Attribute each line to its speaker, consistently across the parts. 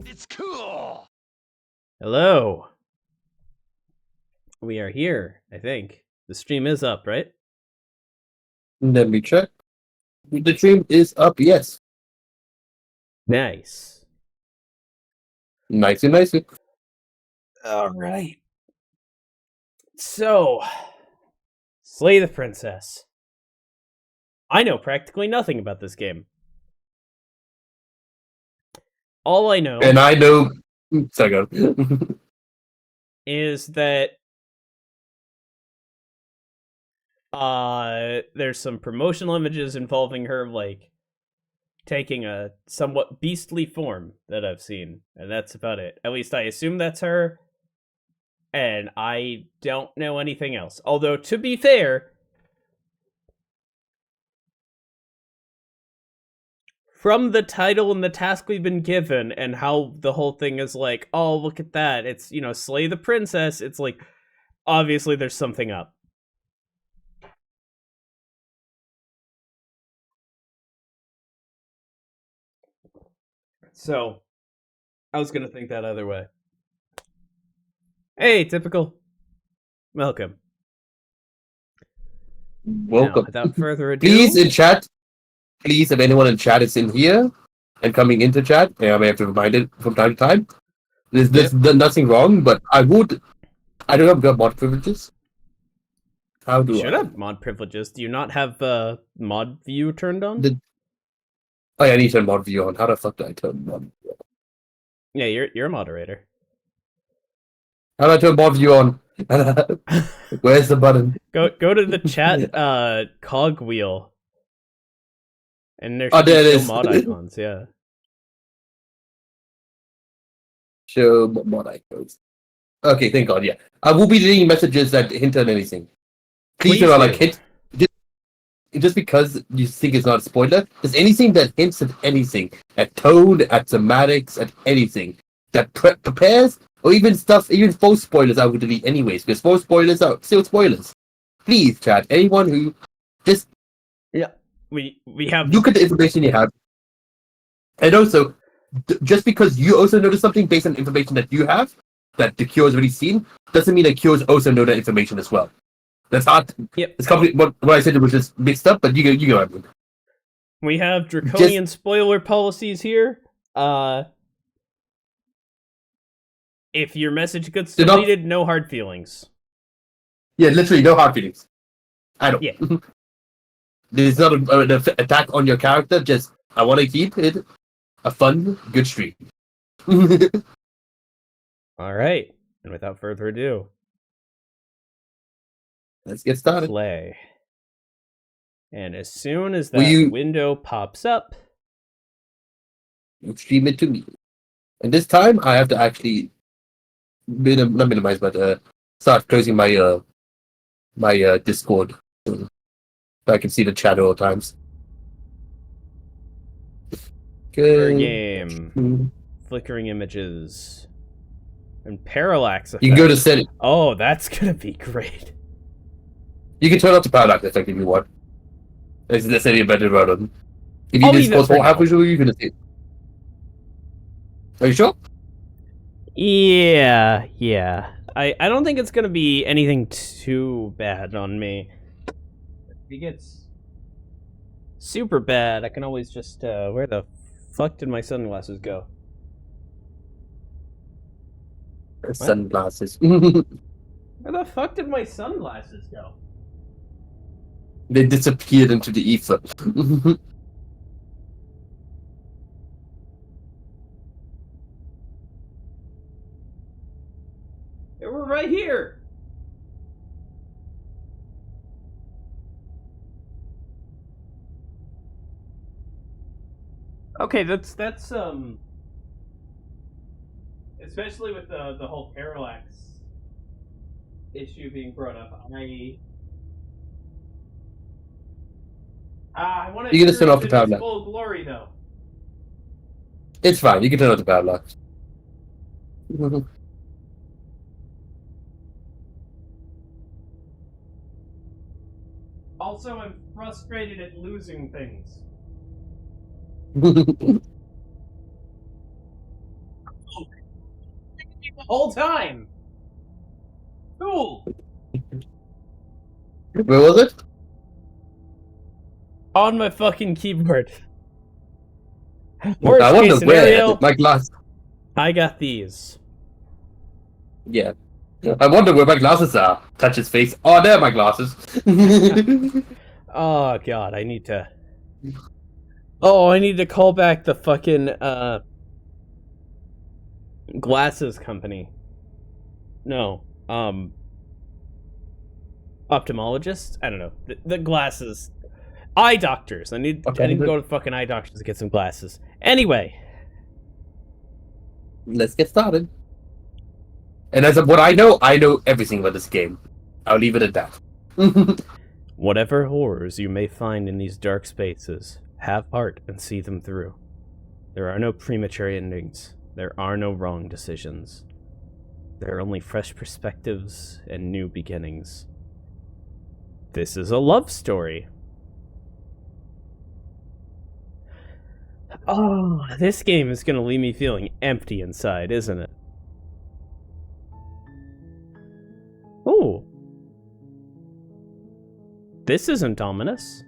Speaker 1: It's cool.
Speaker 2: Hello. We are here, I think. The stream is up, right?
Speaker 3: Let me check. The stream is up, yes.
Speaker 2: Nice.
Speaker 3: Nicey, nicey.
Speaker 2: All right. So, Slay the Princess. I know practically nothing about this game. All I know
Speaker 3: And I know. Second.
Speaker 2: is that there's some promotional images involving her like taking a somewhat beastly form that I've seen, and that's about it. At least I assume that's her, and I don't know anything else. Although, to be fair, from the title and the task we've been given, and how the whole thing is like, oh, look at that, it's, slay the princess, it's like, obviously there's something up. So, I was gonna think that other way. Hey, Typical. Welcome.
Speaker 3: Welcome.
Speaker 2: Now, without further ado...
Speaker 3: Please, in chat, please, if anyone in chat is in here and coming into chat, I may have to remind it from time to time. There's nothing wrong, but I don't have mod privileges. How do
Speaker 2: You
Speaker 3: I?
Speaker 2: should have mod privileges. Do you not have mod view turned on?
Speaker 3: Oh, yeah, I need to turn mod view on. How the fuck do I turn mod view on?
Speaker 2: Yeah, you're a moderator.
Speaker 3: How do I turn mod view on? Where's the button?
Speaker 2: Go to the chat cog wheel. And there
Speaker 3: Oh,
Speaker 2: should
Speaker 3: there it
Speaker 2: be
Speaker 3: is.
Speaker 2: still mod icons, yeah.
Speaker 3: Show mod icons. Okay, thank God, yeah. I will be deleting messages that hint at anything. Please do not like hint. Just because you think it's not a spoiler, there's anything that hints at anything, at tone, at thematics, at anything that prepares, or even stuff, even false spoilers, I would delete anyways, because false spoilers are still spoilers. Please, chat, anyone who just
Speaker 2: we have
Speaker 3: look at the information you have, and also just because you also notice something based on information that you have that the Cure's already seen, doesn't mean that Cure's also know that information as well. That's not.
Speaker 2: Yep.
Speaker 3: It's completely what I said was just mixed up, but you go.
Speaker 2: We have draconian spoiler policies here. If your message gets deleted, no hard feelings.
Speaker 3: Yeah, literally no hard feelings. I don't.
Speaker 2: Yeah.
Speaker 3: There's not an attack on your character. Just I want to keep it a fun, good stream.
Speaker 2: All right, and without further ado,
Speaker 3: let's get started.
Speaker 2: Play. And as soon as that window pops up,
Speaker 3: you stream it to me. And this time I have to actually not minimize, but start closing my my Discord so I can see the chat at all times.
Speaker 2: Okay. Game. Flickering images. And parallax effect.
Speaker 3: You can go to setting.
Speaker 2: Oh, that's gonna be great.
Speaker 3: You can turn off the parallax effect if you want. That's any better about it. If you just pause for half visual, you're gonna see it. Are you sure?
Speaker 2: Yeah. I don't think it's gonna be anything too bad on me. If it gets super bad, I can always just where the fuck did my sunglasses go?
Speaker 3: Sunglasses.
Speaker 2: Where the fuck did my sunglasses go?
Speaker 3: They disappeared into the ether.
Speaker 2: They were right here. Okay, that's especially with the whole parallax issue being brought up. I want to.
Speaker 3: You can just turn off the parallax.
Speaker 2: Full glory, though.
Speaker 3: It's fine. You can turn off the parallax.
Speaker 2: Also, I'm frustrated at losing things. The whole time. Cool.
Speaker 3: Where was it?
Speaker 2: On my fucking keyboard.
Speaker 3: I
Speaker 2: Worst
Speaker 3: wonder
Speaker 2: case scenario,
Speaker 3: where my glass.
Speaker 2: I got these.
Speaker 3: Yeah. I wonder where my glasses are. Touch his face. Oh, there are my glasses.
Speaker 2: Oh god, I need to. Oh, I need to call back the fucking glasses company. No, ophthalmologist. I don't know. The glasses, eye doctors. I need to go to fucking eye doctors to get some glasses. Anyway,
Speaker 3: Let's get started. And as of what I know everything about this game. I'll leave it at that.
Speaker 2: whatever horrors you may find in these dark spaces, have heart and see them through. There are no premature endings. There are no wrong decisions. There are only fresh perspectives and new beginnings. This is a love story. Oh, this game is going to leave me feeling empty inside, isn't it? Oh. This isn't ominous.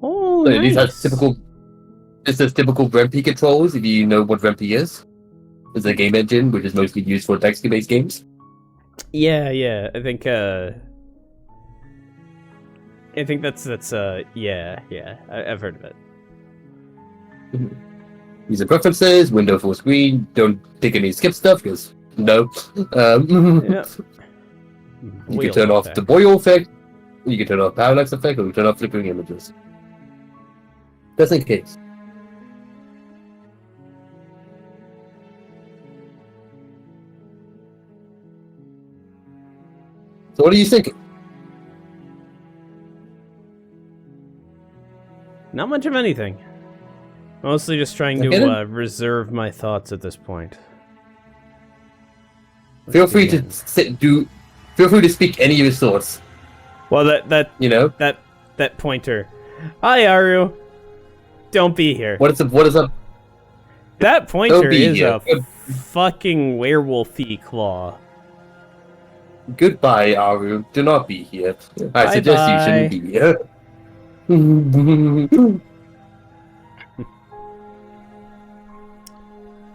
Speaker 2: Oh,
Speaker 3: So
Speaker 2: nice.
Speaker 3: these are typical. This is typical Rempe controls. If you know what Rempe is, it's a game engine which is mostly used for text-based games.
Speaker 2: Yeah. I think that's yeah. I've heard of it.
Speaker 3: These are preferences. Window full screen. Don't take any skip stuff because no.
Speaker 2: Yeah.
Speaker 3: You can turn off the boil effect. You can turn off parallax effect, or you can turn off flickering images. Just in case. So what are you thinking?
Speaker 2: Not much of anything. Mostly just trying
Speaker 3: Okay,
Speaker 2: to
Speaker 3: then.
Speaker 2: reserve my thoughts at this point.
Speaker 3: Feel free to Feel free to speak any of your thoughts.
Speaker 2: Well, that
Speaker 3: You know
Speaker 2: that pointer. Hi, Aru. Don't be here.
Speaker 3: what is up?
Speaker 2: That pointer
Speaker 3: be
Speaker 2: is
Speaker 3: here.
Speaker 2: a fucking werewolfy claw.
Speaker 3: Goodbye, Aru. Do not be here. I suggest you shouldn't be here.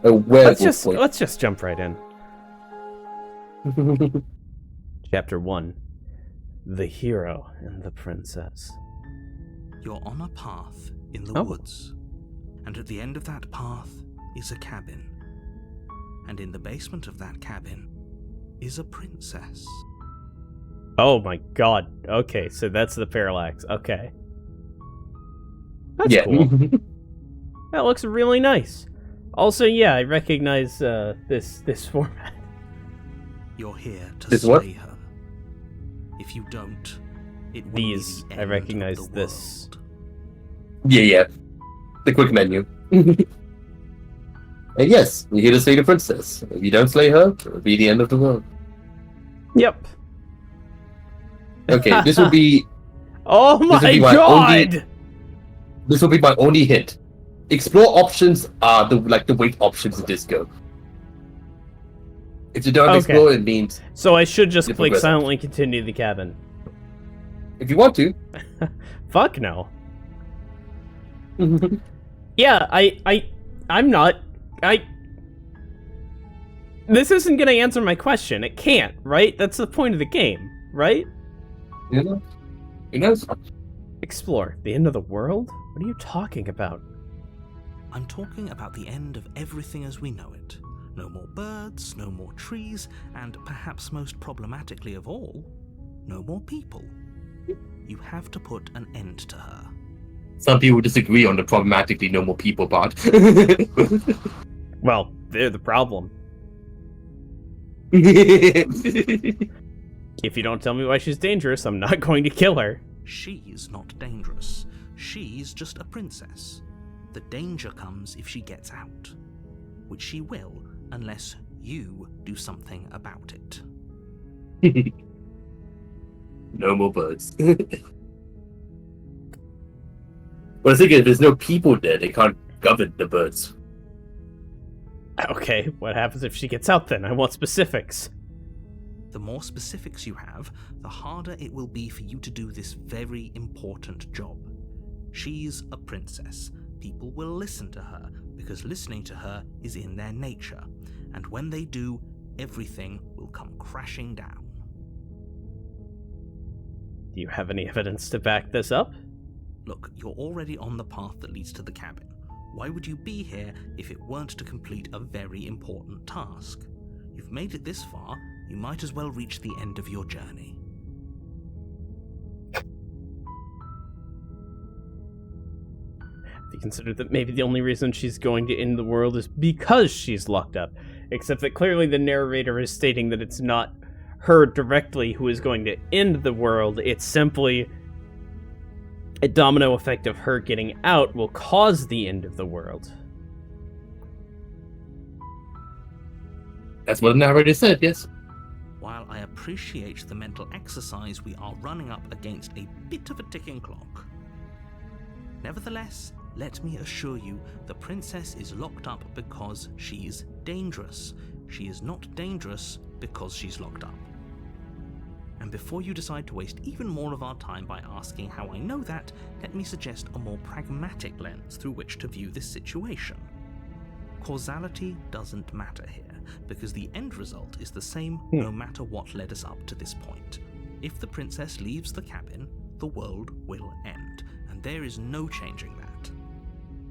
Speaker 3: A werewolf.
Speaker 2: Let's just jump right in. Chapter 1. The Hero and the Princess.
Speaker 1: You're on a path in the
Speaker 2: Oh.
Speaker 1: woods, and at the end of that path is a cabin. And in the basement of that cabin is a princess.
Speaker 2: Oh my god. Okay, so that's the parallax. Okay. That's
Speaker 3: Yeah.
Speaker 2: cool. That looks really nice. Also, yeah, I recognize this format.
Speaker 1: You're here to
Speaker 3: This
Speaker 1: slay
Speaker 3: what?
Speaker 1: her. If you don't, it will
Speaker 2: These,
Speaker 1: be the
Speaker 2: I
Speaker 1: end
Speaker 2: recognize
Speaker 1: of the
Speaker 2: this.
Speaker 1: world.
Speaker 3: Yeah. The quick menu. And yes, you're here to slay the princess. If you don't slay her, it'll be the end of the world.
Speaker 2: Yep.
Speaker 3: Okay, this will be
Speaker 2: Oh
Speaker 3: will
Speaker 2: my
Speaker 3: be my
Speaker 2: god!
Speaker 3: this will be my only hint. Explore options are the wait options in Disco. If you don't
Speaker 2: Okay.
Speaker 3: explore, it means
Speaker 2: So I should just
Speaker 3: You
Speaker 2: click
Speaker 3: progress.
Speaker 2: silently continue the cabin.
Speaker 3: if you want to.
Speaker 2: Fuck no. Yeah, I'm not. This isn't gonna answer my question. It can't, right? That's the point of the game, right?
Speaker 3: You know? Who knows?
Speaker 2: Explore. The end of the world? What are you talking about?
Speaker 1: I'm talking about the end of everything as we know it. No more birds, no more trees, and perhaps most problematically of all, no more people. You have to put an end to her.
Speaker 3: Some people disagree on the problematically no more people part.
Speaker 2: Well, they're the problem. If you don't tell me why she's dangerous, I'm not going to kill her.
Speaker 1: She's not dangerous. She's just a princess. The danger comes if she gets out, which she will unless you do something about it.
Speaker 3: No more birds. Well, the thing is, if there's no people there, they can't govern the birds.
Speaker 2: Okay, what happens if she gets out then? I want specifics.
Speaker 1: The more specifics you have, the harder it will be for you to do this very important job. She's a princess. People will listen to her, because listening to her is in their nature. And when they do, everything will come crashing down.
Speaker 2: Do you have any evidence to back this up?
Speaker 1: Look, you're already on the path that leads to the cabin. Why would you be here if it weren't to complete a very important task? You've made it this far, you might as well reach the end of your journey.
Speaker 2: Have you considered that maybe the only reason she's going to end the world is because she's locked up? Except that clearly the narrator is stating that it's not her directly who is going to end the world, it's simply a domino effect of her getting out will cause the end of the world.
Speaker 3: That's what the narrator said, yes.
Speaker 1: While I appreciate the mental exercise, we are running up against a bit of a ticking clock. Nevertheless, let me assure you, the princess is locked up because she's dangerous. She is not dangerous because she's locked up. And before you decide to waste even more of our time by asking how I know that, let me suggest a more pragmatic lens through which to view this situation. Causality doesn't matter here, because the end result is the same no matter what led us up to this point. If the princess leaves the cabin, the world will end, and there is no changing that.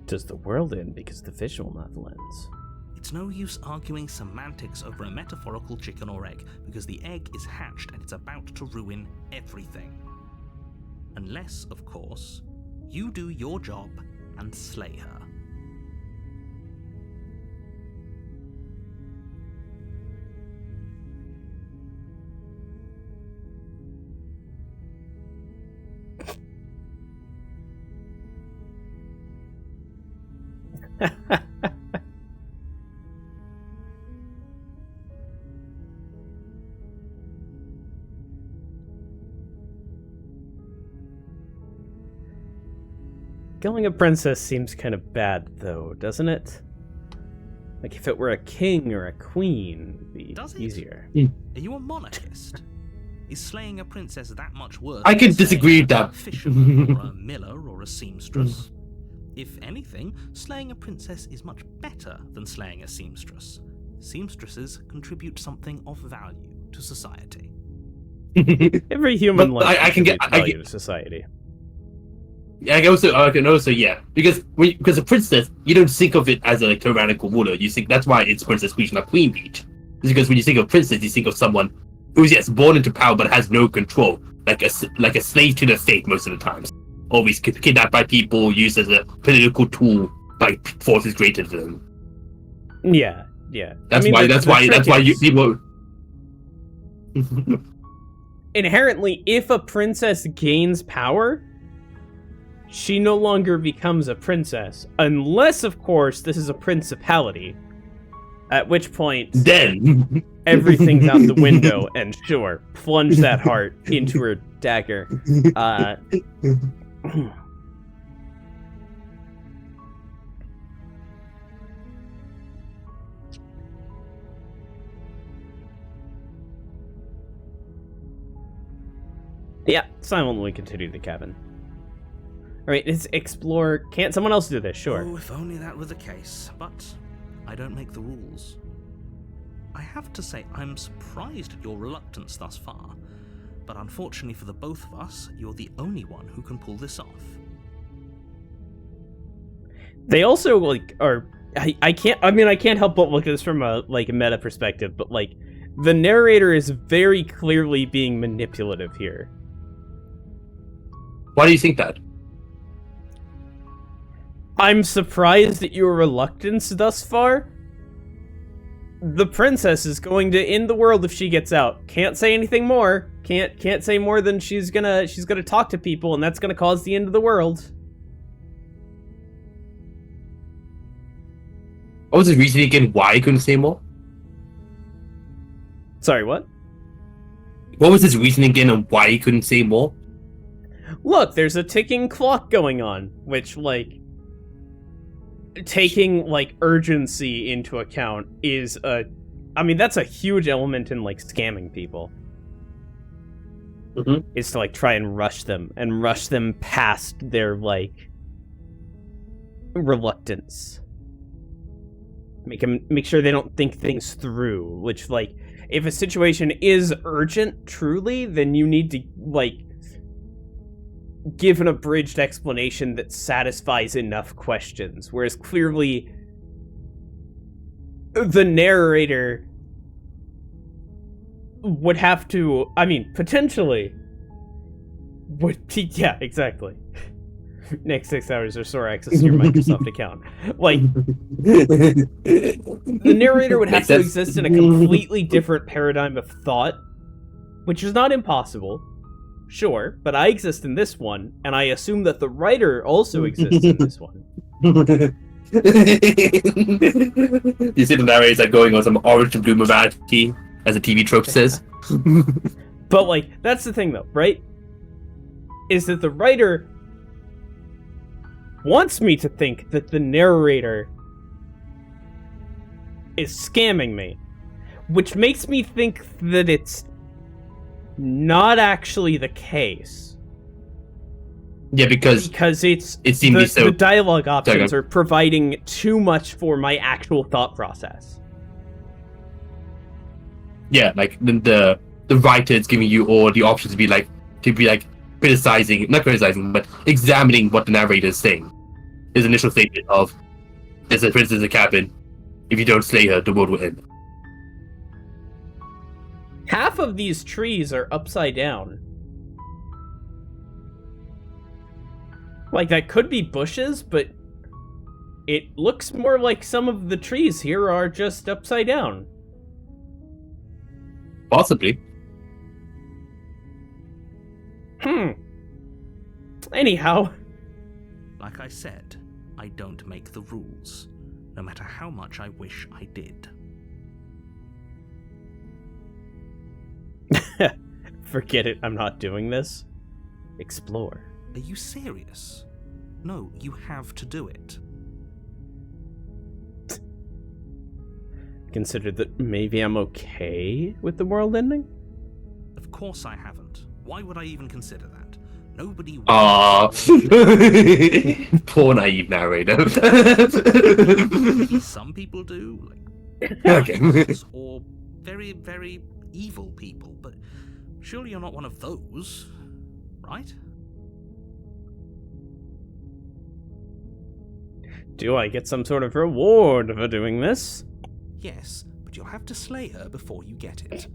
Speaker 2: Does the world end because the fish will not lens?
Speaker 1: It's no use arguing semantics over a metaphorical chicken or egg, because the egg is hatched and it's about to ruin everything. Unless, of course, you do your job and slay her.
Speaker 2: Killing a princess seems kind of bad, though, doesn't it? Like, if it were a king or a queen, it'd be easier.
Speaker 1: Are you a monarchist? Is slaying a princess that much worse?
Speaker 3: I can
Speaker 1: than
Speaker 3: disagree
Speaker 1: slaying
Speaker 3: with that.
Speaker 1: a fisherman or a miller or a seamstress? If anything, slaying a princess is much better than slaying a seamstress. Seamstresses contribute something of value to society.
Speaker 2: Every human
Speaker 3: But
Speaker 2: life
Speaker 3: I can get-
Speaker 2: value to society.
Speaker 3: Yeah, I can also, yeah, because a princess, you don't think of it as a tyrannical ruler. You think that's why it's Princess Peach, not Queen Peach. It's because when you think of princess, you think of someone who's yes born into power but has no control, like a slave to the state most of the times. Always kidnapped by people, used as a political tool by forces greater than them.
Speaker 2: Yeah.
Speaker 3: That's
Speaker 2: I mean,
Speaker 3: why people.
Speaker 2: Inherently, if a princess gains power, she no longer becomes a princess, unless, of course, this is a principality. At which point,
Speaker 3: then
Speaker 2: everything's out the window, and sure, plunge that heart into her dagger. Yeah, silently continue the cabin. Alright, let's explore. Can't someone else do this? Sure.
Speaker 1: Oh, if only that were the case, but I don't make the rules. I have to say, I'm surprised at your reluctance thus far, but unfortunately for the both of us, you're the only one who can pull this off.
Speaker 2: They also, like, are... I can't help but look at this from a meta perspective, but, like, the narrator is very clearly being manipulative here.
Speaker 3: Why do you think that?
Speaker 2: I'm surprised at your reluctance thus far. The princess is going to end the world if she gets out. Can't say anything more. Can't say more than she's gonna talk to people, and that's gonna cause the end of the world.
Speaker 3: What was his reasoning again? Why he couldn't say more?
Speaker 2: Sorry, what?
Speaker 3: What was his reasoning again on why he couldn't say more?
Speaker 2: Look, there's a ticking clock going on, which, like... taking like urgency into account is that's a huge element in like scamming people.
Speaker 3: Mhm.
Speaker 2: Is to like try and rush them past their like reluctance. Make sure they don't think things through, which like if a situation is urgent truly, then you need to like give an abridged explanation that satisfies enough questions, whereas clearly the narrator would have to, potentially would, yeah, exactly. Next 6 hours restore access to your Microsoft account. Like, the narrator would have to exist in a completely different paradigm of thought, which is not impossible. Sure, but I exist in this one, and I assume that the writer also exists in this one.
Speaker 3: You see the narrator's like going on some orange and blue morality, as the TV trope says.
Speaker 2: But, like, that's the thing, though, right? Is that the writer wants me to think that the narrator is scamming me, which makes me think that it's not actually the case.
Speaker 3: Yeah, because
Speaker 2: it seems the dialogue options are providing too much for my actual thought process.
Speaker 3: Yeah, like the writer is giving you all the options to be like not criticizing, but examining what the narrator is saying. His initial statement of, "There's a princess in the cabin. If you don't slay her, the world will end."
Speaker 2: Half of these trees are upside down. Like, that could be bushes, but it looks more like some of the trees here are just upside down.
Speaker 3: Possibly.
Speaker 2: Anyhow.
Speaker 1: Like I said, I don't make the rules, no matter how much I wish I did.
Speaker 2: Forget it, I'm not doing this. Explore.
Speaker 1: Are you serious? No, you have to do it.
Speaker 2: Consider that maybe I'm okay with the world ending?
Speaker 1: Of course I haven't. Why would I even consider that? Nobody...
Speaker 3: Poor naive narrator.
Speaker 1: Some people do, like...
Speaker 3: Okay.
Speaker 1: Or very, very evil people, but surely you're not one of those, right?
Speaker 2: Do I get some sort of reward for doing this?
Speaker 1: Yes, but you'll have to slay her before you get it.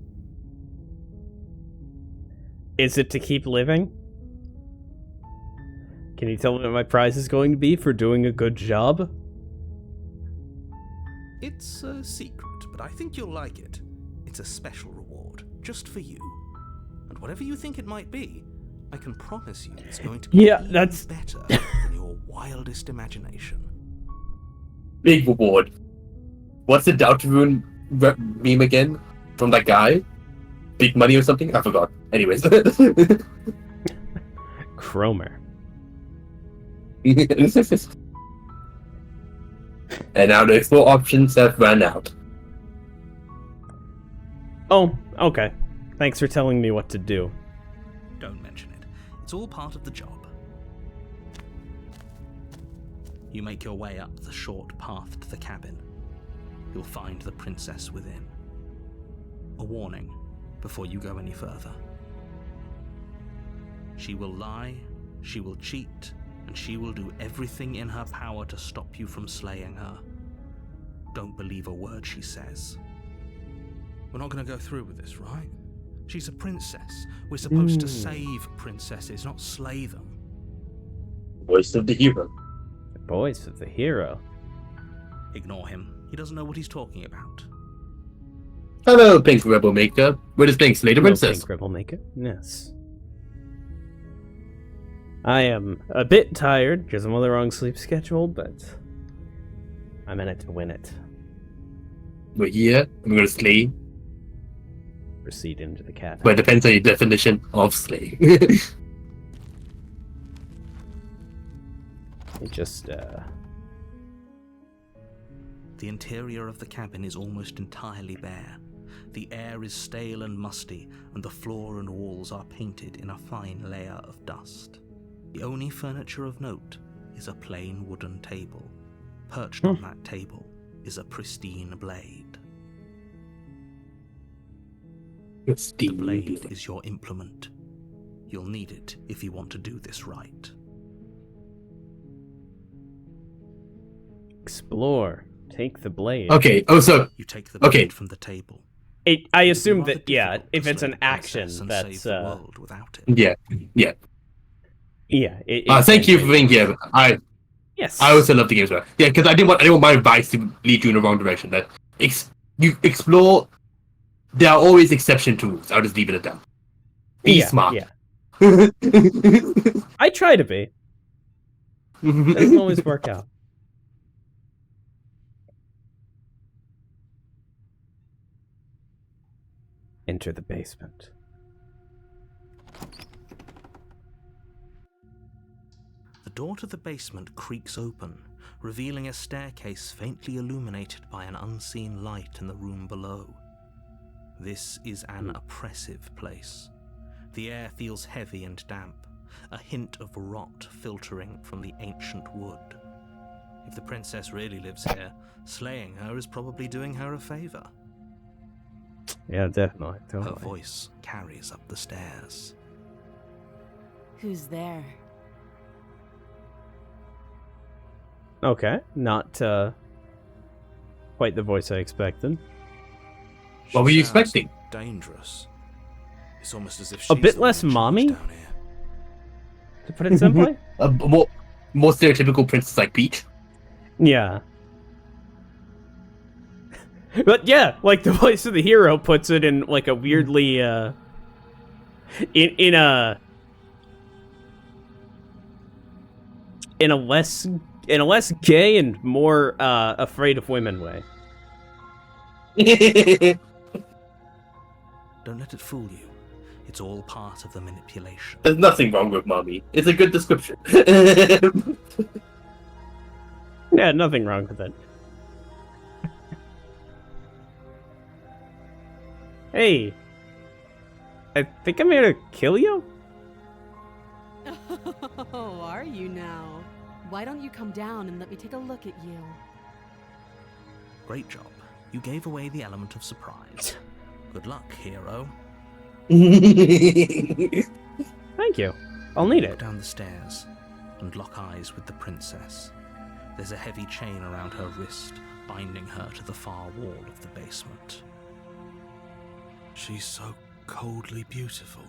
Speaker 2: Is it to keep living? Can you tell me what my prize is going to be for doing a good job?
Speaker 1: It's a secret, but I think you'll like it. It's a special reward, just for you. And whatever you think it might be, I can promise you it's going to be
Speaker 2: that's
Speaker 1: better than your wildest imagination.
Speaker 3: Big reward. What's the Deltarune meme again? From that guy? Big money or something? I forgot. Anyways.
Speaker 2: Cromer.
Speaker 3: And now the 4 options have run out.
Speaker 2: Oh, okay. Thanks for telling me what to do.
Speaker 1: Don't mention it. It's all part of the job. You make your way up the short path to the cabin. You'll find the princess within. A warning before you go any further. She will lie, she will cheat, and she will do everything in her power to stop you from slaying her. Don't believe a word she says. We're not going to go through with this, right? She's a princess. We're supposed to save princesses, not slay them.
Speaker 3: Voice of the hero.
Speaker 2: The voice of the hero.
Speaker 1: Ignore him. He doesn't know what he's talking about.
Speaker 3: Hello, Pink Rebel Maker. We're just playing Slater Princess.
Speaker 2: Pink Rebel Maker. Yes. I am a bit tired because I'm on the wrong sleep schedule, but I'm in it to win it.
Speaker 3: We're here. I'm going to slay.
Speaker 2: Proceed into the cat.
Speaker 3: But it depends on your definition of slay.
Speaker 2: Just
Speaker 1: The interior of the cabin is almost entirely bare. The air is stale and musty, and the floor and walls are painted in a fine layer of dust. The only furniture of note is a plain wooden table. Perched on that table is a pristine blade. The blade is your implement. You'll need it if you want to do this right.
Speaker 2: Explore. Take the blade.
Speaker 3: Okay. Oh, so
Speaker 1: You take the blade
Speaker 3: Okay.
Speaker 1: from the table.
Speaker 2: I
Speaker 1: It would be
Speaker 2: assume
Speaker 1: rather
Speaker 2: that, yeah,
Speaker 1: difficult to
Speaker 2: if it's
Speaker 1: slay
Speaker 2: an
Speaker 1: the princess
Speaker 2: action,
Speaker 1: and
Speaker 2: that's,
Speaker 1: save the world without it.
Speaker 3: yeah.
Speaker 2: yeah.
Speaker 3: Thank you for being here.
Speaker 2: Yes.
Speaker 3: I also love the game as well. Yeah, because I didn't want my advice to lead you in the wrong direction. That you explore. There are always exception to rules. I'll just leave it at that. Be smart.
Speaker 2: Yeah. I try to be. Doesn't always work out. Enter the basement.
Speaker 1: The door to the basement creaks open, revealing a staircase faintly illuminated by an unseen light in the room below. This is an oppressive place. The air feels heavy and damp, a hint of rot filtering from the ancient wood. If the princess really lives here, slaying her is probably doing her a favor.
Speaker 2: Yeah, definitely.
Speaker 1: Her
Speaker 2: Totally.
Speaker 1: voice carries up the stairs.
Speaker 4: Who's there?
Speaker 2: Okay, not quite the voice I expected.
Speaker 3: What were you
Speaker 1: She sounds
Speaker 3: expecting?
Speaker 1: Dangerous. It's almost as if
Speaker 2: A
Speaker 1: she's
Speaker 2: bit
Speaker 1: the one
Speaker 2: less
Speaker 1: in charge
Speaker 2: mommy?
Speaker 1: down here.
Speaker 2: To put it simply.
Speaker 3: More stereotypical princess like Peach.
Speaker 2: Yeah. But yeah, like the voice of the hero puts it in like a weirdly in a less gay and more afraid of women way.
Speaker 1: Don't let it fool you. It's all part of the manipulation.
Speaker 3: There's nothing wrong with mommy. It's a good description.
Speaker 2: Yeah, nothing wrong with it. Hey, I think I'm here to kill you?
Speaker 4: Oh, are you now? Why don't you come down and let me take a look at you?
Speaker 1: Great job. You gave away the element of surprise. Good luck, hero.
Speaker 2: Thank you. I'll need
Speaker 1: Walk
Speaker 2: it.
Speaker 1: down the stairs and lock eyes with the princess. There's a heavy chain around her wrist, binding her to the far wall of the basement. She's so coldly beautiful.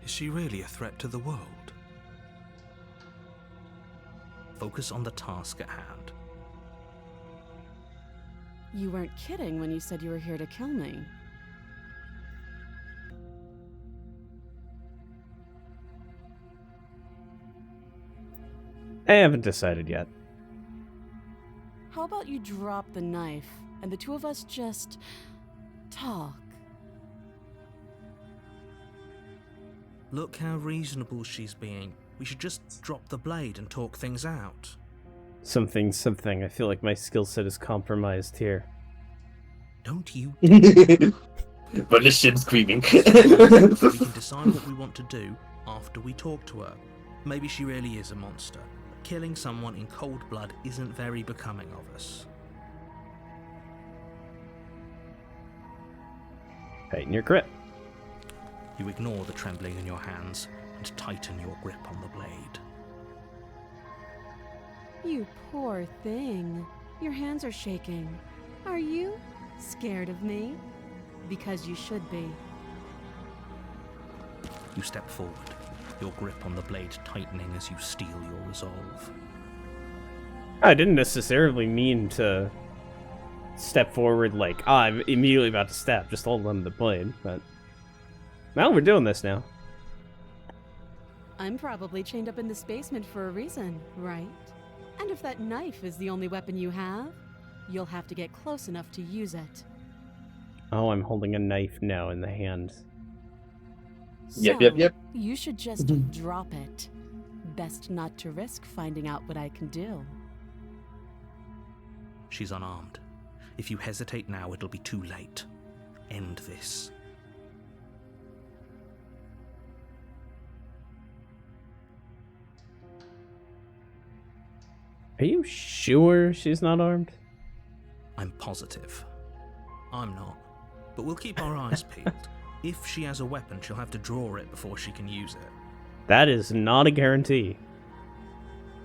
Speaker 1: Is she really a threat to the world? Focus on the task at hand.
Speaker 4: You weren't kidding when you said you were here to kill me.
Speaker 2: I haven't decided yet.
Speaker 4: How about you drop the knife and the two of us just talk?
Speaker 1: Look how reasonable she's being. We should just drop the blade and talk things out.
Speaker 2: Something. I feel like my skill set is compromised here.
Speaker 1: Don't you?
Speaker 3: But the shit's screaming.
Speaker 1: We can decide what we want to do after we talk to her. Maybe she really is a monster. But killing someone in cold blood isn't very becoming of us.
Speaker 2: Tighten your grip.
Speaker 1: You ignore the trembling in your hands and tighten your grip on the blade.
Speaker 4: You poor thing. Your hands are shaking. Are you scared of me? Because you should be.
Speaker 1: You step forward, your grip on the blade tightening as you steel your resolve.
Speaker 2: I didn't necessarily mean to step forward like, I'm immediately about to stab, just hold on to the blade, but... Well, we're doing this now.
Speaker 4: I'm probably chained up in this basement for a reason, right? And if that knife is the only weapon you have, you'll have to get close enough to use it.
Speaker 2: Oh, I'm holding a knife now in the hand.
Speaker 3: Yep.
Speaker 4: You should just drop it. Best not to risk finding out what I can do.
Speaker 1: She she's unarmed. If you hesitate now, it'll be too late. End this.
Speaker 2: Are you sure she's not armed?
Speaker 1: I'm positive. I'm not. But we'll keep our eyes peeled. If she has a weapon, she'll have to draw it before she can use it.
Speaker 2: That is not a guarantee.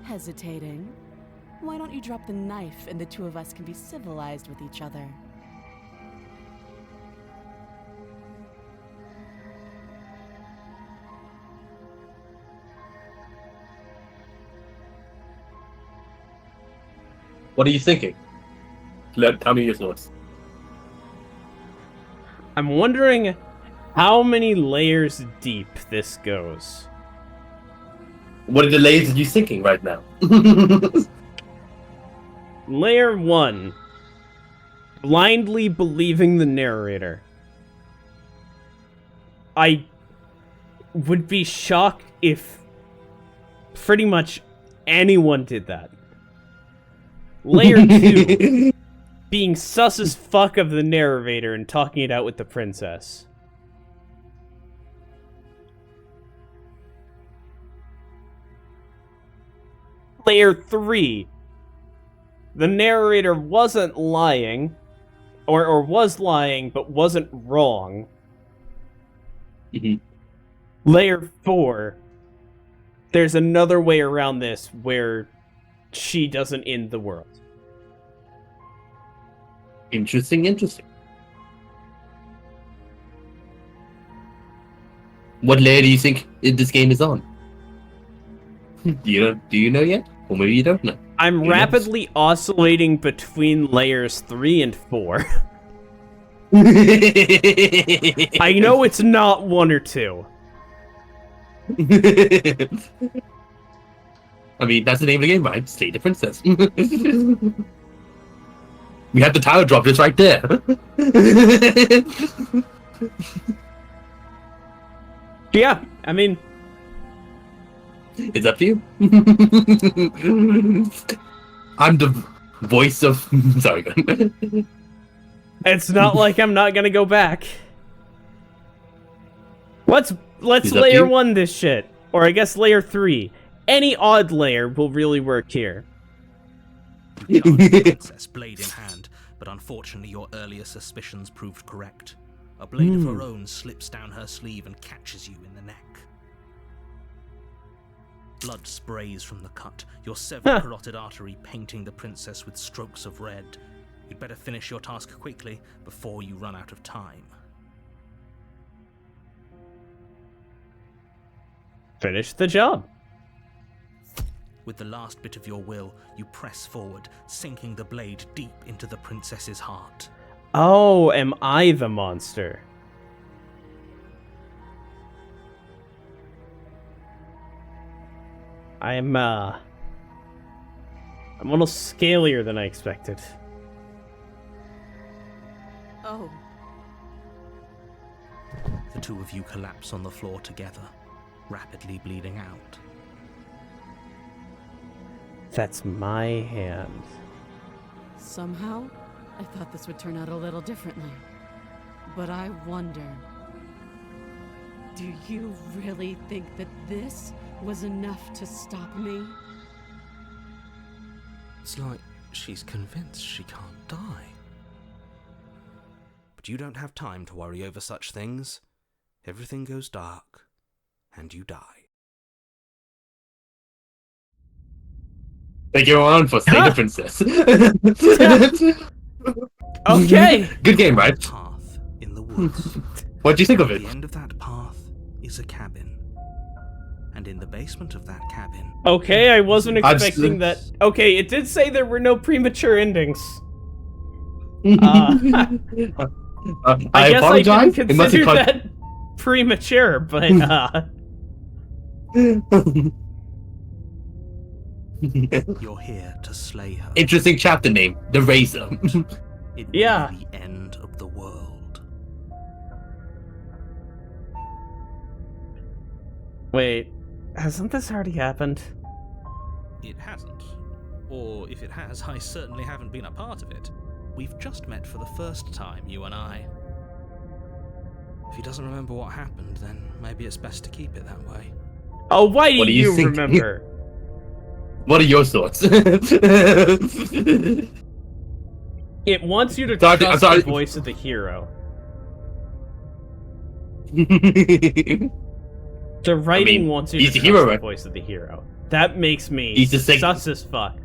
Speaker 4: Hesitating? Why don't you drop the knife and the two of us can be civilized with each other?
Speaker 3: What are you thinking? Tell me your thoughts.
Speaker 2: I'm wondering how many layers deep this goes.
Speaker 3: What are the layers are you thinking right now?
Speaker 2: Layer 1. Blindly believing the narrator. I would be shocked if pretty much anyone did that. Layer 2. Being sus as fuck of the narrator and talking it out with the princess. Layer 3. The narrator wasn't lying, or was lying, but wasn't wrong.
Speaker 3: Mhm.
Speaker 2: Layer 4. There's another way around this where she doesn't end the world.
Speaker 3: Interesting. What layer do you think this game is on? Do you know yet? Or maybe you don't know.
Speaker 2: I'm
Speaker 3: Who
Speaker 2: rapidly oscillating between layers 3 and 4. I know it's not 1 or 2.
Speaker 3: I mean, that's the name of the game, right? Slay the princess. We had the tower drop just right there.
Speaker 2: Yeah, I mean,
Speaker 3: It's up to you. I'm the voice of... Sorry, go ahead.
Speaker 2: it's not like I'm not gonna go back. Let's
Speaker 3: Is that
Speaker 2: layer
Speaker 3: you?
Speaker 2: 1 this shit. Or I guess layer 3. Any odd layer will really work here.
Speaker 1: You charged the princess, blade in hand, but unfortunately your earlier suspicions proved correct. A blade of her own slips down her sleeve and catches you in the neck. Blood sprays from the cut, your severed carotid artery painting the princess with strokes of red. You'd better finish your task quickly before you run out of time.
Speaker 2: Finish the job.
Speaker 1: With the last bit of your will, you press forward, sinking the blade deep into the princess's heart.
Speaker 2: Oh, am I the monster? I'm a little scalier than I expected.
Speaker 4: Oh,
Speaker 1: The two of you collapse on the floor together, rapidly bleeding out.
Speaker 2: That's my hand.
Speaker 4: somehow, I thought this would turn out a little differently. But I wonder, do you really think that this was enough to stop me?
Speaker 1: It's like she's convinced she can't die. But you don't have time to worry over such things. Everything goes dark, and you die.
Speaker 3: Thank you everyone for Slay the Princess.
Speaker 2: Okay.
Speaker 3: Good game, right?
Speaker 1: Path in the woods.
Speaker 3: What do you think of
Speaker 1: At
Speaker 3: it?
Speaker 1: the end of that path is a cabin. And in the basement of that cabin,
Speaker 2: Okay, I wasn't
Speaker 3: I've
Speaker 2: expecting that. Okay, it did say there were no premature endings.
Speaker 3: I
Speaker 2: I guess I
Speaker 3: apologize.
Speaker 2: didn't
Speaker 3: It must
Speaker 2: consider
Speaker 3: have
Speaker 2: that premature, but
Speaker 1: you're here to slay her.
Speaker 3: Interesting chapter name, The Razor.
Speaker 1: It
Speaker 2: Yeah.
Speaker 1: may be the end of the world.
Speaker 2: wait, hasn't this already happened?
Speaker 1: It hasn't. Or if it has, I certainly haven't been a part of it. We've just met for the first time, you and I. If he doesn't remember what happened, then maybe it's best to keep it that way.
Speaker 2: Oh, why do
Speaker 3: What do you
Speaker 2: you
Speaker 3: think?
Speaker 2: remember?
Speaker 3: What are your thoughts?
Speaker 2: It wants you to
Speaker 3: Sorry,
Speaker 2: trust
Speaker 3: I'm sorry.
Speaker 2: the voice of the hero. The writing wants you to
Speaker 3: he's the
Speaker 2: trust
Speaker 3: hero,
Speaker 2: the
Speaker 3: right?
Speaker 2: voice of the hero. That makes me
Speaker 3: He's the sec-
Speaker 2: sus as fuck.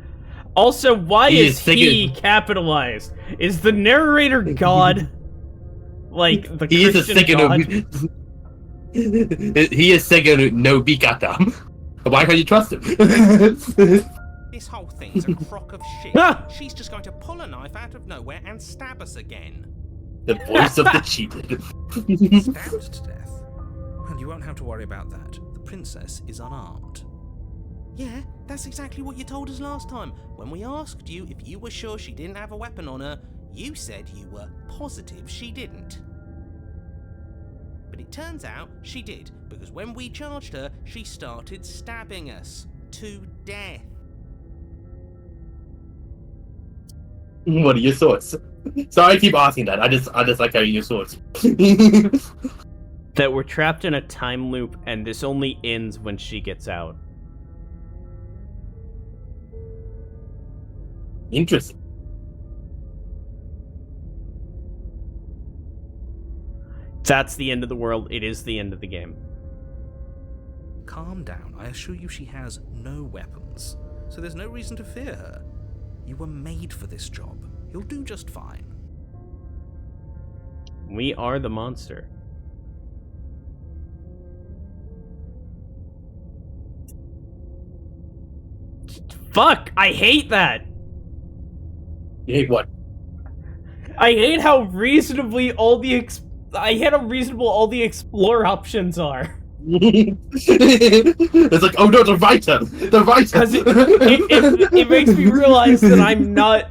Speaker 2: Also, why
Speaker 3: He
Speaker 2: is
Speaker 3: is
Speaker 2: he
Speaker 3: second-
Speaker 2: capitalized? Is the narrator God? Like the
Speaker 3: He is a
Speaker 2: Christian
Speaker 3: second.
Speaker 2: God?
Speaker 3: He is second no Bikata. Why can't you trust him?
Speaker 5: This whole thing's a crock of shit.
Speaker 2: Ah!
Speaker 5: She's just going to pull a knife out of nowhere and stab us again.
Speaker 3: The voice of the cheated.
Speaker 1: Stabbed to death? Well, you won't have to worry about that. The princess is unarmed.
Speaker 5: Yeah, that's exactly what you told us last time. When we asked you if you were sure she didn't have a weapon on her, you said you were positive she didn't. But it turns out she did, because when we charged her, she started stabbing us to death.
Speaker 3: What are your thoughts? Sorry, I keep asking that. I just like hearing your thoughts.
Speaker 2: That we're trapped in a time loop and this only ends when she gets out.
Speaker 3: Interesting.
Speaker 2: That's the end of the world. It is the end of the game.
Speaker 1: Calm down. I assure you she has no weapons. So there's no reason to fear her. You were made for this job. You'll do just fine.
Speaker 2: We are the monster. Fuck! I hate that!
Speaker 3: You hate what?
Speaker 2: I hate how reasonably all the I hate how reasonable all the explore options are.
Speaker 3: It's like, oh no, the writer! The writer!
Speaker 2: Because it makes me realize that I'm not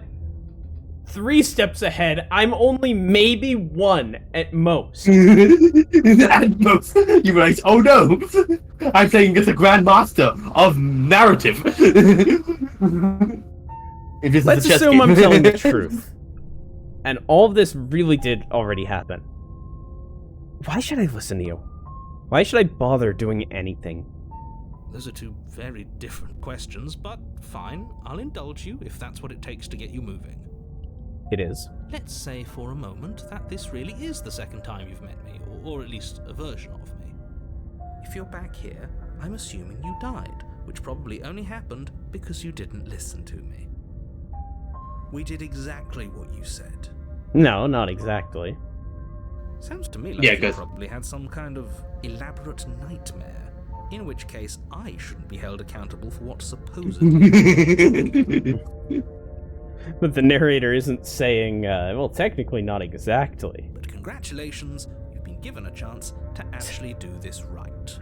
Speaker 2: 3 steps ahead. I'm only maybe 1 at most.
Speaker 3: At most, you realize, oh no! I'm playing as a grandmaster of narrative. If this
Speaker 2: Let's
Speaker 3: is a chess
Speaker 2: assume
Speaker 3: game.
Speaker 2: I'm telling the truth. And all of this really did already happen. Why should I listen to you? Why should I bother doing anything?
Speaker 1: Those are 2 very different questions, but fine. I'll indulge you if that's what it takes to get you moving.
Speaker 2: It is.
Speaker 1: Let's say for a moment that this really is the second time you've met me, or at least a version of me. If you're back here, I'm assuming you died, which probably only happened because you didn't listen to me. We did exactly what you said.
Speaker 2: No, not exactly.
Speaker 1: Sounds to me like
Speaker 3: Yeah,
Speaker 1: you
Speaker 3: 'cause-
Speaker 1: probably had some kind of elaborate nightmare, in which case I shouldn't be held accountable for what supposedly...
Speaker 2: But the narrator isn't saying, well, technically not exactly.
Speaker 1: But congratulations, you've been given a chance to actually do this right.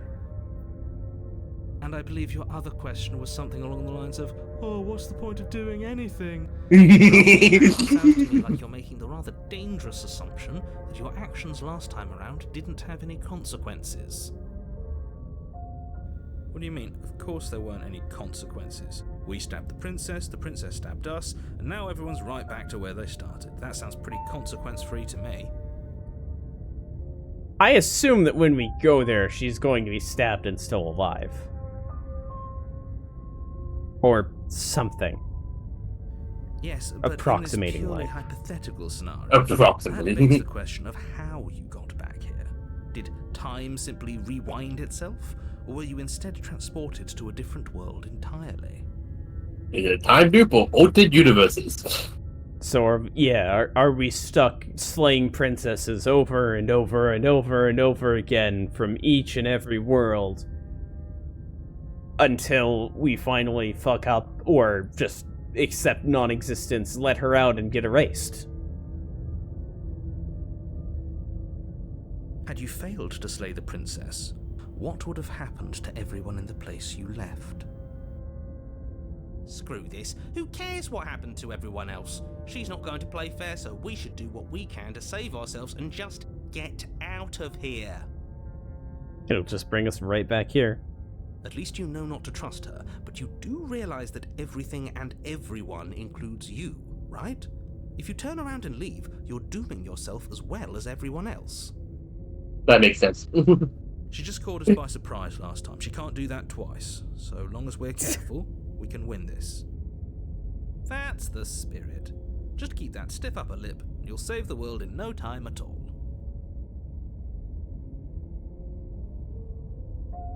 Speaker 1: And I believe your other question was something along the lines of, oh, what's the point of doing anything? It sounds to me like you're making the rather dangerous assumption that your actions last time around didn't have any consequences. What do you mean? Of course there weren't any consequences. We stabbed the princess stabbed us, and now everyone's right back to where they started. That sounds pretty consequence-free to me.
Speaker 2: I assume that when we go there, she's going to be stabbed and still alive. Or something.
Speaker 1: Yes, but
Speaker 2: Approximating
Speaker 1: in this purely
Speaker 2: life.
Speaker 1: hypothetical scenario,
Speaker 3: Approximately.
Speaker 1: that begs the question of how you got back here. Did time simply rewind itself, or were you instead transported to a different world entirely?
Speaker 3: In a time loop or altered universes.
Speaker 2: So, are we stuck slaying princesses over and over and over and over again from each and every world until we finally fuck up or just accept non-existence, let her out, and get erased?
Speaker 1: Had you failed to slay the princess, what would have happened to everyone in the place you left?
Speaker 5: Screw this. Who cares what happened to everyone else? She's not going to play fair, so we should do what we can to save ourselves and just get out of here.
Speaker 2: It'll just bring us right back here.
Speaker 5: At least you know not to trust her, but you do realize that everything and everyone includes you, right? If you turn around and leave, you're dooming yourself as well as everyone else.
Speaker 3: That makes sense.
Speaker 5: She just caught us by surprise last time. She can't do that twice. So long as we're careful, we can win this. That's the spirit. Just keep that stiff upper lip, and you'll save the world in no time at all.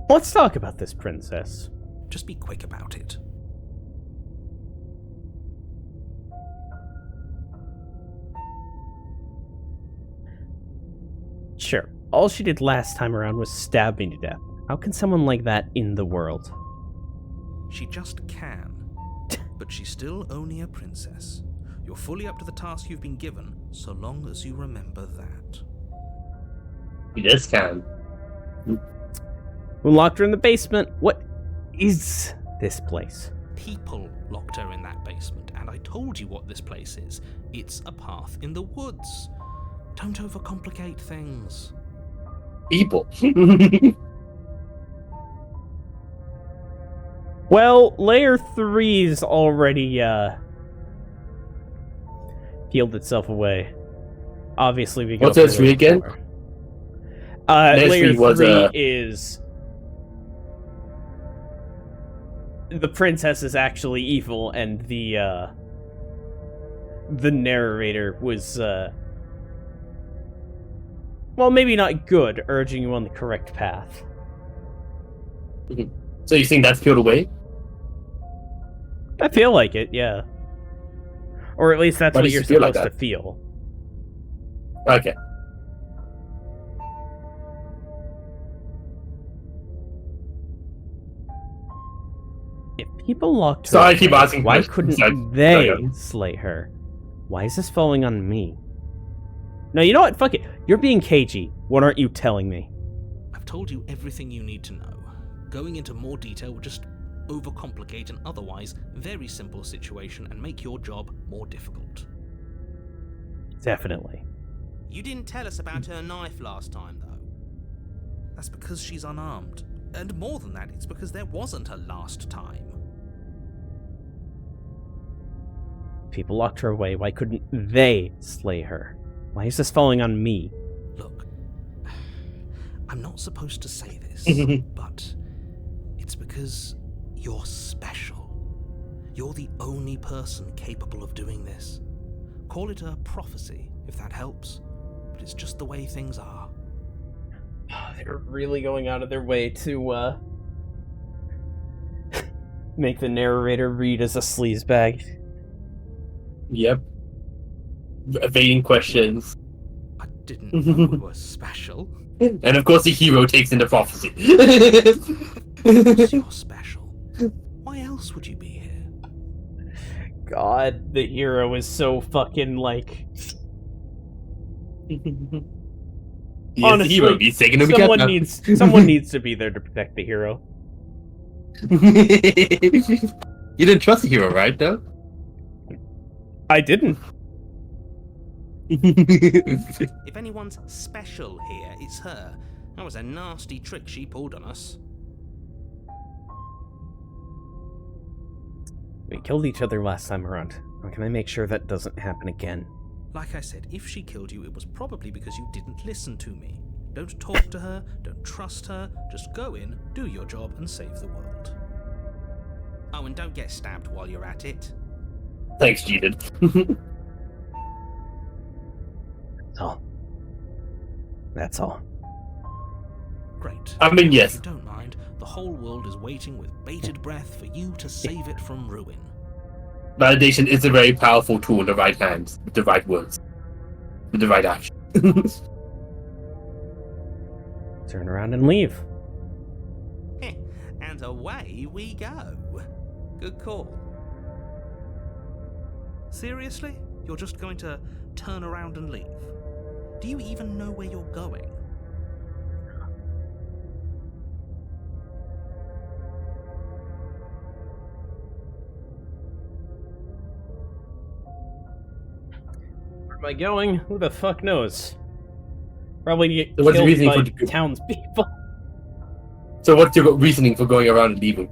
Speaker 2: Let's talk about this princess.
Speaker 5: Just be quick about it.
Speaker 2: Sure, all she did last time around was stab me to death. How can someone like that in the world?
Speaker 5: She just can. But she's still only a princess. You're fully up to the task you've been given, so long as you remember that.
Speaker 3: You just can.
Speaker 2: Who locked her in the basement? What is this place?
Speaker 5: People locked her in that basement, and I told you what this place is. It's a path in the woods. Don't overcomplicate things.
Speaker 3: People.
Speaker 2: Well, layer 3's already, peeled itself away. Obviously, we go
Speaker 3: What's
Speaker 2: for
Speaker 3: layer 3
Speaker 2: layer
Speaker 3: again?
Speaker 2: 4.
Speaker 3: Layer
Speaker 2: Layer
Speaker 3: 3 was,
Speaker 2: 3 is... The princess is actually evil, and the narrator was, well, maybe not good, urging you on the correct path.
Speaker 3: So you think that's peeled away?
Speaker 2: I feel like it, yeah. Or at least that's
Speaker 3: Why
Speaker 2: what
Speaker 3: does
Speaker 2: you're
Speaker 3: it feel like
Speaker 2: supposed to
Speaker 3: that?
Speaker 2: feel.
Speaker 3: Okay.
Speaker 2: If people locked her
Speaker 3: Sorry, I
Speaker 2: away,
Speaker 3: keep asking
Speaker 2: why
Speaker 3: questions.
Speaker 2: couldn't
Speaker 3: No,
Speaker 2: they
Speaker 3: no.
Speaker 2: slay her? Why is this falling on me? No, you know what? Fuck it. You're being cagey. What aren't you telling me?
Speaker 5: I've told you everything you need to know. Going into more detail would just overcomplicate an otherwise very simple situation and make your job more difficult.
Speaker 2: Definitely.
Speaker 5: You didn't tell us about her knife last time, though. That's because she's unarmed. And more than that, it's because there wasn't a last time.
Speaker 2: People locked her away. Why couldn't they slay her? Why is this falling on me?
Speaker 5: Look, I'm not supposed to say this, but it's because you're special. You're the only person capable of doing this. Call it a prophecy, if that helps, but it's just the way things are.
Speaker 2: They're really going out of their way to, make the narrator read as a sleazebag.
Speaker 3: Yep. Evading questions.
Speaker 5: I didn't know we were special.
Speaker 3: And of course the hero takes into prophecy.
Speaker 5: You're special. Why else would you be here?
Speaker 2: God, the hero is so fucking, like...
Speaker 3: He
Speaker 2: Honestly,
Speaker 3: is the hero. He's taken to be kidnapped.
Speaker 2: someone needs to be there to protect the hero.
Speaker 3: You didn't trust the hero, right, though?
Speaker 2: I didn't.
Speaker 5: If anyone's special here, it's her. That was a nasty trick she pulled on us.
Speaker 2: We killed each other last time around. How can I make sure that doesn't happen again?
Speaker 5: Like I said, if she killed you, it was probably because you didn't listen to me. Don't talk to her, don't trust her, just go in, do your job, and save the world. Oh, and don't get stabbed while you're at it.
Speaker 3: Thanks, Jeeted.
Speaker 2: That's all. That's all.
Speaker 5: Great.
Speaker 3: I mean, yes.
Speaker 5: If you don't mind, the whole world is waiting with bated breath for you to save it from ruin.
Speaker 3: Validation is a very powerful tool in the right hands, with the right words, with the right action.
Speaker 2: Turn around and leave.
Speaker 5: And away we go. Good call. Seriously? You're just going to turn around and leave? Do you even know where you're going?
Speaker 2: Where am I going? Who the fuck knows? Probably to get
Speaker 3: So what's the
Speaker 2: killed
Speaker 3: reasoning
Speaker 2: by
Speaker 3: for-
Speaker 2: townspeople.
Speaker 3: So what's your reasoning for going around and leaving?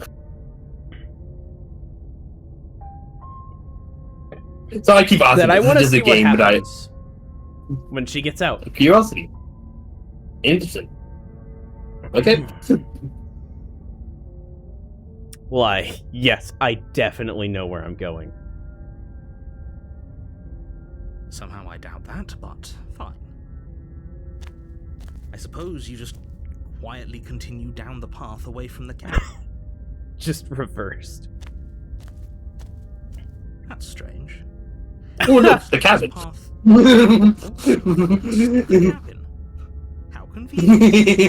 Speaker 3: So I keep asking.
Speaker 2: That I
Speaker 3: This
Speaker 2: want to
Speaker 3: is
Speaker 2: see
Speaker 3: just a game,
Speaker 2: what
Speaker 3: but
Speaker 2: happens when she gets out.
Speaker 3: curiosity. Interesting. Okay.
Speaker 2: Why? Yes, I definitely know where I'm going.
Speaker 1: Somehow I doubt that, but fine. I suppose you just quietly continue down the path away from the cabin.
Speaker 2: Just reversed.
Speaker 1: That's strange.
Speaker 3: Oh no, the cabin.
Speaker 1: Path. The cabin. How convenient.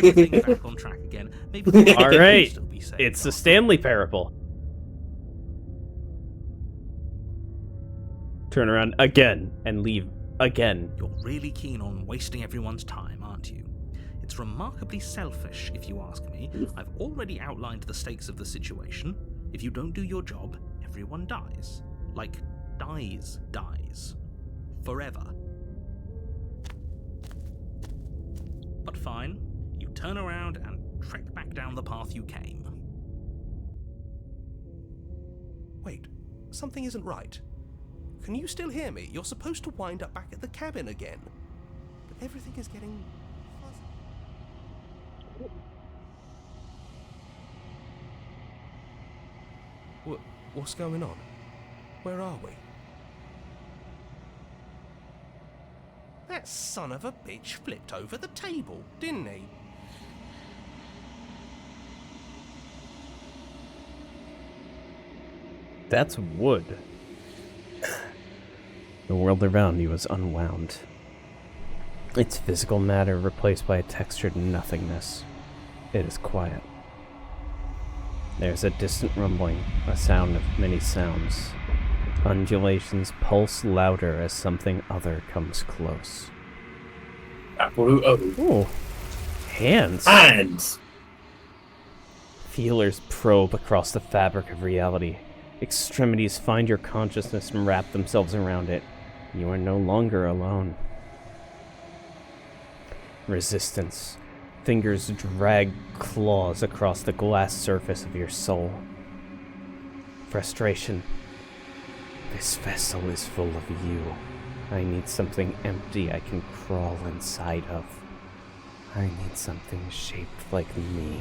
Speaker 1: Everything back on track again. Maybe the
Speaker 2: All
Speaker 1: will
Speaker 2: right,
Speaker 1: still be safe
Speaker 2: it's the
Speaker 1: after
Speaker 2: Stanley Parable. Turn around again and leave again.
Speaker 1: You're really keen on wasting everyone's time, aren't you? It's remarkably selfish, if you ask me. I've already outlined the stakes of the situation. If you don't do your job, everyone dies. Like, dies. Forever. But fine, you turn around and trek back down the path you came.
Speaker 5: Wait, something isn't right. Can you still hear me? You're supposed to wind up back at the cabin again. But everything is getting fuzzy. What's going on? Where are we? That son of a bitch flipped over the table, didn't he?
Speaker 2: That's wood. The world around you is unwound. Its physical matter replaced by a textured nothingness. It is quiet. There's a distant rumbling, a sound of many sounds. Undulations pulse louder as something other comes close. Ooh. Hands.
Speaker 3: Hands.
Speaker 2: Feelers probe across the fabric of reality. Extremities find your consciousness and wrap themselves around it. You are no longer alone. Resistance. Fingers drag claws across the glass surface of your soul. Frustration. This vessel is full of you. I need something empty I can crawl inside of. I need something shaped like me.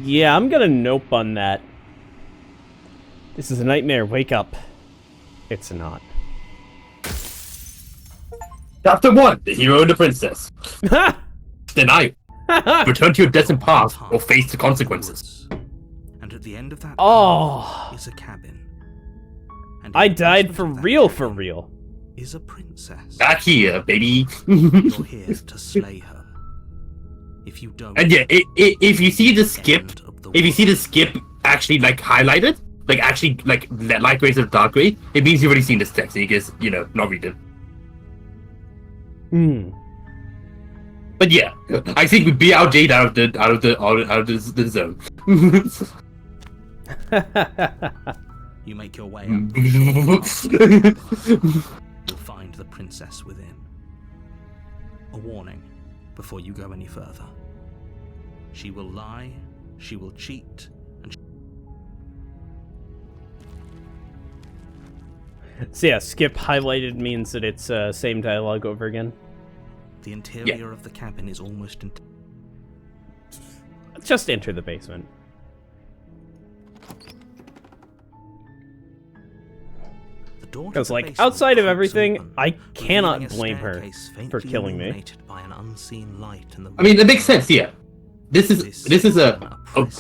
Speaker 2: Yeah, I'm gonna nope on that. This is a nightmare. Wake up. It's not.
Speaker 3: Chapter 1, The Hero and the Princess. Deny. Return to your destined path or face the consequences.
Speaker 1: And at the end of that
Speaker 2: Oh.
Speaker 1: path is a cabin. And
Speaker 2: I
Speaker 1: in the
Speaker 2: died
Speaker 1: basement
Speaker 2: for
Speaker 1: of that
Speaker 2: real,
Speaker 1: cabin
Speaker 2: for real.
Speaker 1: Is a princess.
Speaker 3: Back here, baby.
Speaker 1: You're here to slay her. If you don't,
Speaker 3: And yeah, if you see the skip,
Speaker 1: end of the
Speaker 3: if you see the
Speaker 1: world.
Speaker 3: skip actually like highlighted, like actually like light gray to dark gray, it means you've already seen this text. So you guys, not read it.
Speaker 2: Hmm.
Speaker 3: But yeah, I think we be out Jade out of the zone.
Speaker 1: You make your way up. You'll find the princess within. A warning before you go any further. She will lie, she will cheat, and
Speaker 2: So yeah, skip highlighted means that it's same dialogue over again.
Speaker 1: the interior of the cabin is almost
Speaker 2: Just enter the basement. Because, like, outside of everything, I cannot blame her for killing me.
Speaker 1: By an unseen light in the
Speaker 3: I mean, it makes sense. Yeah, this is a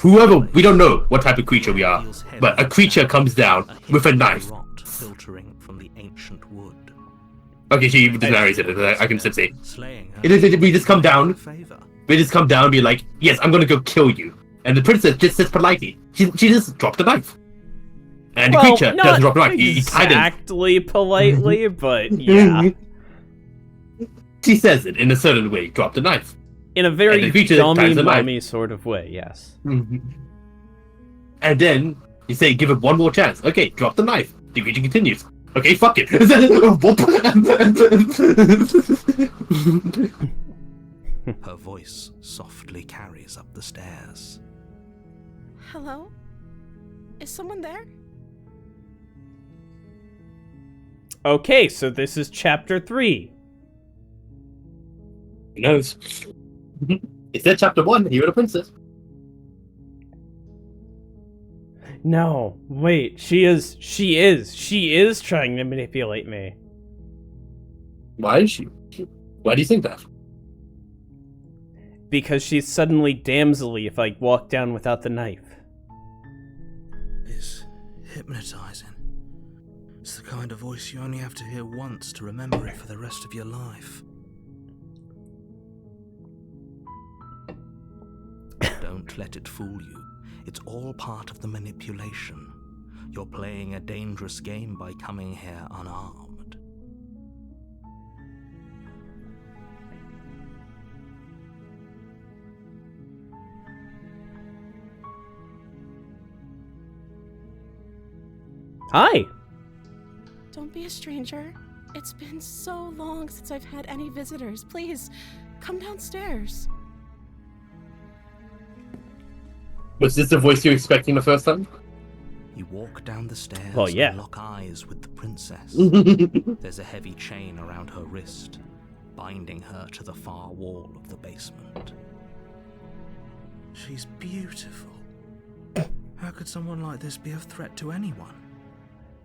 Speaker 3: whoever, we don't know what type of creature we are, but a creature comes down with a knife.
Speaker 1: Filtering from the ancient wood.
Speaker 3: Okay, she just narrated it. I can still say.
Speaker 1: Slaying her
Speaker 3: We just come down.
Speaker 1: favor.
Speaker 3: We just come down and be like, yes, I'm gonna go kill you. And the princess just says politely. She just dropped the knife. And the creature doesn't drop the knife. He kind of
Speaker 2: exactly politely, but yeah.
Speaker 3: She says it in a certain way. Drop the knife.
Speaker 2: In a very
Speaker 3: And the feature
Speaker 2: dummy
Speaker 3: times the knife.
Speaker 2: mummy sort of way, yes.
Speaker 3: And then you say, give it one more chance. Okay, drop the knife. The feature continues. Okay, fuck it.
Speaker 1: Her voice softly carries up the stairs.
Speaker 6: Hello? Is someone there?
Speaker 2: Okay, so this is chapter 3.
Speaker 3: Who knows? It said chapter 1, You Were the Princess.
Speaker 2: No, wait, she is trying to manipulate me.
Speaker 3: Why is she? Why do you think that?
Speaker 2: Because she's suddenly damselly if I walk down without the knife.
Speaker 1: It's hypnotizing. It's the kind of voice you only have to hear once to remember it for the rest of your life. Don't let it fool you. It's all part of the manipulation. You're playing a dangerous game by coming here unarmed.
Speaker 2: Hi!
Speaker 6: Don't be a stranger. It's been so long since I've had any visitors. Please, come downstairs.
Speaker 3: Was this the voice you were expecting the first time?
Speaker 1: You walk down the stairs
Speaker 2: Well, yeah.
Speaker 1: and lock eyes with the princess. There's a heavy chain around her wrist, binding her to the far wall of the basement. She's beautiful. How could someone like this be a threat to anyone?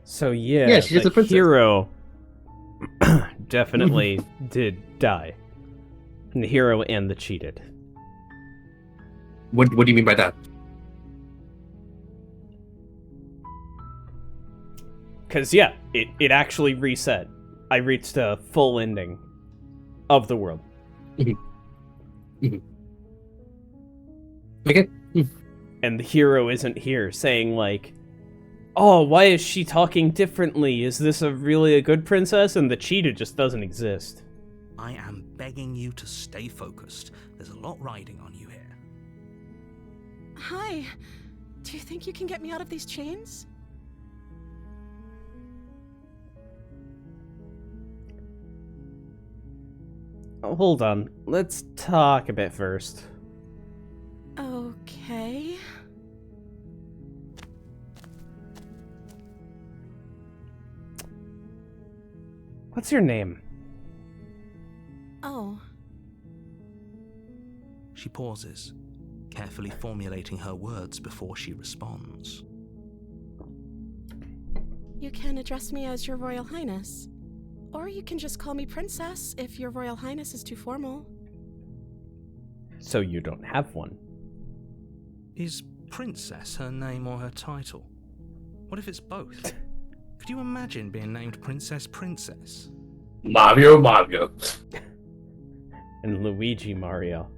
Speaker 2: So yeah,
Speaker 3: Yeah, she's just
Speaker 2: the
Speaker 3: a princess.
Speaker 2: hero definitely did die. And the hero and the cheated.
Speaker 3: What do you mean by that?
Speaker 2: Because, yeah, it actually reset. I reached a full ending of the world.
Speaker 3: Okay.
Speaker 2: And the hero isn't here saying, like, oh, why is she talking differently? Is this really a good princess? And the cheetah just doesn't exist.
Speaker 1: I am begging you to stay focused. There's a lot riding on you here.
Speaker 6: Hi. Do you think you can get me out of these chains?
Speaker 2: Oh, hold on. Let's talk a bit first.
Speaker 6: Okay.
Speaker 2: What's your name?
Speaker 6: Oh.
Speaker 1: She pauses, carefully formulating her words before she responds.
Speaker 6: You can address me as Your Royal Highness. Or you can just call me Princess if Your Royal Highness is too formal.
Speaker 2: So you don't have one.
Speaker 1: Is Princess her name or her title? What if it's both? Could you imagine being named Princess?
Speaker 3: Mario.
Speaker 2: And Luigi Mario.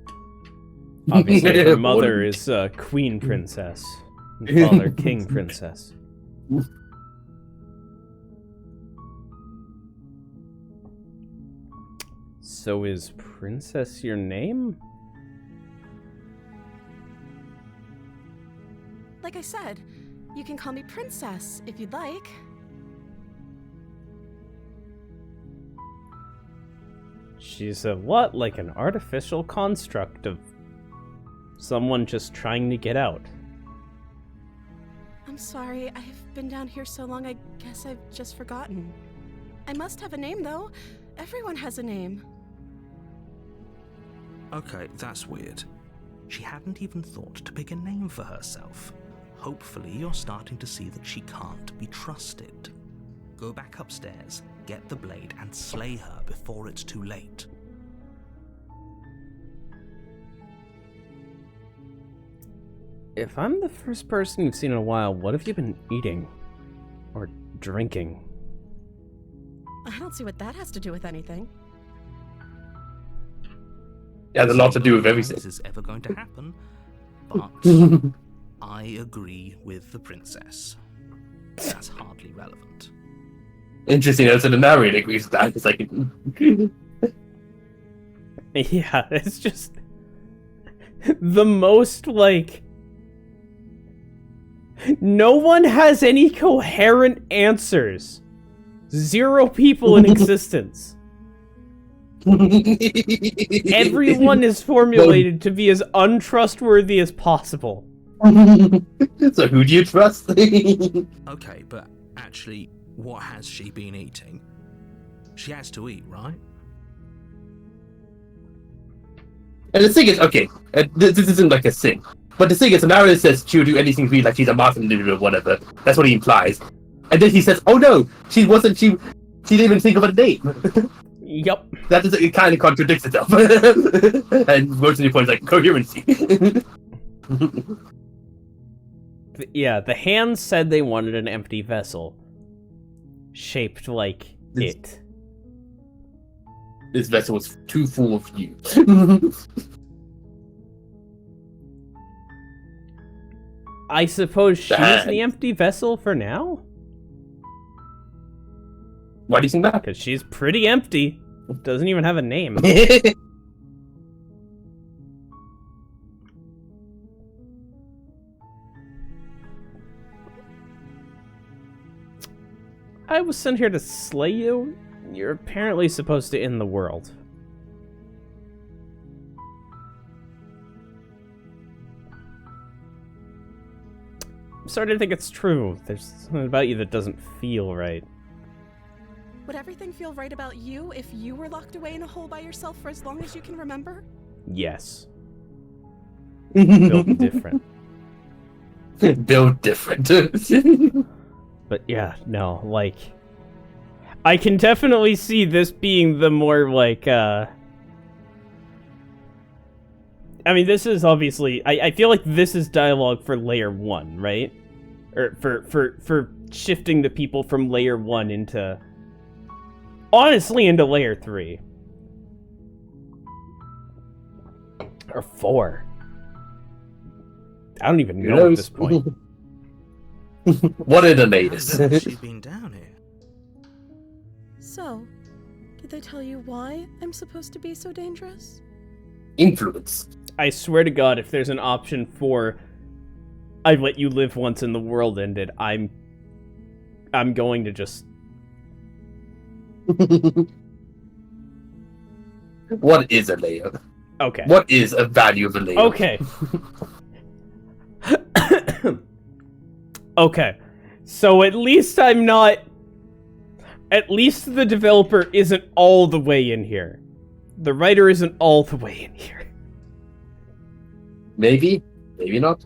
Speaker 2: Obviously, her mother is Queen Princess. And father King Princess. So is Princess your name?
Speaker 6: Like I said, you can call me Princess if you'd like.
Speaker 2: She's a what? Like an artificial construct of someone just trying to get out.
Speaker 6: I'm sorry, I've been down here so long I guess I've just forgotten. I must have a name though. Everyone has a name.
Speaker 1: Okay, that's weird. She hadn't even thought to pick a name for herself. Hopefully you're starting to see that she can't be trusted. Go back upstairs, get the blade, and slay her before it's too late.
Speaker 2: If I'm the first person you've seen in a while, what have you been eating? Or drinking?
Speaker 6: I don't see what that has to do with anything.
Speaker 3: It has a lot to do with everything.
Speaker 1: This is ever going to happen, but I agree with the princess. That's hardly relevant.
Speaker 3: Interesting. Also, the narrator agrees with that. It's like,
Speaker 2: Yeah, it's just the most, like... No one has any coherent answers. 0 people in existence. Everyone is formulated to be as untrustworthy as possible.
Speaker 3: So who do you trust?
Speaker 1: Okay, but actually, what has she been eating? She has to eat, right?
Speaker 3: And the thing is, okay, this isn't like a sin. But the thing is, Amara says she'll do anything for you, like she's a master or whatever. That's what he implies. And then he says, oh no, she didn't even think of a name.
Speaker 2: Yep.
Speaker 3: That is, it kind of contradicts itself. And Rosalie points like, coherency.
Speaker 2: Yeah, the hands said they wanted an empty vessel. Shaped like it.
Speaker 3: This vessel was too full of you.
Speaker 2: I suppose she's the empty vessel for now?
Speaker 3: Why do you think that?
Speaker 2: Because she's pretty empty. Doesn't even have a name. I was sent here to slay you. You're apparently supposed to end the world. I'm starting to think it's true. There's something about you that doesn't feel right.
Speaker 6: Would everything feel right about you if you were locked away in a hole by yourself for as long as you can remember?
Speaker 2: Yes. Built different.
Speaker 3: Built different.
Speaker 2: But yeah, no, like... I can definitely see this being the more, like, I mean, this is obviously... I feel like this is dialogue for Layer 1, right? Or for shifting the people from Layer 1 into... Honestly, into Layer 3. Or 4. I don't even know at this point.
Speaker 3: What are the
Speaker 1: How
Speaker 3: latest?
Speaker 1: long has she been down here?
Speaker 6: So, did they tell you why I'm supposed to be so dangerous?
Speaker 3: Influence.
Speaker 2: I swear to God, if there's an option for I let you live once and the world ended, I'm going to just...
Speaker 3: What is a layer?
Speaker 2: Okay.
Speaker 3: What is a value of a layer?
Speaker 2: Okay. Okay. So at least I'm not... At least the developer isn't all the way in here. The writer isn't all the way in here.
Speaker 3: Maybe. Maybe not.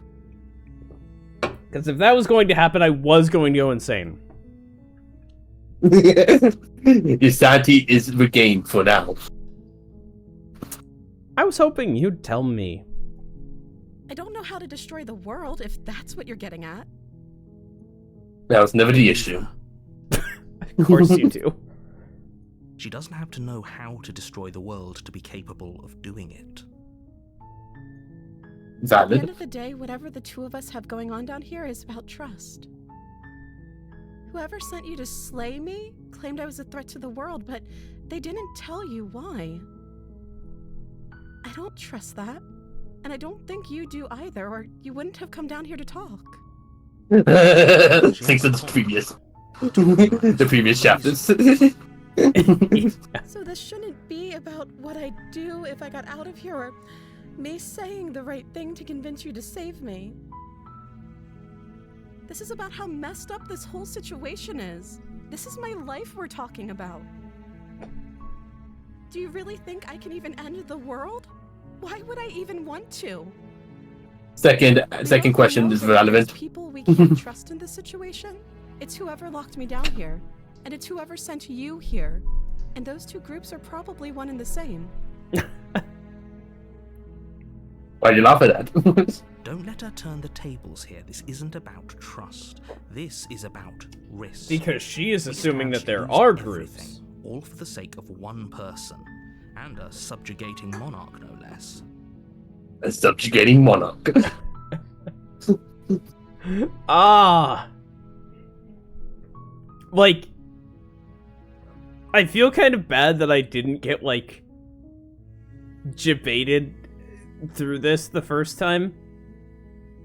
Speaker 2: Because if that was going to happen, I was going to go insane.
Speaker 3: Your sanity is regained for now.
Speaker 2: I was hoping you'd tell me.
Speaker 6: I don't know how to destroy the world, if that's what you're getting at.
Speaker 3: That was never the issue.
Speaker 2: Of course you do.
Speaker 1: She doesn't have to know how to destroy the world to be capable of doing it.
Speaker 6: At the end
Speaker 3: Valid.
Speaker 6: of the day, whatever the two of us have going on down here is about trust. Whoever sent you to slay me claimed I was a threat to the world, but they didn't tell you why. I don't trust that, and I don't think you do either, or you wouldn't have come down here to talk.
Speaker 3: Thanks to the previous. The previous chapters.
Speaker 6: So this shouldn't be about what I'd do if I got out of here, or me saying the right thing to convince you to save me. This is about how messed up this whole situation is. This is my life we're talking about. Do you really think I can even end the world? Why would I even want to?
Speaker 3: Second
Speaker 6: We
Speaker 3: question
Speaker 6: know
Speaker 3: is
Speaker 6: that
Speaker 3: relevant.
Speaker 6: there's people we can't trust in this situation. It's whoever locked me down here, and it's whoever sent you here. And those two groups are probably one and the same.
Speaker 3: Why do you laugh at that?
Speaker 1: Don't let her turn the tables here. This isn't about trust. This is about risk.
Speaker 2: Because she is
Speaker 1: We
Speaker 2: assuming
Speaker 1: stand
Speaker 2: that there
Speaker 1: to
Speaker 2: are
Speaker 1: lose
Speaker 2: groups.
Speaker 1: everything, all for the sake of one person. And a subjugating monarch, no less.
Speaker 3: A subjugating monarch.
Speaker 2: Ah! Like, I feel kind of bad that I didn't get, like, debated through this the first time,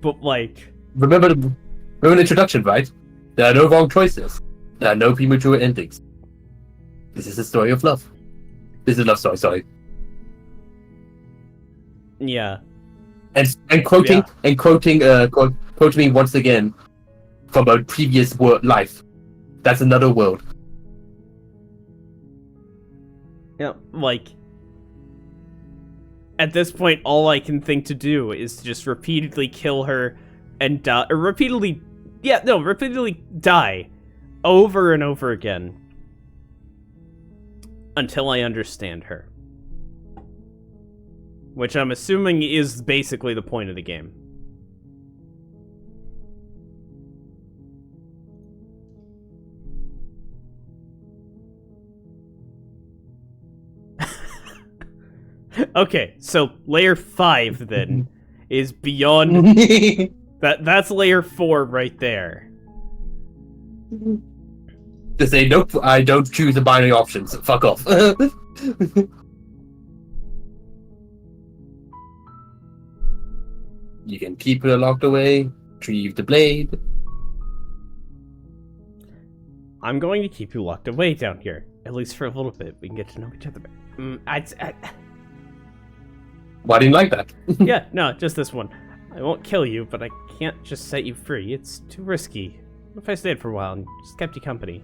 Speaker 2: but like,
Speaker 3: Remember the introduction, right? There are no wrong choices. There are no premature endings. This is a story of love. This is a love story, sorry.
Speaker 2: yeah.
Speaker 3: And quoting quoting once again from a previous life. That's another world.
Speaker 2: Yeah, like, at this point, all I can think to do is to just repeatedly kill her and die, or repeatedly die over and over again until I understand her. Which I'm assuming is basically the point of the game. Okay, so layer 5 then is beyond that's layer 4 right there.
Speaker 3: To say nope, I don't choose the binary options. Fuck off. You can keep her locked away, retrieve the blade.
Speaker 2: I'm going to keep you locked away down here, at least for a little bit. We can get to know each other better.
Speaker 3: Why didn't you like that?
Speaker 2: Yeah, no, just this one. I won't kill you, but I can't just set you free. It's too risky. What if I stayed for a while and just kept you company?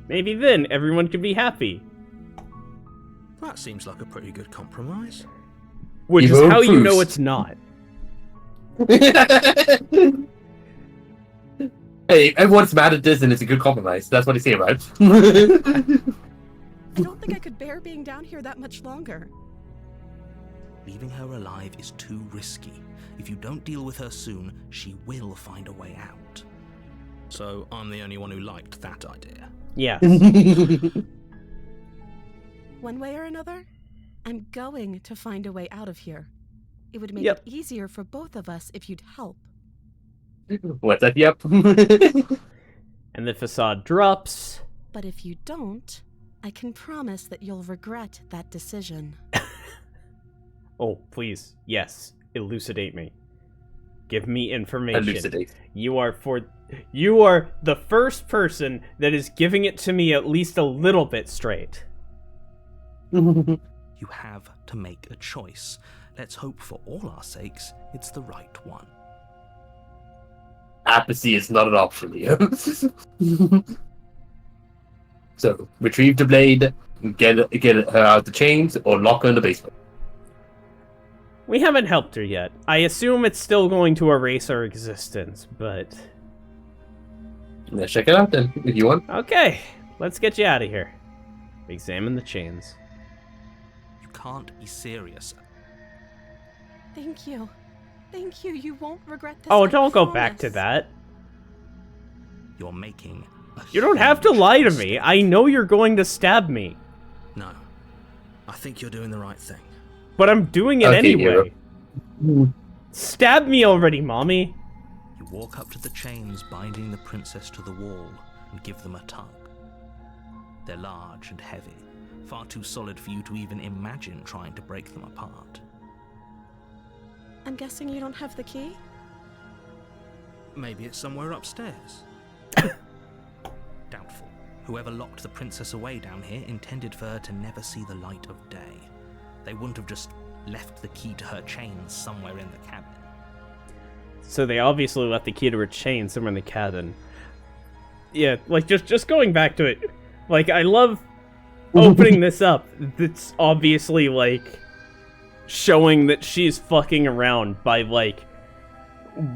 Speaker 2: Maybe then everyone could be happy.
Speaker 1: That seems like a pretty good compromise.
Speaker 2: Which
Speaker 3: Evil
Speaker 2: is how you know
Speaker 3: Bruce.
Speaker 2: it's not.
Speaker 3: Hey, everyone's mad at this and it's a good compromise. That's what they say, right?
Speaker 6: I don't think I could bear being down here that much longer.
Speaker 1: Leaving her alive is too risky. If you don't deal with her soon, she will find a way out. So I'm the only one who liked that idea.
Speaker 2: Yeah.
Speaker 6: One way or another, I'm going to find a way out of here. It would make
Speaker 2: Yep.
Speaker 6: it easier for both of us if you'd help.
Speaker 3: What's that? Yep.
Speaker 2: And the facade drops.
Speaker 6: But if you don't, I can promise that you'll regret that decision.
Speaker 2: Oh, please. Yes. Elucidate me. Give me information.
Speaker 3: Elucidate.
Speaker 2: You are the first person that is giving it to me at least a little bit straight.
Speaker 1: You have to make a choice. Let's hope for all our sakes it's the right one.
Speaker 3: Apathy is not an option here. So, retrieve the blade, get her out the chains, or lock her in the basement.
Speaker 2: We haven't helped her yet. I assume it's still going to erase our existence, but...
Speaker 3: Let's check it out then, if you want.
Speaker 2: Okay, let's get you out of here. Examine the chains.
Speaker 1: You can't be serious.
Speaker 6: Thank you. Thank you. You won't regret this.
Speaker 2: Oh,
Speaker 6: I
Speaker 2: don't go back to
Speaker 6: promise.
Speaker 2: that.
Speaker 1: You're making a
Speaker 2: You don't have to
Speaker 1: huge
Speaker 2: lie to
Speaker 1: mistake.
Speaker 2: me. I know you're going to stab me.
Speaker 1: No. I think you're doing the right thing.
Speaker 2: But I'm doing it
Speaker 3: Okay,
Speaker 2: anyway.
Speaker 3: hero.
Speaker 2: Stab me already, mommy.
Speaker 1: You walk up to the chains binding the princess to the wall and give them a tug. They're large and heavy, far too solid for you to even imagine trying to break them apart.
Speaker 6: I'm guessing you don't have the key?
Speaker 1: Maybe it's somewhere upstairs. Doubtful. Whoever locked the princess away down here intended for her to never see the light of day. They wouldn't have just left the key to her chains somewhere in the cabin.
Speaker 2: So they obviously left the key to her chain somewhere in the cabin. Yeah, like, just going back to it. Like, I love opening this up. That's obviously, like, showing that she's fucking around by, like,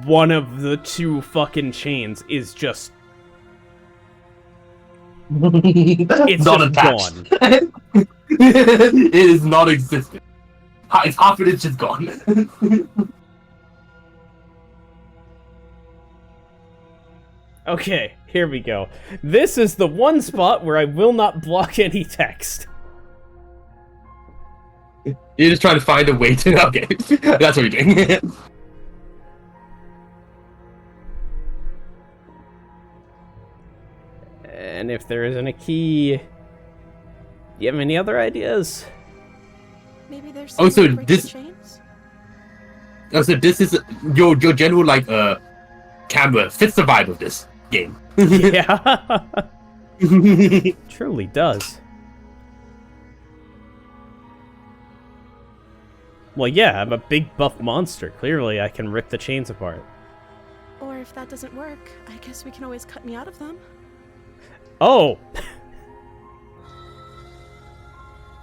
Speaker 2: one of the two fucking chains is just...
Speaker 3: It's
Speaker 2: not
Speaker 3: attached.
Speaker 2: gone.
Speaker 3: It is not existent. It's half of it just gone.
Speaker 2: Okay, here we go. This is the one spot where I will not block any text.
Speaker 3: You're just trying to find a way to... Okay, that's what you're doing.
Speaker 2: And if there isn't a key... Do you have any other ideas?
Speaker 6: Maybe there's some
Speaker 3: Also,
Speaker 6: way to break
Speaker 3: this-
Speaker 6: the chains?
Speaker 3: Also, this is your general like camera fits the vibe of this game.
Speaker 2: Yeah. Truly does. Well, yeah, I'm a big buff monster. Clearly, I can rip the chains apart.
Speaker 6: Or if that doesn't work, I guess we can always cut me out of them.
Speaker 2: Oh!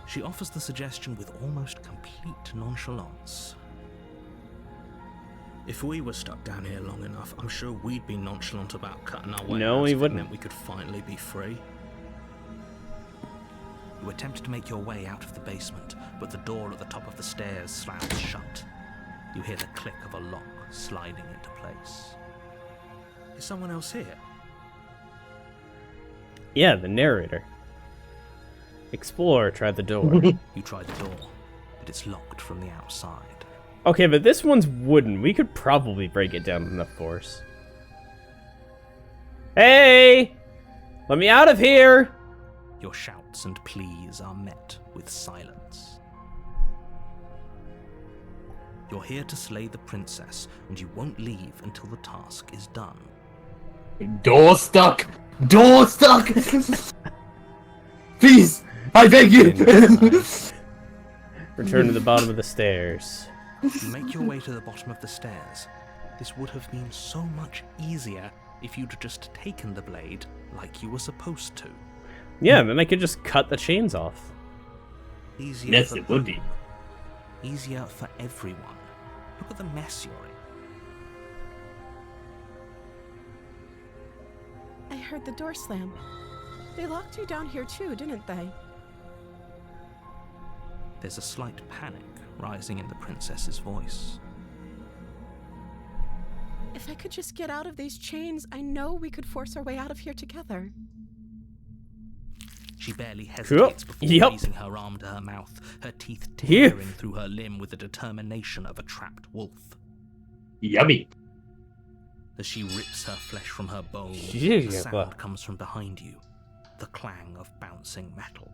Speaker 1: She offers the suggestion with almost complete nonchalance. If we were stuck down here long enough, I'm sure we'd be nonchalant about cutting our way
Speaker 2: No,
Speaker 1: out
Speaker 2: we
Speaker 1: if it
Speaker 2: wouldn't.
Speaker 1: meant we could finally be free. You attempt to make your way out of the basement, but the door at the top of the stairs slams shut. You hear the click of a lock sliding into place. Is someone else here?
Speaker 2: Yeah, the narrator. Explore, try the door.
Speaker 1: You try the door, but it's locked from the outside.
Speaker 2: Okay, but this one's wooden. We could probably break it down with enough force. Hey! Let me out of here!
Speaker 1: Your shouts and pleas are met with silence. You're here to slay the princess, and you won't leave until the task is done.
Speaker 3: Door stuck. Door stuck. Please, I beg you.
Speaker 2: Return to the bottom of the stairs.
Speaker 1: You make your way to the bottom of the stairs. This would have been so much easier if you'd just taken the blade like you were supposed to.
Speaker 2: Yeah, then I could just cut the chains off.
Speaker 1: Easier
Speaker 3: Yes,
Speaker 1: for
Speaker 3: it would be.
Speaker 1: whom? Easier for everyone. Look at the mess you're in.
Speaker 6: I heard the door slam. They locked you down here too, didn't they?
Speaker 1: There's a slight panic rising in the princess's voice.
Speaker 6: If I could just get out of these chains, I know we could force our way out of here together.
Speaker 1: She barely hesitates before
Speaker 2: Yup.
Speaker 1: raising her arm to her mouth, her teeth
Speaker 2: Here.
Speaker 1: tearing through her limb with the determination of a trapped wolf.
Speaker 3: Yummy.
Speaker 1: As she rips her flesh from her bone,
Speaker 2: Yeah,
Speaker 1: the sound
Speaker 2: but-
Speaker 1: comes from behind you, the clang of bouncing metal.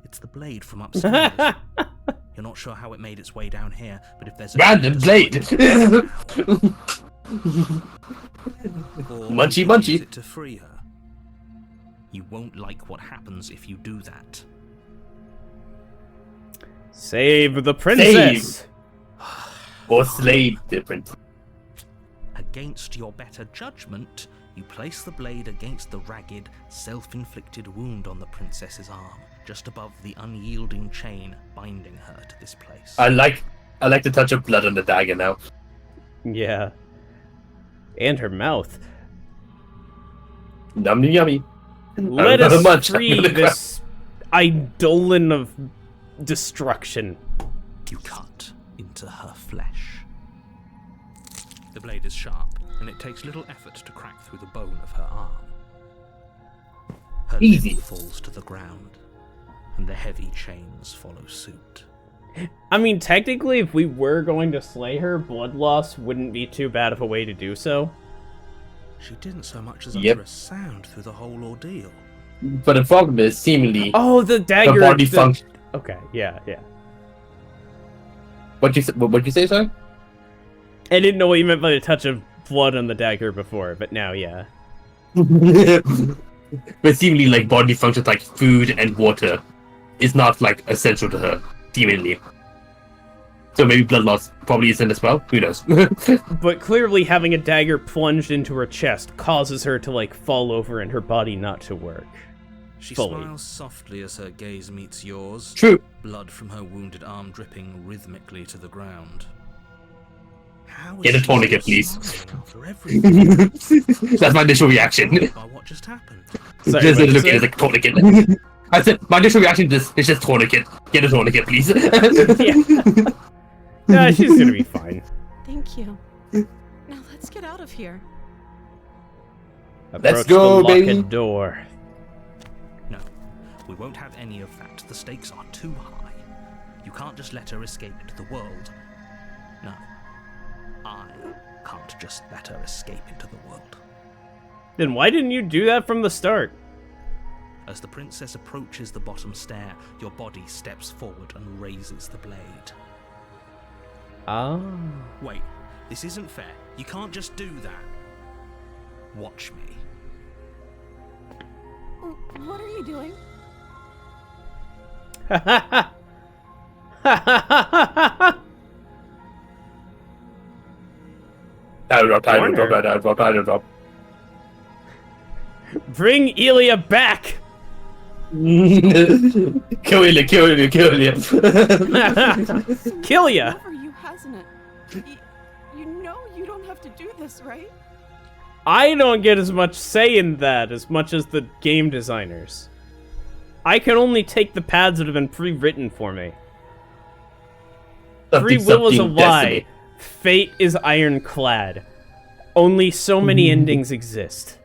Speaker 1: It's the blade from upstairs. You're not sure how it made its way down here, but if there's a
Speaker 3: Random blade.
Speaker 1: Or
Speaker 3: Munchy,
Speaker 1: you can
Speaker 3: munchy.
Speaker 1: use it to free her. You won't like what happens if you do that.
Speaker 2: Save the princess!
Speaker 3: Or slave different.
Speaker 1: Against your better judgment, you place the blade against the ragged, self-inflicted wound on the princess's arm, just above the unyielding chain binding her to this place.
Speaker 3: I like the touch of blood on the dagger now.
Speaker 2: Yeah. And her mouth.
Speaker 3: Yummy, yummy.
Speaker 2: Let
Speaker 3: I'm gonna
Speaker 2: us
Speaker 3: munch, I'm
Speaker 2: free
Speaker 3: gonna
Speaker 2: this eidolon of destruction.
Speaker 1: You cut into her flesh. The blade is sharp, and it takes little effort to crack through the bone of her arm. Her
Speaker 3: Easy.
Speaker 1: limb falls to the ground, and the heavy chains follow suit.
Speaker 2: I mean, technically, if we were going to slay her, blood loss wouldn't be too bad of a way to do so.
Speaker 1: She didn't so much as
Speaker 3: Yep.
Speaker 1: utter a sound through the whole ordeal.
Speaker 3: But the problem is, seemingly,
Speaker 2: Oh, the dagger.
Speaker 3: her body
Speaker 2: the-
Speaker 3: function.
Speaker 2: Okay, yeah.
Speaker 3: What'd you say, sorry?
Speaker 2: I didn't know what you meant by the touch of blood on the dagger before, but now, yeah.
Speaker 3: But seemingly, like, body functions like food and water is not, like, essential to her, seemingly. So maybe blood loss probably isn't as well. Who knows?
Speaker 2: But clearly having a dagger plunged into her chest causes her to, like, fall over and her body not to work.
Speaker 1: She
Speaker 2: Fully.
Speaker 1: smiles softly as her gaze meets yours,
Speaker 3: True.
Speaker 1: blood from her wounded arm dripping rhythmically to the ground. How is
Speaker 3: Get a
Speaker 1: she
Speaker 3: tourniquet,
Speaker 1: so
Speaker 3: please.
Speaker 1: smiling after everything
Speaker 3: That's my initial reaction.
Speaker 1: by what just happened?
Speaker 2: Sorry,
Speaker 3: Just
Speaker 2: what'd you
Speaker 3: look
Speaker 2: say?
Speaker 3: at it like tourniquet. I said my initial reaction is just tourniquet. Get a tourniquet, please.
Speaker 2: Yeah. Nah, she's gonna be fine.
Speaker 6: Thank you. Now let's get out of here.
Speaker 3: Let's
Speaker 2: Approach
Speaker 3: go,
Speaker 2: the locked
Speaker 3: baby.
Speaker 2: door.
Speaker 1: No, we won't have any of that. The stakes are too high. You can't just let her escape into the world. No, I can't just let her escape into the world.
Speaker 2: Then why didn't you do that from the start?
Speaker 1: As the princess approaches the bottom stair, your body steps forward and raises the blade.
Speaker 2: Oh.
Speaker 1: Wait, this isn't fair. You can't just do that. Watch me.
Speaker 6: What are you doing?
Speaker 2: Bring Elia back!
Speaker 3: Kill Ilya.
Speaker 2: Kill ya!
Speaker 6: Whoever you hasn't it. You know you don't have to do this, right?
Speaker 2: I don't get as much say in that as much as the game designers. I can only take the paths that have been pre-written for me. Free will is a lie. Fate is ironclad. Only so many endings exist.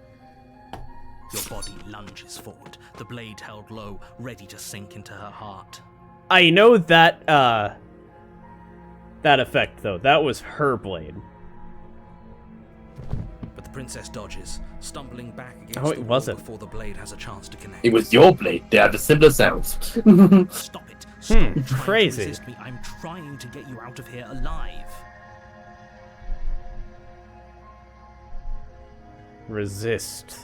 Speaker 1: Your body lunges forward, the blade held low, ready to sink into her heart.
Speaker 2: I know that, that effect, though. That was her blade.
Speaker 1: But the princess dodges, stumbling back against
Speaker 2: Oh, it
Speaker 1: the wall
Speaker 2: wasn't.
Speaker 1: before the blade has a chance to connect.
Speaker 3: It was your blade. They have the similar sounds.
Speaker 1: Stop it. Stop trying to
Speaker 2: crazy.
Speaker 1: resist me. I'm trying to get you out of here alive.
Speaker 2: Resist.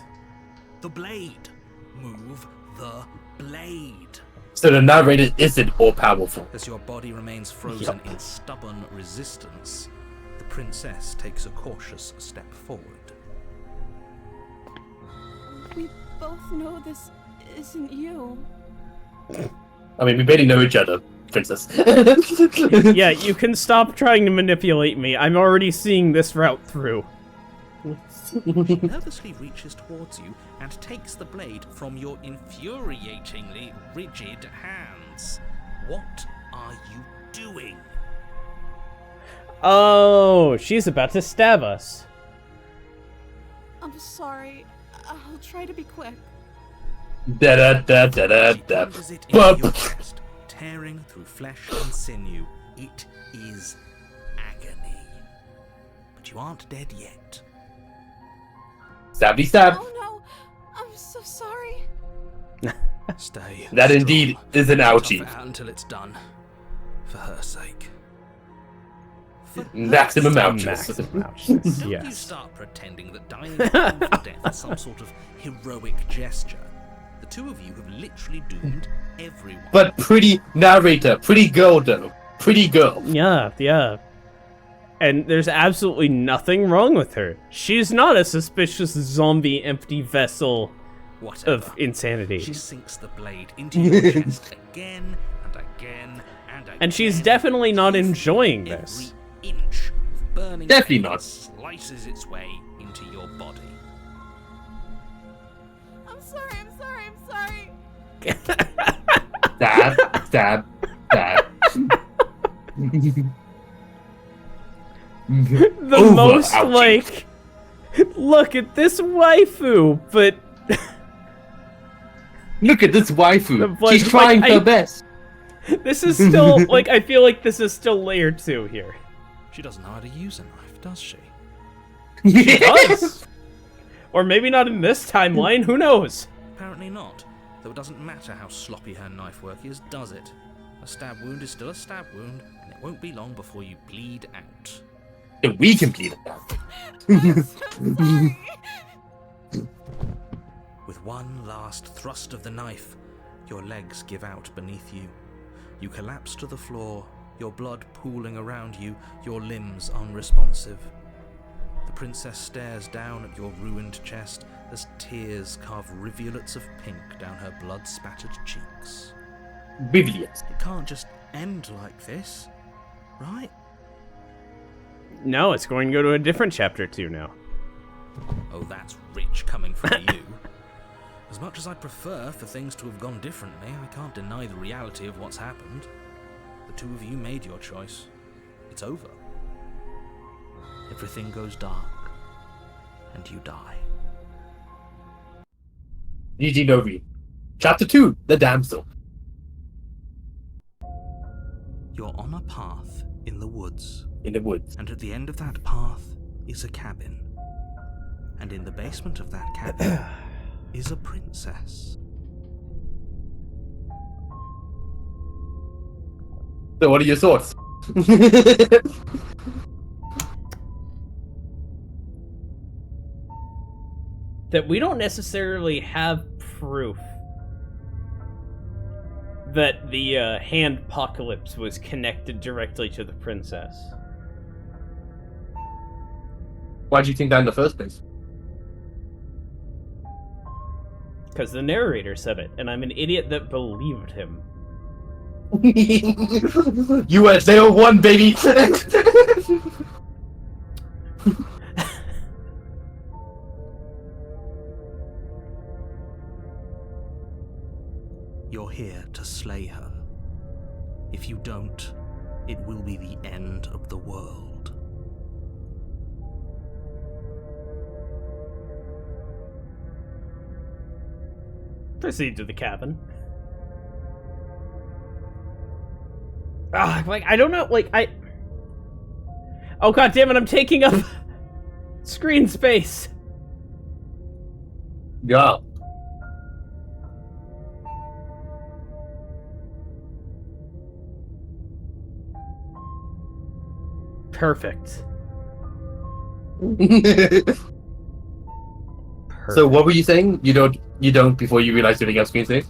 Speaker 1: The blade. Move the blade.
Speaker 3: So the narrator isn't all powerful.
Speaker 1: As your body remains frozen
Speaker 2: Yup.
Speaker 1: in stubborn resistance, the princess takes a cautious step forward.
Speaker 6: We both know this isn't you.
Speaker 3: I mean, we barely know each other, princess.
Speaker 2: Yeah, you can stop trying to manipulate me. I'm already seeing this route through.
Speaker 1: She nervously reaches towards you and takes the blade from your infuriatingly rigid hands. What are you doing?
Speaker 2: Oh, she's about to stab us.
Speaker 6: I'm sorry. I'll try to be quick.
Speaker 3: Da da da da da
Speaker 1: She
Speaker 3: da.
Speaker 1: plunges it into your chest, tearing through flesh and sinew. It is agony. But you aren't dead yet.
Speaker 3: Stabby stab.
Speaker 6: Oh no! I'm so sorry.
Speaker 1: Stay.
Speaker 3: That
Speaker 1: strong.
Speaker 3: indeed is an
Speaker 1: Tough
Speaker 3: ouchie.
Speaker 1: it out until it's done. For her sake. For her
Speaker 3: Maximum
Speaker 1: sake.
Speaker 3: ouches.
Speaker 2: Maximum ouches,
Speaker 1: Don't you
Speaker 2: yes.
Speaker 1: start pretending that dying a painful death is some sort of heroic gesture. The two of you have literally doomed everyone.
Speaker 3: But pretty narrator, pretty girl though. Pretty girl.
Speaker 2: Yeah, yeah. And there's absolutely nothing wrong with her. She's not a suspicious zombie empty vessel
Speaker 1: Whatever.
Speaker 2: of insanity.
Speaker 1: She sinks the blade into your chest again and again and again.
Speaker 2: And she's definitely not
Speaker 1: Every
Speaker 2: enjoying this.
Speaker 1: inch of burning
Speaker 3: Definitely
Speaker 1: flame
Speaker 3: not.
Speaker 1: slices its way into your body.
Speaker 6: I'm sorry.
Speaker 3: Stab, stab, stab.
Speaker 2: The
Speaker 3: Over,
Speaker 2: most,
Speaker 3: ouchie.
Speaker 2: like, look at this waifu, but
Speaker 3: Look at this waifu.
Speaker 2: But,
Speaker 3: She's
Speaker 2: like,
Speaker 3: trying her best.
Speaker 2: this is still, like, I feel like this is still layer 2 here.
Speaker 1: She doesn't know how to use a knife, does she?
Speaker 2: Does. Or maybe not in this timeline, who knows?
Speaker 1: Apparently not. Though it doesn't matter how sloppy her knife work is, does it? A stab wound is still a stab wound, and it won't be long before you bleed out.
Speaker 3: We can bleed it out.
Speaker 6: I'm so sorry.
Speaker 1: With one last thrust of the knife, your legs give out beneath you. You collapse to the floor, your blood pooling around you, your limbs unresponsive. The princess stares down at your ruined chest as tears carve rivulets of pink down her blood-spattered cheeks.
Speaker 3: Rivulets.
Speaker 1: It can't just end like this, right?
Speaker 2: No, it's going to go to a different chapter 2 now.
Speaker 1: Oh, that's rich coming from you. As much as I'd prefer for things to have gone differently, I can't deny the reality of what's happened. The two of you made your choice. It's over. Everything goes dark, and you die.
Speaker 3: GG Novi. Chapter 2, The Damsel.
Speaker 1: You're on a path in the woods,
Speaker 3: In the woods.
Speaker 1: and at the end of that path is a cabin. And in the basement of that cabin is a princess.
Speaker 3: So what are your thoughts?
Speaker 2: That we don't necessarily have proof that the hand apocalypse was connected directly to the princess.
Speaker 3: Why do you think that in the first place?
Speaker 2: Because the narrator said it, and I'm an idiot that believed him.
Speaker 3: US, they are one, baby!
Speaker 1: You're here to slay her. If you don't, it will be the end of the world.
Speaker 2: Proceed to the cabin. Like, I don't know, like, Oh, god damn it, I'm taking up screen space!
Speaker 3: Yeah.
Speaker 2: Perfect.
Speaker 3: So what were you saying? You don't before you realize you're getting up screen space?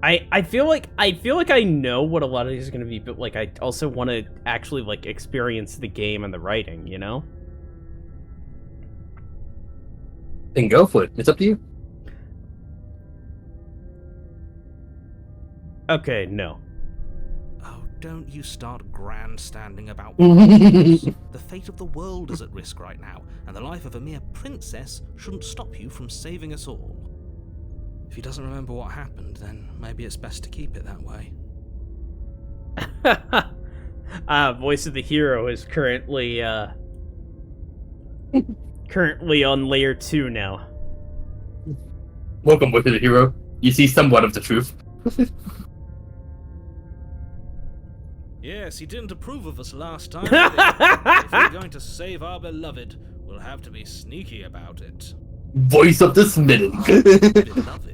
Speaker 2: I feel like I know what a lot of these are gonna be, but like I also want to actually like experience the game and the writing, you know?
Speaker 3: Then go for it. It's up to you.
Speaker 2: Okay, no.
Speaker 1: Oh, don't you start grandstanding about the fate of the world is at risk right now, and the life of a mere princess shouldn't stop you from saving us all. If he doesn't remember what happened, then maybe it's best to keep it that way.
Speaker 2: Voice of the Hero is currently on layer 2 now.
Speaker 3: Welcome, Voice of the Hero. You see somewhat of the truth.
Speaker 1: Yes, he didn't approve of us last time, did he? If we're going to save our beloved, we'll have to be sneaky about it.
Speaker 3: Voice of the Smitten.
Speaker 1: Beloved?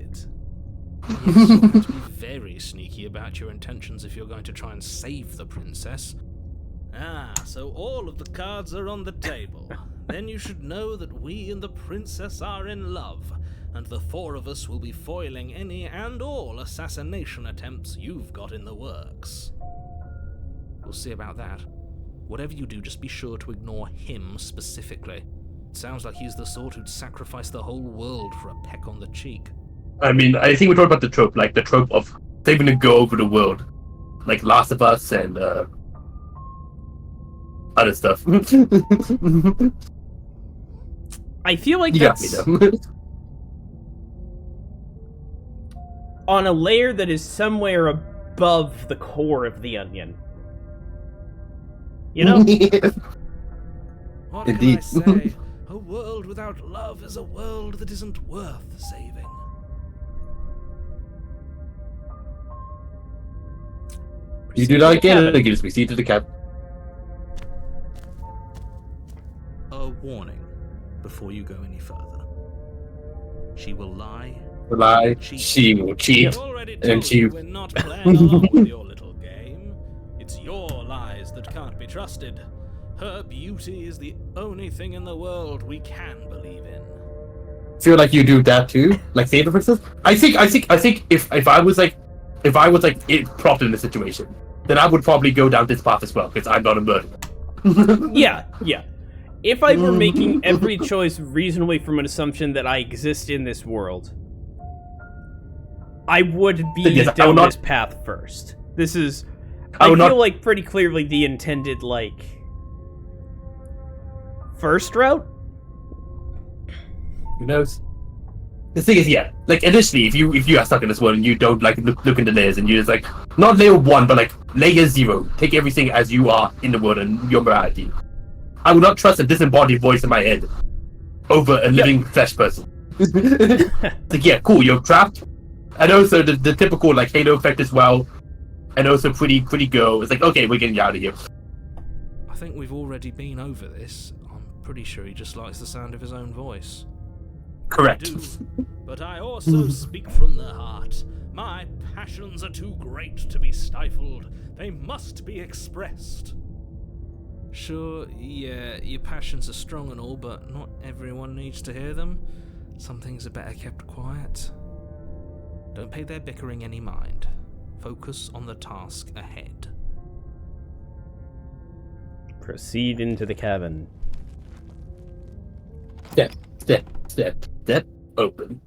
Speaker 1: Yes, you'll have to be very sneaky about your intentions if you're going to try and save the princess. Ah, so all of the cards are on the table. Then you should know that we and the princess are in love, and the four of us will be foiling any and all assassination attempts you've got in the works. We'll see about that. Whatever you do, just be sure to ignore him specifically. It sounds like he's the sort who'd sacrifice the whole world for a peck on the cheek.
Speaker 3: I mean, I think we're talking about the trope, like the trope of saving to go over the world. Like Last of Us and other stuff.
Speaker 2: I feel like
Speaker 3: You got me
Speaker 2: that's
Speaker 3: though.
Speaker 2: on a layer that is somewhere above the core of the onion. You know?
Speaker 1: What
Speaker 3: Indeed.
Speaker 1: can I say? A world without love is a world that isn't worth saving.
Speaker 3: You do that again, and it gives me seat to the cap.
Speaker 1: A warning before you go any further. She will lie.
Speaker 3: Lie, she will cheat,
Speaker 1: I've already
Speaker 3: and
Speaker 1: told
Speaker 3: she.
Speaker 1: you we're not playing along with your little game. It's your lies that can't be trusted. Her beauty is the only thing in the world we can believe in.
Speaker 3: Feel like you do that too, like save the princess. I think if I was propped in the situation, then I would probably go down this path as well because I'm not a murderer.
Speaker 2: Yeah. If I were making every choice reasonably from an assumption that I exist in this world, I would be
Speaker 3: Yes, I
Speaker 2: down
Speaker 3: will not-
Speaker 2: this path first. This is,
Speaker 3: I
Speaker 2: I
Speaker 3: will
Speaker 2: feel
Speaker 3: not-
Speaker 2: like pretty clearly the intended, like, first route?
Speaker 3: Who knows? The thing is, yeah, like initially, if you are stuck in this world and you don't like look into layers and you're just like not layer 1 but like layer 0, take everything as you are in the world and your morality. I would not trust a disembodied voice in my head over a living flesh person. Like, yeah, cool, you're trapped, and also the typical like Halo effect as well, and also pretty girl. It's like, okay, we're getting you out of here.
Speaker 1: I think we've already been over this. I'm pretty sure he just likes the sound of his own voice.
Speaker 3: Correct.
Speaker 1: Do, but I also speak from the heart. My passions are too great to be stifled. They must be expressed. Sure, yeah, your passions are strong and all, but not everyone needs to hear them. Some things are better kept quiet. Don't pay their bickering any mind. Focus on the task ahead.
Speaker 2: Proceed into the cabin.
Speaker 3: Step, open.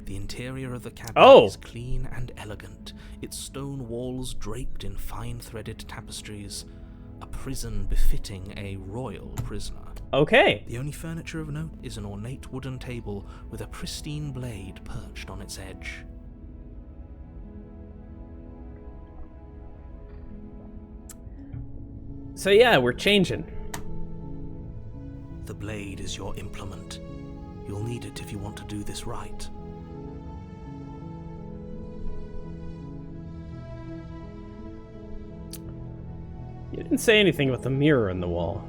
Speaker 1: The interior of the cabin
Speaker 2: Oh!
Speaker 1: is clean and elegant, its stone walls draped in fine-threaded tapestries, a prison befitting a royal prisoner.
Speaker 2: Okay.
Speaker 1: The only furniture of note is an ornate wooden table with a pristine blade perched on its edge.
Speaker 2: So yeah, we're changing.
Speaker 1: The blade is your implement. You'll need it if you want to do this right.
Speaker 2: You didn't say anything about the mirror in the wall.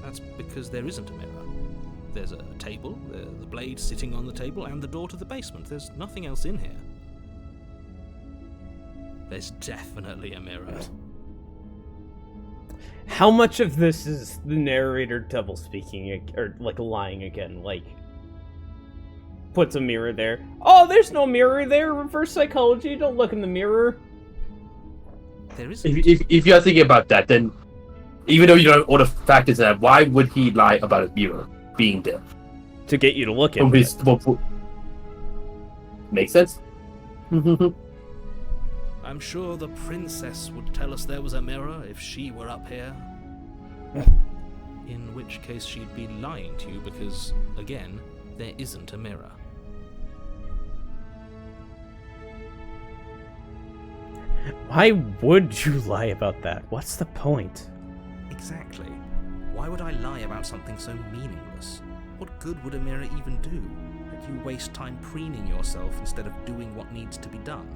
Speaker 1: That's because there isn't a mirror. There's a table, the blade sitting on the table, and the door to the basement. There's nothing else in here. There's definitely a mirror.
Speaker 2: How much of this is the narrator double speaking or like lying again? Like puts a mirror there. Oh, there's no mirror there. Reverse psychology. Don't look in the mirror.
Speaker 1: There isn't.
Speaker 3: If you're thinking about that, then even though you know all the factors there, why would he lie about a mirror being there?
Speaker 2: To get you to look at it.
Speaker 3: Makes sense.
Speaker 1: I'm sure the princess would tell us there was a mirror if she were up here. In which case she'd be lying to you because, again, there isn't a mirror.
Speaker 2: Why would you lie about that? What's the point?
Speaker 1: Exactly. Why would I lie about something so meaningless? What good would a mirror even do? That you waste time preening yourself instead of doing what needs to be done?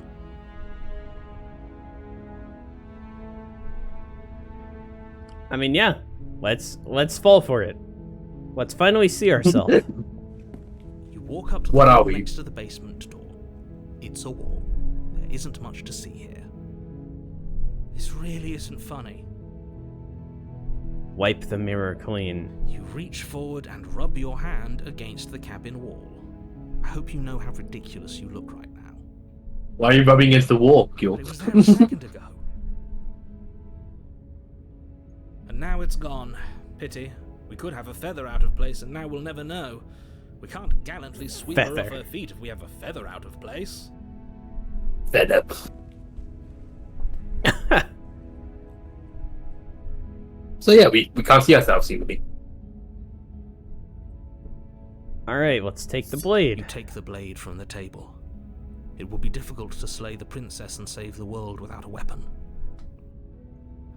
Speaker 2: I mean, yeah. Let's fall for it. Let's finally see ourselves.
Speaker 1: You walk up to the
Speaker 3: What are
Speaker 1: wall
Speaker 3: we?
Speaker 1: next to the basement door. It's a wall. There isn't much to see here. This really isn't funny.
Speaker 2: Wipe the mirror clean.
Speaker 1: You reach forward and rub your hand against the cabin wall. I hope you know how ridiculous you look right now.
Speaker 3: Why are you rubbing against the wall,
Speaker 1: But
Speaker 3: Gil?
Speaker 1: it was there a second ago. And now it's gone. Pity. We could have a feather out of place and now we'll never know. We can't gallantly sweep her off
Speaker 2: Feather.
Speaker 1: her feet if we have a feather out of place.
Speaker 3: Fed up. So yeah, we can't see ourselves seemingly.
Speaker 2: Alright, let's take the
Speaker 1: You
Speaker 2: blade.
Speaker 1: take the blade from the table. It would be difficult to slay the princess and save the world without a weapon.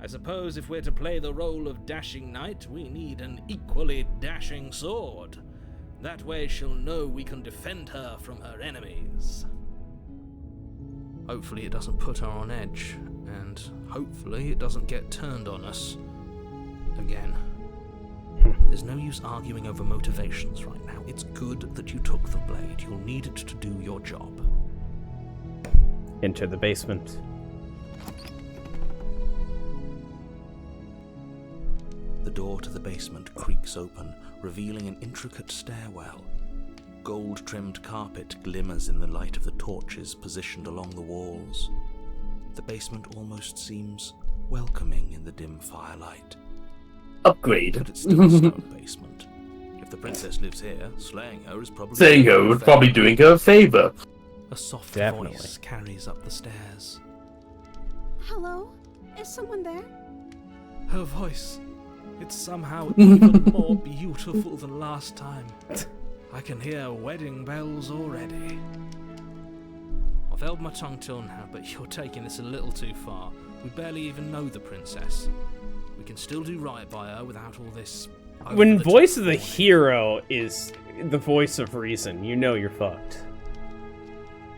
Speaker 1: I suppose if we're to play the role of dashing knight, we need an equally dashing sword. That way she'll know we can defend her from her enemies. Hopefully it doesn't put her on edge, and hopefully it doesn't get turned on us again. There's no use arguing over motivations right now. It's good that you took the blade. You'll need it to do your job.
Speaker 2: Enter the basement.
Speaker 1: The door to the basement creaks open, revealing an intricate stairwell. Gold-trimmed carpet glimmers in the light of the torches positioned along the walls. The basement almost seems welcoming in the dim firelight.
Speaker 3: Upgrade.
Speaker 1: But it's still a stone basement. If the princess lives here, slaying her is probably...
Speaker 3: Saying her would probably doing her a favor.
Speaker 1: A soft
Speaker 2: Definitely.
Speaker 1: voice carries up the stairs.
Speaker 6: Hello? Is someone there?
Speaker 1: Her voice, it's somehow even more beautiful than last time. I can hear wedding bells already. I've held my tongue till now, but you're taking this a little too far. We barely even know the princess. We can still do right by her without all this...
Speaker 2: When
Speaker 1: over-the-top
Speaker 2: voice of the
Speaker 1: warning.
Speaker 2: hero is the voice of reason, you know you're fucked.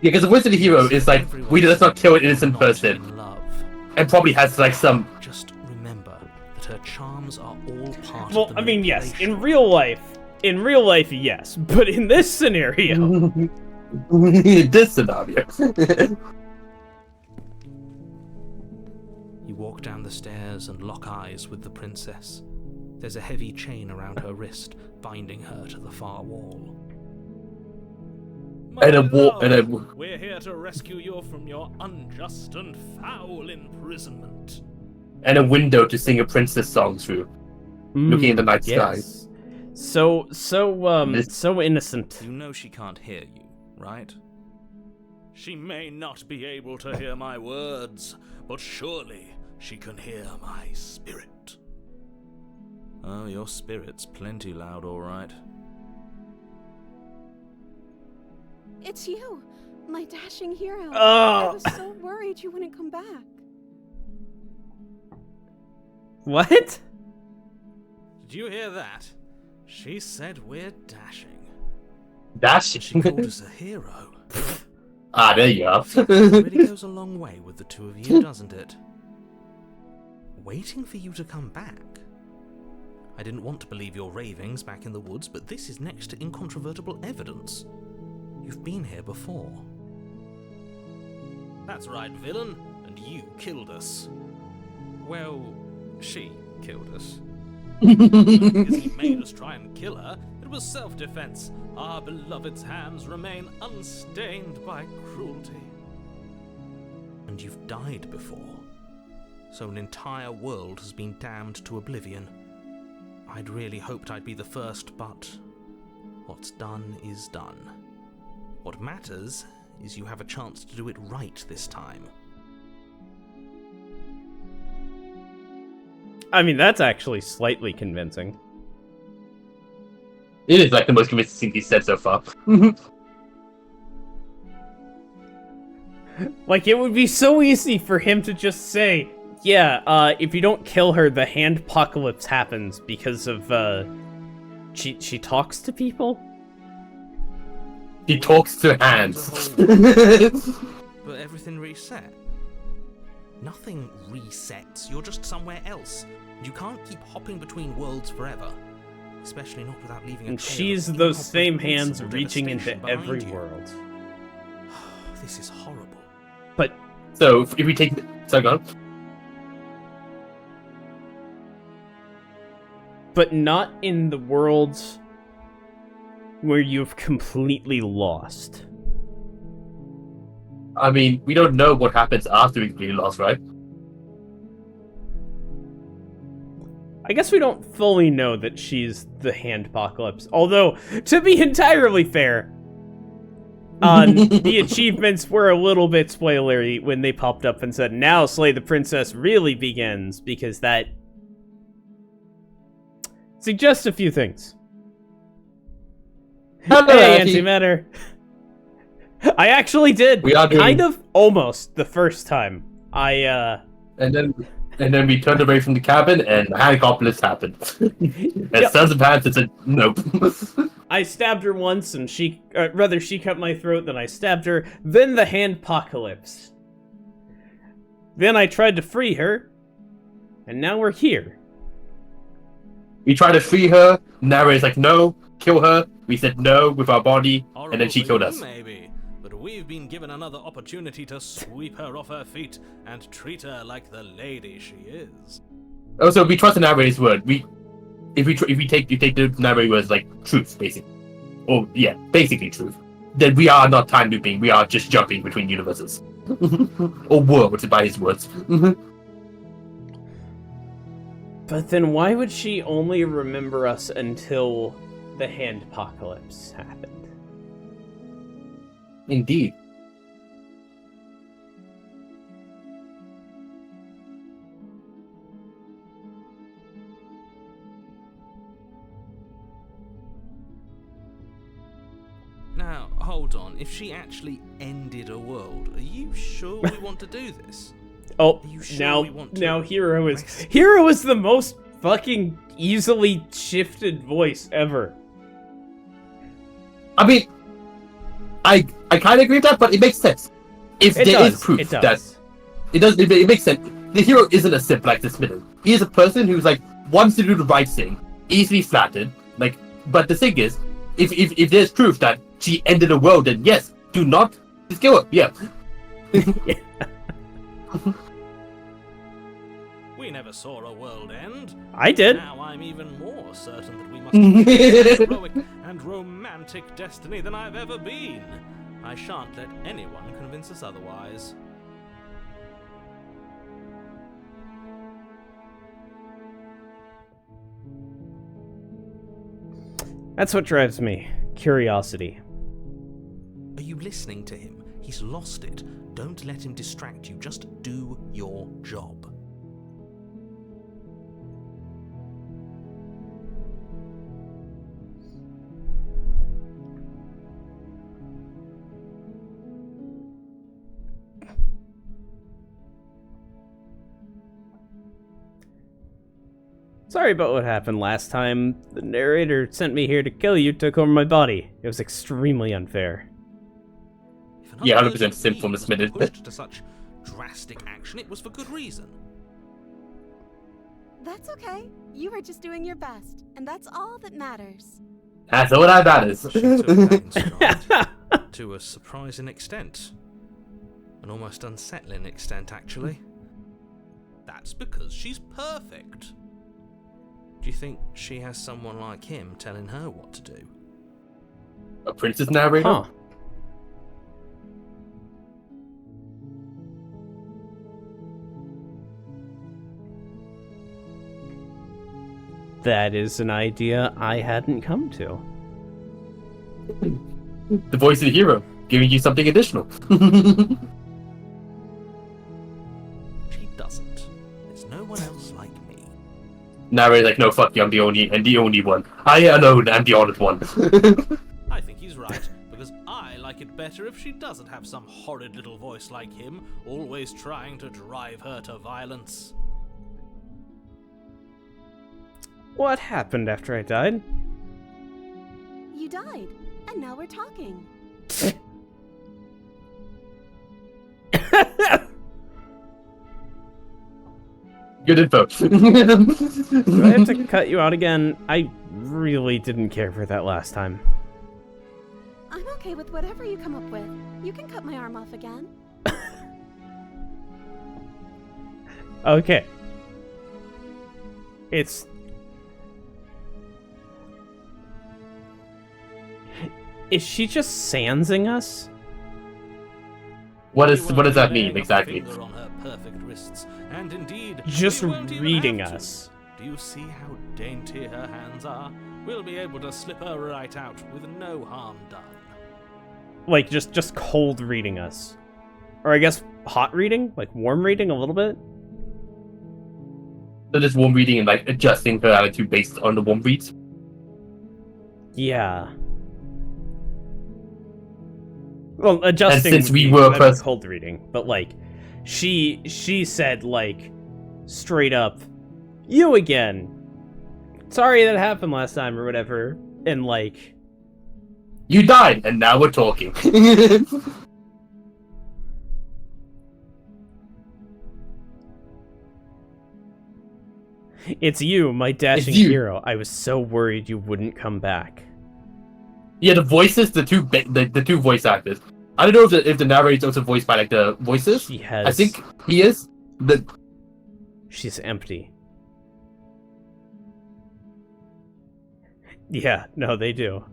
Speaker 3: Yeah, because the voice of the hero is like, let's not kill an innocent
Speaker 1: Not
Speaker 3: person.
Speaker 1: in love.
Speaker 3: And probably has like some...
Speaker 1: Just remember that her charms are all part
Speaker 2: Well,
Speaker 1: of the
Speaker 2: I mean, yes, in
Speaker 1: manipulation.
Speaker 2: real life, yes, but in this scenario,
Speaker 3: This scenario.
Speaker 1: You walk down the stairs and lock eyes with the princess. There's a heavy chain around her wrist, binding her to the far wall.
Speaker 7: We're here to rescue you from your unjust and foul imprisonment.
Speaker 3: And a window to sing a princess song through, looking in the night sky.
Speaker 2: Yes. So innocent.
Speaker 1: You know she can't hear you, right?
Speaker 7: She may not be able to hear my words, but surely she can hear my spirit.
Speaker 1: Oh, your spirit's plenty loud, all right.
Speaker 6: It's you, my dashing hero.
Speaker 2: Oh.
Speaker 6: I was so worried you wouldn't come back.
Speaker 2: What?
Speaker 7: Did you hear that? She said we're dashing.
Speaker 3: Dashing.
Speaker 1: She called us a hero.
Speaker 3: Ah, there you are.
Speaker 1: It really goes a long way with the two of you, doesn't it? Waiting for you to come back. I didn't want to believe your ravings back in the woods, but this is next to incontrovertible evidence. You've been here before.
Speaker 7: That's right, villain, and you killed us.
Speaker 1: Well, she killed us.
Speaker 7: Because he made us try and kill her, it was self-defense. Our beloved's hands remain unstained by cruelty.
Speaker 1: And you've died before. So an entire world has been damned to oblivion. I'd really hoped I'd be the first, but what's done is done. What matters is you have a chance to do it right this time.
Speaker 2: I mean, that's actually slightly convincing.
Speaker 3: It is like the most convincing thing he's said so far.
Speaker 2: Like, it would be so easy for him to just say, yeah, if you don't kill her, the hand apocalypse happens because of, she talks to people?
Speaker 3: He talks to hands.
Speaker 1: But everything reset. Nothing resets. You're just somewhere else. You can't keep hopping between worlds forever. Especially not without leaving a
Speaker 2: And
Speaker 1: trail
Speaker 2: she's
Speaker 1: of
Speaker 2: those same
Speaker 1: incomprehensible
Speaker 2: hands reaching into
Speaker 1: devastation behind
Speaker 2: every
Speaker 1: you.
Speaker 2: world.
Speaker 1: This is horrible.
Speaker 2: But
Speaker 3: So if we take, so go on.
Speaker 2: but not in the worlds where you've completely lost.
Speaker 3: I mean, we don't know what happens after we completely lost, right?
Speaker 2: I guess we don't fully know that she's the hand apocalypse. Although, to be entirely fair, the achievements were a little bit spoilery when they popped up and said, now Slay the Princess really begins, because that suggests a few things. Hey, antimatter. I actually did.
Speaker 3: We are doing...
Speaker 2: Kind of almost the first time.
Speaker 3: And then we turned away from the cabin and the Hancopolis happened. And
Speaker 2: Yep.
Speaker 3: Sons of Hands, it said nope.
Speaker 2: I stabbed her once, and she cut my throat, then I stabbed her, then the hand apocalypse. Then I tried to free her, and now we're here.
Speaker 3: We tried to free her, Narrator's like, no, kill her. We said no with our body, and then she
Speaker 7: Horrible
Speaker 3: killed
Speaker 7: for you,
Speaker 3: us.
Speaker 7: maybe, but we've been given another opportunity to sweep her off her feet and treat her like the lady she is.
Speaker 3: Also, we trust the Narrator's word. If you take the Narrator's words like truth, basically. Or, yeah, basically truth. Then we are not time looping, we are just jumping between universes. Or worlds, by his words.
Speaker 2: But then why would she only remember us until the hand apocalypse happened?
Speaker 3: Indeed.
Speaker 1: Now, hold on. If she actually ended a world, are you sure we want to do this?
Speaker 2: Oh,
Speaker 1: Are you sure we want to
Speaker 2: now Hero is
Speaker 1: rescue-
Speaker 2: the most fucking easily shifted voice ever.
Speaker 3: I mean, I kind of agree with that, but it makes sense. If
Speaker 2: It
Speaker 3: there
Speaker 2: does.
Speaker 3: is proof
Speaker 2: It
Speaker 3: that
Speaker 2: does.
Speaker 3: it makes sense. The hero isn't a simp like this villain. He is a person who's like wants to do the right thing, easily flattered. Like, but the thing is, if there's proof that she ended a world, then yes, Do not just go up. Yeah.
Speaker 7: We never saw a world end.
Speaker 2: I did.
Speaker 7: Now I'm even more certain that we must be heroic and romantic destiny than I've ever been. I shan't let anyone convince us otherwise.
Speaker 2: That's what drives me. Curiosity.
Speaker 5: Are you listening to him? He's lost it. Don't let him distract you. Just do your job.
Speaker 2: Sorry about what happened last time. The narrator sent me here to kill you, took over my body. It was extremely unfair.
Speaker 5: If an
Speaker 3: Yeah, 100%
Speaker 5: urgent
Speaker 3: simple
Speaker 5: need was
Speaker 3: misminted.
Speaker 5: pushed to such drastic action, it was for good reason.
Speaker 6: That's okay. You were just doing your best, and that's all that matters.
Speaker 3: That's all that matters.
Speaker 5: She took that in stride, to a surprising extent. An almost unsettling extent, actually. That's because she's perfect. Do you think she has someone like him telling her what to do?
Speaker 3: A princess narrator?
Speaker 2: Huh. That is an idea I hadn't come to.
Speaker 3: The voice of the hero, giving you something additional.
Speaker 5: She doesn't. There's no one else like me.
Speaker 3: Narrator like, no, fuck you, I'm the only one. I alone am the honest one.
Speaker 7: I think he's right, because I like it better if she doesn't have some horrid little voice like him, always trying to drive her to violence.
Speaker 2: What happened after I died?
Speaker 6: You died, and now we're talking.
Speaker 3: Good info.
Speaker 2: Do I have to cut you out again? I really didn't care for that last time.
Speaker 6: I'm okay with whatever you come up with. You can cut my arm off again.
Speaker 2: Okay. It's... Is she just sansing us?
Speaker 3: What does that
Speaker 7: Laying
Speaker 3: mean
Speaker 7: a
Speaker 3: exactly?
Speaker 7: finger on her perfect wrists, and indeed,
Speaker 2: Just
Speaker 7: we won't even
Speaker 2: reading
Speaker 7: have to.
Speaker 2: us.
Speaker 7: Do you see how dainty her hands are? We'll be able to slip her right out with no harm done.
Speaker 2: Like, just cold reading us. Or I guess hot reading? Like, warm reading a little bit?
Speaker 3: So just warm reading and like adjusting her attitude based on the warm reads.
Speaker 2: Yeah. Well, adjusting
Speaker 3: since
Speaker 2: would
Speaker 3: we
Speaker 2: be-
Speaker 3: were
Speaker 2: that'd be
Speaker 3: pers-
Speaker 2: cold reading, but like, she said like straight up, "You again. Sorry that happened last time," or whatever, and like,
Speaker 3: You died, and now we're talking.
Speaker 2: "It's you, my dashing
Speaker 3: you.
Speaker 2: hero. I was so worried you wouldn't come back."
Speaker 3: Yeah, the voices, the two voice actors. I don't know if the narrator is also voiced by like the voices.
Speaker 2: She has.
Speaker 3: I think he is.
Speaker 2: She's empty. Yeah, no, they do.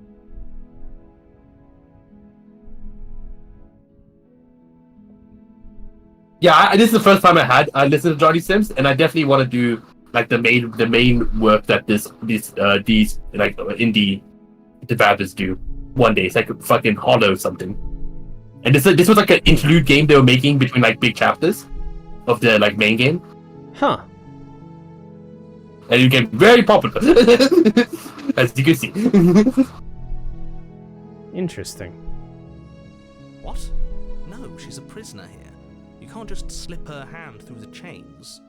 Speaker 3: Yeah, this is the first time I listened to Johnny Sims, and I definitely want to do like the main work that these like indie developers do one day. It's like fucking Hollow something. And this was like an interlude game they were making between like big chapters of the like main game,
Speaker 2: Huh.
Speaker 3: and it became very popular, as you can see.
Speaker 2: Interesting.
Speaker 5: What? No, she's a prisoner here. You can't just slip her hand through the chains.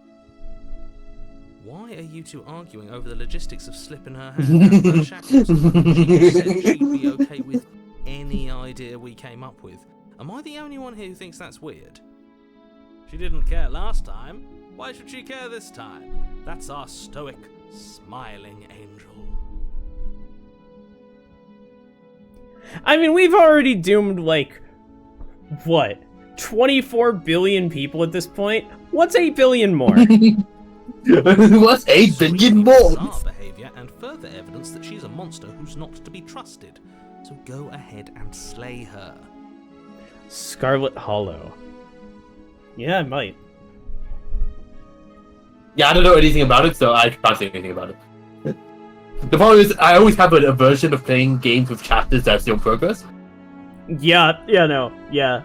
Speaker 5: Why are you two arguing over the logistics of slipping her hand out of her shackles? She said she'd be okay with any idea we came up with. Am I the only one here who thinks that's weird?
Speaker 7: She didn't care last time. Why should she care this time? That's our stoic, smiling angel.
Speaker 2: I mean, we've already doomed like what? 24 billion people at this point? What's 8 billion more?
Speaker 3: What's 8 billion more?
Speaker 5: Bizarre behavior and further evidence that she's a monster who's not to be trusted. So go ahead and slay her.
Speaker 2: Scarlet Hollow. Yeah, I might.
Speaker 3: Yeah, I don't know anything about it, so I can't say anything about it. The problem is, I always have an aversion of playing games with chapters that are still in progress.
Speaker 2: Yeah, no. Yeah.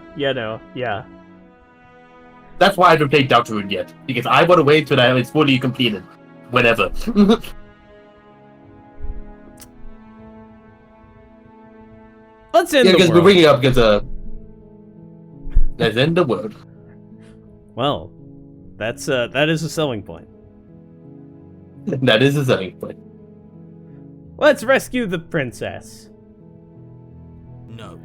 Speaker 3: That's why I haven't played Deltarune yet, because I want to wait till it's fully completed. Whenever.
Speaker 2: Let's end
Speaker 3: Yeah,
Speaker 2: the
Speaker 3: because we're
Speaker 2: world.
Speaker 3: bringing up because let's end the world.
Speaker 2: Well, that is a selling point.
Speaker 3: That is a selling point.
Speaker 2: Let's rescue the princess.
Speaker 5: No.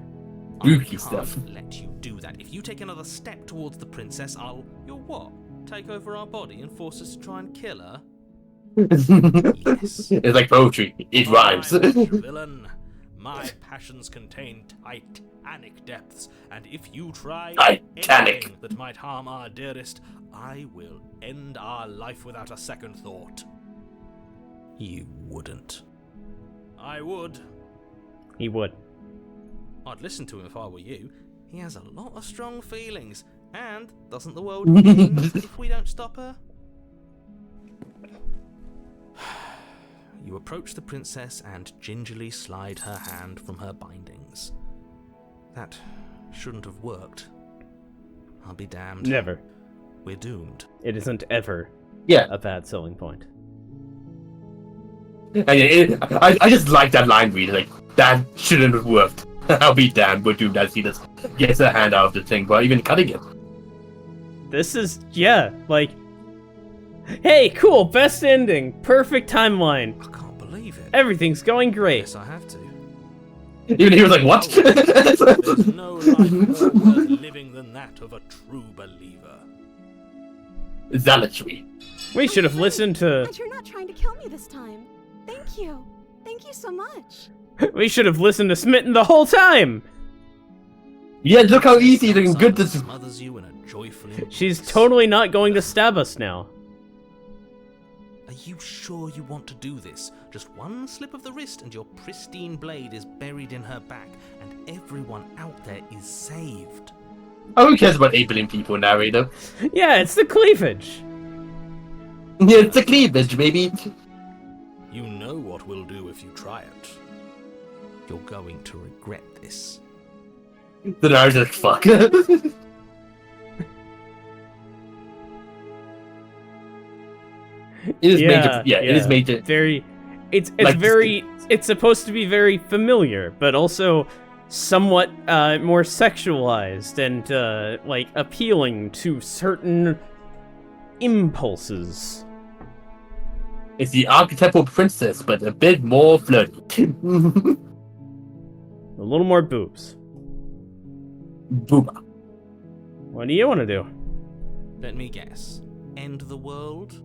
Speaker 3: Spooky
Speaker 5: I
Speaker 3: stuff.
Speaker 5: can't let you do that. If you take another step towards the princess, you'll what? Take over our body and force us to try and kill her? Yes.
Speaker 3: It's like poetry. It rhymes.
Speaker 5: I'm not your villain. My passions contain titanic depths, and if you try
Speaker 3: Titanic.
Speaker 5: anything that might harm our dearest, I will end our life without a second thought. You wouldn't. I would.
Speaker 2: He would.
Speaker 5: I'd listen to him if I were you. He has a lot of strong feelings, and doesn't the world end if we don't stop her? You approach the princess and gingerly slide her hand from her bindings. That shouldn't have worked. I'll be damned.
Speaker 2: Never.
Speaker 5: We're doomed.
Speaker 2: It isn't ever
Speaker 3: Yeah.
Speaker 2: a bad selling point.
Speaker 3: I just like that line read. Like, that shouldn't have worked. I'll be damned, we're doomed as he just gets her hand out of the thing without even cutting it.
Speaker 2: This is, yeah, like, hey, cool, best ending, perfect timeline,
Speaker 5: I can't believe it.
Speaker 2: everything's going great.
Speaker 5: Yes, I have to.
Speaker 3: Even he was like, what?
Speaker 5: There's no life more worth living than that of a true believer.
Speaker 3: Zealotry.
Speaker 2: We should have listened to,
Speaker 6: And you're not trying to kill me this time. Thank you. Thank you so much.
Speaker 2: we should have listened to Smitten the whole time.
Speaker 3: Yeah, look how easy and good this is.
Speaker 5: Smothers you in a joyful embrace.
Speaker 2: She's totally not going to stab us now.
Speaker 5: Are you sure you want to do this? Just one slip of the wrist and your pristine blade is buried in her back, and everyone out there is saved.
Speaker 3: Oh, who cares about 8 billion people, narrator?
Speaker 2: Yeah, it's the cleavage.
Speaker 3: Yeah, it's a cleavage, baby.
Speaker 5: You know what we'll do if you try it. You're going to regret this.
Speaker 3: The narrator's like, fuck. It is major. Yeah, it is major.
Speaker 2: Very, it's
Speaker 3: Like,
Speaker 2: very, it's supposed to be very familiar, but also somewhat more sexualized and like appealing to certain impulses.
Speaker 3: It's the archetypal princess, but a bit more flirty.
Speaker 2: A little more boobs.
Speaker 3: Booba.
Speaker 2: What do you want to do?
Speaker 5: Let me guess. End the world?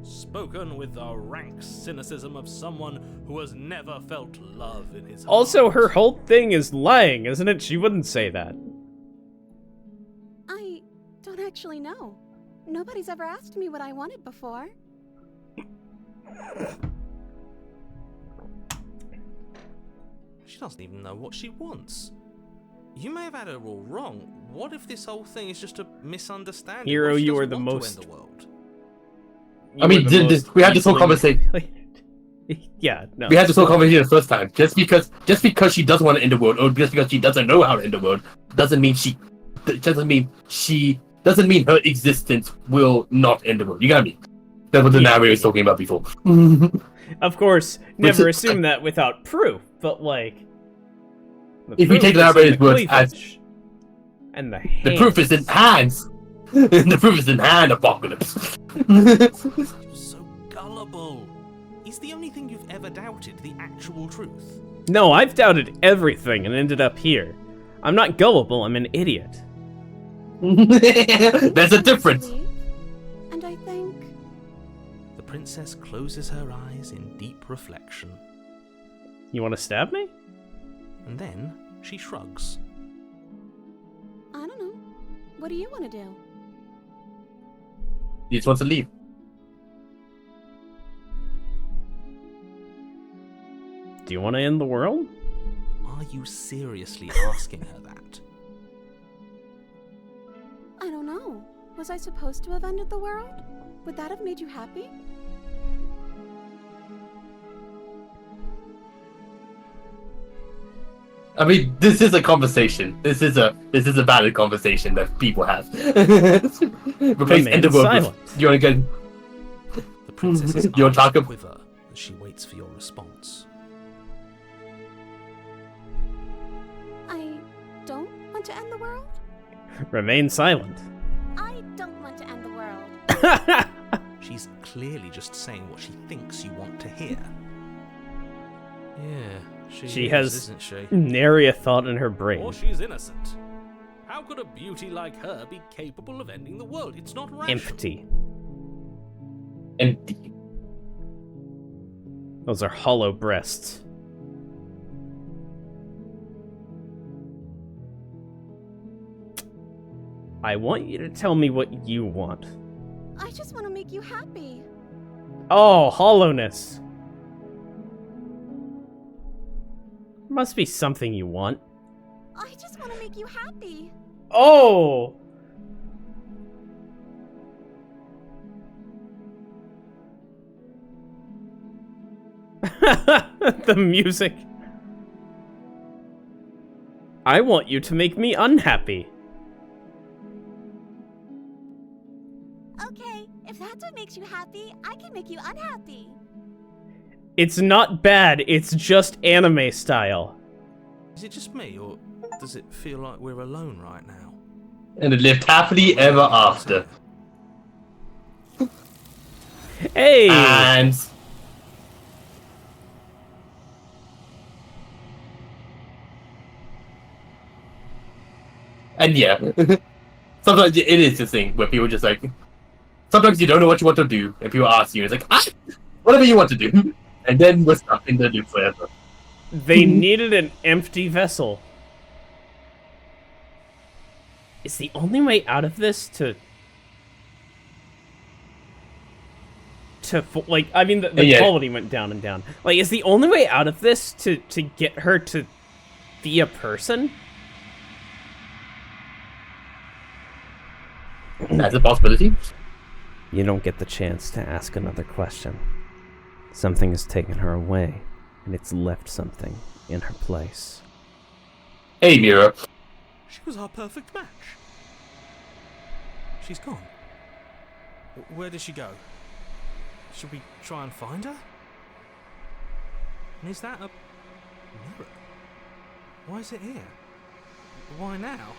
Speaker 5: Spoken with the rank cynicism of someone who has never felt love in his heart.
Speaker 2: Also, her whole thing is lying, isn't it? She wouldn't say that.
Speaker 6: I don't actually know. Nobody's ever asked me what I wanted before.
Speaker 5: She doesn't even know what she wants. You may have had her all wrong. What if this whole thing is just a misunderstanding?
Speaker 2: Hero,
Speaker 5: What if she
Speaker 2: you are
Speaker 5: doesn't
Speaker 2: the
Speaker 5: want to
Speaker 2: most-
Speaker 5: end the world?
Speaker 3: I mean, we had this whole conversation.
Speaker 2: Yeah, no.
Speaker 3: We had this whole conversation the first time. Just because she doesn't want to end the world, or just because she doesn't know how to end the world, doesn't mean her existence will not end the world. You got me? That's what the narrator was talking about before.
Speaker 2: Of course, never
Speaker 3: is-
Speaker 2: assume that without proof, but like... the
Speaker 3: If we
Speaker 2: proof
Speaker 3: take the
Speaker 2: is in
Speaker 3: narrator's
Speaker 2: the
Speaker 3: words as-
Speaker 2: cleavage. And the
Speaker 3: The proof is in hands. The proof is in hand, Apocalypse.
Speaker 5: You're so gullible. Is the only thing you've ever doubted the actual truth?
Speaker 2: No, I've doubted everything and ended up here. I'm not gullible, I'm an idiot.
Speaker 3: There's a difference.
Speaker 6: Leave. And I think
Speaker 5: The princess closes her eyes in deep reflection,
Speaker 2: You want to stab me?
Speaker 5: and then she shrugs.
Speaker 6: I don't know. What do you want to do?
Speaker 3: He just wants to leave.
Speaker 2: Do you want to end the world?
Speaker 5: Are you seriously asking her that?
Speaker 6: I don't know. Was I supposed to have ended the world? Would that have made you happy?
Speaker 3: I mean, this is a conversation. This is a valid conversation that people have. Replace end of world.
Speaker 2: Silent.
Speaker 3: You want to get?
Speaker 5: The princess's
Speaker 3: Your
Speaker 5: eyes
Speaker 3: talk of-
Speaker 5: quiver as she waits for your response.
Speaker 6: I don't want to end the world?
Speaker 2: Remain silent.
Speaker 6: I don't want to end the world.
Speaker 5: She's clearly just saying what she thinks you want to hear. Yeah,
Speaker 2: She
Speaker 5: is,
Speaker 2: has
Speaker 5: isn't she?
Speaker 2: nary a thought in her brain.
Speaker 7: Or she's innocent. How could a beauty like her be capable of ending the world? It's not rational.
Speaker 2: Empty.
Speaker 3: Empty.
Speaker 2: Those are hollow breasts. I want you to tell me what you want.
Speaker 6: I just want to make you happy.
Speaker 2: Oh, hollowness. Must be something you want.
Speaker 6: I just want to make you happy.
Speaker 2: Oh! The music. I want you to make me unhappy.
Speaker 6: Okay, if that's what makes you happy, I can make you unhappy.
Speaker 2: It's not bad, it's just anime style.
Speaker 5: Is it just me, or does it feel like we're alone right now?
Speaker 3: And it lived happily ever after.
Speaker 2: Hey!
Speaker 3: And yeah, sometimes it is this thing where people just like. Sometimes you don't know what you want to do, and people ask you, it's like, whatever you want to do, and then we're stuck in the loop forever.
Speaker 2: They needed an empty vessel. Is the only way out of this to like, I mean, the
Speaker 3: Yeah.
Speaker 2: quality went down and down. Like, is the only way out of this to get her to be a person?
Speaker 3: That's a possibility.
Speaker 2: You don't get the chance to ask another question. Something has taken her away, and it's left something in her place.
Speaker 3: Hey, Mira.
Speaker 5: She was our perfect match. She's gone. Where did she go? Should we try and find her? And is that a mirror? Why is it here? Why now?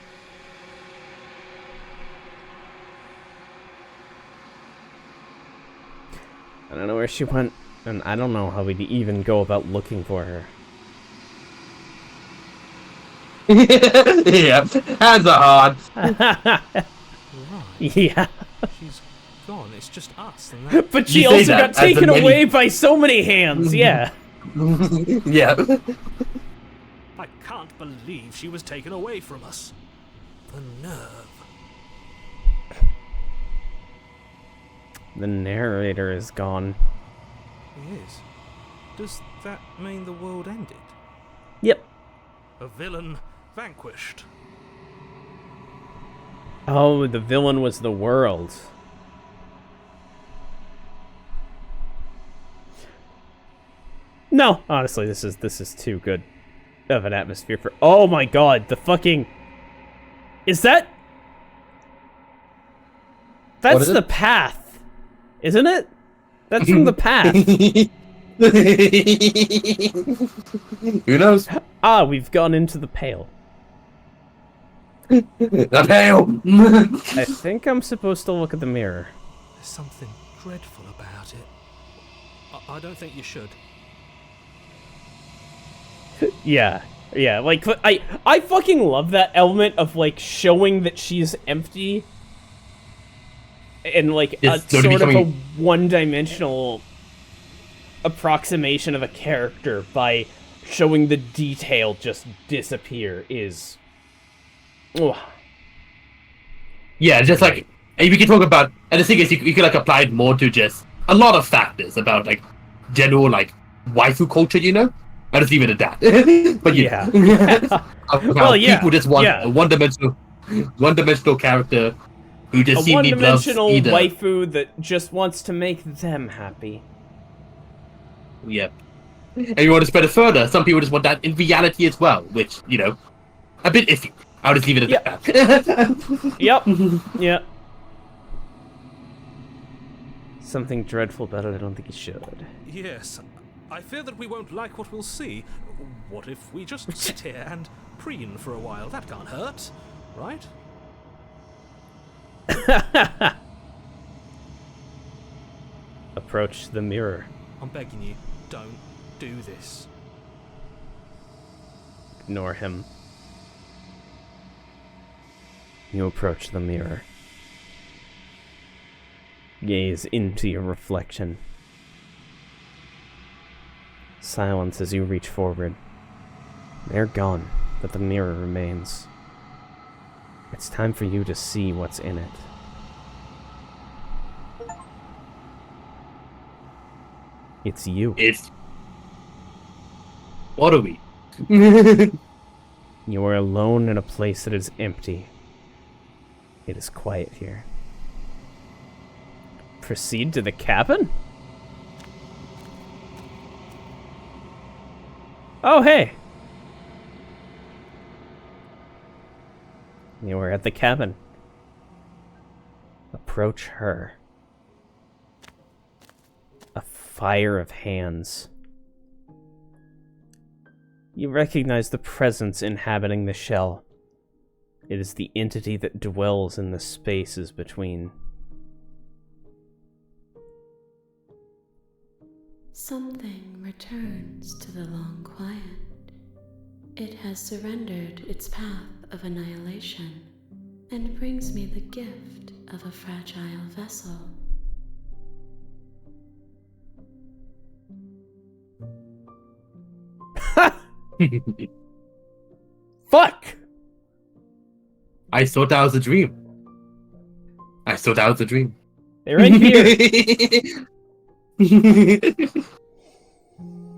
Speaker 2: I don't know where she went, and I don't know how we'd even go about looking for her.
Speaker 3: Yeah, hands are hard.
Speaker 5: Right.
Speaker 2: Yeah.
Speaker 5: She's gone. It's just us. And that...
Speaker 2: But she
Speaker 3: You say
Speaker 2: also
Speaker 3: that
Speaker 2: got
Speaker 3: as
Speaker 2: taken
Speaker 3: the many-
Speaker 2: away by so many hands, yeah.
Speaker 3: Yeah.
Speaker 7: I can't believe she was taken away from us.
Speaker 5: The nerve.
Speaker 2: The narrator is gone.
Speaker 5: He is. Does that mean the world ended?
Speaker 2: Yep.
Speaker 7: A villain vanquished.
Speaker 2: Oh, the villain was the world. No, honestly, this is too good of an atmosphere for. Oh my god, the fucking. Is that? That's
Speaker 3: is it?
Speaker 2: the path, isn't it? That's from the path.
Speaker 3: Who knows?
Speaker 2: Ah, we've gone into the pale.
Speaker 3: The pale.
Speaker 2: I think I'm supposed to look at the mirror.
Speaker 5: There's something dreadful about it.
Speaker 7: I don't think you should.
Speaker 2: Yeah, like, I fucking love that element of, like, showing that she's empty and, like, a
Speaker 3: It's slowly
Speaker 2: sort of a
Speaker 3: becoming-
Speaker 2: one-dimensional approximation of a character by showing the detail just disappear is... Oh,
Speaker 3: Yeah, just like, and we can talk about, and the thing is, you can like apply it more to just a lot of factors about like general like waifu culture, you know. I'll just leave it at that. But
Speaker 2: Yeah.
Speaker 3: well,
Speaker 2: yeah,
Speaker 3: people just want
Speaker 2: yeah.
Speaker 3: a one-dimensional character who just
Speaker 2: A
Speaker 3: seemingly loves
Speaker 2: one-dimensional
Speaker 3: either.
Speaker 2: waifu that just wants to make them happy.
Speaker 3: Yep. And you want to spread it further. Some people just want that in reality as well, which, you know, a bit iffy. I'll just leave it at that.
Speaker 2: Yep. Yep. Something dreadful about it, I don't think you should.
Speaker 7: Yes, I fear that we won't like what we'll see. What if we just sit here and preen for a while? That can't hurt, right?
Speaker 2: Approach the mirror.
Speaker 7: I'm begging you, don't do this.
Speaker 2: Ignore him. You approach the mirror. Gaze into your reflection. Silence as you reach forward. They're gone, but the mirror remains. It's time for you to see what's in it. It's you.
Speaker 3: It's... What are we?
Speaker 2: You are alone in a place that is empty. It is quiet here. Proceed to the cabin? Oh, hey! You are at the cabin. Approach her. A fire of hands. You recognize the presence inhabiting the shell. It is the entity that dwells in the spaces between.
Speaker 8: Something returns to the long quiet. It has surrendered its path of annihilation and brings me the gift of a fragile vessel.
Speaker 2: Fuck!
Speaker 3: I thought that was a dream.
Speaker 2: They're in here!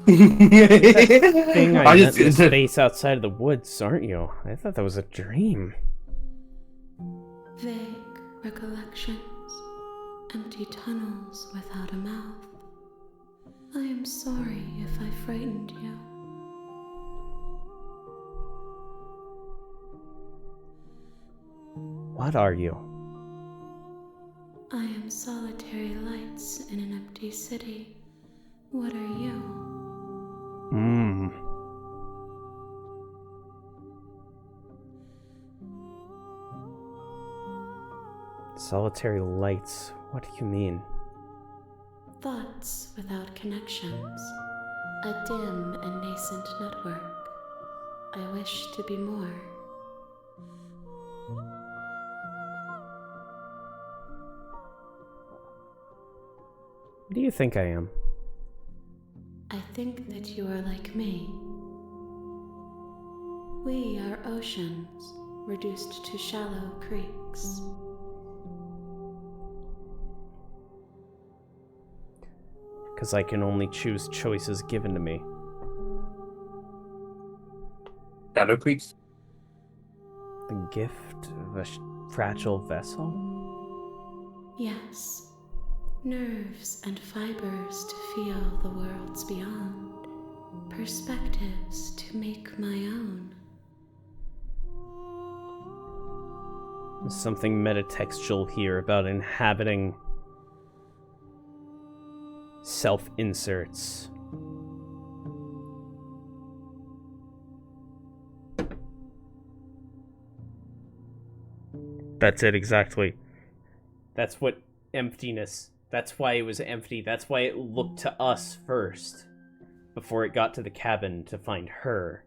Speaker 2: Thing I met in space outside of the woods, aren't you? I thought that was a dream.
Speaker 8: Vague recollections, empty tunnels without a mouth. I am sorry if I frightened you.
Speaker 2: What are you?
Speaker 8: I am solitary lights in an empty city. What are you?
Speaker 2: Solitary lights. What do you mean?
Speaker 8: Thoughts without connections. A dim and nascent network. I wish to be more.
Speaker 2: What do you think I am?
Speaker 8: I think that you are like me. We are oceans, reduced to shallow creeks.
Speaker 2: Because I can only choose choices given to me.
Speaker 3: Shadow Creeks?
Speaker 2: The gift of a fragile vessel?
Speaker 8: Yes. Nerves and fibers to feel the worlds beyond. Perspectives to make my own.
Speaker 2: There's something metatextual here about inhabiting self-inserts. That's it, exactly. That's what emptiness... That's why it was empty. That's why it looked to us first, before it got to the cabin to find her.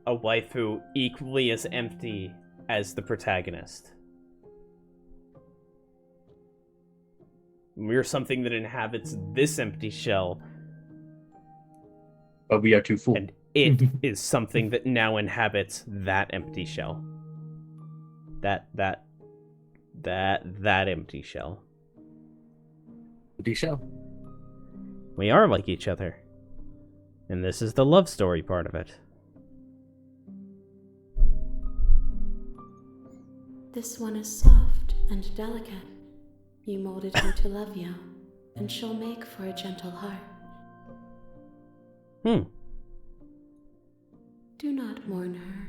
Speaker 2: A waifu equally as empty as the protagonist. We're something that inhabits this empty shell,
Speaker 3: But we are too full.
Speaker 2: and it is something that now inhabits that empty shell. That That empty shell.
Speaker 3: Empty shell.
Speaker 2: We are like each other. And this is the love story part of it.
Speaker 8: This one is soft and delicate. You molded her to love you, and she'll make for a gentle heart. Do not mourn her.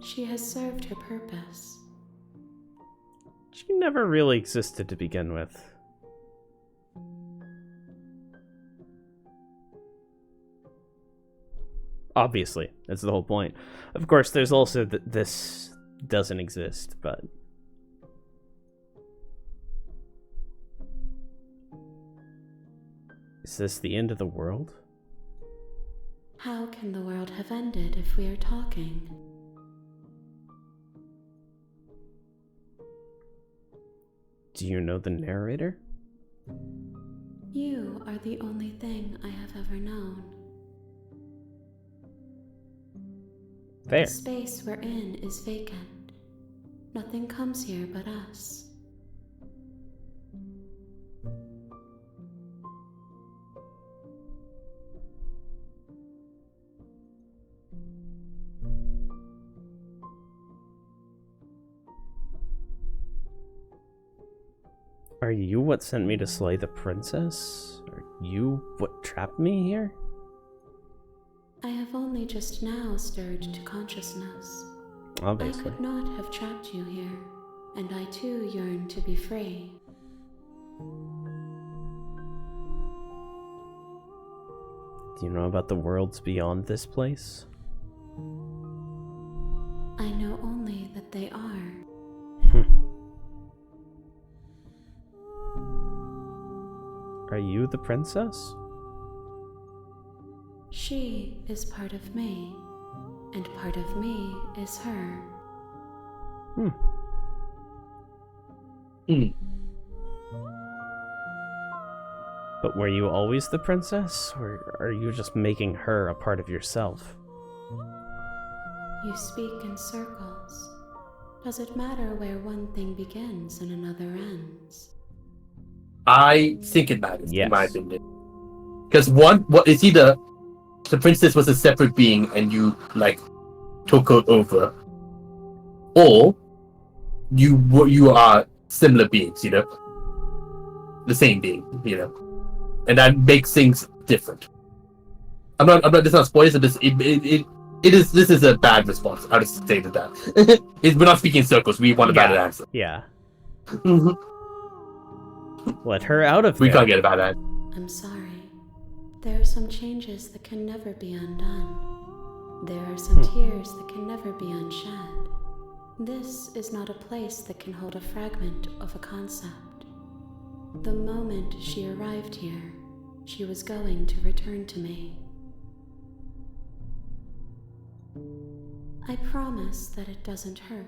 Speaker 8: She has served her purpose.
Speaker 2: She never really existed to begin with. Obviously, that's the whole point. Of course, there's also this doesn't exist, but... Is this the end of the world?
Speaker 8: How can the world have ended if we are talking?
Speaker 2: Do you know the narrator?
Speaker 8: You are the only thing I have ever known.
Speaker 2: Fair.
Speaker 8: The space we're in is vacant. Nothing comes here but us.
Speaker 2: Are you what sent me to slay the princess? Are you what trapped me here?
Speaker 8: I have only just now stirred to consciousness.
Speaker 2: Obviously.
Speaker 8: I could not have trapped you here, and I too yearn to be free.
Speaker 2: Do you know about the worlds beyond this place?
Speaker 8: I know only that they are.
Speaker 2: Are you the princess?
Speaker 8: She is part of me, and part of me is her.
Speaker 2: But were you always the princess, or are you just making her a part of yourself?
Speaker 8: You speak in circles. Does it matter where one thing begins and another ends?
Speaker 3: I think it matters,
Speaker 2: Yes.
Speaker 3: in my opinion. Because what is either the princess was a separate being and you like took her over, or you are similar beings, you know, the same being, you know, and that makes things different. I'm not. This is not spoilers. This is a bad response. I'll just say that. We're not speaking in circles. We want a bad answer.
Speaker 2: Yeah. Let her out of
Speaker 3: We
Speaker 2: there.
Speaker 3: can't get a bad answer.
Speaker 8: I'm sorry. There are some changes that can never be undone. There are some tears that can never be unshed. This is not a place that can hold a fragment of a concept. The moment she arrived here, she was going to return to me. I promise that it doesn't hurt.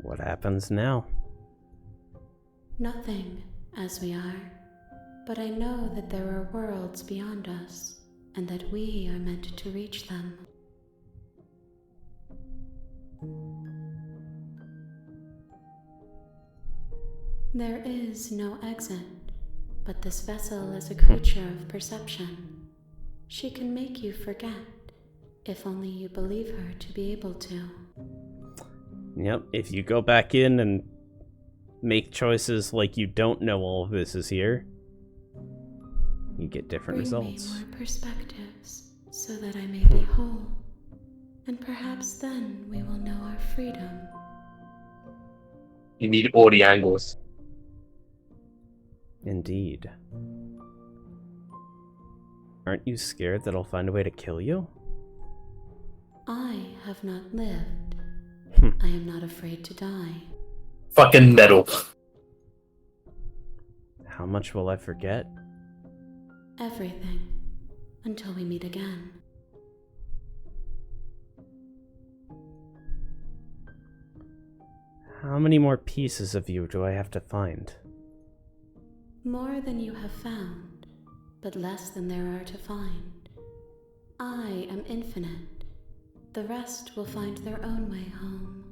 Speaker 2: What happens now?
Speaker 8: Nothing, as we are. But I know that there are worlds beyond us, and that we are meant to reach them. There is no exit, but this vessel is a creature of perception. She can make you forget, if only you believe her to be able to.
Speaker 2: Yep, if you go back in and make choices like you don't know all of this is here, you get different
Speaker 8: Bring
Speaker 2: results.
Speaker 8: me more perspectives, so that I may be whole, and perhaps then we will know our freedom.
Speaker 3: You need all the angles.
Speaker 2: Indeed. Aren't you scared that I'll find a way to kill you?
Speaker 8: I have not lived. I am not afraid to die.
Speaker 3: Fucking metal.
Speaker 2: How much will I forget?
Speaker 8: Everything. Until we meet again.
Speaker 2: How many more pieces of you do I have to find?
Speaker 8: More than you have found, but less than there are to find. I am infinite. The rest will find their own way home.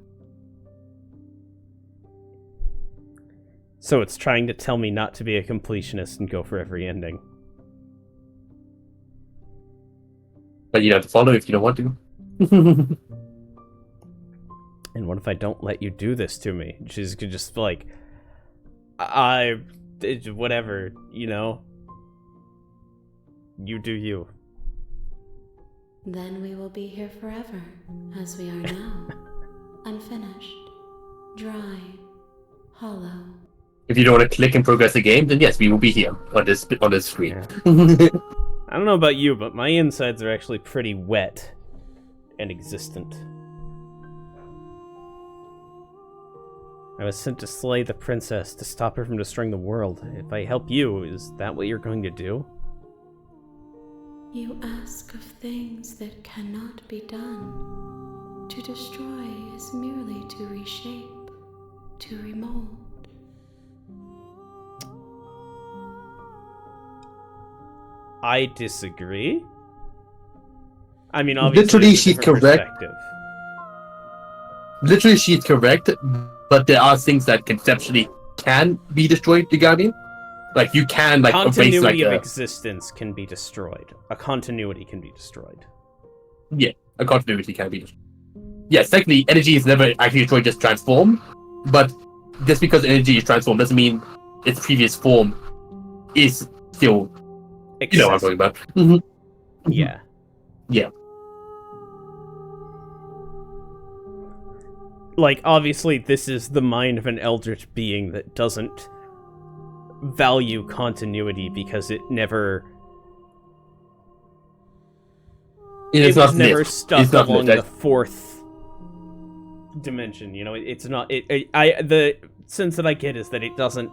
Speaker 2: So it's trying to tell me not to be a completionist and go for every ending.
Speaker 3: But you have to follow if you don't want to.
Speaker 2: And what if I don't let you do this to me? She's just like, whatever, you know? You do you.
Speaker 8: Then we will be here forever, as we are now. Unfinished, dry, hollow.
Speaker 3: If you don't want to click and progress the game, then yes, we will be here on this screen.
Speaker 2: Yeah. I don't know about you, but my insides are actually pretty wet and existent. I was sent to slay the princess, to stop her from destroying the world. If I help you, is that what you're going to do?
Speaker 8: You ask of things that cannot be done. To destroy is merely to reshape, to remold.
Speaker 2: I disagree. I mean, obviously,
Speaker 3: Literally,
Speaker 2: it's a
Speaker 3: she's
Speaker 2: different
Speaker 3: correct.
Speaker 2: perspective.
Speaker 3: Literally, she's correct, but there are things that conceptually can be destroyed, you got me? Like, you can, like, erase,
Speaker 2: Continuity
Speaker 3: like,
Speaker 2: of existence can be destroyed. A continuity can be destroyed.
Speaker 3: Yeah, a continuity can be destroyed. Yes, technically, energy is never actually destroyed, just transformed. But just because energy is transformed doesn't mean its previous form is still, you know what I'm talking about. Mm-hmm.
Speaker 2: Yeah.
Speaker 3: Yeah.
Speaker 2: Like, obviously, this is the mind of an eldritch being that doesn't value continuity because it never...
Speaker 3: It
Speaker 2: was never stuck along
Speaker 3: lit.
Speaker 2: the fourth dimension, you know? It's not... the sense that I get is that it doesn't...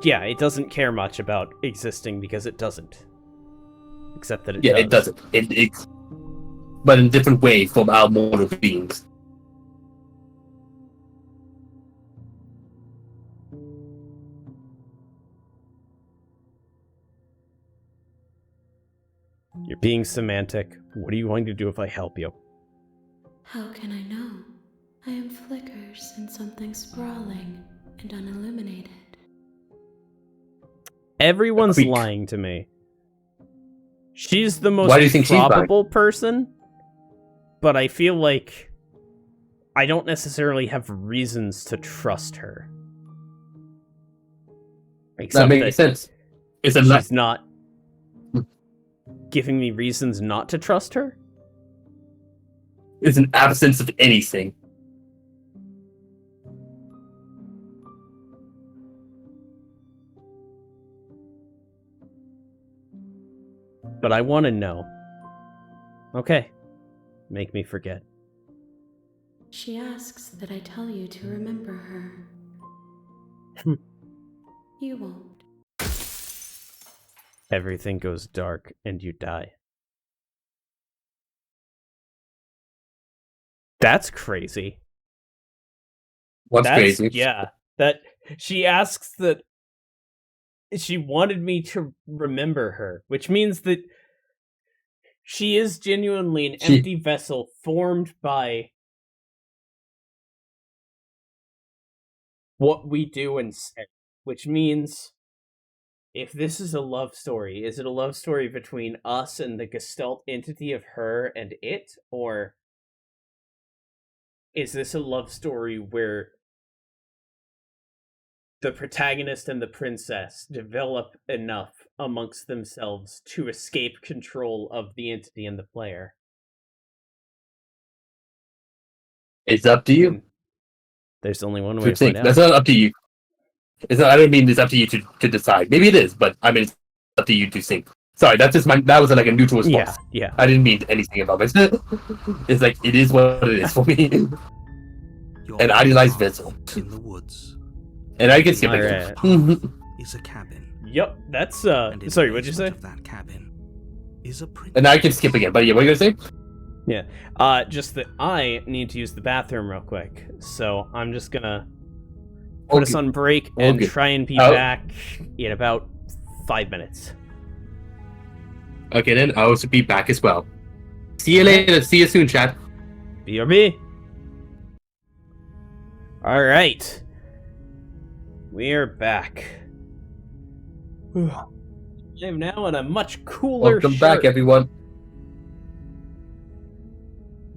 Speaker 2: Yeah, it doesn't care much about existing because it doesn't. Except that it does.
Speaker 3: It doesn't. It's but in a different way from our mortal beings.
Speaker 2: You're being semantic. What are you going to do if I help you?
Speaker 8: How can I know? I am flickers in something sprawling and unilluminated.
Speaker 2: Everyone's
Speaker 3: Creek.
Speaker 2: lying to me. She's the most
Speaker 3: Why do you think she's lying?
Speaker 2: probable person, but I feel like I don't necessarily have reasons to trust her.
Speaker 3: That
Speaker 2: Except
Speaker 3: makes sense. It's a
Speaker 2: she's not giving me reasons not to trust her.
Speaker 3: It's an absence of anything.
Speaker 2: But I want to know. Okay. Make me forget.
Speaker 8: She asks that I tell you to remember her. You won't.
Speaker 2: Everything goes dark and you die. That's crazy.
Speaker 3: What's crazy?
Speaker 2: Yeah. That she asks that she wanted me to remember her, which means that she is genuinely an empty vessel formed by what we do and say, which means if this is a love story, is it a love story between us and the Gestalt entity of her and it, or is this a love story where the protagonist and the princess develop enough amongst themselves to escape control of the entity and the player?
Speaker 3: It's up to you.
Speaker 2: There's only one way
Speaker 3: To
Speaker 2: to
Speaker 3: think.
Speaker 2: find out.
Speaker 3: That's not up to you. It's not, I don't mean it's up to you to decide. Maybe it is, but I mean it's up to you to think. Sorry, that's just that was like a neutral response.
Speaker 2: Yeah.
Speaker 3: I didn't mean anything about it. It's like it is what it is for me.
Speaker 1: Your
Speaker 3: An idealized
Speaker 1: path
Speaker 3: vessel.
Speaker 1: in the woods
Speaker 3: And I can skip
Speaker 2: Alright.
Speaker 3: it.
Speaker 1: is a cabin.
Speaker 2: Yep, that's
Speaker 1: And in
Speaker 2: sorry,
Speaker 1: the
Speaker 2: what'd you say?
Speaker 1: basement of that cabin is a princess.
Speaker 3: And I can skip again. But yeah, what are you gonna say?
Speaker 2: Just that I need to use the bathroom real quick. So I'm just gonna put us
Speaker 3: Okay.
Speaker 2: on break and
Speaker 3: Okay.
Speaker 2: try and be
Speaker 3: Oh.
Speaker 2: back in about 5 minutes.
Speaker 3: Okay, then I'll also be back as well. See you later. See you soon, chat.
Speaker 2: BRB. All right. We're back. I'm now in a much cooler
Speaker 3: Welcome
Speaker 2: shirt.
Speaker 3: back, everyone.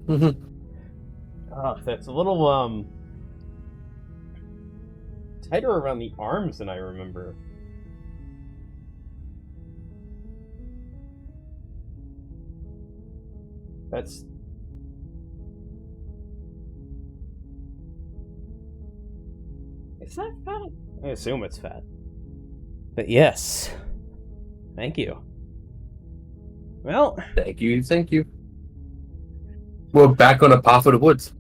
Speaker 2: Oh, that's a little tighter around the arms than I remember. That's Is that fat? I assume it's fat. But yes. Thank you. Well,
Speaker 3: Thank you. Thank you. We're back on a path of the woods.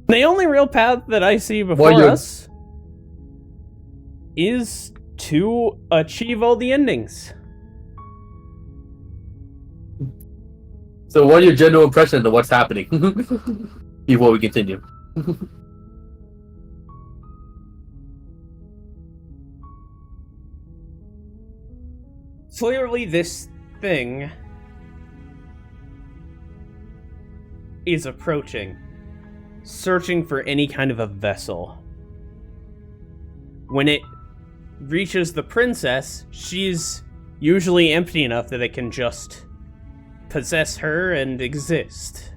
Speaker 2: the only real path that I see before
Speaker 3: Well, you're-
Speaker 2: us is to achieve all the endings.
Speaker 3: So, what are your general impressions of what's happening before we continue?
Speaker 2: Clearly, this thing is approaching, searching for any kind of a vessel. When it reaches the princess, she's usually empty enough that it can just possess her and exist.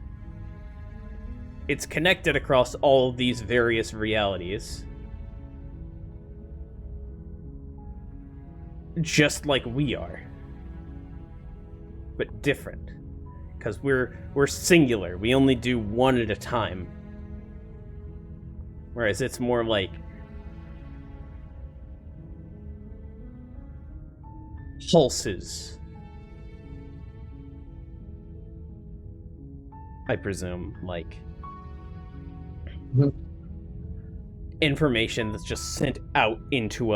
Speaker 2: It's connected across all of these various realities. Just like we are. But different. Because we're singular. We only do one at a time. Whereas it's more like pulses. I presume, like information that's just sent out into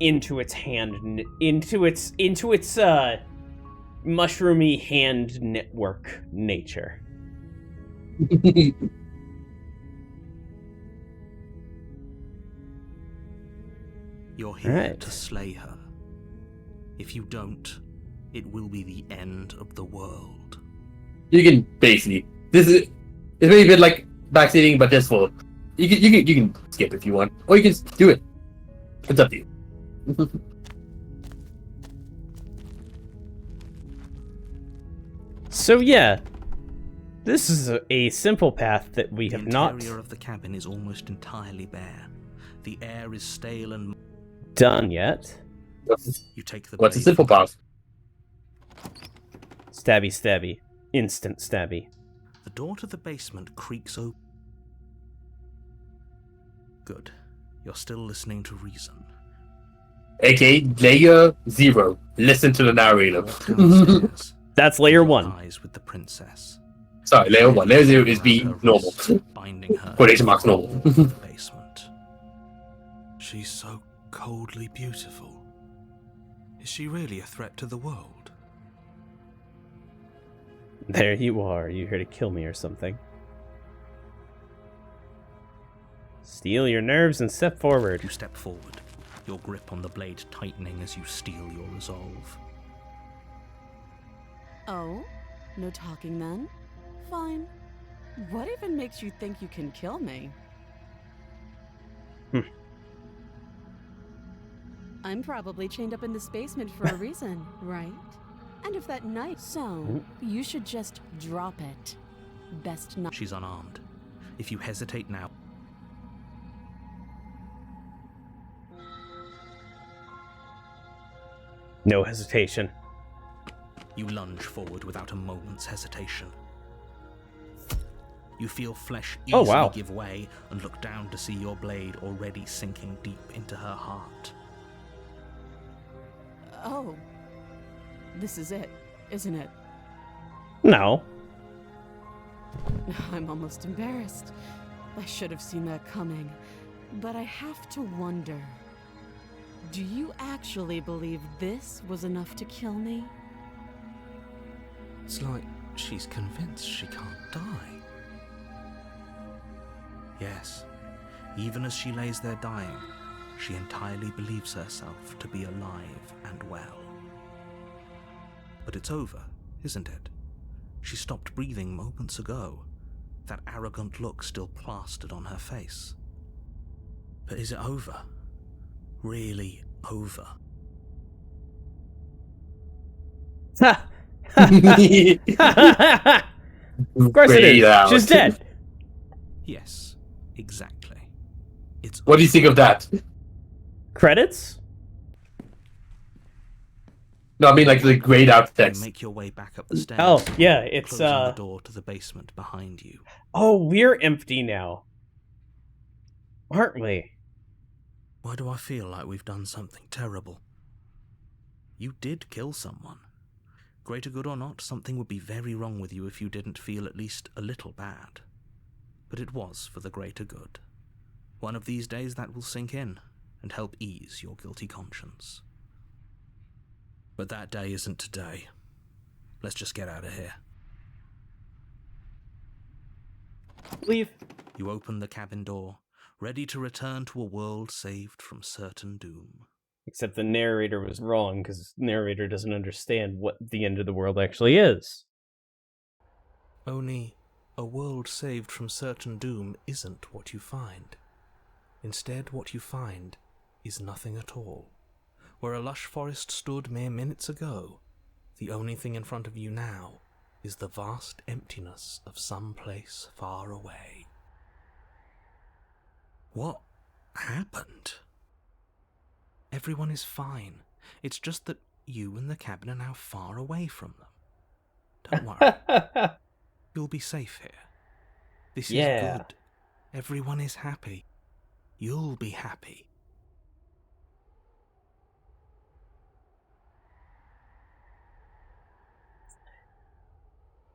Speaker 2: its hand, into its mushroomy hand network nature.
Speaker 1: You're here
Speaker 2: Right.
Speaker 1: to slay her. If you don't, it will be the end of the world.
Speaker 3: You can basically it's maybe a bit like backseating, but just for you can skip if you want, or you can just do it. It's up to you.
Speaker 2: So yeah, this is a simple path that we
Speaker 1: The
Speaker 2: have not
Speaker 1: interior of the cabin is almost entirely bare. The air is stale and
Speaker 2: done yet.
Speaker 1: you take the
Speaker 3: What's the
Speaker 1: blade
Speaker 3: simple
Speaker 1: from-
Speaker 3: path?
Speaker 2: Stabby, stabby. Instant stabby.
Speaker 1: The door to the basement creaks open. Good. You're still listening to reason.
Speaker 3: AKA layer 0. Listen to the narrator.
Speaker 1: Walk downstairs.
Speaker 2: That's layer
Speaker 1: Lock
Speaker 2: 1.
Speaker 1: eyes with the princess.
Speaker 3: Sorry, layer 1. Layer 0 is
Speaker 1: Around
Speaker 3: being
Speaker 1: her
Speaker 3: normal.
Speaker 1: wrist, binding her
Speaker 3: Quotation
Speaker 1: to
Speaker 3: marks
Speaker 1: the
Speaker 3: normal.
Speaker 1: wall of the basement. She's so coldly beautiful. Is she really a threat to the world?
Speaker 2: There you are. You here to kill me or something. Steel your nerves and step forward.
Speaker 1: You step forward, your grip on the blade tightening as you steel your resolve.
Speaker 4: Oh? No talking then? Fine. What even makes you think you can kill me? I'm probably chained up in this basement for a reason, right? And if that knife, so you should just drop it. Best not.
Speaker 1: She's unarmed. If you hesitate now,
Speaker 2: No hesitation.
Speaker 1: you lunge forward without a moment's hesitation. You feel flesh
Speaker 2: Oh,
Speaker 1: easily
Speaker 2: wow.
Speaker 1: give way and look down to see your blade already sinking deep into her heart.
Speaker 4: Oh. This is it, isn't it?
Speaker 2: No.
Speaker 4: I'm almost embarrassed. I should have seen that coming. But I have to wonder. Do you actually believe this was enough to kill me?
Speaker 1: It's like she's convinced she can't die. Yes, even as she lays there dying, she entirely believes herself to be alive and well. But it's over, isn't it? She stopped breathing moments ago, that arrogant look still plastered on her face. But is it over? Really over?
Speaker 2: Ha! Of course it
Speaker 3: Fade
Speaker 2: is.
Speaker 3: out.
Speaker 2: She's dead.
Speaker 1: Yes, exactly. It's
Speaker 3: What do you think of that?
Speaker 2: Credits?
Speaker 3: No, I mean like the grayed out
Speaker 1: You
Speaker 3: text.
Speaker 1: make your way back up the stairs.
Speaker 2: Oh, yeah, it's
Speaker 1: closing the door to the basement behind you.
Speaker 2: Oh, we're empty now. Aren't we?
Speaker 1: Why do I feel like we've done something terrible? You did kill someone. Greater good or not, something would be very wrong with you if you didn't feel at least a little bad. But it was for the greater good. One of these days that will sink in and help ease your guilty conscience. But that day isn't today. Let's just get out of here.
Speaker 2: Leave.
Speaker 1: You open the cabin door, ready to return to a world saved from certain doom.
Speaker 2: Except the narrator was wrong, because the narrator doesn't understand what the end of the world actually is.
Speaker 1: Only a world saved from certain doom isn't what you find. Instead, what you find is nothing at all. Where a lush forest stood mere minutes ago, the only thing in front of you now is the vast emptiness of some place far away. What happened? Everyone is fine. It's just that you and the cabin are now far away from them. Don't worry. You'll be safe here. This is good. Everyone is happy. You'll be happy.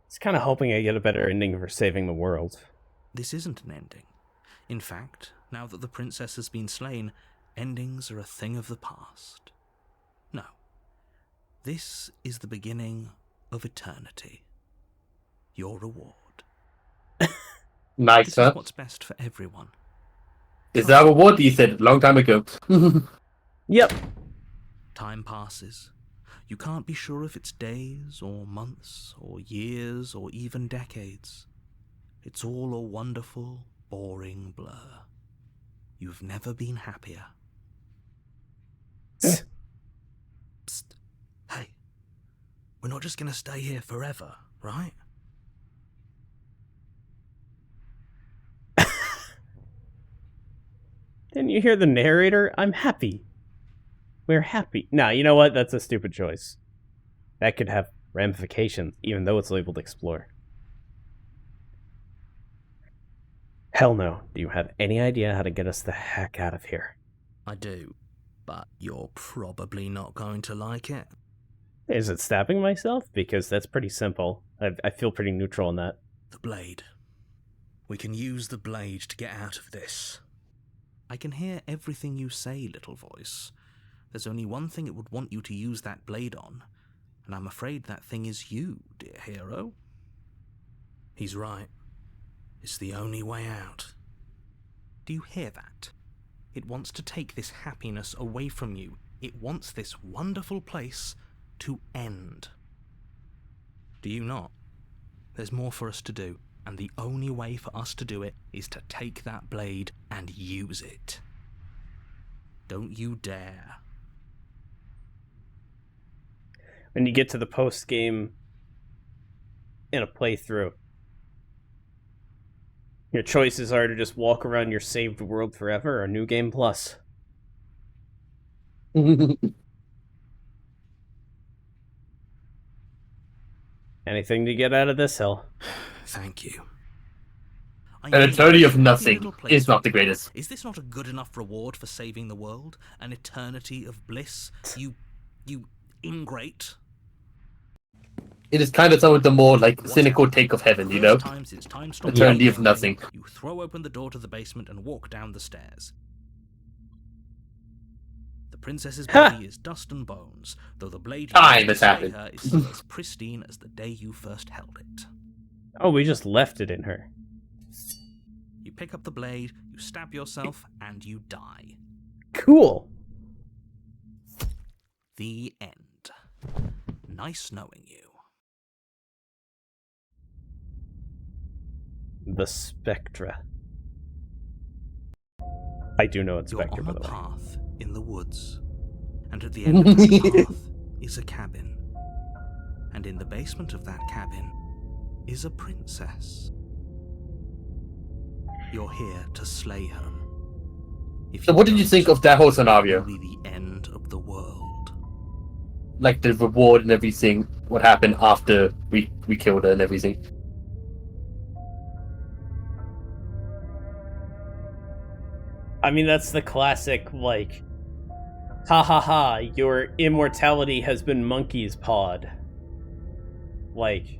Speaker 2: I was kind of hoping I get a better ending for saving the world.
Speaker 1: This isn't an ending. In fact, now that the princess has been slain, endings are a thing of the past. No. This is the beginning of eternity. Your reward.
Speaker 3: Nice,
Speaker 1: This
Speaker 3: huh?
Speaker 1: is what's best for everyone.
Speaker 3: Is that what you said a long time ago?
Speaker 2: Yep.
Speaker 1: Time passes. You can't be sure if it's days or months or years or even decades. It's all a wonderful, boring blur. You've never been happier. Psst. Hey, we're not just gonna stay here forever, right?
Speaker 2: Didn't you hear the narrator? I'm happy. We're happy. Nah, you know what? That's a stupid choice. That could have ramifications, even though it's labeled explore. Hell no. Do you have any idea how to get us the heck out of here?
Speaker 1: I do, but you're probably not going to like it.
Speaker 2: Is it stabbing myself? Because that's pretty simple. I feel pretty neutral on that.
Speaker 1: The blade. We can use the blade to get out of this. I can hear everything you say, little voice. There's only one thing it would want you to use that blade on, and I'm afraid that thing is you, dear hero. He's right. It's the only way out. Do you hear that? It wants to take this happiness away from you. It wants this wonderful place to end. Do you not? There's more for us to do, and the only way for us to do it is to take that blade and use it. Don't you dare.
Speaker 2: When you get to the post-game in a playthrough, your choices are to just walk around your saved world forever or New Game Plus. Anything to get out of this, Hill?
Speaker 1: Thank you.
Speaker 3: An eternity of nothing is not the greatest.
Speaker 1: Is this not a good enough reward for saving the world? An eternity of bliss? You ingrate?
Speaker 3: It is kind of some of the more like cynical take of heaven, you know? Eternity of nothing.
Speaker 1: You throw open the door to the basement and walk down the stairs. The princess's body is dust and bones, though the blade you
Speaker 3: Time
Speaker 1: used
Speaker 3: has
Speaker 1: to slay
Speaker 3: happened.
Speaker 1: her is still as pristine as the day you first held it.
Speaker 2: Oh, we just left it in her.
Speaker 1: You pick up the blade, you stab yourself, and you die.
Speaker 2: Cool.
Speaker 1: The end. nice knowing you.
Speaker 2: The Spectra. I do know it's
Speaker 1: You're
Speaker 2: Spectra,
Speaker 1: on
Speaker 2: by
Speaker 1: a
Speaker 2: the way.
Speaker 1: path in the woods, and at the end of that path is a cabin. And in the basement of that cabin is a princess. You're here to slay her. If
Speaker 3: So what did you
Speaker 1: don't,
Speaker 3: think of that whole
Speaker 1: it
Speaker 3: scenario?
Speaker 1: will be the end of the world.
Speaker 3: Like the reward and everything, what happened after we killed her and everything.
Speaker 2: I mean, that's the classic, like, ha ha ha, your immortality has been monkey's pawed. Like,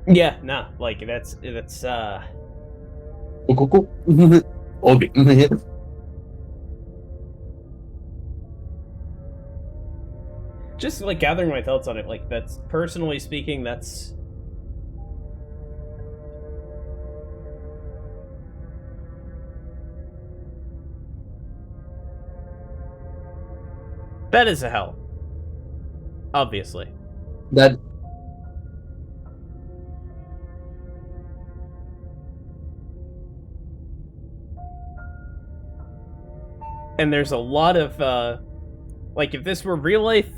Speaker 2: yeah, nah, like, that's,
Speaker 3: Cool. Okay.
Speaker 2: just, like, gathering my thoughts on it, like, that's, personally speaking, that's... That is a hell. Obviously.
Speaker 3: That
Speaker 2: And there's a lot of, like, if this were real life,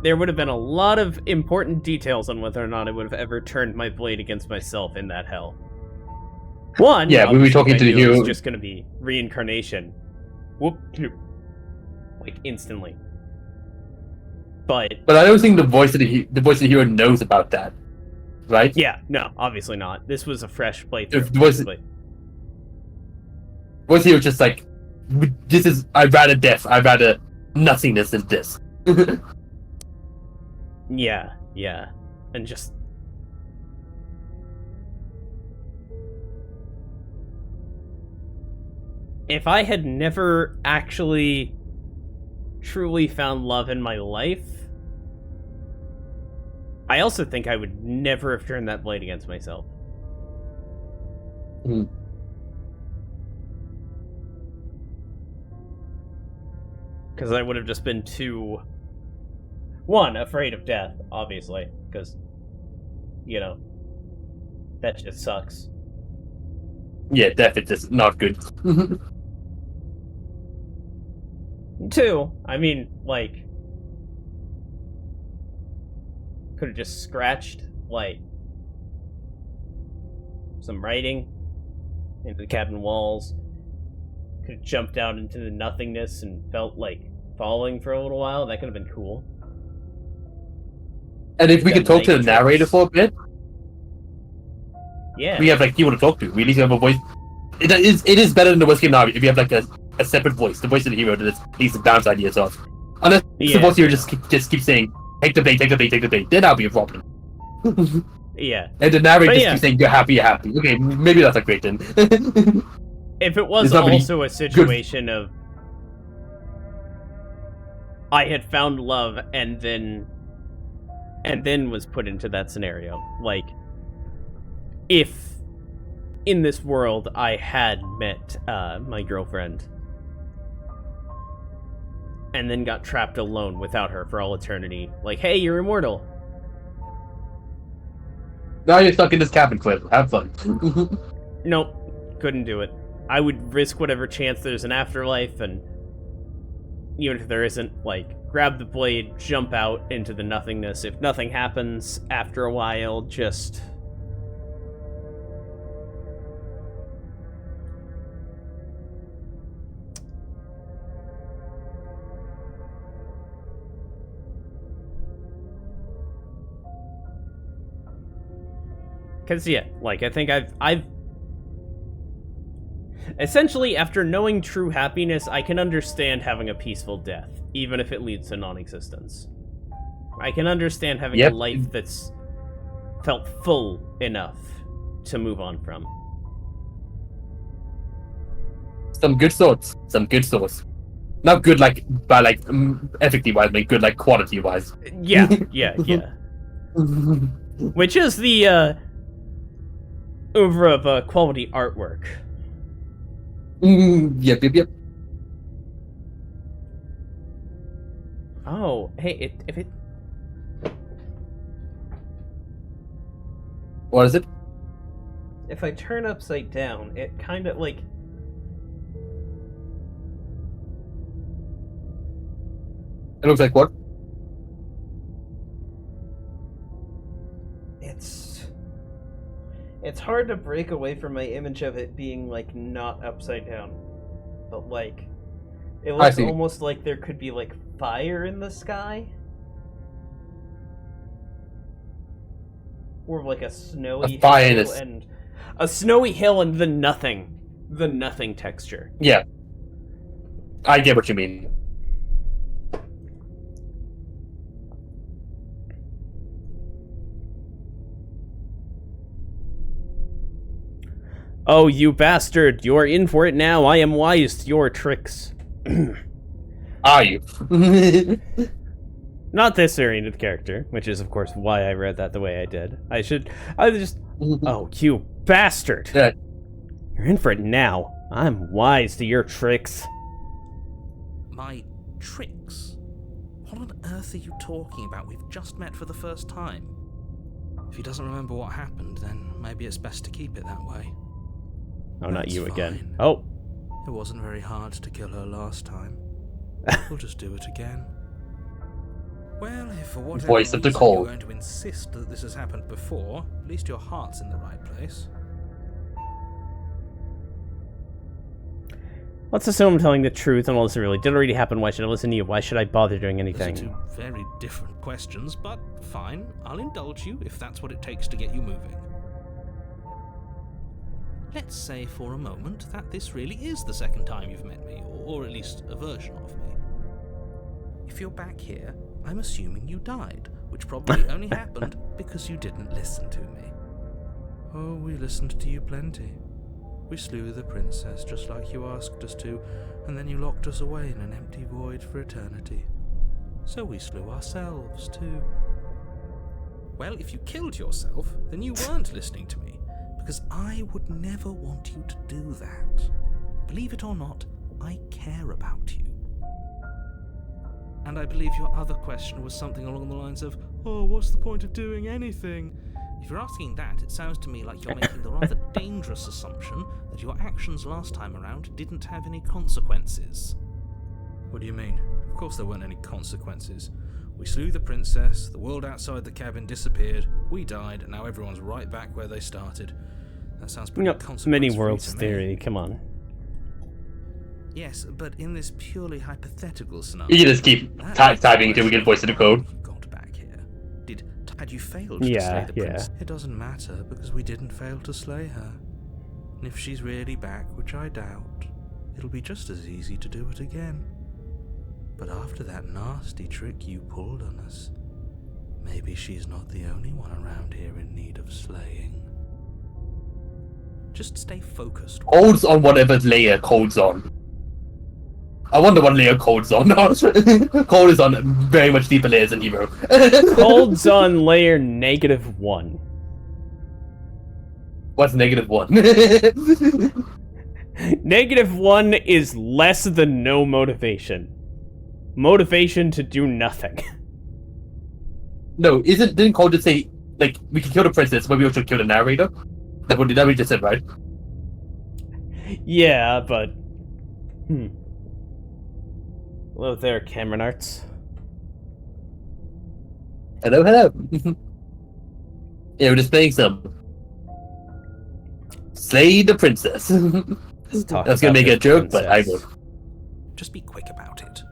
Speaker 2: there would have been a lot of important details on whether or not I would have ever turned my blade against myself in that hell. One,
Speaker 3: Yeah, we were talking
Speaker 2: obviously,
Speaker 3: to
Speaker 2: I
Speaker 3: the
Speaker 2: knew it
Speaker 3: hero-
Speaker 2: was just going to be reincarnation. Whoop, like instantly. But
Speaker 3: But I don't think the voice of the hero knows about that, right?
Speaker 2: yeah, no, obviously not. This was a fresh playthrough.
Speaker 3: If the voice-
Speaker 2: basically.
Speaker 3: Voice of the hero just like, this is, I'd rather death, I'd rather nothingness than this.
Speaker 2: Yeah, and just if I had never actually truly found love in my life, I also think I would never have turned that blade against myself.
Speaker 3: Mm.
Speaker 2: Because I would have just been too... One, afraid of death, obviously, because, you know, that just sucks.
Speaker 3: Yeah, death is just not good.
Speaker 2: Two, I mean, like, could have just scratched, like, some writing into the cabin walls. Could have jumped out into the nothingness and felt like falling for a little while. That could have been cool.
Speaker 3: And if we
Speaker 2: Got
Speaker 3: could talk to the
Speaker 2: night
Speaker 3: narrator
Speaker 2: trips.
Speaker 3: for a bit,
Speaker 2: Yeah.
Speaker 3: we have like people to talk to. We at least have a voice. It is better than the worst case scenario if you have like a separate voice, the voice of the hero that at least bounce ideas off. Unless the
Speaker 2: Yeah.
Speaker 3: voice of the hero just keeps saying, take the bait, then that'll be a problem.
Speaker 2: Yeah.
Speaker 3: And the narrator
Speaker 2: But
Speaker 3: just
Speaker 2: yeah.
Speaker 3: keeps saying, you're happy. Okay, maybe that's a great then.
Speaker 2: If it was
Speaker 3: There's not many
Speaker 2: also a situation of I had found love and then was put into that scenario. Like, if in this world I had met my girlfriend and then got trapped alone without her for all eternity, like, hey, you're immortal.
Speaker 3: Now you're stuck in this cabin, Cliff. Have fun.
Speaker 2: Nope, couldn't do it. I would risk whatever chance there's an afterlife, and even if there isn't, like, grab the blade, jump out into the nothingness. If nothing happens after a while, just... Because, yeah, like, I think I've... Essentially, after knowing true happiness, I can understand having a peaceful death, even if it leads to non-existence. I can understand having
Speaker 3: Yep.
Speaker 2: a life that's felt full enough to move on from.
Speaker 3: Some good thoughts. Not good like by like ethically wise, but good like quality wise.
Speaker 2: Yeah, yeah, yeah. which is the over of quality artwork.
Speaker 3: Yep.
Speaker 2: Oh, hey, if it
Speaker 3: What is it?
Speaker 2: if I turn upside down, it kind of like
Speaker 3: It looks like what?
Speaker 2: it's hard to break away from my image of it being like not upside down, but like it
Speaker 3: I
Speaker 2: looks
Speaker 3: see.
Speaker 2: almost like there could be like fire in the sky, or like a snowy
Speaker 3: A fire in
Speaker 2: hill
Speaker 3: the-
Speaker 2: and a snowy hill and the nothing texture.
Speaker 3: Yeah. I get what you mean.
Speaker 2: Oh, you bastard! You're in for it now. I am wise to your tricks.
Speaker 3: Are you?
Speaker 2: Not this variant of the character, which is, of course, why I read that the way I did. Oh, you bastard!
Speaker 3: Yeah.
Speaker 2: You're in for it now. I'm wise to your tricks.
Speaker 5: My tricks? What on earth are you talking about? We've just met for the first time. If he doesn't remember what happened, then maybe it's best to keep it that way.
Speaker 2: Oh, not
Speaker 5: That's
Speaker 2: you again.
Speaker 5: fine.
Speaker 2: Oh.
Speaker 5: It wasn't very hard to kill her last time. We'll just do it again. Well, if for whatever
Speaker 3: Voice of the
Speaker 5: reason
Speaker 3: cold.
Speaker 5: you're going to insist that this has happened before, at least your heart's in the right place.
Speaker 2: Let's assume I'm telling the truth and all this really did already happen. Why should I listen to you? Why should I bother doing
Speaker 5: Those are
Speaker 2: anything?
Speaker 5: two very different questions, but fine. I'll indulge you if that's what it takes to get you moving. Let's say for a moment that this really is the second time you've met me, or at least a version of me. If you're back here, I'm assuming you died, which probably only happened because you didn't listen to me. Oh, we listened to you plenty. We slew the princess just like you asked us to, and then you locked us away in an empty void for eternity. So we slew ourselves too. Well, if you killed yourself, then you weren't listening to me, because I would never want you to do that. Believe it or not, I care about you. And I believe your other question was something along the lines of, oh, what's the point of doing anything? If you're asking that, it sounds to me like you're making the rather dangerous assumption that your actions last time around didn't have any consequences. What do you mean? Of course there weren't any consequences. We slew the princess, the world outside the cabin disappeared, we died, and now everyone's right back where they started. That sounds pretty consequence-free
Speaker 2: Many
Speaker 5: to
Speaker 2: worlds
Speaker 5: me.
Speaker 2: theory, come on.
Speaker 5: Yes, but in this purely hypothetical scenario...
Speaker 3: You can just keep typing until we get voice of the code.
Speaker 5: You got back here. Had you failed to
Speaker 2: Yeah,
Speaker 5: slay the
Speaker 2: yeah.
Speaker 5: prince? It doesn't matter, because we didn't fail to slay her. And if she's really back, which I doubt, it'll be just as easy to do it again. But after that nasty trick you pulled on us, maybe she's not the only one around here in need of slaying. Just stay focused.
Speaker 3: Codes on whatever layer code's on. I wonder what layer code's on. Code is on very much deeper layers than Hero.
Speaker 2: Cold's on layer -1.
Speaker 3: What's -1?
Speaker 2: -1 is less than no motivation. Motivation to do nothing.
Speaker 3: No, didn't Code just say, like, we can kill the princess, but we also kill the narrator? That what we just said, right?
Speaker 2: Yeah, but... Hello there, Cameron Arts.
Speaker 3: Hello. Yeah, we're just playing some Slay the Princess.
Speaker 2: Let's talk
Speaker 3: I was gonna
Speaker 2: about
Speaker 3: make a
Speaker 2: this
Speaker 3: joke, but I
Speaker 2: princess.
Speaker 3: won't.
Speaker 5: Just be quick about it.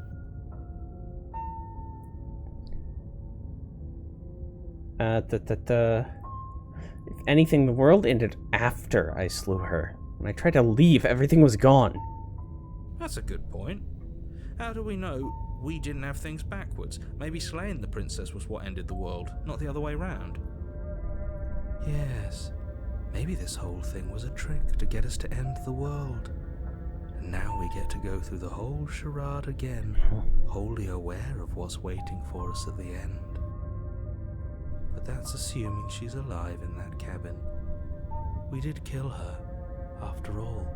Speaker 2: If anything, the world ended after I slew her. When I tried to leave, everything was gone.
Speaker 5: That's a good point. How do we know we didn't have things backwards? Maybe slaying the princess was what ended the world, not the other way round. Yes, maybe this whole thing was a trick to get us to end the world. And now we get to go through the whole charade again, wholly aware of what's waiting for us at the end.
Speaker 1: But that's assuming she's alive in that cabin. We did kill her, after all.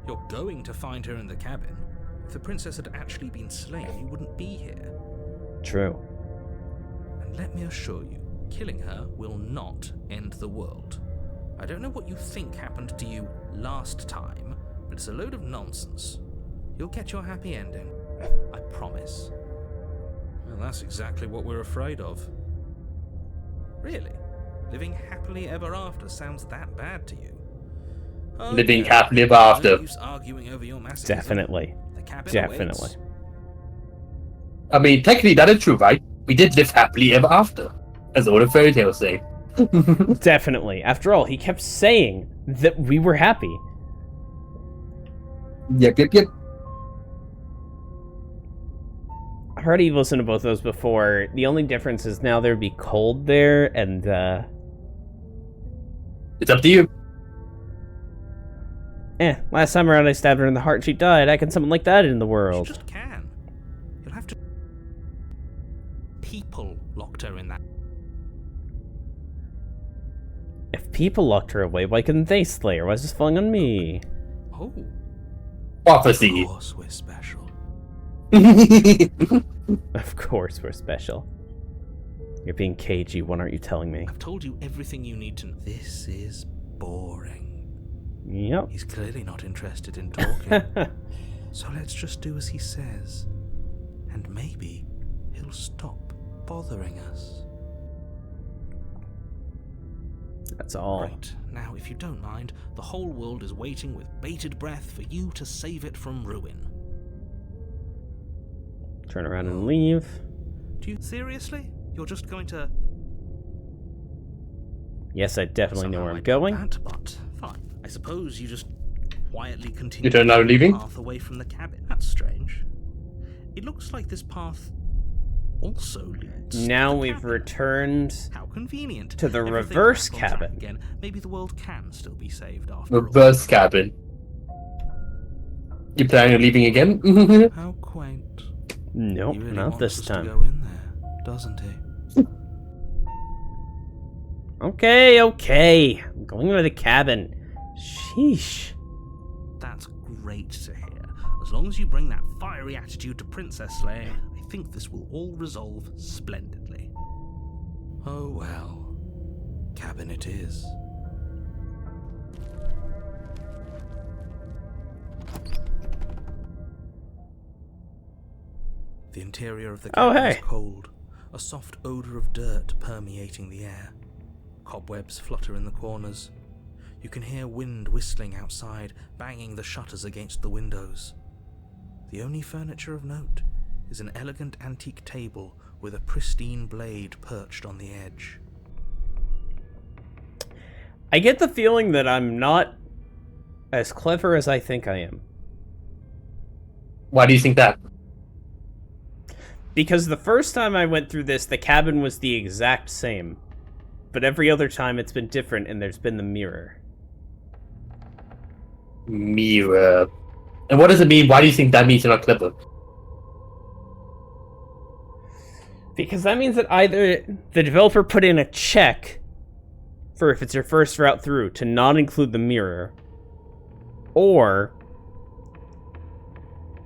Speaker 1: You're going to find her in the cabin. If the princess had actually been slain, you wouldn't be here.
Speaker 2: True.
Speaker 1: And let me assure you, killing her will not end the world. I don't know what you think happened to you last time, but it's a load of nonsense. You'll get your happy ending. I promise. Well, that's exactly what we're afraid of. Really? Living happily ever after sounds that bad to you? Oh,
Speaker 3: Living
Speaker 1: yeah.
Speaker 3: happily ever after.
Speaker 1: No use arguing over your masochism.
Speaker 2: Definitely.
Speaker 1: The cabin
Speaker 2: Definitely.
Speaker 1: awaits.
Speaker 3: I mean, technically that is true, right? We did live happily ever after, as all the fairy tales say.
Speaker 2: Definitely. After all, he kept saying that we were happy.
Speaker 3: Yep.
Speaker 2: I've already listened to both those before. The only difference is now there'd be cold there, and
Speaker 3: It's up to you.
Speaker 2: last time around I stabbed her in the heart and she died. I can summon like that in the
Speaker 1: You
Speaker 2: world.
Speaker 1: just can. You'll have to... People locked her in that.
Speaker 2: If people locked her away, why couldn't they slay her? Why is this falling on me?
Speaker 1: Oh,
Speaker 3: Prophecy.
Speaker 1: of course we're special.
Speaker 2: Of course we're special. You're being cagey, what aren't you telling me?
Speaker 1: I've told you everything you need to know. This is boring.
Speaker 2: Yep.
Speaker 1: He's clearly not interested in talking. So let's just do as he says. And maybe he'll stop bothering us.
Speaker 2: That's all.
Speaker 1: Right. Now, if you don't mind, the whole world is waiting with bated breath for you to save it from ruin.
Speaker 2: Turn around and leave.
Speaker 1: Do you... Seriously? You're just going to...
Speaker 2: Yes, I definitely know
Speaker 1: Somehow
Speaker 2: where
Speaker 1: I
Speaker 2: I'm
Speaker 1: doubt
Speaker 2: going.
Speaker 1: that, but fine. I suppose you just quietly continue
Speaker 3: You don't know leaving?
Speaker 1: the path away from the cabin. That's strange. It looks like this path also leads
Speaker 2: Now
Speaker 1: to the
Speaker 2: we've
Speaker 1: cabin.
Speaker 2: returned
Speaker 1: How convenient.
Speaker 2: to the
Speaker 1: Everything's
Speaker 2: reverse
Speaker 1: back on track
Speaker 2: cabin.
Speaker 1: Again. Maybe the world can still be saved after all.
Speaker 3: Reverse cabin. You planning on leaving again?
Speaker 1: How quaint.
Speaker 2: Nope,
Speaker 1: He really
Speaker 2: not
Speaker 1: wants
Speaker 2: this
Speaker 1: us
Speaker 2: time.
Speaker 1: to go in there, doesn't he?
Speaker 2: Okay. I'm going to the cabin. Sheesh.
Speaker 1: That's great to hear. As long as you bring that fiery attitude to princess slaying, I think this will all resolve splendidly. Oh well. Cabin it is. The interior of the
Speaker 2: Oh,
Speaker 1: cabin
Speaker 2: hey.
Speaker 1: is cold, a soft odor of dirt permeating the air. Cobwebs flutter in the corners. You can hear wind whistling outside, banging the shutters against the windows. The only furniture of note is an elegant antique table with a pristine blade perched on the edge.
Speaker 2: I get the feeling that I'm not as clever as I think I am.
Speaker 3: Why do you think that?
Speaker 2: Because the first time I went through this, the cabin was the exact same. But every other time it's been different, and there's been the mirror.
Speaker 3: Mirror. And what does it mean? Why do you think that means you're not clever?
Speaker 2: Because that means that either the developer put in a check for if it's your first route through to not include the mirror, or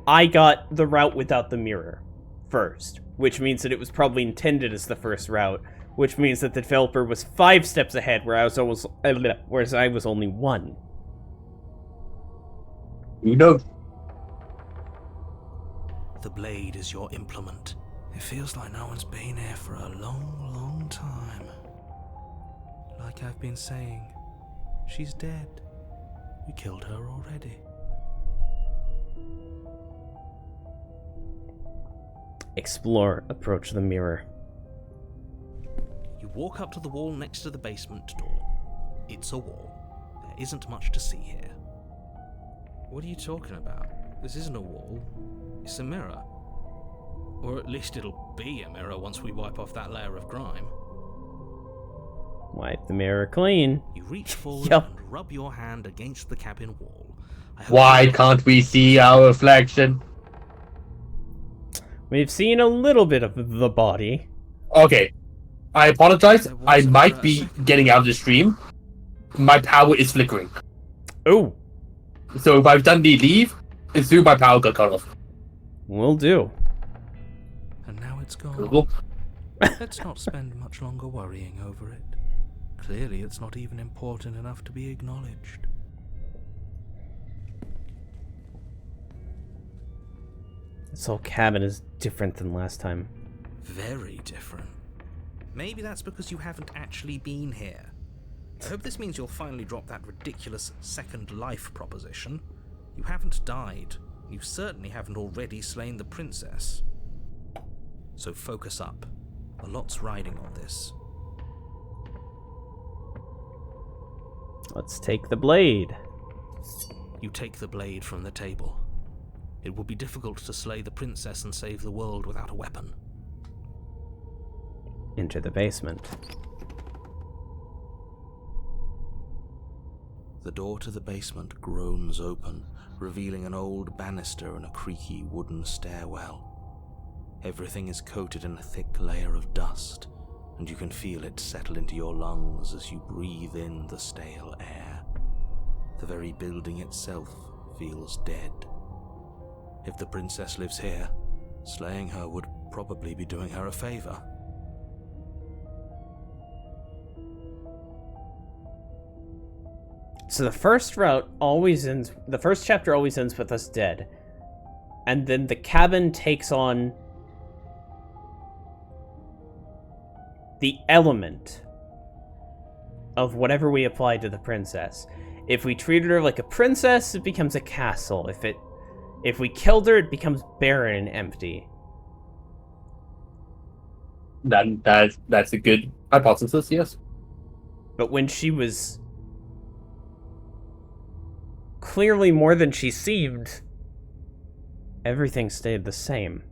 Speaker 2: I got the route without the mirror first, which means that it was probably intended as the first route, which means that the developer was 5 steps ahead, whereas I was only 1.
Speaker 3: Who knows?
Speaker 1: The blade is your implement. It feels like no one's been here for a long, long time. Like I've been saying, she's dead. We killed her already.
Speaker 2: Explore, approach the mirror.
Speaker 1: You walk up to the wall next to the basement door. It's a wall. There isn't much to see here. What are you talking about? This isn't a wall. It's a mirror. Or at least it'll be a mirror once we wipe off that layer of grime.
Speaker 2: Wipe the mirror clean.
Speaker 1: You reach forward
Speaker 2: Yup.
Speaker 1: and rub your hand against the cabin wall. I hope
Speaker 3: Why
Speaker 1: you-
Speaker 3: can't we see our reflection?
Speaker 2: We've seen a little bit of the body.
Speaker 3: Okay. I apologize.
Speaker 1: There was
Speaker 3: I
Speaker 1: a
Speaker 3: might be getting out of the stream. My power is flickering.
Speaker 2: Oh,
Speaker 3: So if I've done the leave, it's through my power got cut off.
Speaker 2: will do.
Speaker 1: And now it's gone.
Speaker 3: Cool.
Speaker 1: Let's not spend much longer worrying over it. Clearly, it's not even important enough to be acknowledged.
Speaker 2: This whole cabin is different than last time.
Speaker 1: Very different. Maybe that's because you haven't actually been here. I hope this means you'll finally drop that ridiculous second life proposition. You haven't died. You certainly haven't already slain the princess. So focus up. A lot's riding on this.
Speaker 2: Let's take the blade.
Speaker 1: You take the blade from the table. It will be difficult to slay the princess and save the world without a weapon.
Speaker 2: Into the basement.
Speaker 1: The door to the basement groans open, revealing an old banister and a creaky wooden stairwell. Everything is coated in a thick layer of dust, and you can feel it settle into your lungs as you breathe in the stale air. The very building itself feels dead. If the princess lives here, slaying her would probably be doing her a favor.
Speaker 2: So the first chapter always ends with us dead. And then the cabin takes on the element of whatever we apply to the princess. If we treated her like a princess, it becomes a castle. If we killed her, it becomes barren and empty.
Speaker 3: That's a good hypothesis, yes.
Speaker 2: But when she was clearly more than she seemed, everything stayed the same.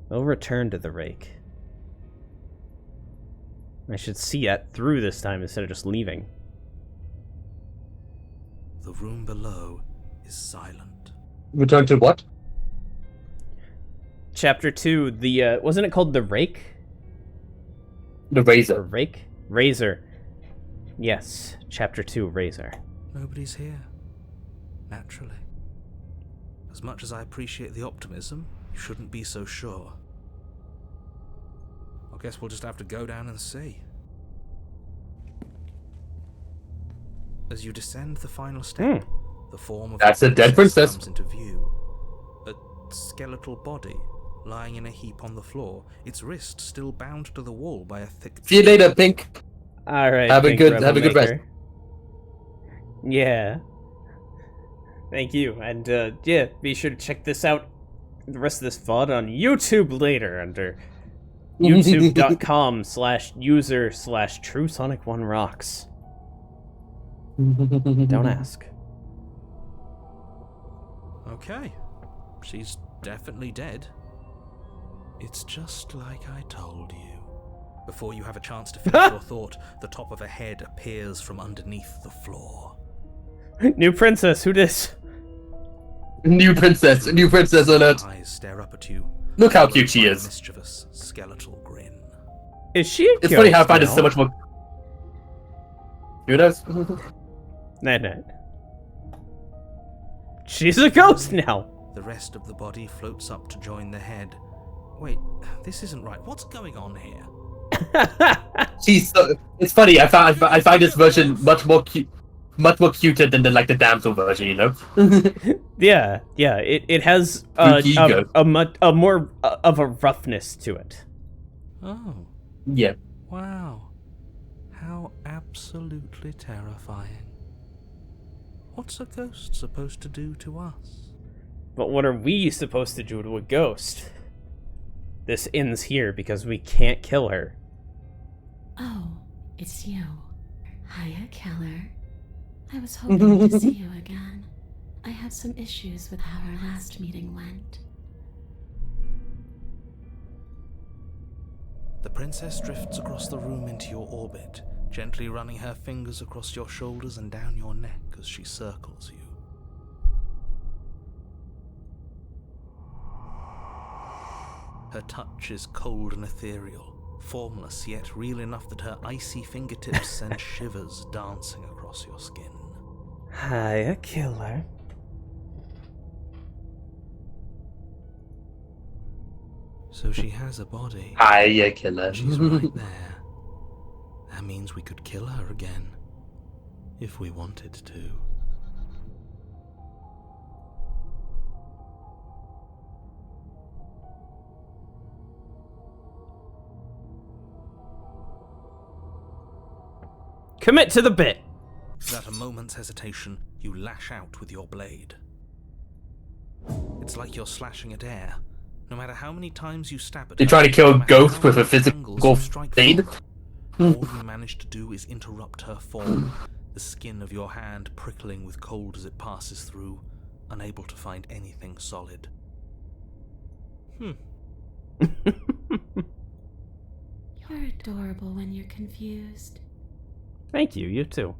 Speaker 2: We'll return to the rake. I should see it through this time instead of just leaving.
Speaker 1: The room below is silent.
Speaker 3: Return to what?
Speaker 2: Chapter 2, wasn't it called The Rake?
Speaker 3: The
Speaker 2: Or
Speaker 3: razor.
Speaker 2: Rake? Razor. Yes, Chapter 2, Razor.
Speaker 1: Nobody's here. Naturally. As much as I appreciate the optimism, you shouldn't be so sure. I guess we'll just have to go down and see. As you descend the final step, the form of
Speaker 3: That's
Speaker 1: the
Speaker 3: a dead princess.
Speaker 1: comes into view. A skeletal body lying in a heap on the floor, its wrist still bound to the wall by a thick...
Speaker 3: See you later, Pink.
Speaker 2: Alright,
Speaker 3: Have a
Speaker 2: Pink
Speaker 3: good rest.
Speaker 2: Rebelmaker. Yeah. Thank you, and yeah, be sure to check this out, the rest of this VOD on YouTube later under youtube.com/user/TrueSonic1Rocks. Don't ask.
Speaker 1: Okay. She's definitely dead. It's just like I told you. Before you have a chance to finish your thought, the top of a head appears from underneath the floor.
Speaker 2: New princess, who dis?
Speaker 3: New princess alert.
Speaker 1: Eyes stare up at you.
Speaker 3: Look how cute
Speaker 1: followed
Speaker 3: she
Speaker 1: by a
Speaker 3: is.
Speaker 1: mischievous skeletal grin.
Speaker 2: Is she a
Speaker 3: It's funny how I
Speaker 2: ghost
Speaker 3: find it
Speaker 2: now?
Speaker 3: so much more. Who knows?
Speaker 2: Nah. She's a ghost now.
Speaker 1: The rest of the body floats up to join the head. Wait, this isn't right. What's going on here?
Speaker 3: She's so. It's funny. I find this version much more cuter than the damsel version. You know.
Speaker 2: Yeah. It has
Speaker 3: Freaky ghost.
Speaker 2: a more of a roughness to it.
Speaker 1: Oh,
Speaker 3: Yeah.
Speaker 1: wow. How absolutely terrifying. What's a ghost supposed to do to us?
Speaker 2: But what are we supposed to do to a ghost? This ends here because we can't kill her.
Speaker 8: Oh, it's you. Hiya, Keller. I was hoping to see you again. I have some issues with how our last meeting went.
Speaker 1: The princess drifts across the room into your orbit, gently running her fingers across your shoulders and down your neck as she circles you. Her touch is cold and ethereal, formless yet real enough that her icy fingertips send shivers dancing across your skin.
Speaker 2: Hiya, killer.
Speaker 1: So she has a body.
Speaker 3: Hiya, killer.
Speaker 1: She's right there. That means we could kill her again. If we wanted to.
Speaker 2: Commit to the bit!
Speaker 1: Without a moment's hesitation, you lash out with your blade. It's like you're slashing at air. No matter how many times you stab at
Speaker 3: You're
Speaker 1: her,
Speaker 3: trying to kill
Speaker 1: no
Speaker 3: a
Speaker 1: matter
Speaker 3: ghost
Speaker 1: how
Speaker 3: with a
Speaker 1: many
Speaker 3: physical
Speaker 1: angles you strike
Speaker 3: blade?
Speaker 1: from her, all you manage to do is interrupt her form, the skin of your hand prickling with cold as it passes through, unable to find anything solid.
Speaker 8: You're adorable when you're confused.
Speaker 2: Thank you, you too.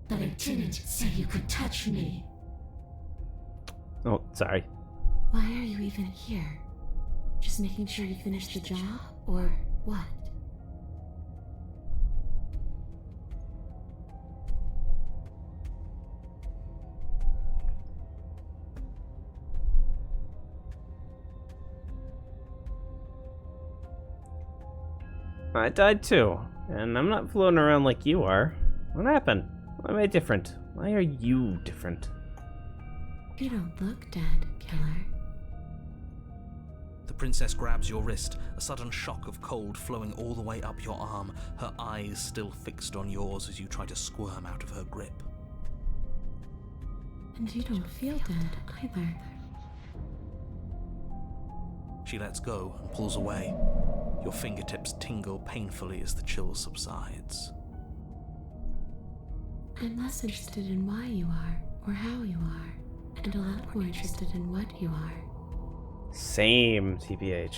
Speaker 8: But I didn't say you could touch me.
Speaker 2: Oh, sorry.
Speaker 8: Why are you even here? Just making sure you finish the job, or what?
Speaker 2: I died too, and I'm not floating around like you are. What happened? Why am I different? Why are you different?
Speaker 8: You don't look dead, killer.
Speaker 1: The princess grabs your wrist, a sudden shock of cold flowing all the way up your arm, her eyes still fixed on yours as you try to squirm out of her grip.
Speaker 8: And you don't feel dead either.
Speaker 1: She lets go and pulls away. Your fingertips tingle painfully as the chill subsides.
Speaker 8: I'm less interested in why you are, or how you are, and a lot more interested in what you are.
Speaker 2: Same, TBH.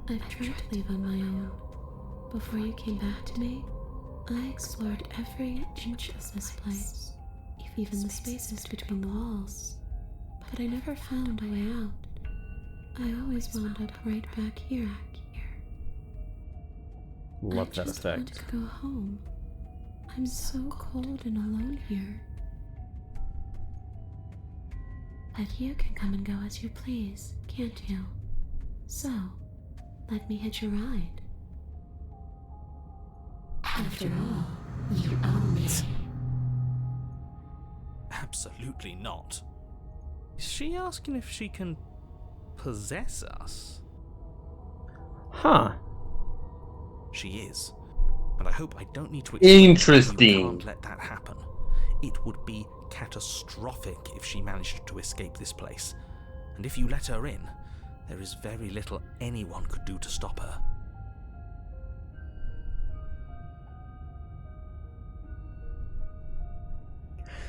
Speaker 8: I've tried to leave on my own. Before you came back to me, I explored every inch of this place, even the spaces between the walls. But I never found a way out. I always wound up right back here.
Speaker 2: Love that
Speaker 8: I just
Speaker 2: effect.
Speaker 8: want to go home. I'm so cold and alone here. But you can come and go as you please, can't you? So, let me hitch a ride. After all, you own me.
Speaker 1: Absolutely not. Is she asking if she can possess us?
Speaker 2: Huh.
Speaker 1: She is. And I hope I don't need to explain
Speaker 3: Interesting.
Speaker 1: You can't let that happen. It would be catastrophic if she managed to escape this place. And if you let her in, there is very little anyone could do to stop her.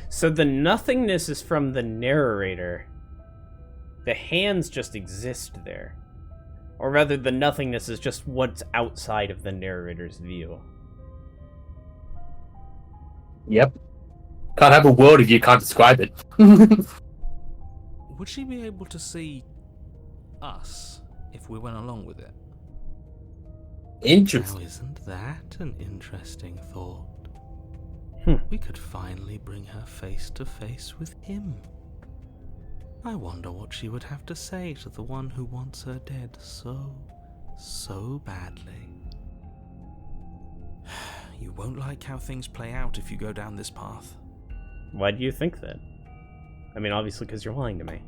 Speaker 2: So the nothingness is from the narrator. The hands just exist there. Or rather, the nothingness is just what's outside of the narrator's view.
Speaker 3: Yep. Can't have a world if you can't describe it.
Speaker 1: Would she be able to see us if we went along with it?
Speaker 3: Interesting.
Speaker 1: Now, isn't that an interesting thought?
Speaker 2: Hmm.
Speaker 1: We could finally bring her face to face with him. I wonder what she would have to say to the one who wants her dead so badly. You won't like how things play out if you go down this path.
Speaker 2: Why do you think that? I mean, obviously because you're lying to me.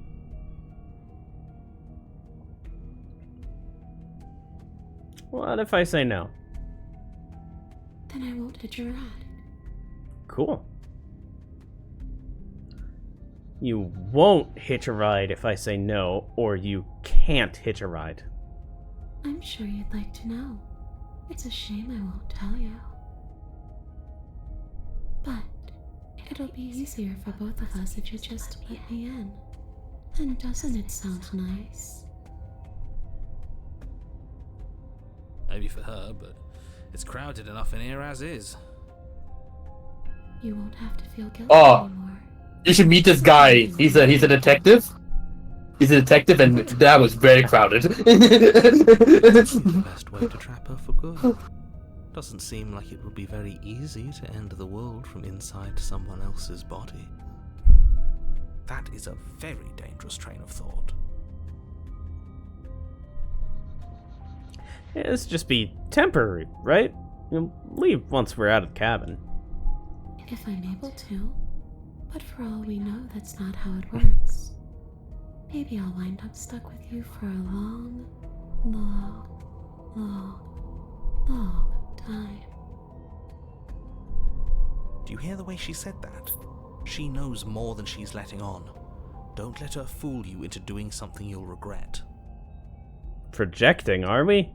Speaker 2: What if I say no?
Speaker 8: Then I won't hitch a ride.
Speaker 2: Cool. You won't hitch a ride if I say no, or you can't hitch a ride.
Speaker 8: I'm sure you'd like to know. It's a shame I won't tell you. But it'll be easier for both of us if you just let me in. And doesn't it sound nice?
Speaker 5: Maybe for her, but it's crowded enough in here as is.
Speaker 8: You won't have to feel guilty
Speaker 3: Oh.
Speaker 8: anymore.
Speaker 3: You should meet this guy. He's a detective. He's a detective, and that was very crowded.
Speaker 1: The best way to trap her for good. Doesn't seem like it would be very easy to end the world from inside someone else's body. That is a very dangerous train of thought.
Speaker 2: Yeah, this just be temporary, right? You'll leave once we're out of the cabin.
Speaker 8: If I'm able to. But for all we know, that's not how it works. Maybe I'll wind up stuck with you for a long, long, long, long time.
Speaker 1: Do you hear the way she said that? She knows more than she's letting on. Don't let her fool you into doing something you'll regret.
Speaker 2: Projecting, are we?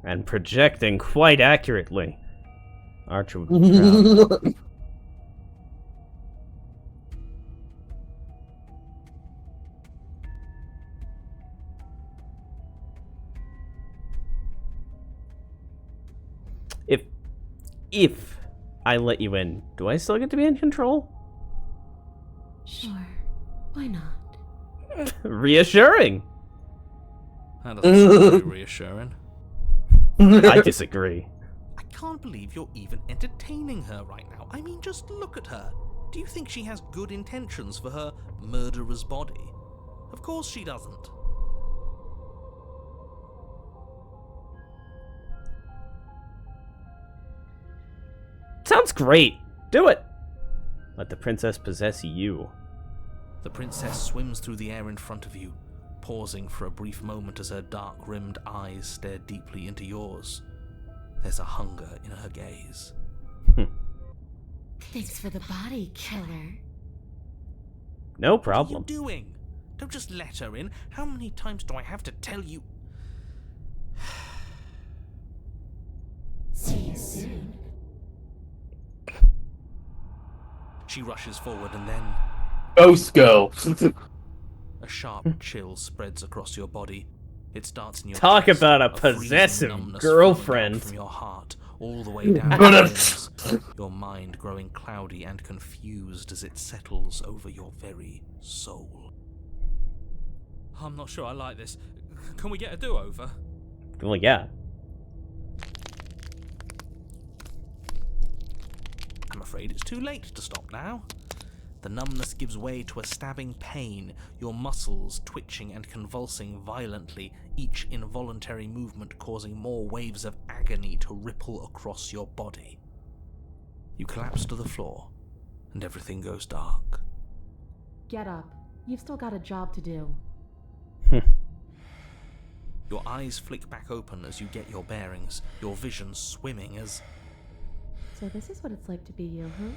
Speaker 2: And projecting quite accurately. Archer would be proud. If I let you in, do I still get to be in control?
Speaker 8: Sure, why not?
Speaker 2: Reassuring.
Speaker 1: That doesn't sound very reassuring.
Speaker 2: I disagree.
Speaker 1: I can't believe you're even entertaining her right now. I mean, just look at her. Do you think she has good intentions for her murderer's body? Of course she doesn't.
Speaker 2: Sounds great. Do it. Let the princess possess you.
Speaker 1: The princess swims through the air in front of you, pausing for a brief moment as her dark-rimmed eyes stare deeply into yours. There's a hunger in her gaze.
Speaker 8: Thanks for the body, killer.
Speaker 2: No problem.
Speaker 1: What are you doing? Don't just let her in. How many times do I have to tell you?
Speaker 8: See you soon.
Speaker 1: She rushes forward and then
Speaker 3: Ghost girl.
Speaker 1: a sharp chill spreads across your body. It starts in your
Speaker 2: Talk
Speaker 1: chest,
Speaker 2: about a
Speaker 1: freezing
Speaker 2: possessive
Speaker 1: numbness
Speaker 2: girlfriend.
Speaker 1: flowing down from your heart all the way down to your ears, your mind growing cloudy and confused as it settles over your very soul. I'm not sure I like this. Can we get a do-over?
Speaker 2: Well, yeah.
Speaker 1: I'm afraid it's too late to stop now. The numbness gives way to a stabbing pain, your muscles twitching and convulsing violently, each involuntary movement causing more waves of agony to ripple across your body. You collapse to the floor, and everything goes dark.
Speaker 4: Get up. You've still got a job to do.
Speaker 1: Your eyes flick back open as you get your bearings, your vision swimming as...
Speaker 4: So this is what it's like to be you, huh?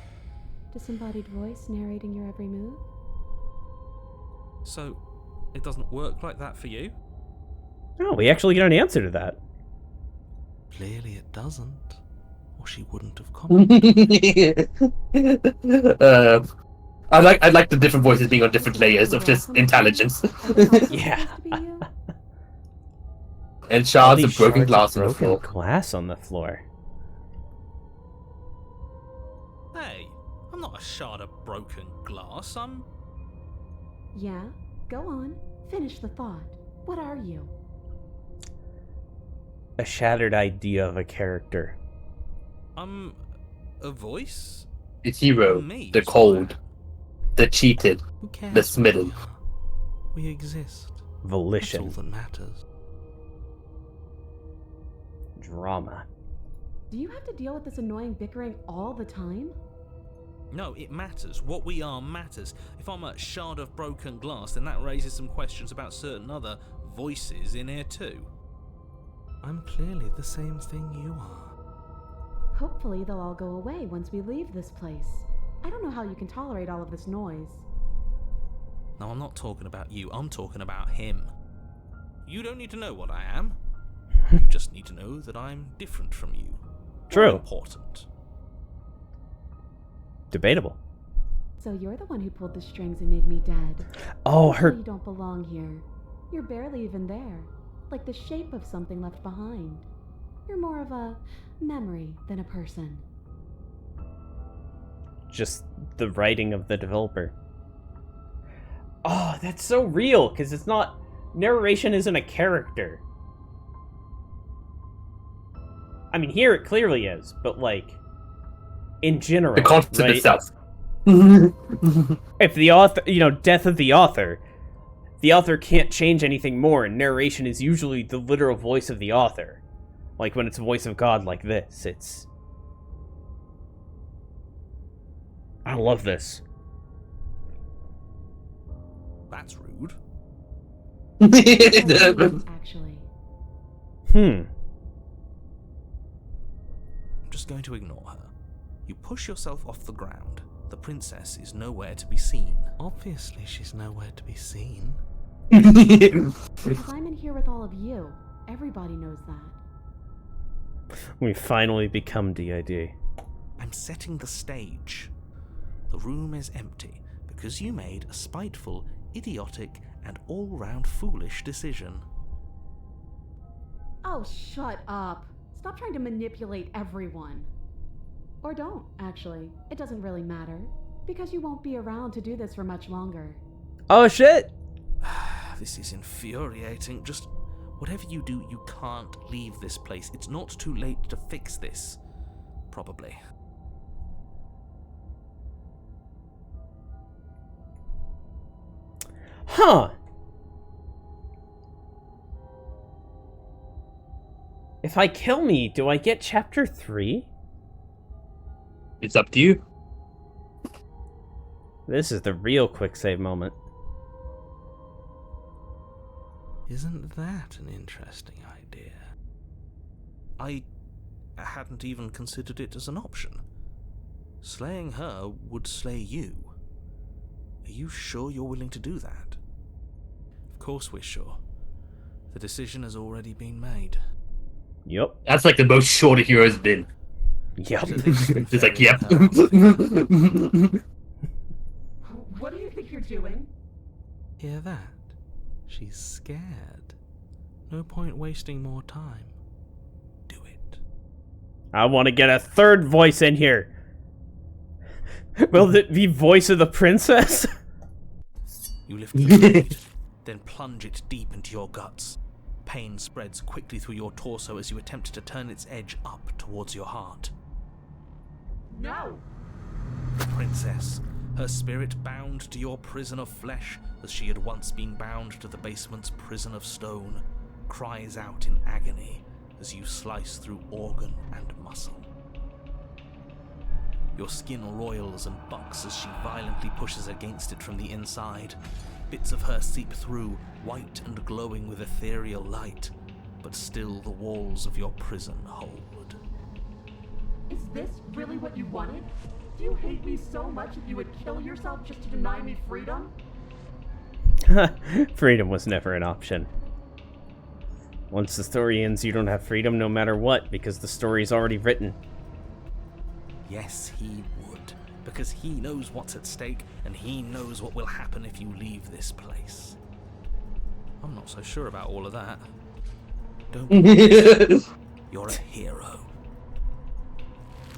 Speaker 4: Disembodied voice narrating your every move?
Speaker 7: So, it doesn't work like that for you?
Speaker 2: Oh, we actually get an answer to that.
Speaker 1: Clearly it doesn't, or she wouldn't have commented.
Speaker 3: I like the different voices being on different layers of just intelligence.
Speaker 2: Yeah.
Speaker 3: And
Speaker 2: All
Speaker 3: shards
Speaker 2: these
Speaker 3: of broken
Speaker 2: shards
Speaker 3: glass
Speaker 2: of
Speaker 3: on the
Speaker 2: broken
Speaker 3: floor.
Speaker 2: glass on the floor.
Speaker 1: Hey, I'm not a shard of broken glass, I'm...
Speaker 4: Yeah? Go on. Finish the thought. What are you?
Speaker 2: A shattered idea of a character.
Speaker 1: I'm... a voice?
Speaker 3: It's hero,
Speaker 1: Me,
Speaker 3: the cold, the cheated,
Speaker 1: Who cares?
Speaker 3: the smitten.
Speaker 1: We exist. That's all
Speaker 2: Volition.
Speaker 1: that matters.
Speaker 2: Drama.
Speaker 4: Do you have to deal with this annoying bickering all the time?
Speaker 1: No, it matters. What we are matters. If I'm a shard of broken glass, then that raises some questions about certain other voices in here too. I'm clearly the same thing you are.
Speaker 4: Hopefully they'll all go away once we leave this place. I don't know how you can tolerate all of this noise.
Speaker 1: No, I'm not talking about you. I'm talking about him. You don't need to know what I am. You just need to know that I'm different from you.
Speaker 2: True.
Speaker 1: Important.
Speaker 2: Debatable.
Speaker 4: So you're the one who pulled the strings and made me dead.
Speaker 2: Oh,
Speaker 4: You
Speaker 2: her...
Speaker 4: don't belong here. You're barely even there. Like the shape of something left behind. You're more of a memory than a person.
Speaker 2: Just the writing of the developer. Oh, that's so real, because it's not... Narration isn't a character. I mean, here it clearly is, but, like, in general,
Speaker 3: The concept
Speaker 2: right?
Speaker 3: itself.
Speaker 2: If the author, death of the author can't change anything more, and narration is usually the literal voice of the author. Like, when it's a voice of God like this, it's... I love this.
Speaker 7: That's rude.
Speaker 8: Actually.
Speaker 2: Hmm.
Speaker 1: I'm just going to ignore her. You push yourself off the ground. The princess is nowhere to be seen.
Speaker 7: Obviously, she's nowhere to be seen.
Speaker 8: Because I'm in here with all of you. Everybody knows that.
Speaker 2: We finally become DID.
Speaker 1: I'm setting the stage. The room is empty because you made a spiteful, idiotic, and all-round foolish decision.
Speaker 6: Oh, shut up. Stop trying to manipulate everyone.
Speaker 8: Or don't, actually. It doesn't really matter. Because you won't be around to do this for much longer.
Speaker 2: Oh, shit!
Speaker 1: This is infuriating. Just whatever you do, you can't leave this place. It's not too late to fix this. Probably.
Speaker 2: Huh. If I kill me, do I get chapter 3?
Speaker 3: It's up to you.
Speaker 2: This is the real quick save moment.
Speaker 7: Isn't that an interesting idea?
Speaker 1: I hadn't even considered it as an option. Slaying her would slay you. Are you sure you're willing to do that?
Speaker 7: Of course we're sure. The decision has already been made.
Speaker 2: Yup.
Speaker 3: That's like the most short a hero's been.
Speaker 2: Yup.
Speaker 3: It's like, yep.
Speaker 6: What do you think you're doing?
Speaker 7: Hear that? She's scared. No point wasting more time. Do it.
Speaker 2: I want to get a third voice in here. Will it be voice of the princess?
Speaker 1: You lift the blade, then plunge it deep into your guts. Pain spreads quickly through your torso as you attempt to turn its edge up towards your heart.
Speaker 6: No!
Speaker 1: The princess, her spirit bound to your prison of flesh as she had once been bound to the basement's prison of stone, cries out in agony as you slice through organ and muscle. Your skin roils and bucks as she violently pushes against it from the inside. Bits of her seep through, white and glowing with ethereal light, but still the walls of your prison hold.
Speaker 6: Is this really what you wanted? Do you hate me so much that you would kill yourself just to deny me freedom?
Speaker 2: Freedom was never an option. Once the story ends, you don't have freedom no matter what, because the story's already written.
Speaker 1: Yes, he would, because he knows what's at stake, and he knows what will happen if you leave this place.
Speaker 7: I'm not so sure about all of that.
Speaker 1: Don't be You're a hero.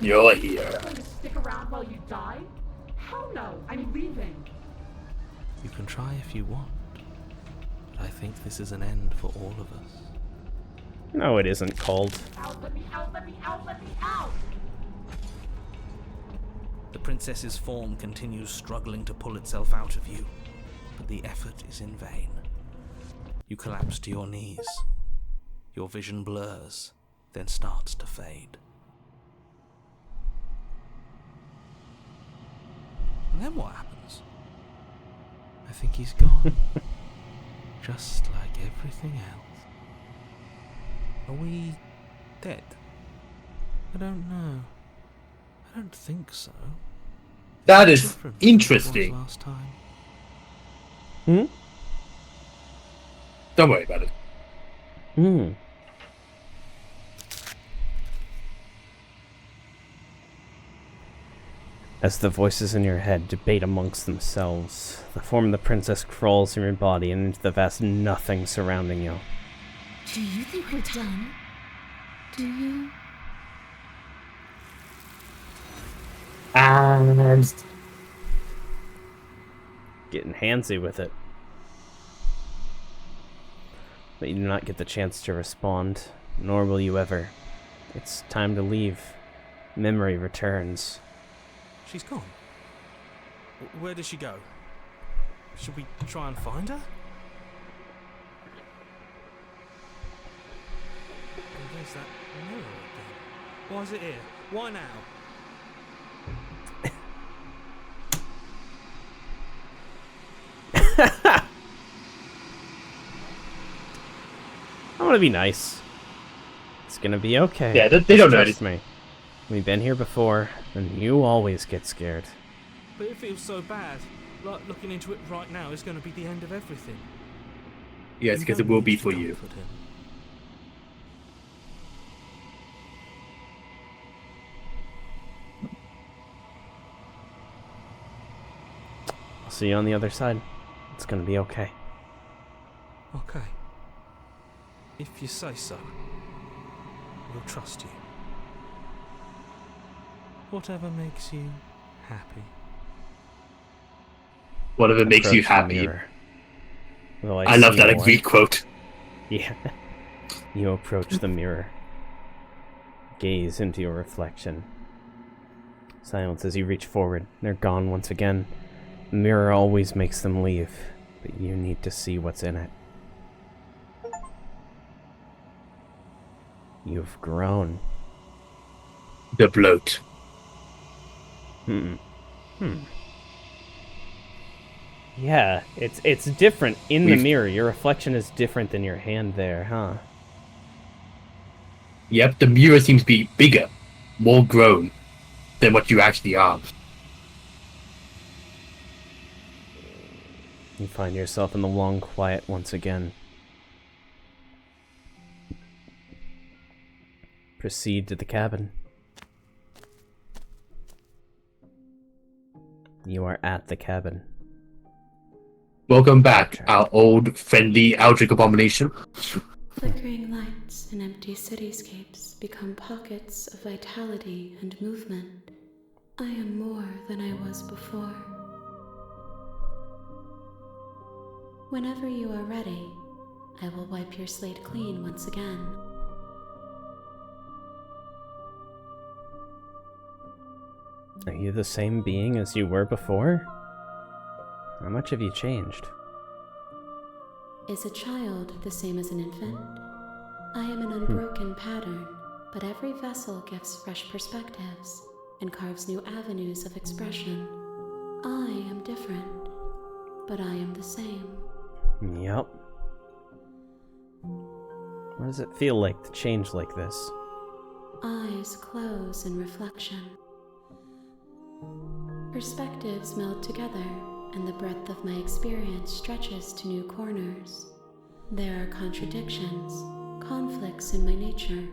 Speaker 3: You're here.
Speaker 6: Going to stick around while you die? Hell no, I'm leaving.
Speaker 7: You can try if you want, but I think this is an end for all of us.
Speaker 2: No, it isn't called.
Speaker 6: Out, let me out, let me out, let me out!
Speaker 1: The princess's form continues struggling to pull itself out of you, but the effort is in vain. You collapse to your knees. Your vision blurs, then starts to fade. And then what happens?
Speaker 7: I think he's gone. Just like everything else.
Speaker 1: Are we dead?
Speaker 7: I don't know. I don't think so.
Speaker 3: That is
Speaker 7: Different from
Speaker 3: interesting.
Speaker 7: what was last time.
Speaker 2: Hmm?
Speaker 3: Don't worry about it.
Speaker 2: Hmm. As the voices in your head debate amongst themselves, the form of the princess crawls from your body and into the vast nothing surrounding you.
Speaker 8: Do you think we're done? Do you?
Speaker 3: And
Speaker 2: getting handsy with it. But you do not get the chance to respond, nor will you ever. It's time to leave. Memory returns.
Speaker 7: She's gone. Where did she go? Should we try and find her? And there's that mirror again. Why is it here? Why now?
Speaker 2: I'm gonna be nice. It's gonna be okay.
Speaker 3: Yeah, they don't know
Speaker 2: Trust me. We've been here before, and you always get scared.
Speaker 7: But it feels so bad. Like looking into it right now is going to be the end of everything.
Speaker 3: Yes,
Speaker 7: You
Speaker 3: because
Speaker 7: don't
Speaker 3: it will
Speaker 7: need
Speaker 3: be
Speaker 7: to
Speaker 3: for you.
Speaker 7: comfort him.
Speaker 2: I'll see you on the other side. It's gonna be okay.
Speaker 7: Okay. If you say so, we'll trust you. Whatever makes you happy.
Speaker 3: Whatever makes you
Speaker 2: Approach the
Speaker 3: happy.
Speaker 2: mirror. Will
Speaker 3: I love
Speaker 2: see
Speaker 3: that
Speaker 2: more?
Speaker 3: Greek quote.
Speaker 2: Yeah. You approach the mirror. Gaze into your reflection. Silence as you reach forward. They're gone once again. The mirror always makes them leave, but you need to see what's in it. You've grown.
Speaker 3: The bloat.
Speaker 2: Yeah, it's different in the
Speaker 3: We've-
Speaker 2: mirror. Your reflection is different than your hand there, huh?
Speaker 3: Yep, the mirror seems to be bigger, more grown than what you actually are.
Speaker 2: You find yourself in the long quiet once again. Proceed to the cabin. You are at the cabin.
Speaker 3: Welcome back, our old, friendly Aldrich abomination.
Speaker 8: Flickering lights and empty cityscapes become pockets of vitality and movement. I am more than I was before. Whenever you are ready, I will wipe your slate clean once again.
Speaker 2: Are you the same being as you were before? How much have you changed?
Speaker 8: Is a child the same as an infant? I am an unbroken pattern, but every vessel gives fresh perspectives and carves new avenues of expression. I am different, but I am the same.
Speaker 2: Yup. What does it feel like to change like this?
Speaker 8: Eyes close in reflection. Perspectives meld together, and the breadth of my experience stretches to new corners. There are contradictions, conflicts in my nature,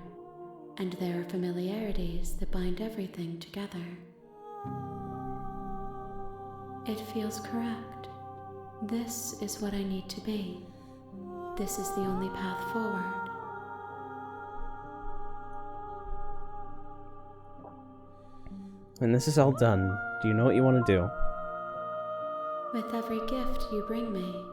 Speaker 8: and there are familiarities that bind everything together. It feels correct. This is what I need to be. This is the only path forward.
Speaker 2: When this is all done, do you know what you want to do?
Speaker 8: With every gift you bring me,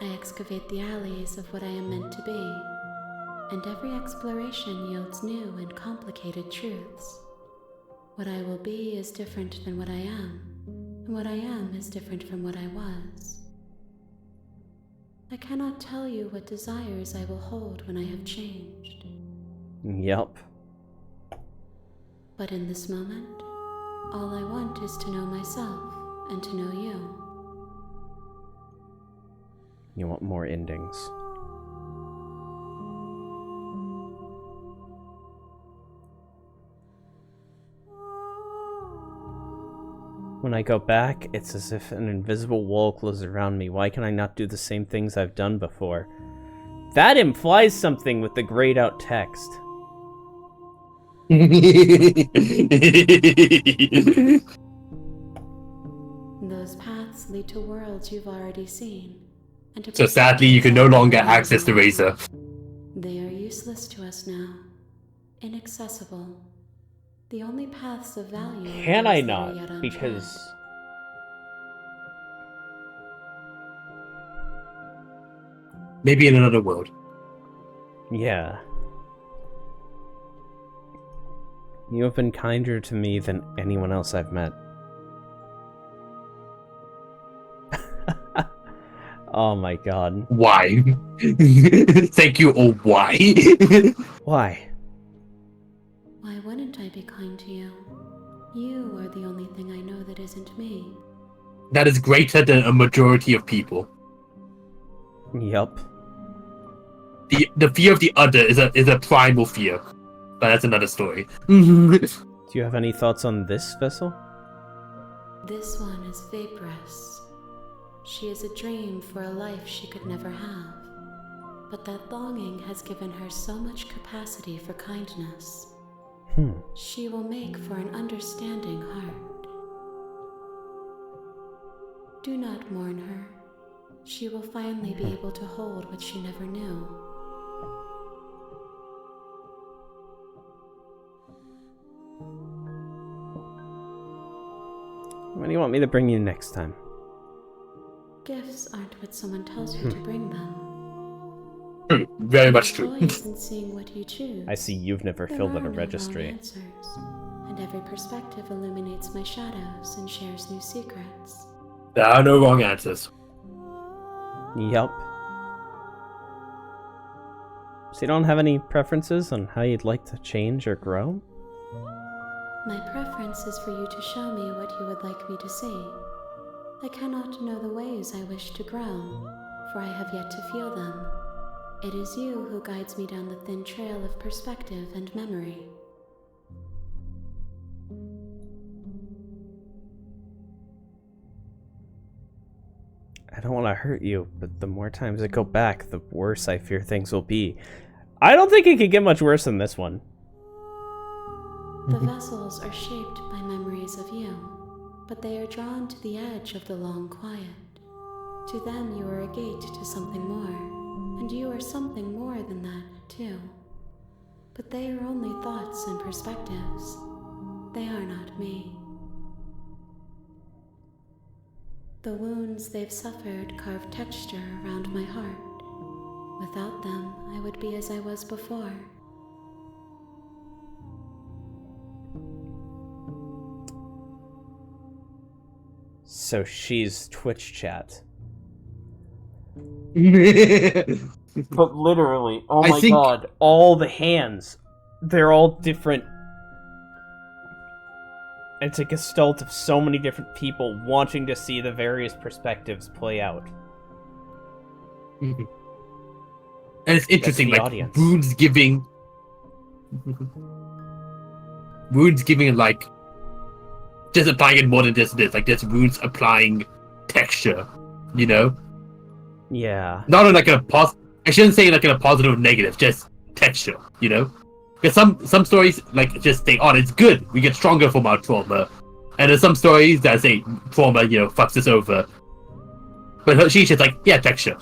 Speaker 8: I excavate the alleys of what I am meant to be, and every exploration yields new and complicated truths. What I will be is different than what I am, and what I am is different from what I was. I cannot tell you what desires I will hold when I have changed,
Speaker 2: Yup.
Speaker 8: but in this moment, all I want is to know myself and to know you.
Speaker 2: You want more endings. When I go back, it's as if an invisible wall closes around me. Why can I not do the same things I've done before? That implies something with the grayed out text.
Speaker 8: Those paths lead to worlds you've already seen. And to
Speaker 3: So sadly, you can no longer access the razor.
Speaker 8: They are useless to us now. Inaccessible. The only paths of value are
Speaker 2: Can
Speaker 8: those
Speaker 2: I
Speaker 8: that are yet
Speaker 2: not?
Speaker 8: untried.
Speaker 2: Because
Speaker 3: Maybe in another world.
Speaker 2: Yeah. You have been kinder to me than anyone else I've met. Oh my god.
Speaker 3: Why? Thank you, oh why?
Speaker 2: Why?
Speaker 8: Why wouldn't I be kind to you? You are the only thing I know that isn't me.
Speaker 3: That is greater than a majority of people.
Speaker 2: Yup.
Speaker 3: The fear of the other is a primal fear. But that's another story.
Speaker 2: Do you have any thoughts on this vessel?
Speaker 8: This one is vaporous. She is a dream for a life she could never have. But that longing has given her so much capacity for kindness. She will make for an understanding heart. Do not mourn her. She will finally be able to hold what she never knew.
Speaker 2: When do you want me to bring you next time?
Speaker 8: Gifts aren't what someone tells you to bring them.
Speaker 3: Very much true.
Speaker 8: The joy is in seeing what you choose.
Speaker 2: I see you've never
Speaker 8: There
Speaker 2: filled out
Speaker 8: are
Speaker 2: a
Speaker 8: no
Speaker 2: registry.
Speaker 8: wrong answers, and every perspective illuminates my shadows and shares new secrets.
Speaker 3: There are no wrong answers.
Speaker 2: Yup. So you don't have any preferences on how you'd like to change or grow?
Speaker 8: My preference is for you to show me what you would like me to see. I cannot know the ways I wish to grow, for I have yet to feel them. It is you who guides me down the thin trail of perspective and memory.
Speaker 2: I don't want to hurt you, but the more times I go back, the worse I fear things will be. I don't think it could get much worse than this one.
Speaker 8: The vessels are shaped by memories of you, but they are drawn to the edge of the long quiet. To them you are a gate to something more, and you are something more than that, too. But they are only thoughts and perspectives. They are not me. The wounds they've suffered carve texture around my heart. Without them, I would be as I was before.
Speaker 2: So she's Twitch chat. But literally, oh
Speaker 3: I
Speaker 2: my
Speaker 3: think-
Speaker 2: god, all the hands, they're all different. It's a gestalt of so many different people wanting to see the various perspectives play out.
Speaker 3: And it's interesting,
Speaker 2: the
Speaker 3: like
Speaker 2: audience.
Speaker 3: Wounds giving like just applying it more than just this. Like there's Wounds applying texture, you know?
Speaker 2: Yeah.
Speaker 3: Not in like a I shouldn't say like in a positive or negative, just texture, you know? Because some stories like just say, oh, it's good, we get stronger from our trauma. And there's some stories that say trauma, you know, fucks us over. But she's just like, yeah, texture.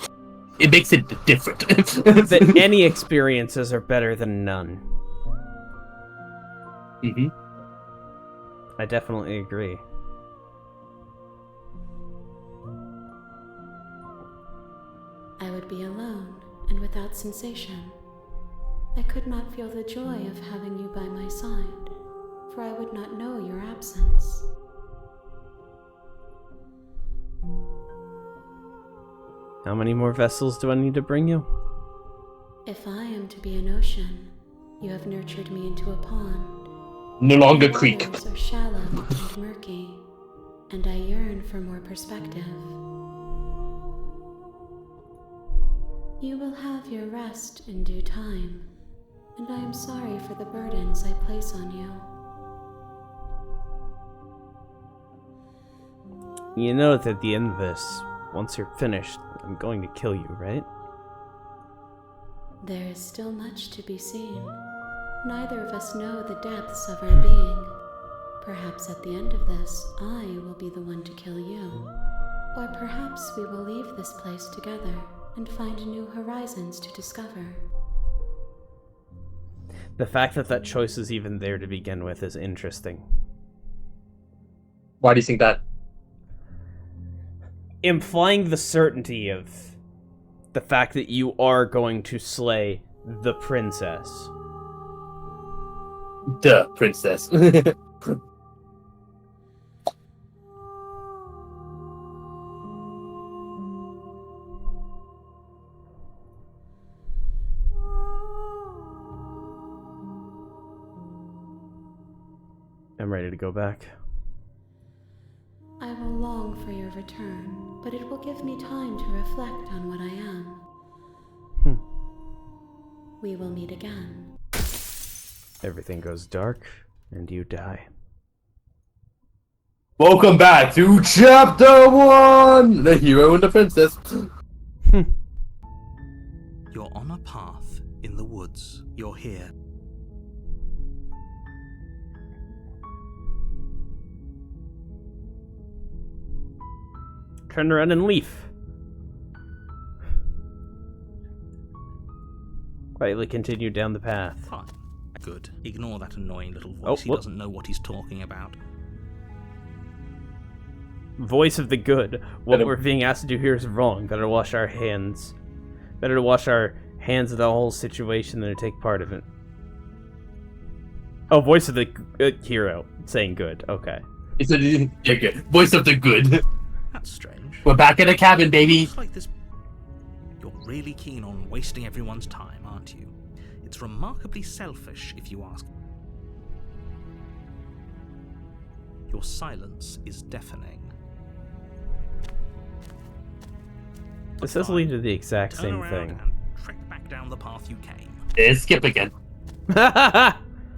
Speaker 3: It makes it different.
Speaker 2: That any experiences are better than none.
Speaker 3: Mm-hmm.
Speaker 2: I definitely agree.
Speaker 8: I would be alone and without sensation. I could not feel the joy of having you by my side, for I would not know your absence.
Speaker 2: How many more vessels do I need to bring you?
Speaker 8: If I am to be an ocean, you have nurtured me into a pond.
Speaker 3: No longer
Speaker 8: The
Speaker 3: creek.
Speaker 8: waters are shallow and murky, and I yearn for more perspective. You will have your rest in due time, and I am sorry for the burdens I place on you.
Speaker 2: You know that at the end of this, once you're finished, I'm going to kill you, right?
Speaker 8: There is still much to be seen. Neither of us know the depths of our being. Perhaps at the end of this, I will be the one to kill you. Or perhaps we will leave this place together and find new horizons to discover.
Speaker 2: The fact that that choice is even there to begin with is interesting.
Speaker 3: Why do you think that?
Speaker 2: Implying the certainty of the fact that you are going to slay the princess.
Speaker 3: The princess.
Speaker 2: I'm ready to go back.
Speaker 8: I will long for your return, but it will give me time to reflect on what I am. We will meet again.
Speaker 2: Everything goes dark, and you die.
Speaker 3: Welcome back to Chapter 1! The hero and the princess.
Speaker 1: You're on a path in the woods. You're here.
Speaker 2: Turn around and leave. Quietly continue down the path.
Speaker 1: Fine. Good. Ignore that annoying little voice.
Speaker 2: Oh,
Speaker 1: He
Speaker 2: whoop.
Speaker 1: doesn't know what he's talking about.
Speaker 2: Voice of the good. What
Speaker 3: Better-
Speaker 2: we're being asked to do here is wrong. Better wash our hands. Better to wash our hands of the whole situation than to take part of it. Oh, voice of the hero saying good. Okay.
Speaker 3: It's a yeah, good. Voice of the good.
Speaker 1: That's strange.
Speaker 3: We're back in the cabin, baby.
Speaker 1: Looks like this. You're really keen on wasting everyone's time, aren't you? It's remarkably selfish, if you ask. Your silence is deafening.
Speaker 2: This does lead to the exact
Speaker 1: Turn
Speaker 2: same
Speaker 1: around
Speaker 2: thing.
Speaker 1: and trek back down the path you came.
Speaker 3: There's Skip again.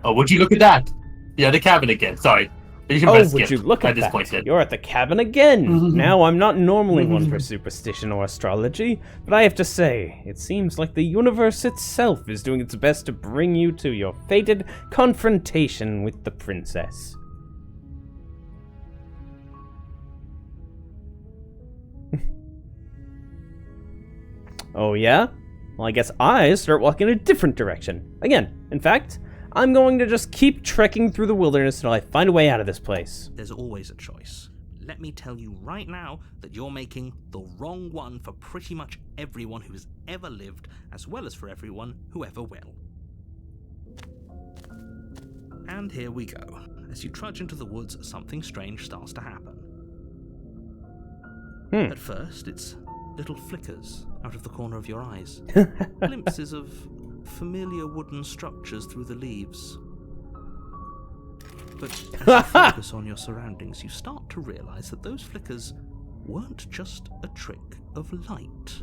Speaker 3: Oh, would you look at that? Yeah, the cabin again. Sorry. You can
Speaker 2: Oh,
Speaker 3: press
Speaker 2: would
Speaker 3: skip
Speaker 2: you look at
Speaker 3: this
Speaker 2: that?
Speaker 3: point then.
Speaker 2: You're at the cabin again! Now, I'm not normally one for superstition or astrology, but I have to say, it seems like the universe itself is doing its best to bring you to your fated confrontation with the princess. Oh yeah? Well, I guess I start walking in a different direction. Again, in fact, I'm going to just keep trekking through the wilderness until I find a way out of this place.
Speaker 1: There's always a choice. Let me tell you right now that you're making the wrong one for pretty much everyone who has ever lived, as well as for everyone who ever will. And here we go. As you trudge into the woods, something strange starts to happen. At first, it's little flickers out of the corner of your eyes. Glimpses of familiar wooden structures through the leaves. But as you focus on your surroundings, you start to realize that those flickers weren't just a trick of light.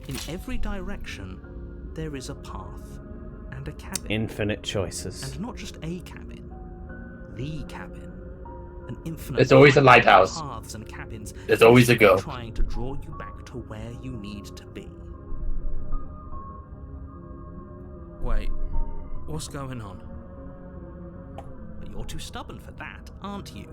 Speaker 1: In every direction, there is a path and a cabin.
Speaker 2: Infinite choices.
Speaker 1: And not just a cabin, the cabin. An infinite
Speaker 3: There's always a lighthouse.
Speaker 1: paths and cabins.
Speaker 3: There's always a go.
Speaker 1: Trying to draw you back to where you need to be. Wait, what's going on? But you're too stubborn for that, aren't you?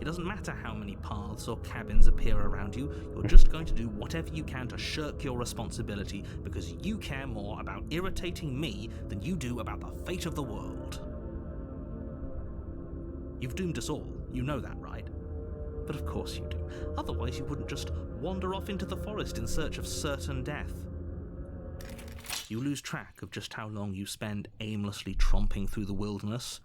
Speaker 1: It doesn't matter how many paths or cabins appear around you, you're just going to do whatever you can to shirk your responsibility because you care more about irritating me than you do about the fate of the world. You've doomed us all, you know that, right? But of course you do. Otherwise you wouldn't just wander off into the forest in search of certain death. You lose track of just how long you spend aimlessly tromping through the wilderness,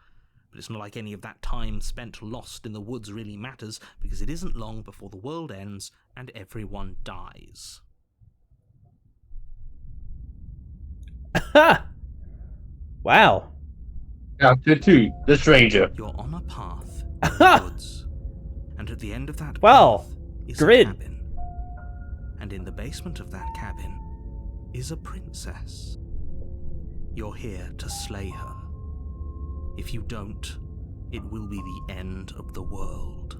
Speaker 1: but it's not like any of that time spent lost in the woods really matters, because it isn't long before the world ends and everyone dies.
Speaker 2: Wow.
Speaker 3: Chapter 2, The Stranger.
Speaker 1: You're on a path in the woods, and at the end of that
Speaker 2: Well,
Speaker 1: path is
Speaker 2: grid.
Speaker 1: a cabin. And in the basement of that cabin is a princess. You're here to slay her. If you don't, it will be the end of the world.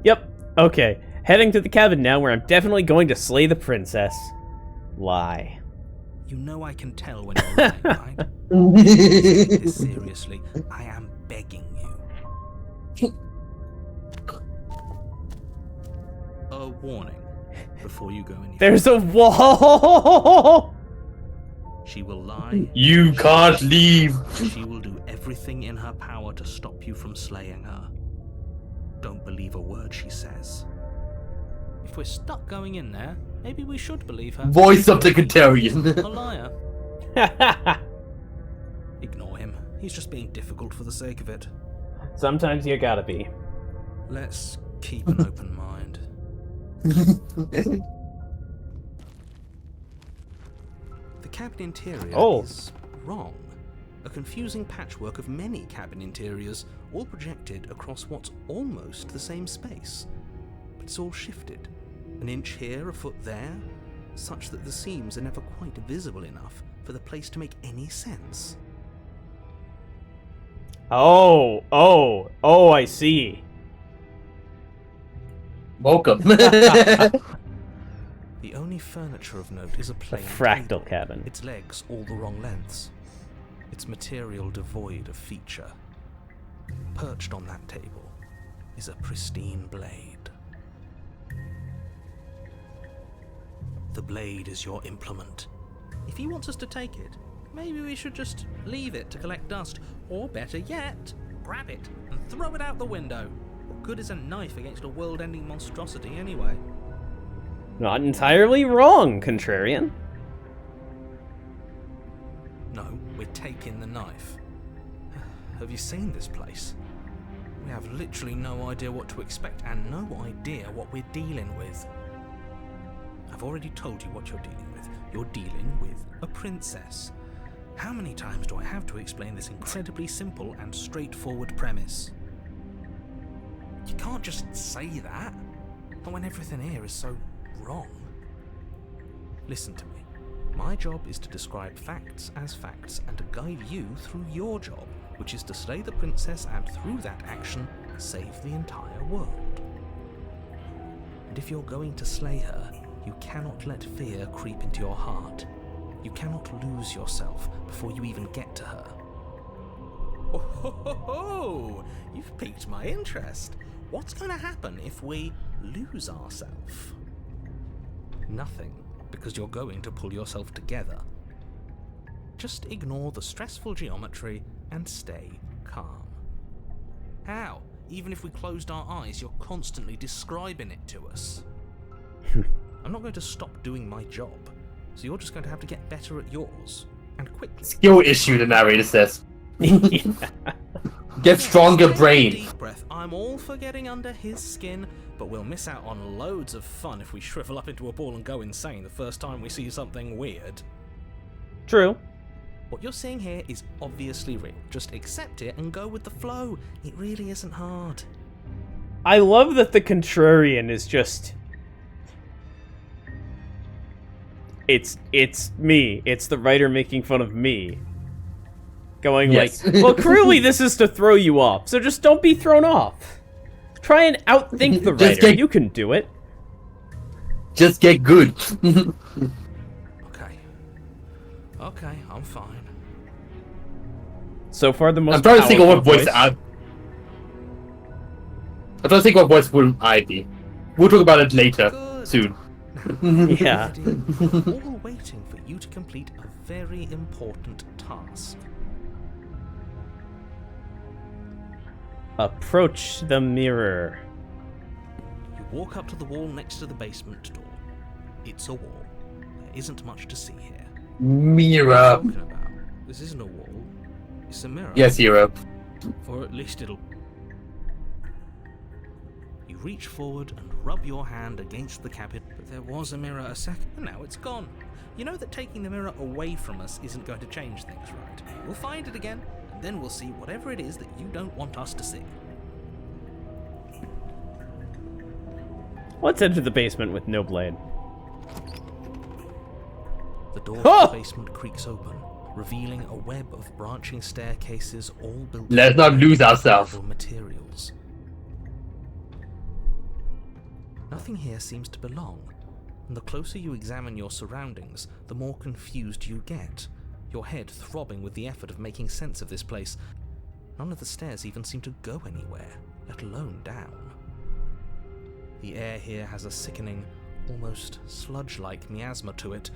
Speaker 2: Yep. Okay. Heading to the cabin now where I'm definitely going to slay the princess. Lie.
Speaker 1: You know I can tell when you're lying, right? Take this seriously. I am begging you. A warning before you go any
Speaker 2: There's a wall!
Speaker 1: She will lie.
Speaker 3: You can't leave.
Speaker 1: She will do everything in her power to stop you from slaying her. Don't believe a word she says.
Speaker 7: If we're stuck going in there, maybe we should believe her.
Speaker 3: Voice of the Kentarian.
Speaker 7: A liar.
Speaker 1: Ignore him. He's just being difficult for the sake of it.
Speaker 2: Sometimes you gotta be.
Speaker 1: Let's keep an open mind. The cabin interior is wrong. A confusing patchwork of many cabin interiors, all projected across what's almost the same space. But it's all shifted. An inch here, a foot there, such that the seams are never quite visible enough for the place to make any sense.
Speaker 2: Oh, I see.
Speaker 3: Welcome.
Speaker 1: The only furniture of note is a
Speaker 2: A
Speaker 1: plain
Speaker 2: fractal
Speaker 1: table,
Speaker 2: cabin.
Speaker 1: its legs all the wrong lengths, its material devoid of feature. Perched on that table is a pristine blade. The blade is your implement.
Speaker 7: If he wants us to take it, maybe we should just leave it to collect dust. Or better yet, grab it and throw it out the window. What good is a knife against a world-ending monstrosity anyway?
Speaker 2: Not entirely wrong, Contrarian.
Speaker 1: No, we're taking the knife. Have you seen this place? We have literally no idea what to expect and no idea what we're dealing with. I've already told you what you're dealing with. You're dealing with a princess. How many times do I have to explain this incredibly simple and straightforward premise? You can't just say that, not when everything here is so wrong. Listen to me. My job is to describe facts as facts and to guide you through your job, which is to slay the princess and through that action, save the entire world. And if you're going to slay her, you cannot let fear creep into your heart. You cannot lose yourself before you even get to her.
Speaker 7: Oh, ho, ho, ho. You've piqued my interest. What's going to happen if we lose ourselves?
Speaker 1: Nothing, because you're going to pull yourself together. Just ignore the stressful geometry and stay calm. How? Even if we closed our eyes, you're constantly describing it to us. I'm not going to stop doing my job, so you're just going to have to get better at yours, and quickly.
Speaker 3: Skill issue, the narrator says. Get stronger
Speaker 7: Take a
Speaker 3: brain.
Speaker 7: Deep breath. I'm all for getting under his skin, but we'll miss out on loads of fun if we shrivel up into a ball and go insane the first time we see something weird.
Speaker 2: True.
Speaker 1: What you're seeing here is obviously real. Just accept it and go with the flow. It really isn't hard.
Speaker 2: I love that the Contrarian is just... It's me. It's the writer making fun of me. Going
Speaker 3: Yes.
Speaker 2: like, well, clearly this is to throw you off, so just don't be thrown off. Try and outthink the
Speaker 3: Just
Speaker 2: writer. You can do it.
Speaker 3: Just get good.
Speaker 1: Okay, I'm fine.
Speaker 2: So far, the most
Speaker 3: I'm trying to think of what
Speaker 2: powerful
Speaker 3: voice I'm trying to think what voice will I be. We'll talk about it later,
Speaker 7: Good.
Speaker 3: soon.
Speaker 2: Yeah.
Speaker 1: All waiting for you to complete a very important task.
Speaker 2: Approach the mirror.
Speaker 1: You walk up to the wall next to the basement door. It's a wall. There isn't much to see here.
Speaker 3: Mirror.
Speaker 1: What are you talking about? This isn't a wall. It's a mirror.
Speaker 3: Yes, hero.
Speaker 1: Or at least it'll... You reach forward and rub your hand against the cabinet, but there was a mirror a second, and now it's gone. You know that taking the mirror away from us isn't going to change things, right? We'll find it again, and then we'll see whatever it is that you don't want us to see.
Speaker 2: Let's enter the basement with no blade.
Speaker 1: The door
Speaker 2: Oh!
Speaker 1: to the basement creaks open, revealing a web of branching staircases all built
Speaker 3: Let's not lose
Speaker 1: of
Speaker 3: ourselves.
Speaker 1: durable materials. Nothing here seems to belong, and the closer you examine your surroundings, the more confused you get, your head throbbing with the effort of making sense of this place. None of the stairs even seem to go anywhere, let alone down. The air here has a sickening, almost sludge-like miasma to it,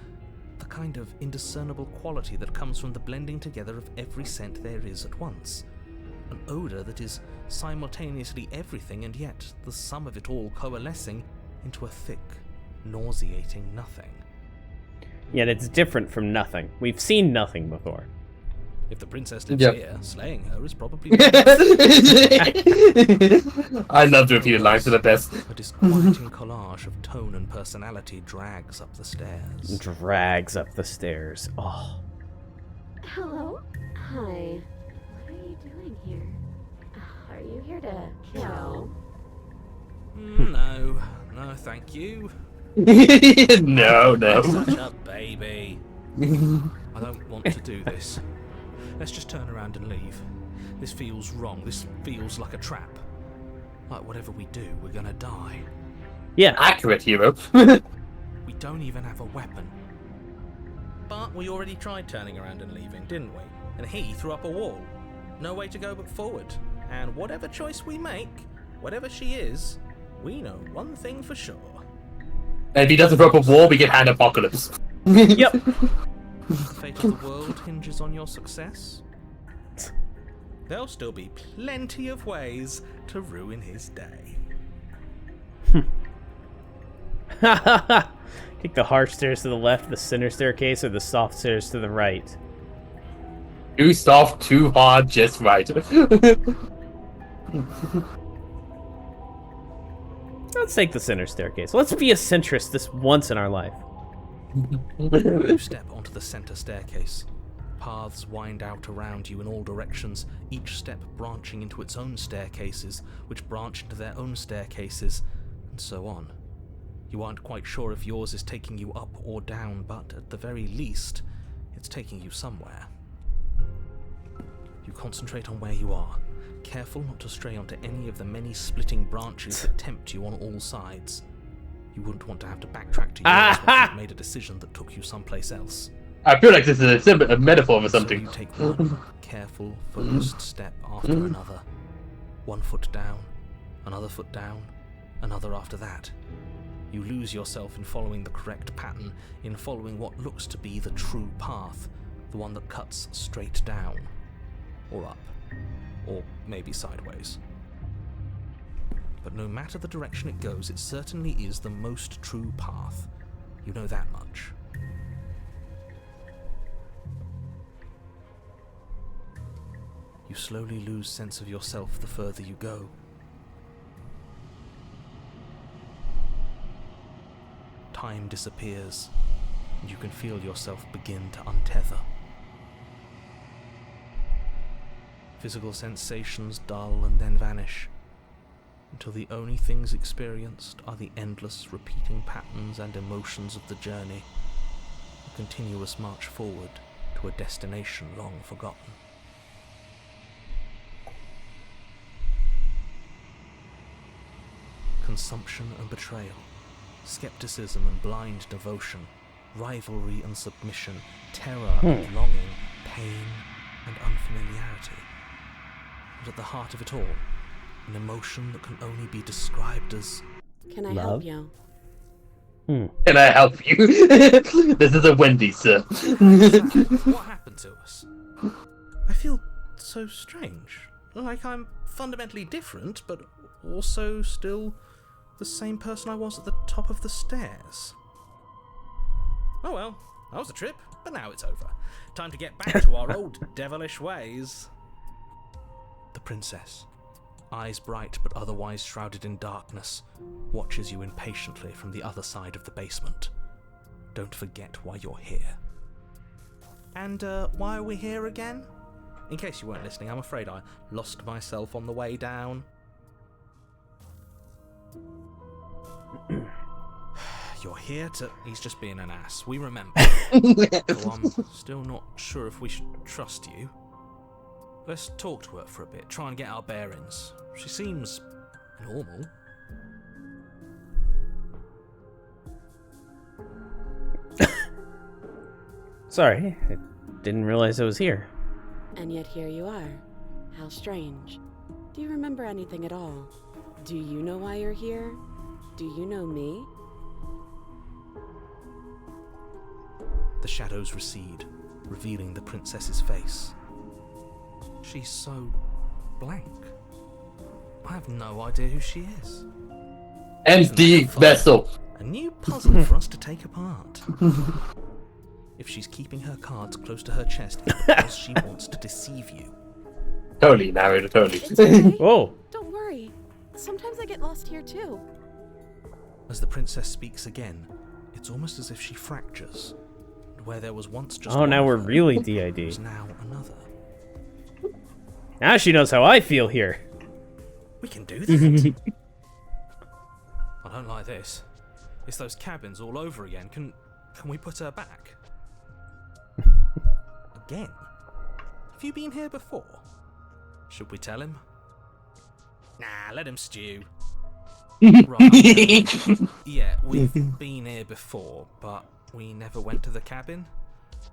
Speaker 1: the kind of indiscernible quality that comes from the blending together of every scent there is at once. An odour that is simultaneously everything and yet the sum of it all coalescing into a thick, nauseating nothing.
Speaker 2: Yet it's different from nothing. We've seen nothing before.
Speaker 1: If the princess lives
Speaker 3: Yep.
Speaker 1: here, slaying her is probably
Speaker 3: I love to repeat lines to the best.
Speaker 1: a disquieting collage of tone and personality drags up the stairs.
Speaker 2: Drags up the stairs. Oh.
Speaker 8: Hello? Hi. What are you doing here? Are you here to kill?
Speaker 1: No, thank you.
Speaker 3: No.
Speaker 1: You're such a baby. I don't want to do this. Let's just turn around and leave. This feels wrong. This feels like a trap. Like whatever we do, we're gonna die.
Speaker 2: Yeah.
Speaker 3: Accurate, hero.
Speaker 1: We don't even have a weapon. But we already tried turning around and leaving, didn't we? And he threw up a wall. No way to go but forward. And whatever choice we make, whatever she is, we know one thing for sure.
Speaker 3: And if he doesn't throw up a wall, we get hand apocalypse.
Speaker 2: Yep.
Speaker 1: The fate of the world hinges on your success. There'll still be plenty of ways to ruin his day.
Speaker 2: Take the harsh stairs to the left, the center staircase, or the soft stairs to the right.
Speaker 3: Too soft, too hard, just right.
Speaker 2: Let's take the center staircase. Let's be a centrist this once in our life.
Speaker 1: You step onto the center staircase. Paths wind out around you in all directions, each step branching into its own staircases, which branch into their own staircases, and so on. You aren't quite sure if yours is taking you up or down, but at the very least, it's taking you somewhere. You concentrate on where you are, careful not to stray onto any of the many splitting branches that tempt you on all sides. You wouldn't want to have to backtrack to yours once you've made a decision that took you someplace else.
Speaker 3: I feel like this is a metaphor for something.
Speaker 1: So you take one careful, focused step after another. 1 foot down, another foot down, another after that. You lose yourself in following the correct pattern, in following what looks to be the true path, the one that cuts straight down, or up, or maybe sideways. But no matter the direction it goes, it certainly is the most true path. You know that much. You slowly lose sense of yourself the further you go. Time disappears, and you can feel yourself begin to untether. Physical sensations dull and then vanish, until the only things experienced are the endless repeating patterns and emotions of the journey, a continuous march forward to a destination long forgotten. Consumption and betrayal, skepticism and blind devotion, rivalry and submission, terror and longing, pain and unfamiliarity. And at the heart of it all, an emotion that can only be described as
Speaker 6: Can I
Speaker 2: Love?
Speaker 6: help you?
Speaker 3: Can I help you? This is a Wendy, sir.
Speaker 1: what happened to us? I feel so strange. Like I'm fundamentally different, but also still the same person I was at the top of the stairs. Oh well, that was a trip, but now it's over. Time to get back to our old devilish ways. The princess, eyes bright but otherwise shrouded in darkness, watches you impatiently from the other side of the basement. Don't forget why you're here. And why are we here again? In case you weren't listening, I'm afraid I lost myself on the way down. You're here to... He's just being an ass. We remember. Though I'm still not sure if we should trust you. Let's talk to her for a bit, try and get our bearings. She seems normal.
Speaker 2: Sorry, I didn't realize I was here.
Speaker 6: And yet here you are. How strange. Do you remember anything at all? Do you know why you're here? Do you know me?
Speaker 1: The shadows recede, revealing the princess's face. She's so blank. I have no idea who she is.
Speaker 3: Empty vessel.
Speaker 1: A new puzzle for us to take apart. If she's keeping her cards close to her chest, it's because she wants to deceive you.
Speaker 3: Totally, narrator, totally.
Speaker 6: It's okay.
Speaker 2: Whoa.
Speaker 6: Don't worry. Sometimes I get lost here too.
Speaker 1: As the princess speaks again, it's almost as if she fractures. Where there was once just
Speaker 2: Oh,
Speaker 1: one
Speaker 2: now
Speaker 1: of
Speaker 2: we're
Speaker 1: her,
Speaker 2: really
Speaker 1: there's
Speaker 2: DID.
Speaker 1: now another.
Speaker 2: Now she knows how I feel here.
Speaker 1: We can do that. I don't like this. It's those cabins all over again. Can we put her back? Again? Have you been here before? Should we tell him? Nah, let him stew. Right. Yeah, we've been here before, but we never went to the cabin.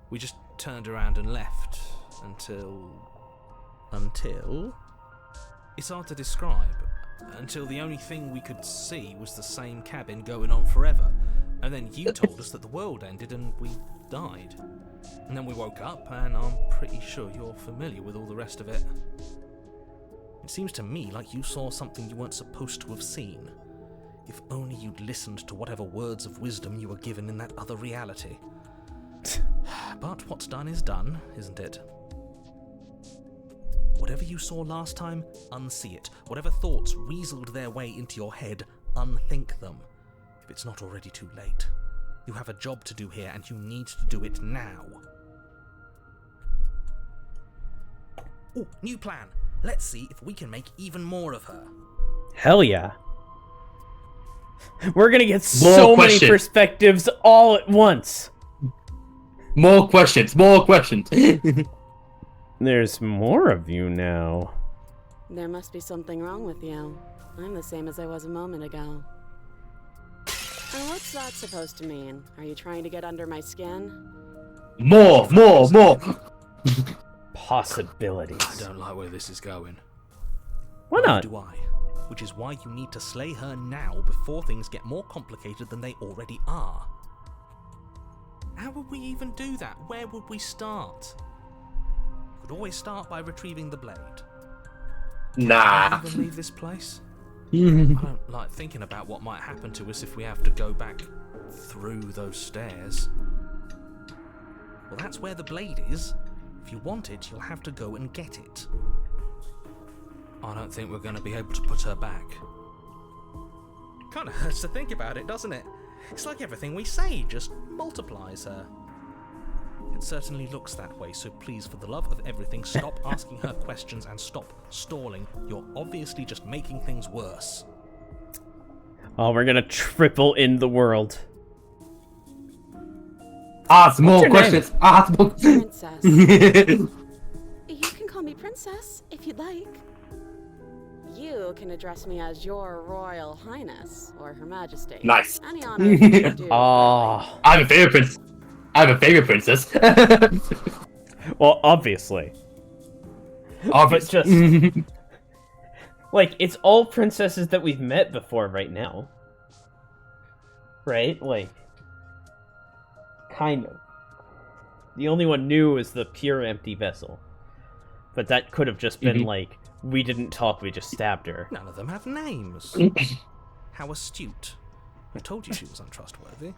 Speaker 1: We just turned around and left until... It's hard to describe. Until the only thing we could see was the same cabin going on forever. And then you told us that the world ended and we died. And then we woke up, and I'm pretty sure you're familiar with all the rest of it. It seems to me like you saw something you weren't supposed to have seen. If only you'd listened to whatever words of wisdom you were given in that other reality. But what's done is done, isn't it? Whatever you saw last time, unsee it. Whatever thoughts weaseled their way into your head, unthink them. If it's not already too late. You have a job to do here, and you need to do it now. Ooh, new plan. Let's see if we can make even more of her.
Speaker 2: Hell yeah. We're gonna get
Speaker 3: More
Speaker 2: so
Speaker 3: questions.
Speaker 2: many perspectives all at once.
Speaker 3: More questions, more questions.
Speaker 2: There's more of you now.
Speaker 6: There must be something wrong with you. I'm the same as I was a moment ago. And what's that supposed to mean? Are you trying to get under my skin?
Speaker 3: More.
Speaker 2: Possibilities.
Speaker 1: I don't like where this is going.
Speaker 2: Why
Speaker 1: Neither
Speaker 2: not?
Speaker 1: do I. Which is why you need to slay her now before things get more complicated than they already are. How would we even do that? Where would we start? We could always start by retrieving the blade.
Speaker 3: Nah.
Speaker 1: Can we even leave this place? I don't like thinking about what might happen to us if we have to go back through those stairs. Well, that's where the blade is. If you want it, you'll have to go and get it. I don't think we're going to be able to put her back. Kind of hurts to think about it, doesn't it? It's like everything we say just multiplies her. It certainly looks that way, so please, for the love of everything, stop asking her questions and stop stalling. You're obviously just making things worse.
Speaker 2: Oh, we're gonna triple in the world.
Speaker 3: Ask more
Speaker 2: your
Speaker 3: questions. Ask more.
Speaker 6: Princess. You can call me Princess, if you'd like. You can address me as Your Royal Highness, or Her Majesty.
Speaker 3: Nice.
Speaker 6: Any honor you do.
Speaker 2: Oh.
Speaker 3: I have a favorite prince. I have a favorite princess.
Speaker 2: Well, obviously.
Speaker 3: Obvious.
Speaker 2: But just... like, it's all princesses that we've met before right now. Right? Like... kind of. The only one new is the pure empty vessel. But that could have just been like, we didn't talk, we just stabbed her.
Speaker 1: None of them have names. How astute. I told you she was untrustworthy.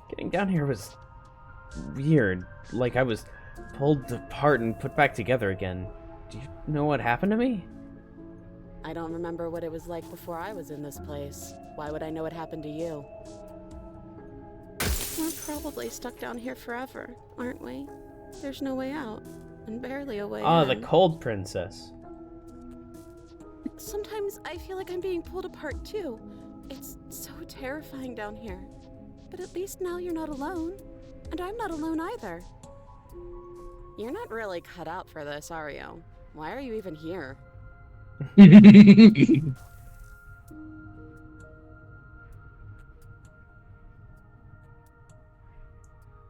Speaker 2: Getting down here was weird. Like I was pulled apart and put back together again. Do you know what happened to me?
Speaker 6: I don't remember what it was like before I was in this place. Why would I know what happened to you? We're probably stuck down here forever, aren't we? There's no way out, and barely a way
Speaker 2: Ah, the
Speaker 6: in.
Speaker 2: cold princess.
Speaker 6: Sometimes I feel like I'm being pulled apart too. It's so terrifying down here. But at least now you're not alone. And I'm not alone either. You're not really cut out for this, are you? Why are you even here?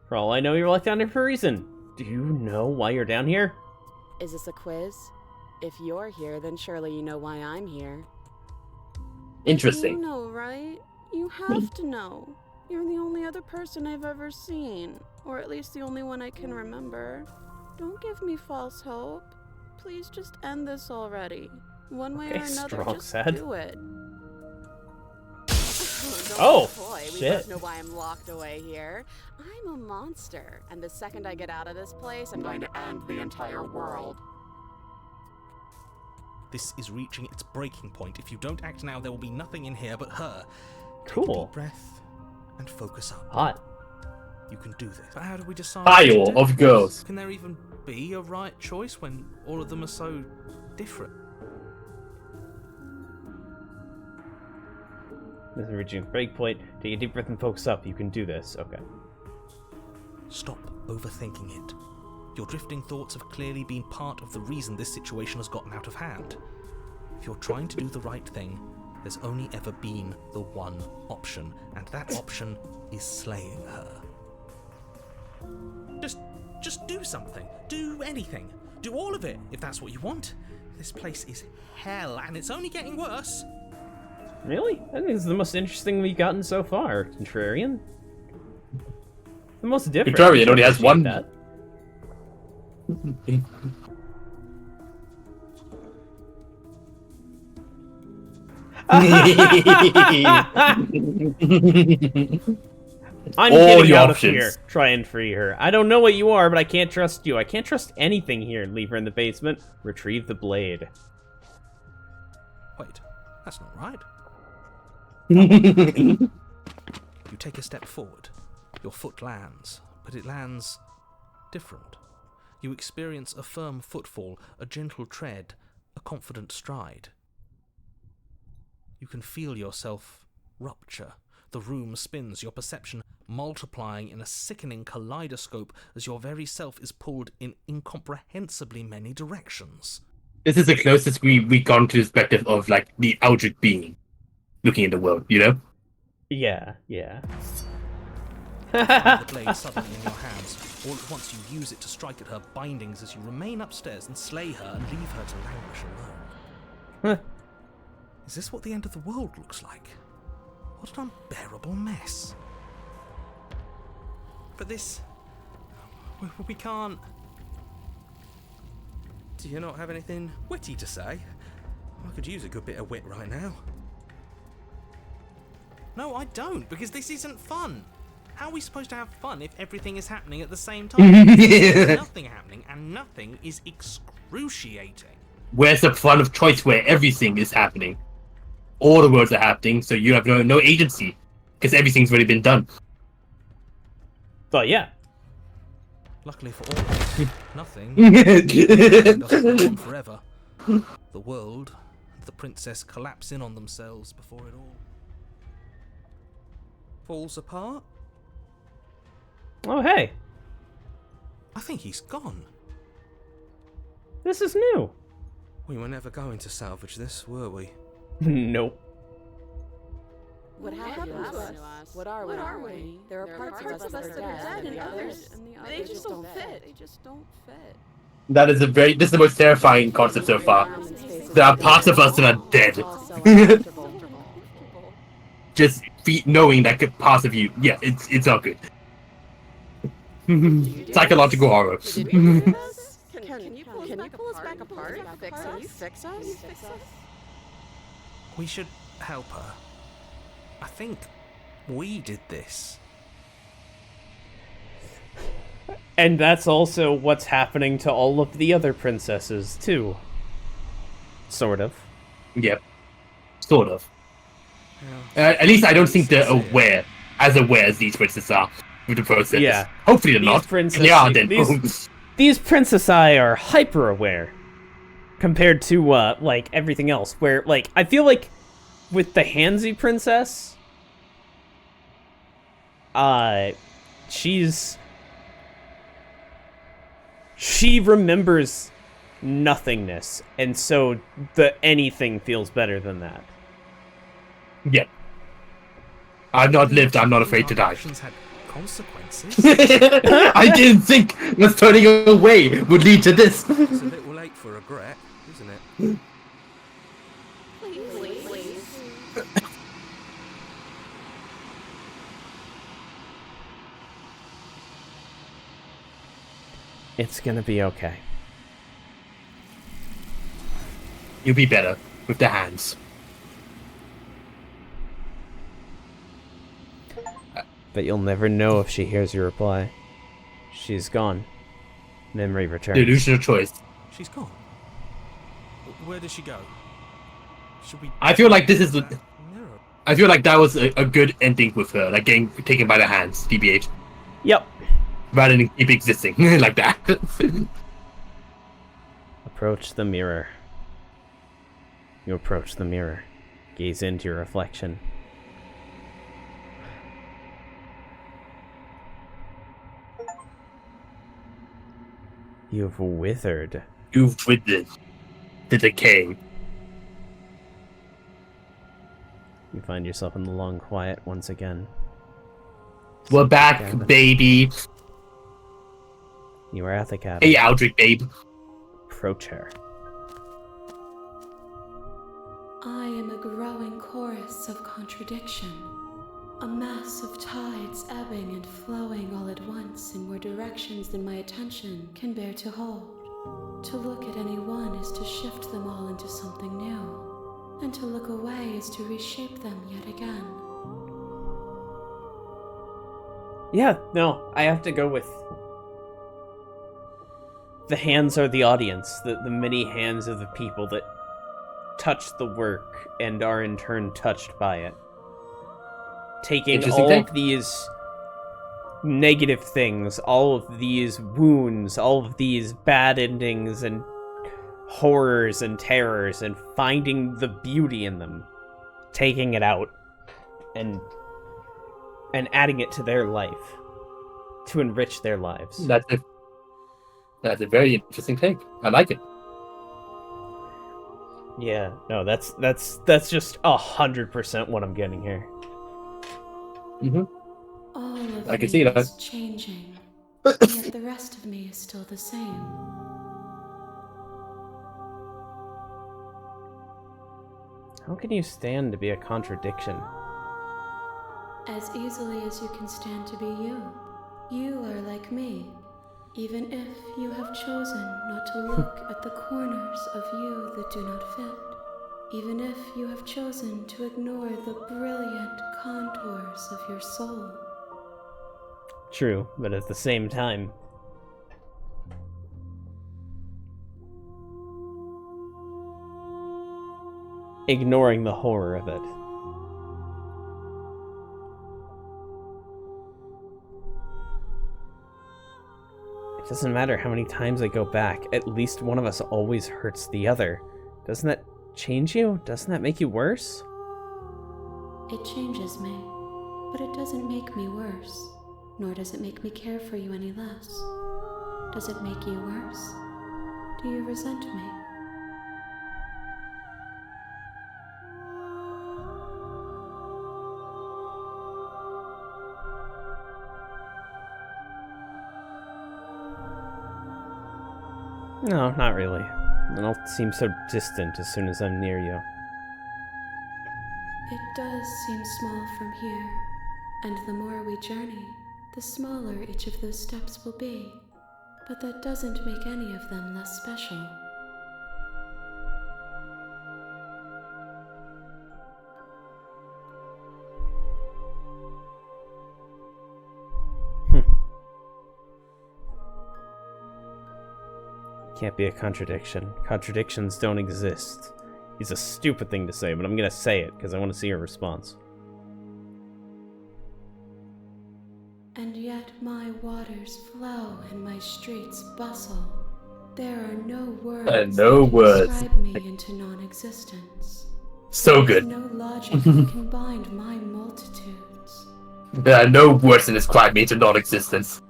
Speaker 2: For all I know, you're locked down here for a reason. Do you know why you're down here?
Speaker 6: Is this a quiz? If you're here, then surely you know why I'm here. You
Speaker 3: Interesting.
Speaker 6: know, right? You have to know. You're the only other person I've ever seen, or at least the only one I can remember. Don't give me false hope. Please just end this already. One way or
Speaker 2: Okay,
Speaker 6: another,
Speaker 2: strong
Speaker 6: just
Speaker 2: said.
Speaker 6: do it.
Speaker 2: Oh,
Speaker 9: We
Speaker 2: shit.
Speaker 9: both know why I'm locked away here. I'm a monster, and the second I get out of this place, I'm going to end the entire world.
Speaker 5: This is reaching its breaking point. If you don't act now, there will be nothing in here but her. Take a
Speaker 2: Cool.
Speaker 5: deep breath and focus up.
Speaker 2: Hot.
Speaker 5: You can do this. But how do we decide?
Speaker 3: Pile
Speaker 5: what to do?
Speaker 3: of girls.
Speaker 5: Can there even be a right choice when all of them are so different?
Speaker 2: This is reaching the break point. Take a deep breath and focus up. You can do this. Okay.
Speaker 5: Stop overthinking it. Your drifting thoughts have clearly been part of the reason this situation has gotten out of hand. If you're trying to do the right thing, there's only ever been the one option, and that option is slaying her. Just do something. Do anything. Do all of it, if that's what you want. This place is hell, and it's only getting worse.
Speaker 2: Really? I think this is the most interesting we've gotten so far, Contrarian. The most different.
Speaker 3: Contrarian only has
Speaker 2: Appreciate
Speaker 3: one.
Speaker 2: that. I'm
Speaker 3: All
Speaker 2: getting
Speaker 3: the
Speaker 2: out
Speaker 3: options.
Speaker 2: of here. Try and free her. I don't know what you are, but I can't trust you. I can't trust anything here. Leave her in the basement. Retrieve the blade.
Speaker 5: Wait, that's not right. You take a step forward. Your foot lands, but it lands different. You experience a firm footfall, a gentle tread, a confident stride. You can feel yourself rupture. The room spins, your perception multiplying in a sickening kaleidoscope as your very self is pulled in incomprehensibly many directions.
Speaker 3: This is the closest we gone to the perspective of like the Eldritch being looking at the world, you know?
Speaker 2: Yeah, yeah.
Speaker 5: The blade suddenly in your hands. All at once you use it to strike at her bindings as you remain upstairs and slay her and leave her to languish alone.
Speaker 2: Huh.
Speaker 5: Is this what the end of the world looks like? What an unbearable mess. But this... We can't... Do you not have anything witty to say? I could use a good bit of wit right now. No, I don't, because this isn't fun. How are we supposed to have fun if everything is happening at the same time? There's nothing happening, and nothing is excruciating.
Speaker 3: Where's the fun of choice where everything is happening? All the worlds are happening, so you have no agency, because everything's already been done.
Speaker 2: But yeah.
Speaker 5: Luckily for all of us, nothing doesn't go on forever. The world and the princess collapse in on themselves before it all falls apart.
Speaker 2: Oh, hey.
Speaker 5: I think he's gone.
Speaker 2: This is new.
Speaker 5: We were never going to salvage this, were we?
Speaker 2: Nope.
Speaker 9: What happened to us? What are we? There are parts of us that are dead, and the others
Speaker 6: They just don't fit. They just don't fit.
Speaker 3: That is this is the most terrifying concept so far. There are parts of us that are dead. Just knowing that parts of you, yeah, it's all good. Psychological horror.
Speaker 6: Can you pull us back apart?
Speaker 9: Can you fix us?
Speaker 5: We should help her. I think we did this.
Speaker 2: And that's also what's happening to all of the other princesses, too. Sort of.
Speaker 3: Yep. Sort of. At least I don't think they're aware as these princesses are with the process.
Speaker 2: Yeah.
Speaker 3: Hopefully they're
Speaker 2: These
Speaker 3: not.
Speaker 2: princesses-
Speaker 3: They are then.
Speaker 2: These princessi are hyper-aware compared to, like, everything else. Where, like, I feel like with the Hansi princess, she remembers nothingness, and so anything feels better than that.
Speaker 3: Yeah. I've not lived, I'm not afraid to
Speaker 5: Our
Speaker 3: die.
Speaker 5: actions had consequences.
Speaker 3: I didn't think us turning away would lead to this.
Speaker 5: It's a little late for regret, isn't it?
Speaker 2: It's gonna be okay.
Speaker 3: You'll be better with the hands.
Speaker 2: But you'll never know if she hears your reply. She's gone. Memory returns.
Speaker 3: Delusional choice.
Speaker 7: She's gone. Where did she go? Should we?
Speaker 3: I feel like this is.
Speaker 7: Mirror.
Speaker 3: I feel like that was a good ending with her, like getting taken by the hands, TBH,
Speaker 2: Yep.
Speaker 3: rather than keep existing like that.
Speaker 2: Approach the mirror. You approach the mirror. Gaze into your reflection. You've withered.
Speaker 3: You've withered the decay.
Speaker 2: You find yourself in the long quiet once again.
Speaker 3: We're back,
Speaker 2: Cabin.
Speaker 3: baby.
Speaker 2: You are at the cabin.
Speaker 3: Hey, Aldrich, babe.
Speaker 2: Approach her.
Speaker 8: I am a growing chorus of contradiction, a mass of tides ebbing and flowing all at once in more directions than my attention can bear to hold. To look at any one is to shift them all into something new, and to look away is to reshape them yet again.
Speaker 2: Yeah, no, I have to go with... The hands are the audience, the many hands of the people that touch the work and are in turn touched by it. Taking
Speaker 3: Interesting
Speaker 2: all
Speaker 3: take.
Speaker 2: of these negative things, all of these wounds, all of these bad endings and horrors and terrors, and finding the beauty in them, taking it out, and adding it to their life, to enrich their lives.
Speaker 3: That's a very interesting take. I like it.
Speaker 2: Yeah, no, that's just 100% what I'm getting here.
Speaker 3: Mm-hmm.
Speaker 8: All of
Speaker 3: I can
Speaker 8: me
Speaker 3: see that.
Speaker 8: is changing, yet the rest of me is still the same.
Speaker 2: How can you stand to be a contradiction?
Speaker 8: As easily as you can stand to be you. You are like me, even if you have chosen not to look at the corners of you that do not fit. Even if you have chosen to ignore the brilliant contours of your soul.
Speaker 2: True, but at the same time... ignoring the horror of it. It doesn't matter how many times I go back, at least one of us always hurts the other. Doesn't that change you? Doesn't that make you worse?
Speaker 8: It changes me, but it doesn't make me worse, nor does it make me care for you any less. Does it make you worse? Do you resent me?
Speaker 2: No, not really. It all seems so distant as soon as I'm near you.
Speaker 8: It does seem small from here, and the more we journey, the smaller each of those steps will be. But that doesn't make any of them less special.
Speaker 2: Can't be a contradiction. Contradictions don't exist. It's a stupid thing to say, but I'm gonna say it because I want to see your response.
Speaker 8: And yet my waters flow and my streets bustle. There are no words
Speaker 3: no
Speaker 8: that
Speaker 3: words.
Speaker 8: describe me into non-existence.
Speaker 3: So
Speaker 8: There's
Speaker 3: good.
Speaker 8: no logic that can bind my multitudes.
Speaker 3: There are no words to describe me into non-existence.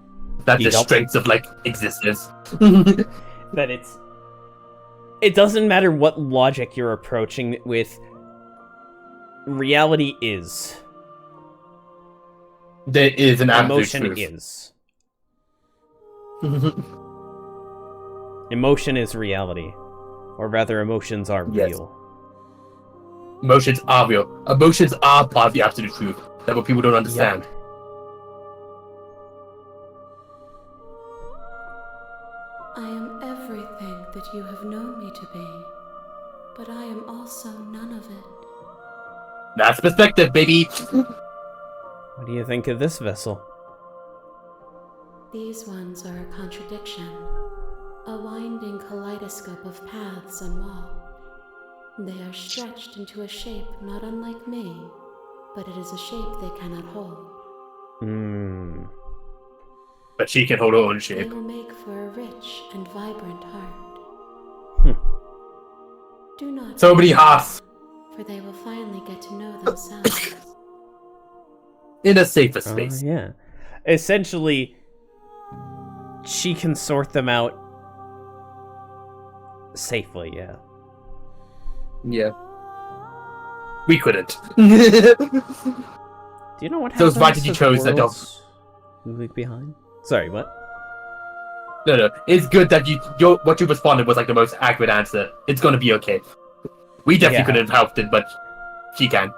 Speaker 3: That's the
Speaker 2: Yup.
Speaker 3: strengths of, like, existence.
Speaker 2: That it doesn't matter what logic you're approaching it with. Reality is.
Speaker 3: There is an absolute
Speaker 2: Emotion
Speaker 3: truth.
Speaker 2: is. Emotion is reality. Or rather, emotions are
Speaker 3: Yes.
Speaker 2: real.
Speaker 3: Emotions are real. Emotions are part of the absolute truth. That's what people don't understand.
Speaker 8: am everything that you have known me to be, but I am also none of it.
Speaker 3: That's perspective, baby.
Speaker 2: What do you think of this vessel?
Speaker 8: These ones are a contradiction, a winding kaleidoscope of paths and wall. They are stretched into a shape not unlike me, but it is a shape they cannot hold.
Speaker 3: But she can hold her own
Speaker 8: They
Speaker 3: shape.
Speaker 8: will make for a rich and vibrant heart.
Speaker 2: Hmm.
Speaker 8: Do not
Speaker 3: So many
Speaker 8: fear,
Speaker 3: hearts
Speaker 8: for they will finally get to know themselves.
Speaker 3: in a safer space.
Speaker 2: Yeah. Essentially, she can sort them out safely, yeah.
Speaker 3: Yeah. We couldn't.
Speaker 2: Do you know what
Speaker 3: So
Speaker 2: happens
Speaker 3: it's right that you
Speaker 2: to
Speaker 3: chose that dog.
Speaker 2: worlds we leave behind? Sorry, what?
Speaker 3: No. It's good that what you responded was like the most accurate answer. It's gonna be okay. We definitely
Speaker 2: Yeah.
Speaker 3: couldn't have helped it, but she can.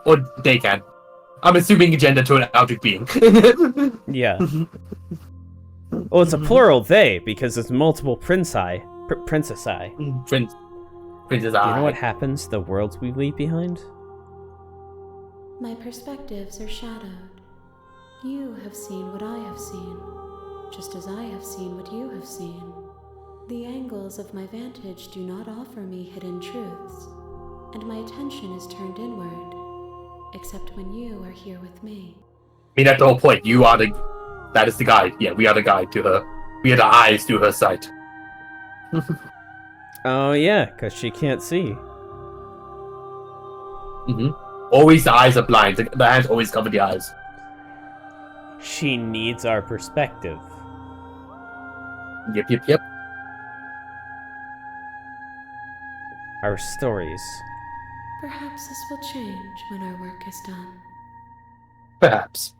Speaker 3: Or they can. I'm assuming gender to an Aldrich being.
Speaker 2: Yeah. Well, it's a plural they, because there's multiple princessi.
Speaker 3: Princess
Speaker 2: Do you know
Speaker 3: Eye.
Speaker 2: what happens to the worlds we leave behind?
Speaker 8: My perspectives are shadowed. You have seen what I have seen, just as I have seen what you have seen. The angles of my vantage do not offer me hidden truths, and my attention is turned inward, except when you are here with me.
Speaker 3: I mean, that's the whole point. That is the guide. Yeah, we are the guide to her. We are the eyes to her sight.
Speaker 2: Oh, yeah, because she can't see.
Speaker 3: Always the eyes are blind. The hands always cover the eyes.
Speaker 2: She needs our perspective.
Speaker 3: Yep.
Speaker 2: Our stories.
Speaker 8: Perhaps this will change when our work is done.
Speaker 3: Perhaps.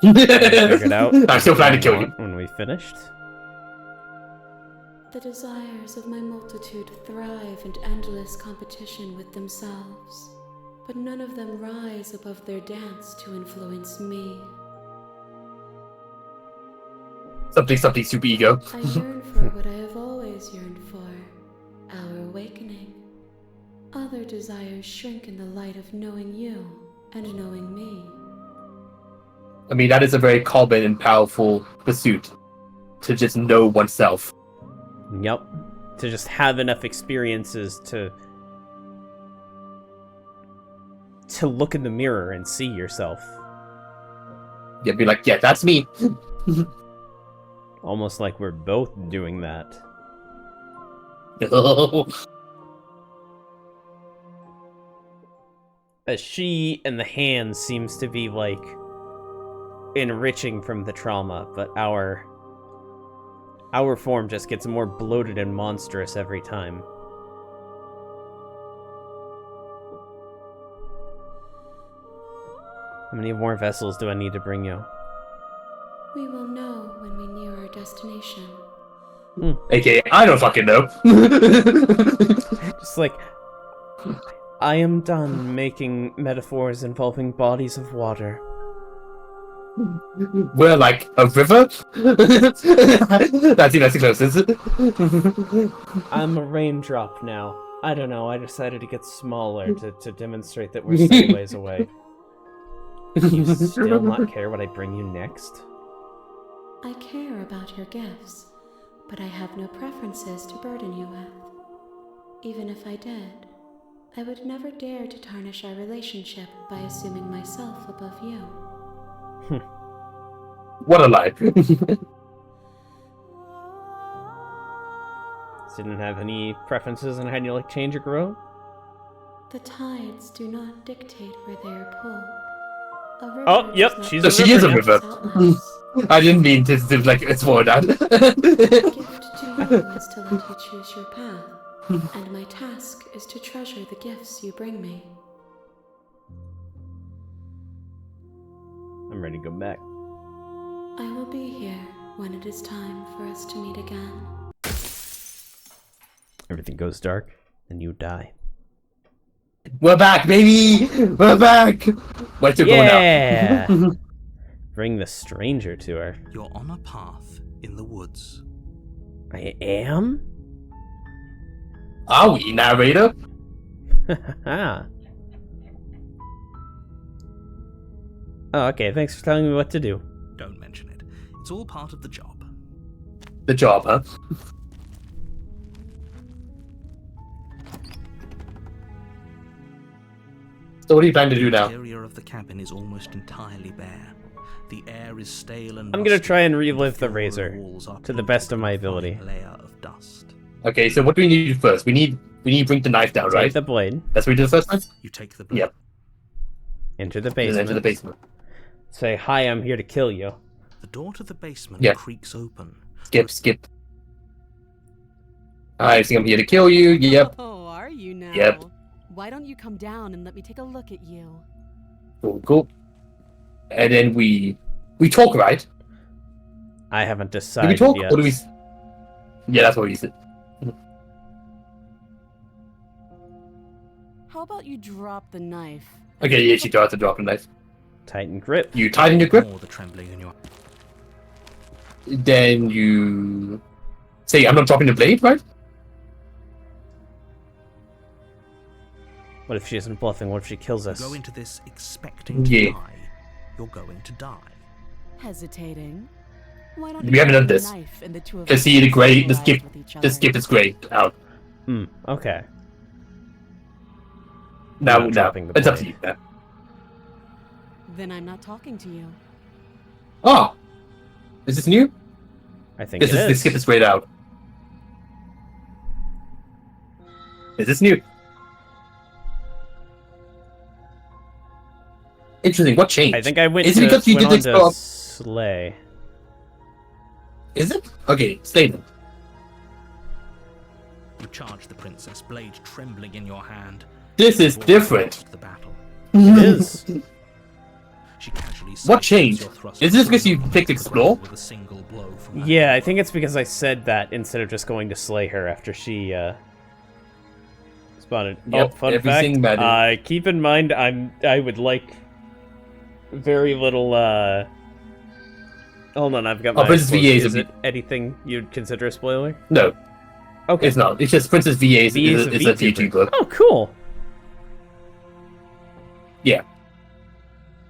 Speaker 2: Figured out.
Speaker 3: I'm still planning to kill you.
Speaker 2: When we finished.
Speaker 8: The desires of my multitude thrive in endless competition with themselves, but none of them rise above their dance to influence me.
Speaker 3: Something super ego.
Speaker 8: I yearn for what I have always yearned for, our awakening. Other desires shrink in the light of knowing you and knowing me.
Speaker 3: I mean, that is a very common and powerful pursuit. To just know oneself.
Speaker 2: Yep. To just have enough experiences to look in the mirror and see yourself.
Speaker 3: Yeah, be like, yeah, that's me.
Speaker 2: Almost like we're both doing that. As she and the hand seems to be, like, enriching from the trauma, but our form just gets more bloated and monstrous every time. How many more vessels do I need to bring you?
Speaker 8: We will know when we near our destination.
Speaker 3: AKA, I don't fucking know.
Speaker 2: Just like, I am done making metaphors involving bodies of water.
Speaker 3: We're like a river? That's the closest.
Speaker 2: I'm a raindrop now. I don't know, I decided to get smaller to demonstrate that we're still ways away. You still not care what I bring you next?
Speaker 8: I care about your gifts, but I have no preferences to burden you with. Even if I did, I would never dare to tarnish our relationship by assuming myself above you.
Speaker 3: What a lie.
Speaker 2: Didn't have any preferences on how you like change or grow?
Speaker 8: The tides do not dictate where they are pulled. A river
Speaker 2: Oh, yep,
Speaker 8: does not
Speaker 2: she's
Speaker 3: So she is a
Speaker 8: dictate
Speaker 3: river.
Speaker 8: its outlets.
Speaker 3: I didn't mean to like explore that.
Speaker 8: My gift to you is to let you choose your path, and my task is to treasure the gifts you bring me.
Speaker 2: I'm ready to go back.
Speaker 8: I will be here when it is time for us to meet again.
Speaker 2: Everything goes dark, and you die.
Speaker 3: We're back, baby! We're back! Where's it going now?
Speaker 2: Yeah! bring the stranger to her.
Speaker 1: You're on a path in the woods.
Speaker 2: I am?
Speaker 3: Are we, narrator?
Speaker 2: Oh, okay, thanks for telling me what to do.
Speaker 1: Don't mention it. It's all part of the job.
Speaker 3: The job, huh? So what are you planning to do
Speaker 1: The
Speaker 3: now?
Speaker 1: interior of the cabin is almost entirely bare. The air is stale and
Speaker 2: I'm gonna
Speaker 1: musty,
Speaker 2: try and
Speaker 1: the
Speaker 2: relive the
Speaker 1: floor
Speaker 2: razor
Speaker 1: and walls are
Speaker 2: to the best of my
Speaker 1: covered with a
Speaker 2: ability.
Speaker 1: fine layer of dust.
Speaker 3: Okay, so what do we need to do first? We need to bring the knife down,
Speaker 2: Take
Speaker 3: right?
Speaker 2: the blade,
Speaker 3: That's what we did the first time?
Speaker 1: You take the blade.
Speaker 3: Yep.
Speaker 2: enter the
Speaker 3: And then
Speaker 2: basement.
Speaker 3: enter the basement.
Speaker 2: Say, hi, I'm here to kill you.
Speaker 1: The door to the basement
Speaker 3: Yeah.
Speaker 1: creaks open.
Speaker 3: Skip. I think I'm here to kill you. Yep.
Speaker 4: Oh, are you now?
Speaker 3: Yep.
Speaker 4: Why don't you come down and let me take a look at you?
Speaker 3: Cool. And then we talk, right?
Speaker 2: I haven't
Speaker 3: Do
Speaker 2: decided
Speaker 3: we talk
Speaker 2: yet.
Speaker 3: or do we? Yeah, that's what we said.
Speaker 4: How about you drop the knife?
Speaker 3: Okay, yeah, she tried to drop a knife.
Speaker 2: Tighten grip.
Speaker 3: You tighten your grip,
Speaker 1: Ignore the trembling in your...
Speaker 3: then you say, "I'm not dropping the blade," right?
Speaker 2: What if she isn't bluffing? What if she kills us?
Speaker 1: You go into this expecting to
Speaker 3: Yeah.
Speaker 1: die. You're going to die.
Speaker 4: Hesitating? Why don't
Speaker 3: We
Speaker 4: you
Speaker 3: haven't
Speaker 4: put
Speaker 3: done
Speaker 4: the
Speaker 3: this.
Speaker 4: knife in the two of
Speaker 3: To
Speaker 4: us
Speaker 3: see the gray, the
Speaker 4: collide
Speaker 3: skip,
Speaker 4: with each
Speaker 3: the
Speaker 4: other?
Speaker 3: skip is great. Out
Speaker 2: Okay.
Speaker 3: now.
Speaker 2: not dropping the
Speaker 3: It's up to
Speaker 2: blade.
Speaker 3: you. Now.
Speaker 4: Then I'm not talking to you.
Speaker 3: Oh, is this new?
Speaker 2: I think
Speaker 3: This
Speaker 2: it
Speaker 3: is the
Speaker 2: is.
Speaker 3: skip is grayed out. Is this new? Interesting. What changed?
Speaker 2: I think I went
Speaker 3: Is it
Speaker 2: to,
Speaker 3: because you
Speaker 2: went
Speaker 3: did
Speaker 2: on to
Speaker 3: explore-
Speaker 2: Slay.
Speaker 3: Is it? Okay, stay then.
Speaker 1: You charge the princess, blade trembling in your hand.
Speaker 3: This is
Speaker 1: Before
Speaker 3: different.
Speaker 1: The battle.
Speaker 2: It is.
Speaker 1: She casually
Speaker 3: What
Speaker 1: sidesteps
Speaker 3: changed?
Speaker 1: your thrust
Speaker 3: Is this because
Speaker 1: through
Speaker 3: you picked explore?
Speaker 1: with a single blow from her
Speaker 2: Yeah, I
Speaker 1: hammer.
Speaker 2: think it's because I said that instead of just going to slay her after she spotted.
Speaker 3: Yep,
Speaker 2: oh, fun
Speaker 3: everything
Speaker 2: fact.
Speaker 3: matters.
Speaker 2: Keep in mind, I would like very little. Hold on, I've got my.
Speaker 3: Princess
Speaker 2: quote.
Speaker 3: VA is
Speaker 2: Is
Speaker 3: a
Speaker 2: it anything you'd consider a spoiler?
Speaker 3: No,
Speaker 2: Okay.
Speaker 3: it's not. It's just Princess VA is
Speaker 2: VA is a
Speaker 3: a
Speaker 2: VTuber.
Speaker 3: VTuber.
Speaker 2: Oh, cool.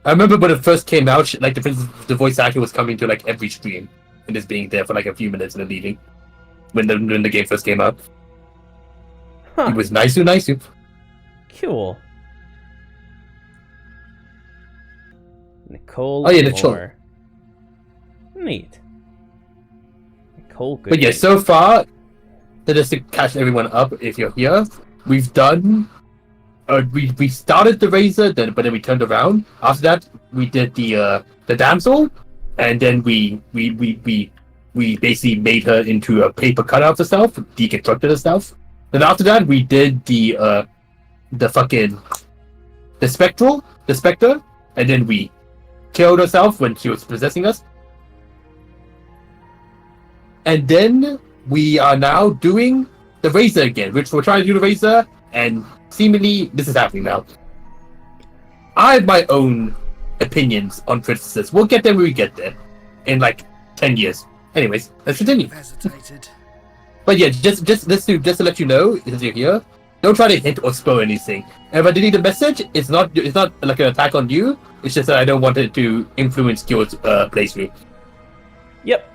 Speaker 3: I remember when it first came out, like the voice actor was coming to like every stream and just being there for like a few minutes and then leaving. When the game first came out,
Speaker 2: Huh.
Speaker 3: it was nice.
Speaker 2: Cool. Nicole.
Speaker 3: Oh, yeah, Nicole.
Speaker 2: Moore. Neat. Nicole.
Speaker 3: But yeah, so far, just to catch everyone up, if you're here, we've done. We started the razor, but then we turned around. After that, we did the damsel, and then we basically made her into a paper cutout of herself, deconstructed herself. Then after that, we did the spectre, and then we killed herself when she was possessing us. And then we are now doing the razor again, which we're trying to do the razor, and seemingly this is happening now. I have my own opinions on princesses. We'll get there when we get there, in like 10 years. Anyways, let's continue.
Speaker 1: Hesitated.
Speaker 3: But yeah, just to let you know, since you're here, don't try to hint or spoil anything. And if I delete a message, it's not like an attack on you. It's just that I don't want it to influence Kyo's playthrough.
Speaker 2: Yep.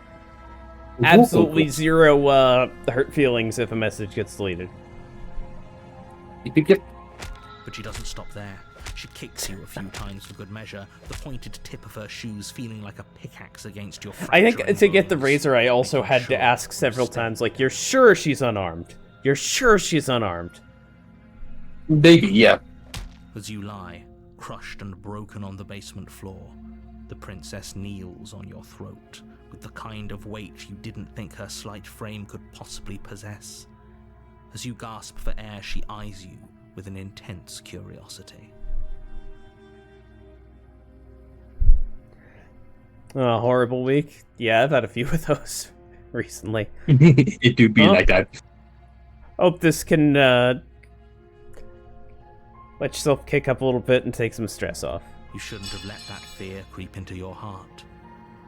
Speaker 3: Cool,
Speaker 2: Absolutely
Speaker 3: cool.
Speaker 2: zero hurt feelings if a message gets deleted.
Speaker 3: Yep.
Speaker 1: But she doesn't stop there. She kicks you a few times for good measure, the pointed tip of her shoes feeling like a pickaxe against your
Speaker 2: I think
Speaker 1: fracturing
Speaker 2: to get the
Speaker 1: bones,
Speaker 2: razor, I also
Speaker 1: making
Speaker 2: had
Speaker 1: sure
Speaker 2: to ask
Speaker 1: you
Speaker 2: several
Speaker 1: stay.
Speaker 2: times, like, you're sure she's unarmed? You're sure she's unarmed?
Speaker 3: Maybe, yeah.
Speaker 1: As you lie, crushed and broken on the basement floor, the princess kneels on your throat with the kind of weight you didn't think her slight frame could possibly possess. As you gasp for air, she eyes you with an intense curiosity.
Speaker 2: Oh, horrible week. Yeah, I've had a few of those recently.
Speaker 3: It do be
Speaker 2: Huh?
Speaker 3: like that.
Speaker 2: Hope this can let yourself kick up a little bit and take some stress off.
Speaker 1: You shouldn't have let that fear creep into your heart.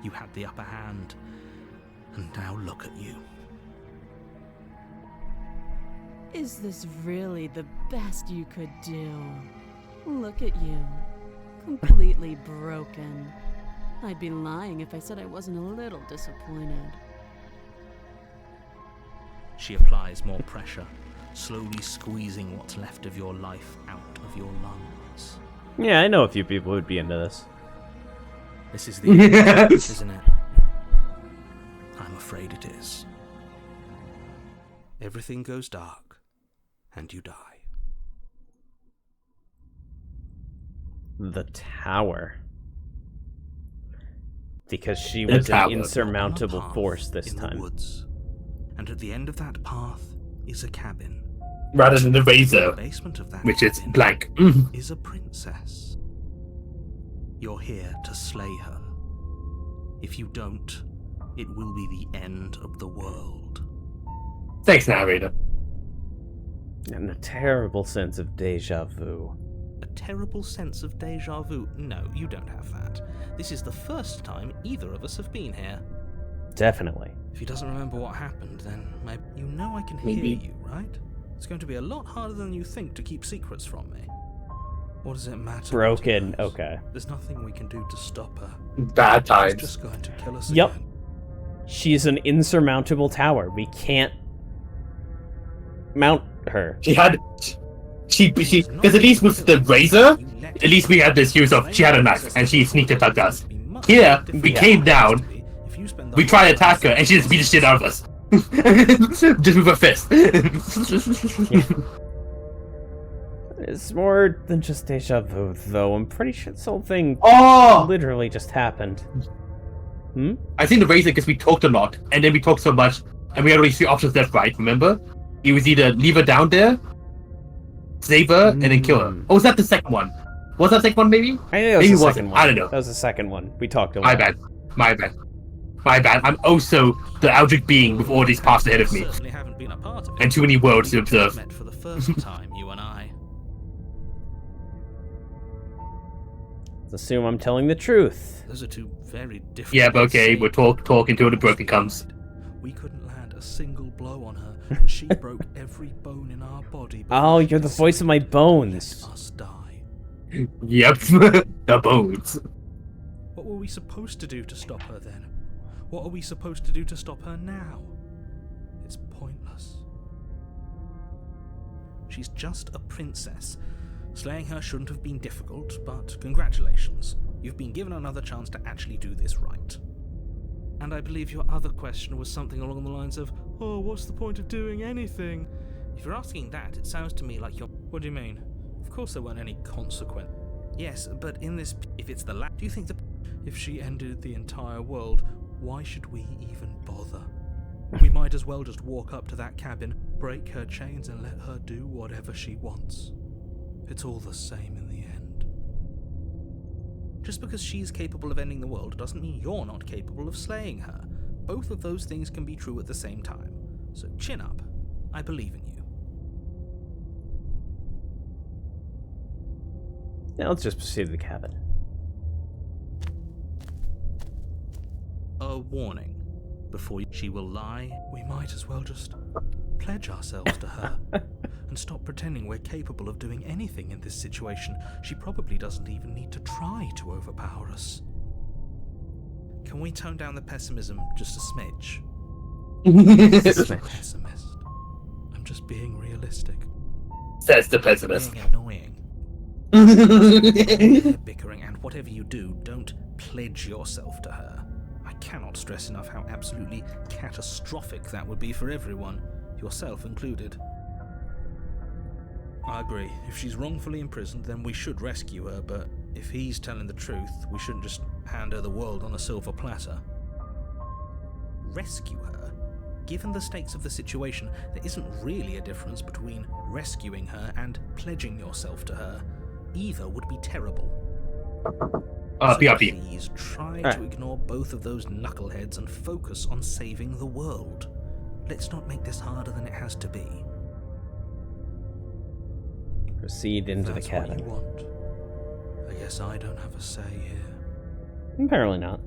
Speaker 1: You had the upper hand, and now look at you.
Speaker 4: Is this really the best you could do? Look at you. Completely broken. I'd be lying if I said I wasn't a little disappointed.
Speaker 1: She applies more pressure, slowly squeezing what's left of your life out of your lungs.
Speaker 2: Yeah, I know a few people who'd be into this.
Speaker 1: This is the end, isn't it? I'm afraid it is. Everything goes dark, and you die.
Speaker 2: The tower. Because she
Speaker 3: The
Speaker 2: was an
Speaker 3: tower.
Speaker 2: insurmountable
Speaker 1: On a path
Speaker 2: force this
Speaker 1: in the
Speaker 2: time.
Speaker 1: woods. And at the end of that path is a cabin.
Speaker 3: Rather than the
Speaker 1: In the
Speaker 3: razor,
Speaker 1: basement of that
Speaker 3: which is
Speaker 1: cabin
Speaker 3: blank.
Speaker 1: is a princess. You're here to slay her. If you don't, it will be the end of the world.
Speaker 3: Thanks, narrator.
Speaker 2: And a terrible sense of deja vu.
Speaker 1: A terrible sense of deja vu. No, you don't have that. This is the first time either of us have been here.
Speaker 2: Definitely.
Speaker 1: If he doesn't remember what happened, then maybe you know I can
Speaker 3: Maybe.
Speaker 1: hear you, right? It's going to be a lot harder than you think to keep secrets from me. What does it matter?
Speaker 2: Broken.
Speaker 1: what he knows?
Speaker 2: Okay.
Speaker 1: There's nothing we can do to stop her.
Speaker 3: Bad
Speaker 1: She's
Speaker 3: times.
Speaker 1: just going to kill us
Speaker 2: Yup.
Speaker 1: again.
Speaker 2: She's an insurmountable tower. We can't mount her.
Speaker 3: She had. Because at least with the razor, at least we had this use of she had a knife and she sneaked attacked us. Here, we came down, we tried to attack her, and she just beat the shit out of us. Just with her fist.
Speaker 2: It's more than just deja vu, though. I'm pretty sure this whole thing
Speaker 3: Oh!
Speaker 2: literally just happened. Hmm?
Speaker 3: I think the razor because we talked a lot, and then we talked so much, and we had only 3 options left, right? Remember? It was either leave her down there, save her, and then kill her. Or was that the second one? Was that the second one, maybe?
Speaker 2: I think that was
Speaker 3: Maybe
Speaker 2: the
Speaker 3: it wasn't.
Speaker 2: second one.
Speaker 3: I don't know.
Speaker 2: That was the second one. We talked a lot.
Speaker 3: My bad. My bad. My bad. I'm also the Eldritch being with all these paths ahead of me,
Speaker 1: Certainly haven't been a part of it.
Speaker 3: and too many worlds to observe.
Speaker 1: Met for the first time, you and I.
Speaker 2: Let's assume I'm telling the truth.
Speaker 1: Those are two very different.
Speaker 3: Yeah, but okay,
Speaker 1: ways
Speaker 3: we'll
Speaker 1: to
Speaker 3: talk until the
Speaker 1: see
Speaker 3: broken comes.
Speaker 1: We couldn't land a single blow on her, and she broke every bone in our body.
Speaker 2: Oh,
Speaker 1: before she
Speaker 2: you're the voice of my
Speaker 1: decided to
Speaker 2: bones.
Speaker 1: let us die.
Speaker 3: Yep, the bones.
Speaker 1: What were we supposed to do to stop her then? What are we supposed to do to stop her now? It's pointless. She's just a princess. Slaying her shouldn't have been difficult, but congratulations. You've been given another chance to actually do this right. And I believe your other question was something along the lines of, oh, what's the point of doing anything? If you're asking that, it sounds to me like you're... What do you mean? Of course there weren't any consequence. Yes, but in this... If it's the do you think that... If she ended the entire world, why should we even bother? We might as well just walk up to that cabin, break her chains, and let her do whatever she wants. It's all the same in the end. Just because she's capable of ending the world doesn't mean you're not capable of slaying her. Both of those things can be true at the same time. So chin up. I believe in you.
Speaker 2: Now let's just proceed to the cabin.
Speaker 1: A warning. Before she will lie, we might as well just pledge ourselves to her and stop pretending we're capable of doing anything in this situation. She probably doesn't even need to try to overpower us. Can we tone down the pessimism just a smidge? I'm a pessimist. I'm just being realistic.
Speaker 3: Says the pessimist.
Speaker 1: Being annoying. Bickering, and whatever you do, don't pledge yourself to her. I cannot stress enough how absolutely catastrophic that would be for everyone, yourself included. I agree. If she's wrongfully imprisoned, then we should rescue her, but if he's telling the truth, we shouldn't just hand her the world on a silver platter. Rescue her? Given the stakes of the situation, there isn't really a difference between rescuing her and pledging yourself to her. Either would be terrible. So
Speaker 3: PRP.
Speaker 1: please try
Speaker 2: Alright.
Speaker 1: to ignore both of those knuckleheads and focus on saving the world. Let's not make this harder than it has to be.
Speaker 2: Proceed into the
Speaker 1: That's what
Speaker 2: cabin.
Speaker 1: you want.
Speaker 7: I guess I don't have a say here.
Speaker 2: Apparently not.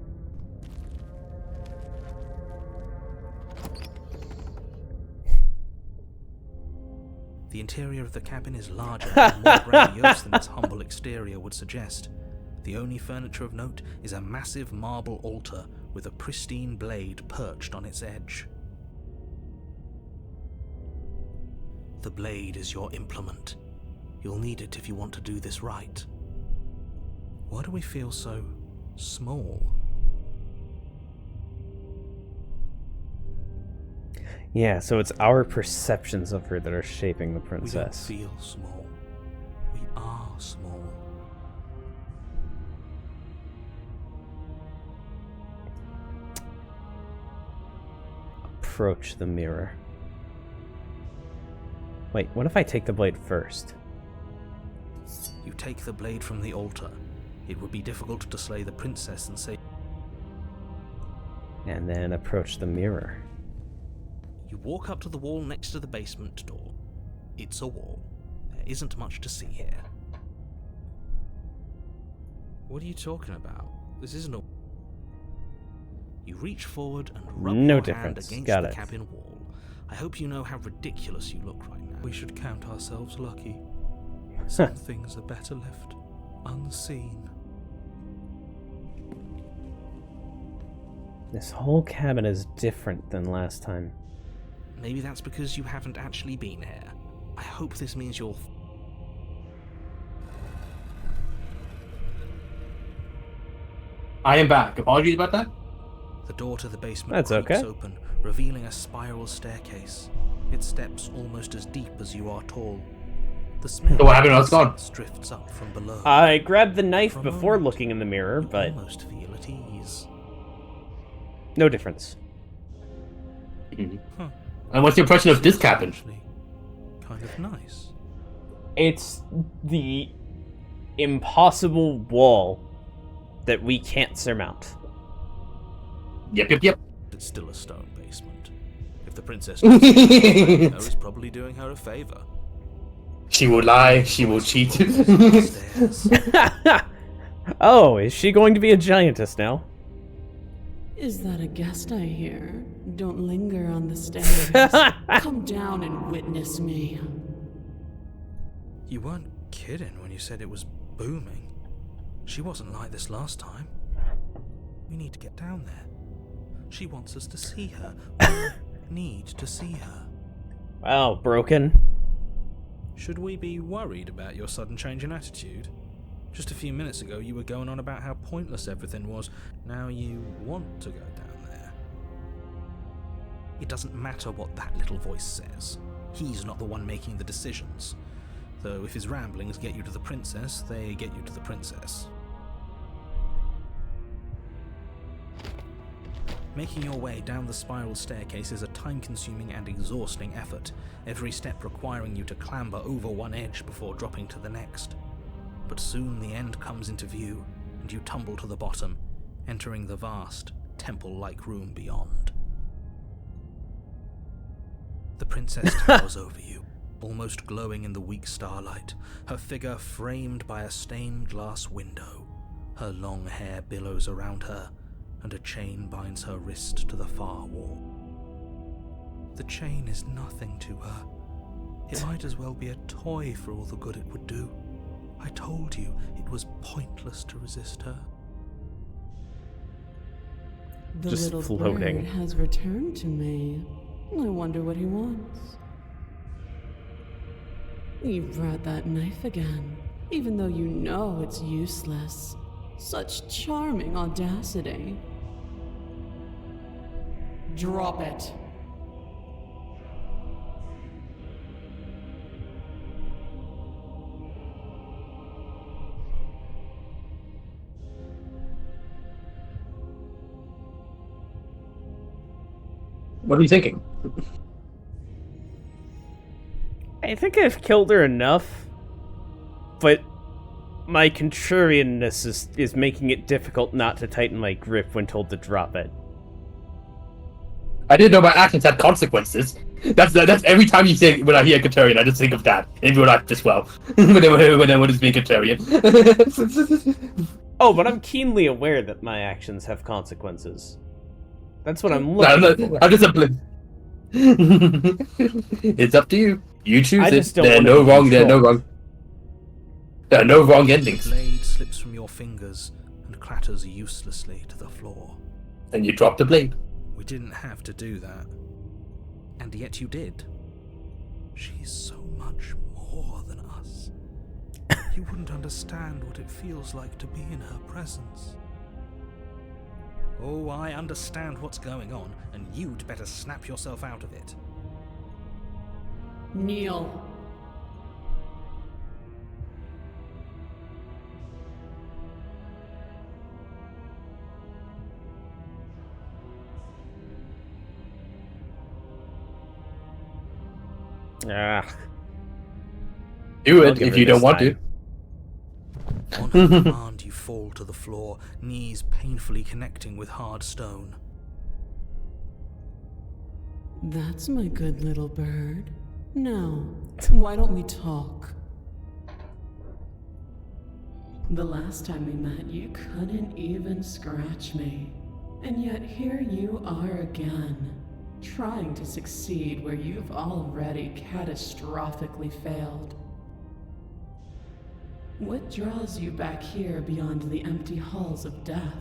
Speaker 7: The interior of the cabin is larger and more grandiose than its humble exterior would suggest. The only furniture of note is a massive marble altar with a pristine blade perched on its edge. The blade is your implement. You'll need it if you want to do this right. Why do we feel so small?
Speaker 2: Yeah, so it's our perceptions of her that are shaping the
Speaker 7: We don't
Speaker 2: princess.
Speaker 7: feel small. We are small.
Speaker 2: Approach the mirror. Wait, what if I take the blade first?
Speaker 7: You take the blade from the altar. It would be difficult to slay the princess and say
Speaker 2: And then approach the mirror.
Speaker 7: you walk up to the wall next to the basement door. It's a wall. There isn't much to see here. What are you talking about? This isn't a... You reach forward and rub
Speaker 2: No
Speaker 7: your
Speaker 2: difference.
Speaker 7: hand against
Speaker 2: Got
Speaker 7: the
Speaker 2: it.
Speaker 7: cabin wall. I hope you know how ridiculous you look right now. We should count ourselves lucky. Some things are better left unseen.
Speaker 2: This whole cabin is different than last time.
Speaker 7: Maybe that's because you haven't actually been here. I hope this means you'll...
Speaker 3: I am back. Apologies about that.
Speaker 7: The door to the basement
Speaker 2: That's
Speaker 7: creaks
Speaker 2: okay.
Speaker 7: open, revealing a spiral staircase. Its steps almost as deep as you are tall. The smell
Speaker 3: So what happened? It's gone.
Speaker 7: drifts up from below.
Speaker 2: I grabbed the knife
Speaker 7: For a
Speaker 2: before
Speaker 7: moment,
Speaker 2: looking in the mirror,
Speaker 7: You
Speaker 2: but
Speaker 7: almost feel at ease.
Speaker 2: no difference.
Speaker 7: Huh.
Speaker 3: And what's your impression of this cabin?
Speaker 7: Actually, kind of nice.
Speaker 2: It's the impossible wall that we can't surmount.
Speaker 3: Yep.
Speaker 7: It's still a stone basement. If the princess is probably doing her a favor.
Speaker 3: She will lie. She will cheat.
Speaker 7: Stairs.
Speaker 2: Oh, is she going to be a giantess now?
Speaker 4: Is that a guest I hear? Don't linger on the stairs. Come down and witness me.
Speaker 7: You weren't kidding when you said it was booming. She wasn't like this last time. We need to get down there. She wants us to see her. We need to see her.
Speaker 2: Wow, broken.
Speaker 7: Should we be worried about your sudden change in attitude? Just a few minutes ago you were going on about how pointless everything was. Now you want to go down there. It doesn't matter what that little voice says. He's not the one making the decisions. Though if his ramblings get you to the princess, they get you to the princess. Making your way down the spiral staircase is a time-consuming and exhausting effort, every step requiring you to clamber over one edge before dropping to the next. But soon the end comes into view, and you tumble to the bottom, entering the vast, temple-like room beyond. The princess towers over you, almost glowing in the weak starlight, her figure framed by a stained glass window. Her long hair billows around her, and a chain binds her wrist to the far wall. The chain is nothing to her. It might as well be a toy for all the good it would do. I told you it was pointless to resist her.
Speaker 4: The
Speaker 2: Just
Speaker 4: little
Speaker 2: floating.
Speaker 4: bird has returned to me. I wonder what he wants. You brought that knife again, even though you know it's useless. Such charming audacity. Drop it.
Speaker 3: What are you thinking?
Speaker 2: I think I've killed her enough, but my contrarianness is making it difficult not to tighten my grip when told to drop it.
Speaker 3: I didn't know my actions had consequences. That's every time you say when I hear Katarian, I just think of that in real life as well. when it's being Katarian.
Speaker 2: Oh, but I'm keenly aware that my actions have consequences. That's what I'm looking for.
Speaker 3: I'm just a It's up to you. You choose
Speaker 2: I
Speaker 3: it.
Speaker 2: just don't
Speaker 3: There are
Speaker 2: wanna
Speaker 3: no
Speaker 2: be
Speaker 3: wrong. There are no
Speaker 2: controlled.
Speaker 3: wrong. There are no wrong
Speaker 1: The
Speaker 3: endings.
Speaker 1: blade slips from your fingers and clatters uselessly to the floor.
Speaker 3: And you drop the blade.
Speaker 1: We didn't have to do that. And yet you did. She's so much more than us. You wouldn't understand what it feels like to be in her presence. Oh, I understand what's going on, and you'd better snap yourself out of it.
Speaker 4: Kneel.
Speaker 2: Ah,
Speaker 3: Do
Speaker 2: I'll
Speaker 3: it
Speaker 2: give
Speaker 3: if
Speaker 2: it
Speaker 3: you don't
Speaker 2: this
Speaker 3: want
Speaker 2: time.
Speaker 3: to.
Speaker 1: On her command, you fall to the floor, knees painfully connecting with hard stone.
Speaker 4: That's my good little bird. Now, why don't we talk? The last time we met, you couldn't even scratch me. And yet here you are again, trying to succeed where you've already catastrophically failed. What draws you back here beyond the empty halls of death?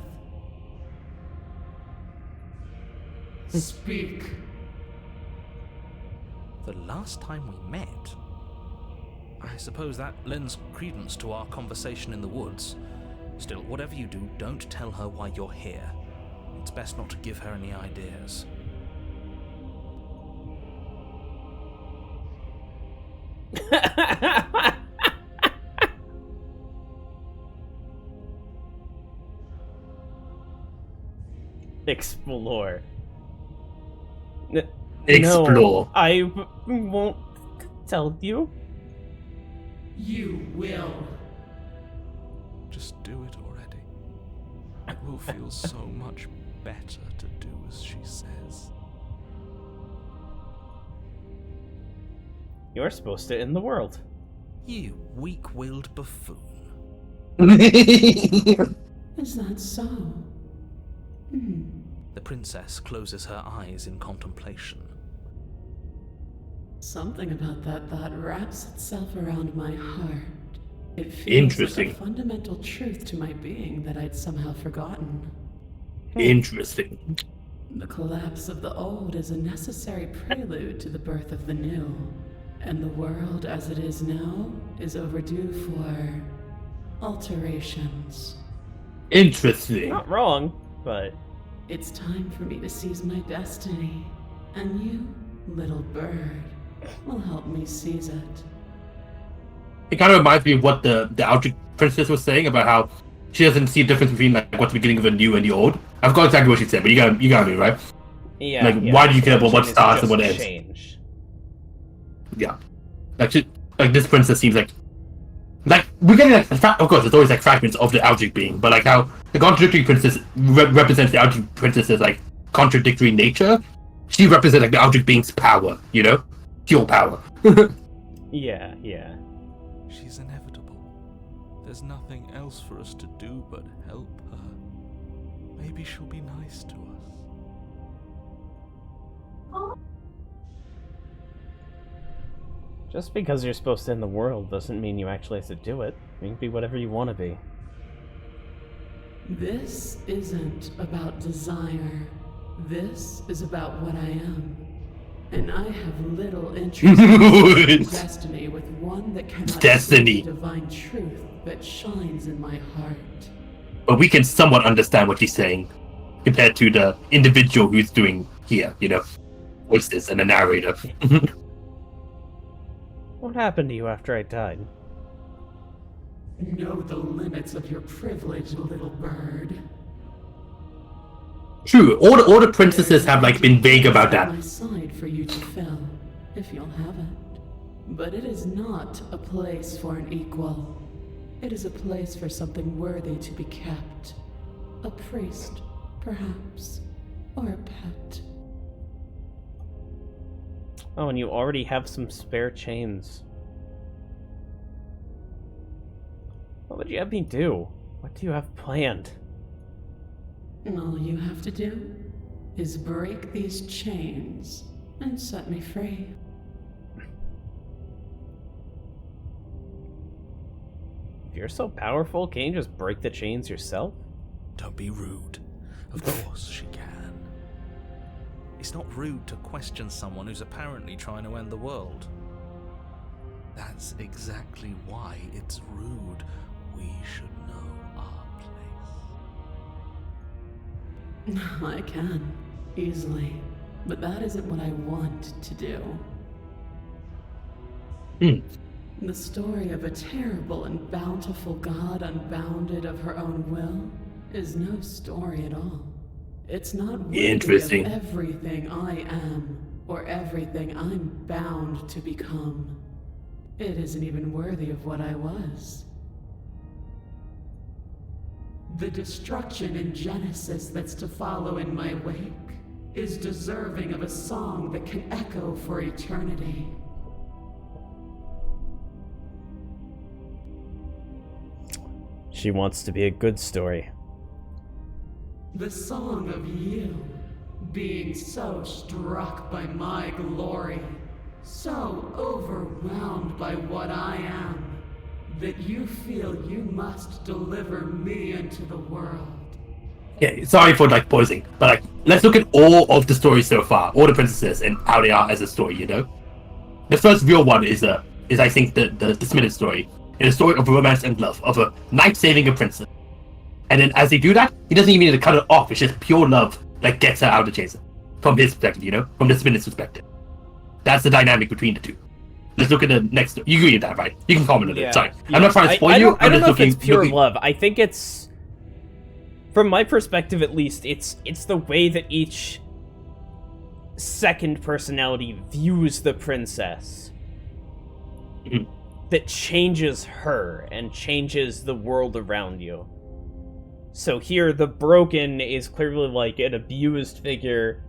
Speaker 4: Speak.
Speaker 1: The last time we met? I suppose that lends credence to our conversation in the woods. Still, whatever you do, don't tell her why you're here. It's best not to give her any ideas.
Speaker 2: explore.
Speaker 3: Explore.
Speaker 2: No, I won't tell you.
Speaker 4: You will.
Speaker 1: Just do it already. It will feel so much better to do as she says.
Speaker 2: You're supposed to end the world.
Speaker 1: You weak-willed buffoon.
Speaker 4: Is that so?
Speaker 1: The princess closes her eyes in contemplation.
Speaker 4: Something about that thought wraps itself around my heart. It feels
Speaker 3: Interesting.
Speaker 4: like a fundamental truth to my being that I'd somehow forgotten.
Speaker 3: Interesting.
Speaker 4: The collapse of the old is a necessary prelude to the birth of the new. And the world as it is now is overdue for alterations.
Speaker 3: Interesting.
Speaker 2: Not wrong, but
Speaker 4: It's time for me to seize my destiny. And you, little bird, will help me seize it.
Speaker 3: It kind of reminds me of what the Aldrich princess was saying about how she doesn't see a difference between like what's the beginning of the new and the old. I forgot exactly what she said, but you got me right.
Speaker 2: yeah.
Speaker 3: Like,
Speaker 2: yeah,
Speaker 3: why do you care about what
Speaker 2: it's
Speaker 3: starts and
Speaker 2: just
Speaker 3: what ends?
Speaker 2: change.
Speaker 3: Yeah, like this princess seems like we're getting like of course there's always like fragments of the Aldrich being, but like how the contradictory princess represents the Aldrich princess's like contradictory nature. She represents like the Aldrich being's power, you know, pure power.
Speaker 2: Yeah, yeah.
Speaker 1: She's inevitable. There's nothing else for us to do but help her. Maybe she'll be nice to us.
Speaker 2: Just because you're supposed to end the world doesn't mean you actually have to do it. You can be whatever you want to be.
Speaker 4: This isn't about desire. This is about what I am. And I have little interest in destiny with one that cannot
Speaker 3: Destiny.
Speaker 4: see the divine truth that shines in my heart.
Speaker 3: But we can somewhat understand what she's saying compared to the individual who's doing here, you know, voices and the narrator.
Speaker 2: What happened to you after I died?
Speaker 4: Know the limits of your privilege, little bird.
Speaker 3: True, all the princesses have like been vague about that.
Speaker 4: My side for you to fill, if you'll have it. But it is not a place for an equal. It is a place for something worthy to be kept. A priest, perhaps, or a pet.
Speaker 2: Oh, and you already have some spare chains. What would you have me do? What do you have planned?
Speaker 10: All you have to do is break these chains and set me free.
Speaker 2: If you're so powerful, can you just break the chains yourself?
Speaker 7: Don't be rude. Of course she can. It's not rude to question someone who's apparently trying to end the world. That's exactly why it's rude. We should know our place.
Speaker 10: I can, easily. But that isn't what I want to do. The story of a terrible and bountiful god unbounded of her own will is no story at all. It's not worthy
Speaker 3: Interesting.
Speaker 10: of everything I am or everything I'm bound to become. It isn't even worthy of what I was. The destruction in Genesis that's to follow in my wake is deserving of a song that can echo for eternity.
Speaker 2: She wants to be a good story.
Speaker 10: The song of you, being so struck by my glory, so overwhelmed by what I am, that you feel you must deliver me into the world.
Speaker 3: Yeah, sorry for like pausing, but like let's look at all of the stories so far, all the princesses and how they are as a story. You know, the first real one is I think the Smith story. It's a story of romance and love, of a knight saving a princess, and then as they do that, he doesn't even need to cut it off. It's just pure love that gets her out of the chains, from his perspective. You know, from the Smith's perspective. That's the dynamic between the two. Let's look at the next. You agree with that, right? You can comment on it. Sorry, I'm not trying to spoil you.
Speaker 2: I don't know if it's pure
Speaker 3: looking...
Speaker 2: love. I think it's, from my perspective at least, it's the way that each second personality views the princess that changes her and changes the world around you. So here, the broken is clearly like an abused figure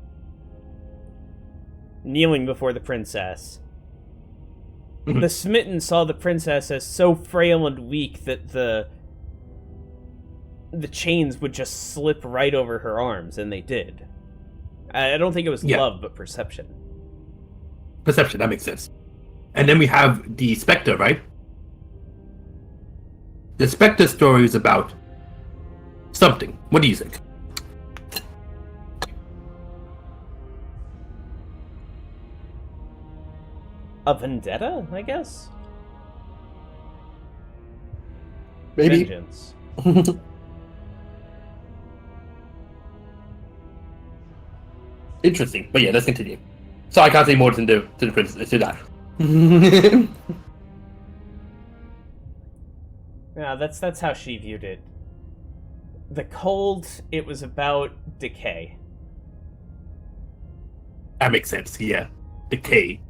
Speaker 2: kneeling before the princess. The smitten saw the princess as so frail and weak that the chains would just slip right over her arms, and they did. I don't think it was love, but perception.
Speaker 3: Perception, that makes sense. And then we have the Spectre, right? The Spectre story is about something. What do you think?
Speaker 2: A vendetta, I guess?
Speaker 3: Maybe.
Speaker 2: Vengeance.
Speaker 3: Interesting. But yeah, let's continue. So I can't say more to the princess, to that.
Speaker 2: Yeah, that's how she viewed it. The cold, it was about decay.
Speaker 3: That makes sense, yeah. Decay.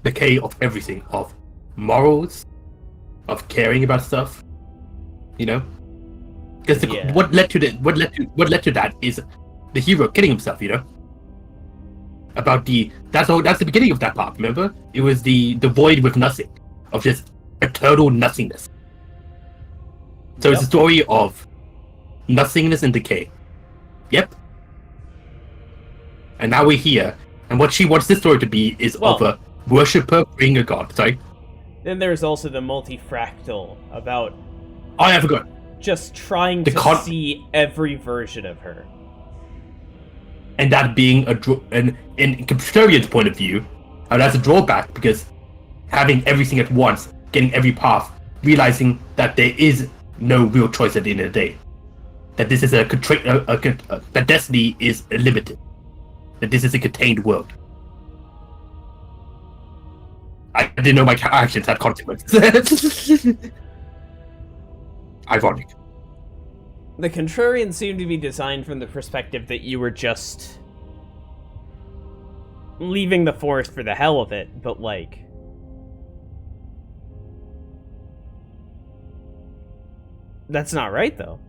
Speaker 3: Decay of everything, of morals, of caring about stuff. You know? Because what led to that is the hero killing himself, you know? About that's the beginning of that part, remember? It was the void with nothing. Of just eternal nothingness. So it's a story of nothingness and decay. Yep. And now we're here. And what she wants this story to be is of a worshipper praying a god. Sorry?
Speaker 2: Then there's also the multifractal about...
Speaker 3: Oh, I forgot.
Speaker 2: Just trying to see every version of her.
Speaker 3: And that being in Contrarian's point of view, that's a drawback because having everything at once, getting every path, realizing that there is no real choice at the end of the day. That this is that destiny is limited. That this is a contained world. I didn't know my actions had consequences. Ironic.
Speaker 2: The Contrarian seemed to be designed from the perspective that you were just leaving the forest for the hell of it, but like... That's not right, though.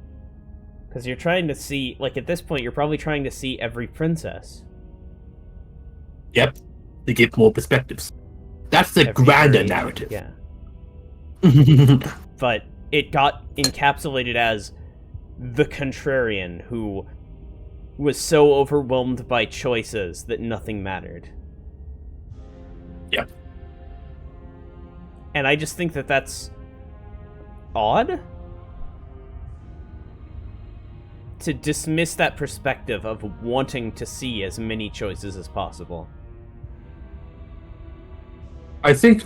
Speaker 2: Because you're trying to see, like, at this point, you're probably trying to see every princess.
Speaker 3: Yep, to give more perspectives. That's the
Speaker 2: Every
Speaker 3: grander
Speaker 2: very-
Speaker 3: narrative.
Speaker 2: Yeah. But it got encapsulated as the contrarian who was so overwhelmed by choices that nothing mattered.
Speaker 3: Yep.
Speaker 2: And I just think that that's odd. To dismiss that perspective of wanting to see as many choices as possible.
Speaker 3: I think,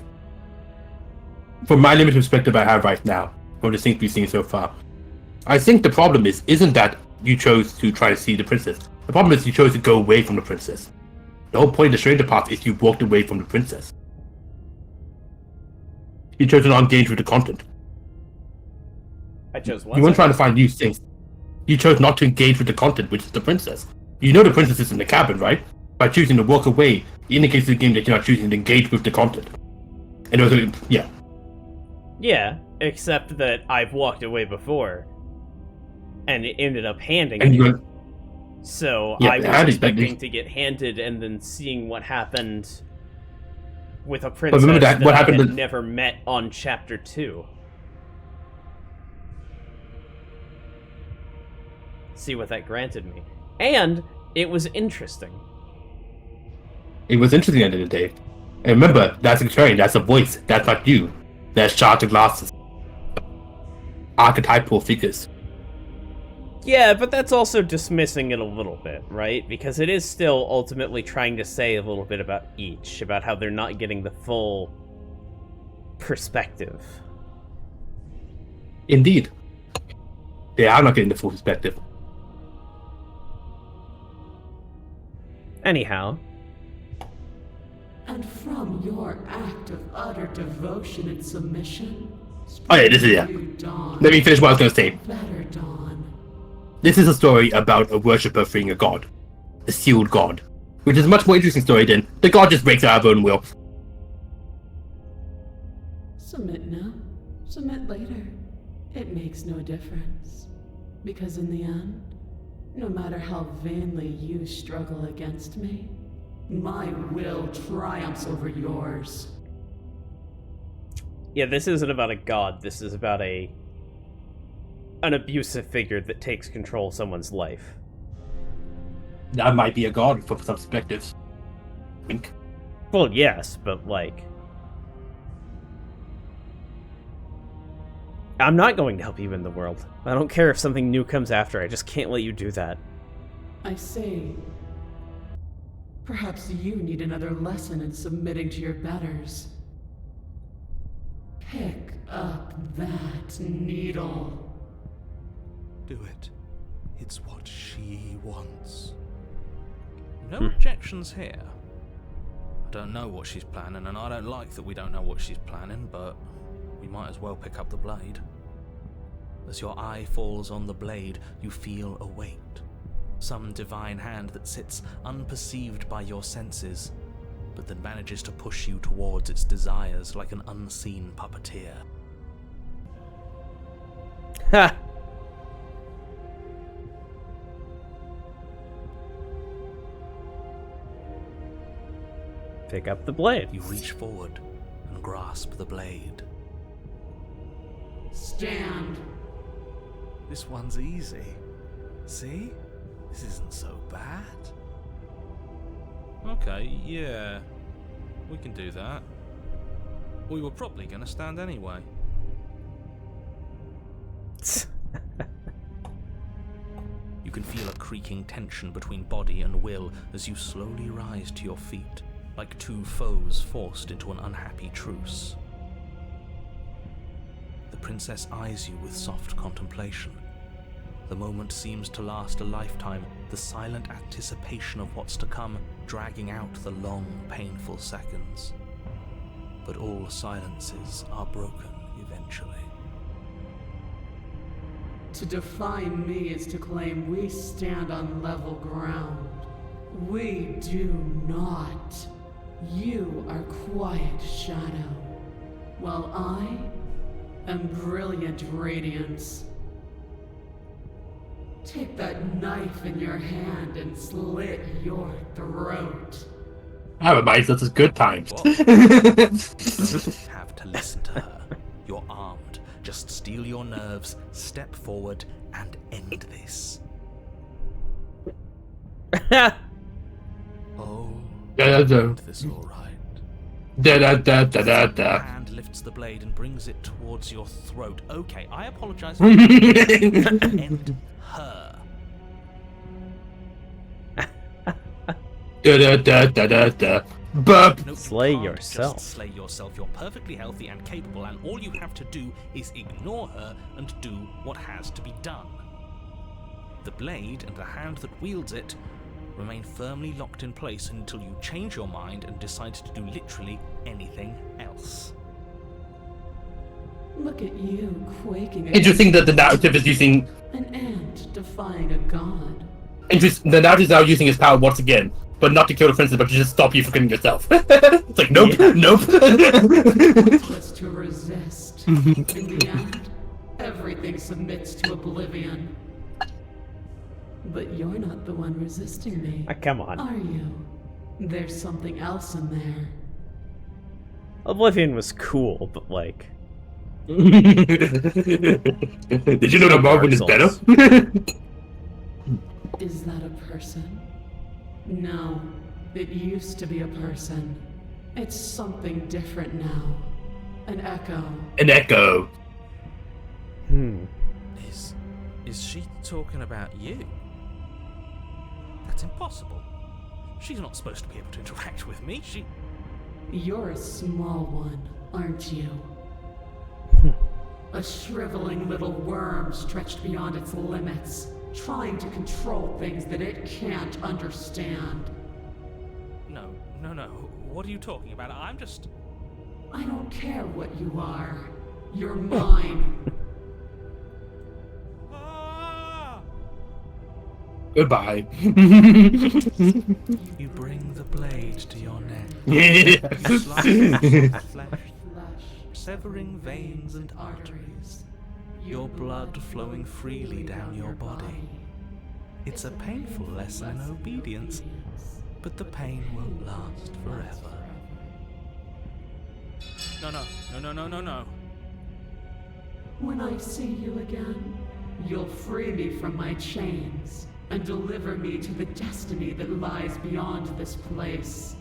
Speaker 3: from my limited perspective I have right now, from the things we've seen so far, I think the problem isn't that you chose to try to see the princess. The problem is you chose to go away from the princess. The whole point of the Stranger Path is you walked away from the princess. You chose to not engage with the content.
Speaker 2: I chose one.
Speaker 3: You weren't trying to find new things. You chose not to engage with the content, which is the princess. You know the princess is in the cabin, right? By choosing to walk away, it indicates to the game that you're not choosing to engage with the content. And also, yeah.
Speaker 2: Yeah, except that I've walked away before. And it ended up handing
Speaker 3: And
Speaker 2: me.
Speaker 3: you
Speaker 2: So
Speaker 3: Yeah,
Speaker 2: I was
Speaker 3: that is
Speaker 2: expecting
Speaker 3: big.
Speaker 2: to get handed and then seeing what happened with a
Speaker 3: But
Speaker 2: princess
Speaker 3: remember that what
Speaker 2: I
Speaker 3: happened
Speaker 2: had
Speaker 3: with-
Speaker 2: never met on chapter 2. See what that granted me. And it was interesting.
Speaker 3: It was interesting at the end of the day. And remember, that's a contrarian, that's a voice, that's not you. That's shards of glasses. Archetypal figures.
Speaker 2: Yeah, but that's also dismissing it a little bit, right? Because it is still ultimately trying to say a little bit about each, about how they're not getting the full perspective.
Speaker 3: Indeed. They are not getting the full perspective.
Speaker 2: Anyhow,
Speaker 10: And from your act of utter devotion and submission,
Speaker 3: Oh yeah, this is yeah.
Speaker 10: you dawn,
Speaker 3: Let me finish what I was going to say.
Speaker 10: better dawn.
Speaker 3: This is a story about a worshipper freeing a god. A sealed god. Which is a much more interesting story than the god just breaks out of her own will.
Speaker 10: Submit now, submit later. It makes no difference. Because in the end, no matter how vainly you struggle against me, my will triumphs over yours.
Speaker 2: yeah, this isn't about a god, this is about an abusive figure that takes control of someone's life.
Speaker 3: That might be a god from some perspectives. Wink.
Speaker 2: Well, yes, but like... I'm not going to help you in the world. I don't care if something new comes after, I just can't let you do that.
Speaker 10: I say, perhaps you need another lesson in submitting to your betters. Pick up that needle.
Speaker 7: Do it. It's what she wants. No objections here. I don't know what she's planning, and I don't like that we don't know what she's planning, but we might as well pick up the blade. As your eye falls on the blade, you feel a weight. Some divine hand that sits unperceived by your senses, but that manages to push you towards its desires like an unseen puppeteer.
Speaker 2: Ha! Pick up the blade.
Speaker 7: You reach forward and grasp the blade.
Speaker 10: Stand.
Speaker 7: This one's easy. See? This isn't so bad. Okay, yeah. We can do that. We were probably gonna stand anyway. You can feel a creaking tension between body and will as you slowly rise to your feet, like two foes forced into an unhappy truce. The princess eyes you with soft contemplation. The moment seems to last a lifetime, the silent anticipation of what's to come dragging out the long, painful seconds. But all silences are broken eventually.
Speaker 10: To define me is to claim we stand on level ground. We do not. You are quiet shadow, while I am brilliant radiance. Take that knife in your hand and slit your throat.
Speaker 3: I have mind, that's good times.
Speaker 5: What? You don't have to listen to her. You're armed. Just steel your nerves, step forward, and end this. Oh, this all right. The hand lifts the blade and brings it towards your throat. Okay, I apologize for end her.
Speaker 3: Burp.
Speaker 5: No, you
Speaker 2: Slay
Speaker 5: can't
Speaker 2: yourself.
Speaker 5: Just slay yourself. You're perfectly healthy and capable, and all you have to do is ignore her and do what has to be done. The blade and the hand that wields it remain firmly locked in place until you change your mind and decide to do literally anything else.
Speaker 10: Look at you quaking.
Speaker 3: Interesting that the narrative is using.
Speaker 10: An ant defying a god.
Speaker 3: The narrative is now using his power once again, but not to kill the princess, but to just stop you from killing yourself. It's like, nope, nope.
Speaker 10: Was to resist. In the end, everything submits to oblivion. But you're not the one resisting me.
Speaker 2: Come on.
Speaker 10: Are you? There's something else in there.
Speaker 2: Oblivion was cool, but like...
Speaker 3: Did you know that Marvin is better?
Speaker 10: Is that a person? No. It used to be a person. It's something different now. An echo.
Speaker 3: An echo.
Speaker 5: Is she talking about you? That's impossible. She's not supposed to be able to interact with me.
Speaker 10: You're a small one, aren't you? A shriveling little worm stretched beyond its limits, trying to control things that it can't understand.
Speaker 5: No. What are you talking about? I'm just...
Speaker 10: I don't care what you are. You're mine.
Speaker 3: Goodbye.
Speaker 5: You bring the blade to your neck. You slice the flesh, severing veins and arteries. Your blood flowing freely down your body. It's a painful lesson in obedience, but the pain won't last forever. No.
Speaker 10: When I see you again, you'll free me from my chains and deliver me to the destiny that lies beyond this place.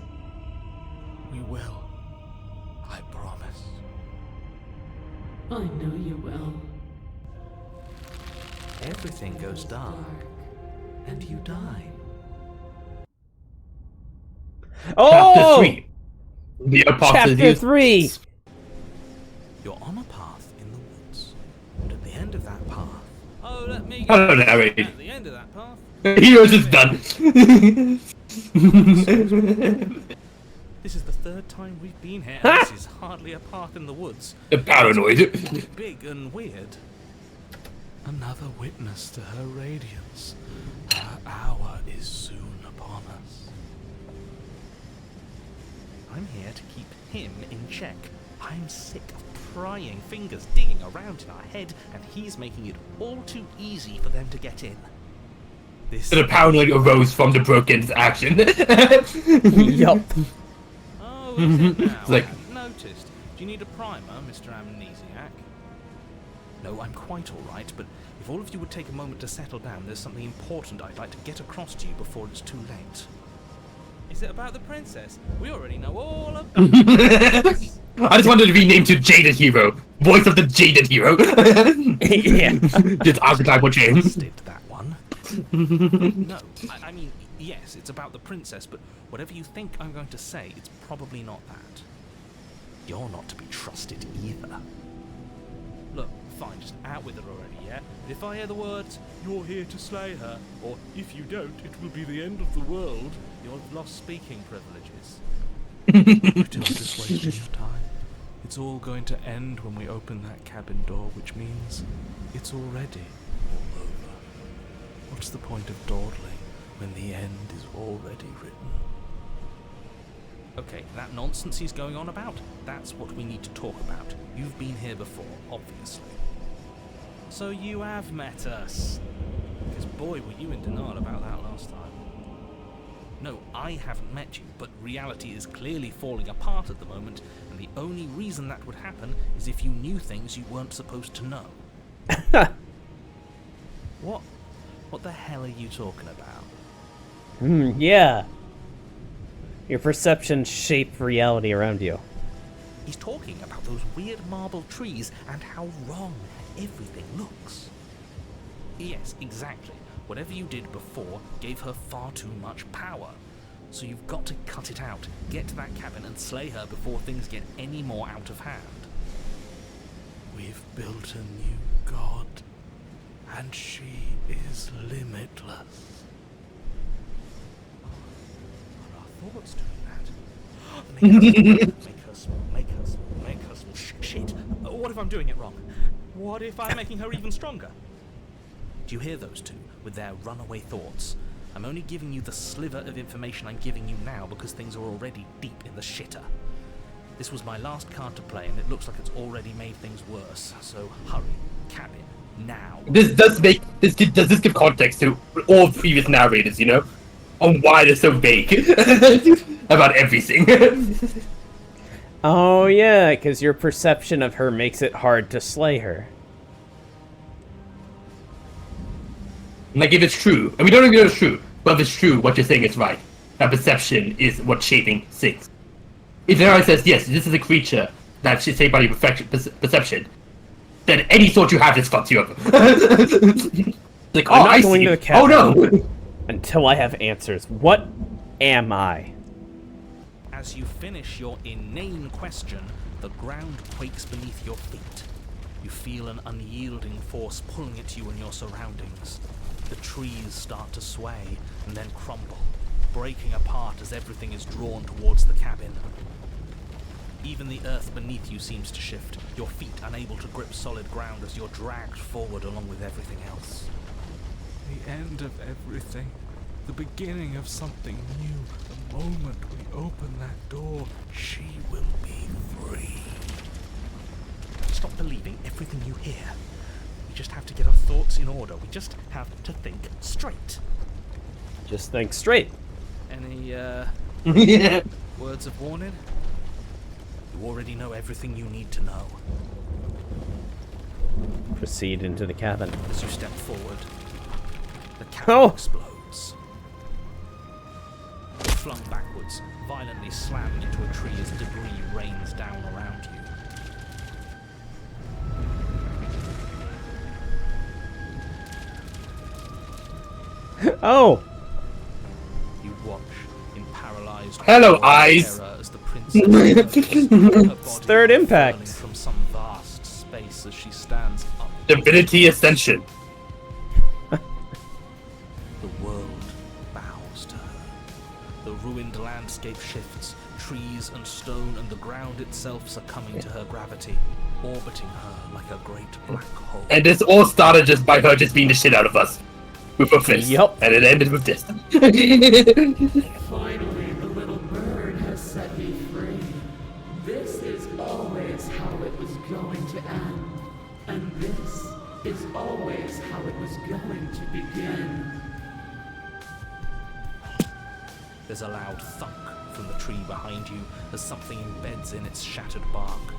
Speaker 5: We will. I promise.
Speaker 10: I know you will.
Speaker 5: Everything goes dark, and you die.
Speaker 2: Oh!
Speaker 3: Chapter 3. The
Speaker 2: Chapter
Speaker 3: apostasy.
Speaker 2: 3!
Speaker 5: You're on a path in the woods, and at the end of that path... Oh, let me
Speaker 3: I don't narrate.
Speaker 5: At the end of that path...
Speaker 3: Heroes is done.
Speaker 5: This is the third time we've been here, and this is hardly a path in the woods.
Speaker 3: Paranoid.
Speaker 5: It's big and weird. Another witness to her radiance. Her hour is soon upon us. I'm here to keep him in check. I'm sick of prying fingers digging around in our head, and he's making it all too easy for them to get in.
Speaker 3: The paranoid arose from the Broken's action.
Speaker 2: Yup.
Speaker 5: Oh, is it now?
Speaker 3: Like-
Speaker 5: I hadn't noticed. Do you need a primer, Mr. Amnesiac? No, I'm quite alright, but if all of you would take a moment to settle down, there's something important I'd like to get across to you before it's too late. Is it about the princess? We already know all about
Speaker 3: I just wanted to be named to Jaded Hero. Voice of the Jaded Hero.
Speaker 2: Yeah.
Speaker 3: Just archetypal change.
Speaker 5: Did that one. No, I mean, yes, it's about the princess, but whatever you think I'm going to say, it's probably not that. You're not to be trusted either. Look, fine, just out with it already, yeah? But if I hear the words, "You're here to slay her," or "If you don't, it will be the end of the world," you'll have lost speaking privileges. Don't just waste your time. It's all going to end when we open that cabin door, which means it's already all over. What's the point of dawdling when the end is already written? Okay, that nonsense he's going on about, that's what we need to talk about. You've been here before, obviously. So you have met us. Because boy, were you in denial about that last time.
Speaker 1: No, I haven't met you, but reality is clearly falling apart at the moment, and the only reason that would happen is if you knew things you weren't supposed to know. What the hell are you talking about?
Speaker 2: Yeah. Your perceptions shape reality around you.
Speaker 1: He's talking about those weird marble trees and how wrong everything looks. Yes, exactly. Whatever you did before gave her far too much power. So you've got to cut it out, get to that cabin and slay her before things get any more out of hand.
Speaker 7: We've built a new god, and she is limitless.
Speaker 1: Are our thoughts doing that? Make her small, make her small, make her small. Shit. What if I'm doing it wrong? What if I'm making her even stronger? Do you hear those two, with their runaway thoughts? I'm only giving you the sliver of information I'm giving you now because things are already deep in the shitter. This was my last card to play, and it looks like it's already made things worse. So hurry, cabin, now.
Speaker 3: Does this give context to all previous narrators, you know? On why they're so vague about everything.
Speaker 2: Oh yeah, because your perception of her makes it hard to slay her.
Speaker 3: Like, if it's true, and we don't even know it's true, but if it's true, what you're saying is right. That perception is what's shaping things. If the narrator says, yes, this is a creature that should say by your perception, then any thought you have just fucks you up. Like,
Speaker 2: I'm
Speaker 3: oh,
Speaker 2: not
Speaker 3: I
Speaker 2: going
Speaker 3: see.
Speaker 2: to the cabin.
Speaker 3: Oh no!
Speaker 2: Until I have answers. What am I?
Speaker 1: As you finish your inane question, the ground quakes beneath your feet. You feel an unyielding force pulling at you and your surroundings. The trees start to sway and then crumble, breaking apart as everything is drawn towards the cabin. Even the earth beneath you seems to shift, your feet unable to grip solid ground as you're dragged forward along with everything else.
Speaker 7: The end of everything. The beginning of something new. The moment we open that door, she will be free.
Speaker 1: Stop believing everything you hear. We just have to get our thoughts in order. We just have to think straight.
Speaker 2: Just think straight.
Speaker 1: Any, words of warning? You already know everything you need to know.
Speaker 2: Proceed into the cabin.
Speaker 1: As you step forward, the cabin explodes. You're flung backwards, violently slammed into a tree as debris rains down around you.
Speaker 2: Oh!
Speaker 1: You watch in paralyzed
Speaker 3: Hello,
Speaker 1: horror
Speaker 3: eyes.
Speaker 1: terror as the princess emerges, her body
Speaker 2: Third impact.
Speaker 1: burning from some vast space as she stands up.
Speaker 3: Divinity Ascension.
Speaker 1: The world bows to her. The ruined landscape shifts, trees and stone and the ground itself succumbing to her gravity, orbiting her like a great black hole.
Speaker 3: And this all started just by her just beating the shit out of us. With her fist.
Speaker 2: Yup.
Speaker 3: And it ended with this.
Speaker 10: Finally, the little bird has set me free. This is always how it was going to end. And this is always how it was going to begin.
Speaker 1: There's a loud thunk from the tree behind you as something embeds in its shattered bark.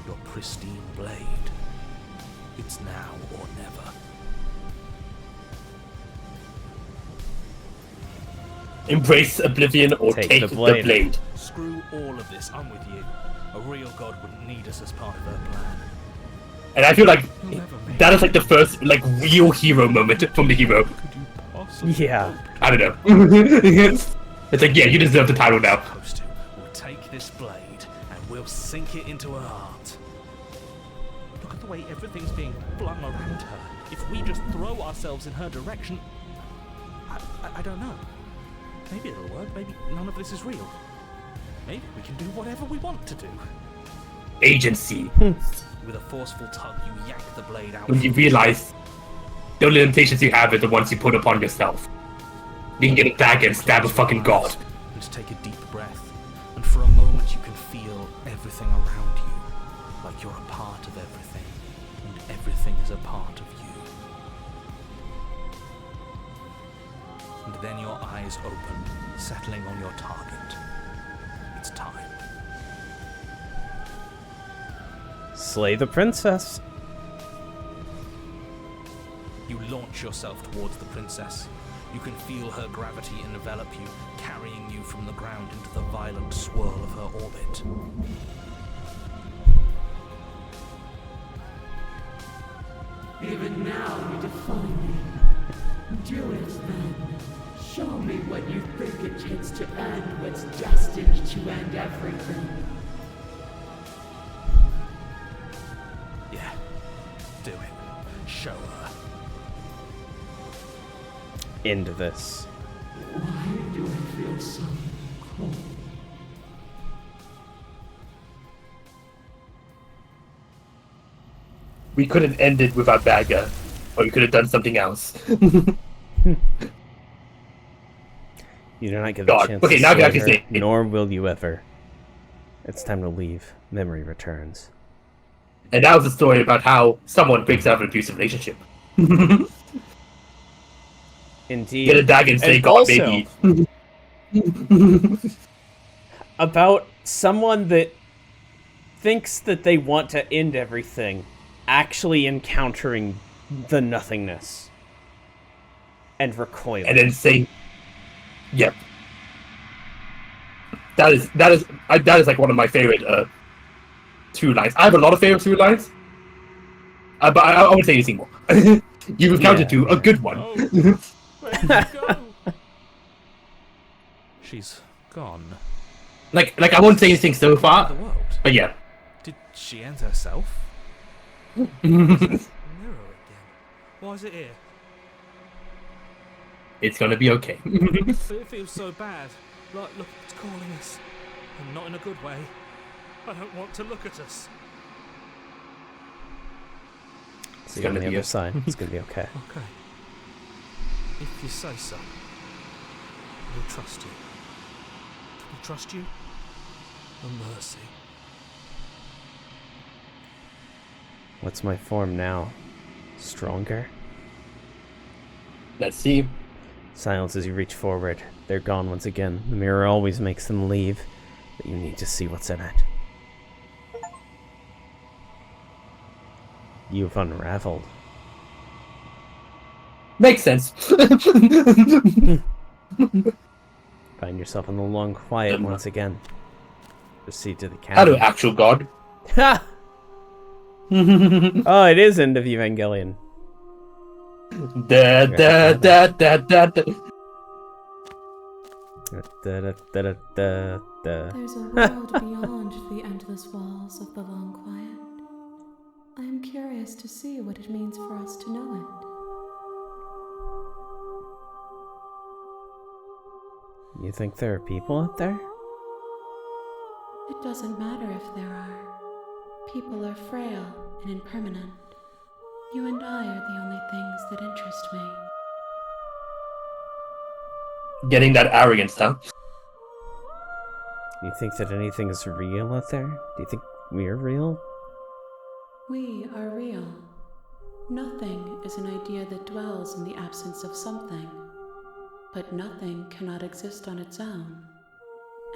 Speaker 1: Your pristine blade. It's now or never.
Speaker 3: Embrace oblivion or take the blade.
Speaker 1: Screw all of this, I'm with you. A real god wouldn't need us as part of her plan.
Speaker 3: And I feel like that is like the first like real hero moment from the hero.
Speaker 2: Yeah.
Speaker 3: I don't know. It's like, yeah, you deserve the title now.
Speaker 1: We'll take this blade and we'll sink it into her heart. Look at the way everything's being flung around her. If we just throw ourselves in her direction, I don't know. Maybe it'll work, maybe none of this is real. Maybe we can do whatever we want to do.
Speaker 3: Agency.
Speaker 1: With a forceful tug, you yank the blade out.
Speaker 3: When you realize the only limitations you have are the ones you put upon yourself. You can get a dagger and stab a fucking god.
Speaker 1: And take a deep breath, and for a moment you can feel everything around you, like you're a part of everything, and everything is a part of you. And then your eyes open,
Speaker 7: settling on your target. It's time.
Speaker 2: Slay the princess.
Speaker 7: You launch yourself towards the princess. You can feel her gravity envelop you, carrying you from the ground into the violent swirl of her orbit.
Speaker 10: Even now you defy me. Do it then. Show me what you think it takes to end what's destined to end everything.
Speaker 7: Yeah, do it. Show her.
Speaker 2: Into this.
Speaker 10: Why do I feel so cold?
Speaker 3: We could have ended without Bagger, or we could have done something else.
Speaker 2: You do not get
Speaker 3: God.
Speaker 2: the chance
Speaker 3: Okay,
Speaker 2: to
Speaker 3: now
Speaker 2: slay
Speaker 3: I can
Speaker 2: her,
Speaker 3: say it.
Speaker 2: nor will you ever. It's time to leave. Memory returns.
Speaker 3: And that was a story about how someone breaks out of an abusive relationship.
Speaker 2: Indeed.
Speaker 3: Get a dagger and say,
Speaker 2: And
Speaker 3: God,
Speaker 2: also,
Speaker 3: baby.
Speaker 2: about someone that thinks that they want to end everything, actually encountering the nothingness. And recoiling.
Speaker 3: And then saying, yep. That is like one of my favorite two lines. I have a lot of favorite two lines, but I won't say anything more. You've encountered two, a good one.
Speaker 7: Where'd you go? She's gone.
Speaker 3: like I won't say anything so
Speaker 7: The
Speaker 3: far,
Speaker 7: world.
Speaker 3: but yeah.
Speaker 7: Did she end herself? Mirror again. Why is it here?
Speaker 3: It's gonna be okay.
Speaker 7: But it feels so bad. Like, look, it's calling us. And not in a good way. I don't want to look at us.
Speaker 2: See you on
Speaker 3: gonna
Speaker 2: the
Speaker 3: be
Speaker 2: other
Speaker 3: a-
Speaker 2: side. It's gonna be okay.
Speaker 7: Okay. If you say so, we'll trust you. Can we trust you? A mercy.
Speaker 2: What's my form now? Stronger?
Speaker 3: Let's see.
Speaker 2: Silence as you reach forward. They're gone once again. The mirror always makes them leave, but you need to see what's in it. You've unraveled.
Speaker 3: Makes sense.
Speaker 2: Find yourself in the long quiet once again. Proceed to the
Speaker 3: Hello,
Speaker 2: cabin.
Speaker 3: actual god.
Speaker 2: Ha! Oh, it is End of Evangelion.
Speaker 3: Da da da da da da.
Speaker 2: Da, da, da, da, da, da.
Speaker 8: There's a world beyond the endless walls of the long quiet. I am curious to see what it means for us to know it.
Speaker 2: You think there are people out there?
Speaker 8: It doesn't matter if there are. People are frail and impermanent. You and I are the only things that interest me.
Speaker 3: Getting that arrogance down.
Speaker 2: You think that anything is real out there? Do you think we're real?
Speaker 8: We are real. Nothing is an idea that dwells in the absence of something. But nothing cannot exist on its own.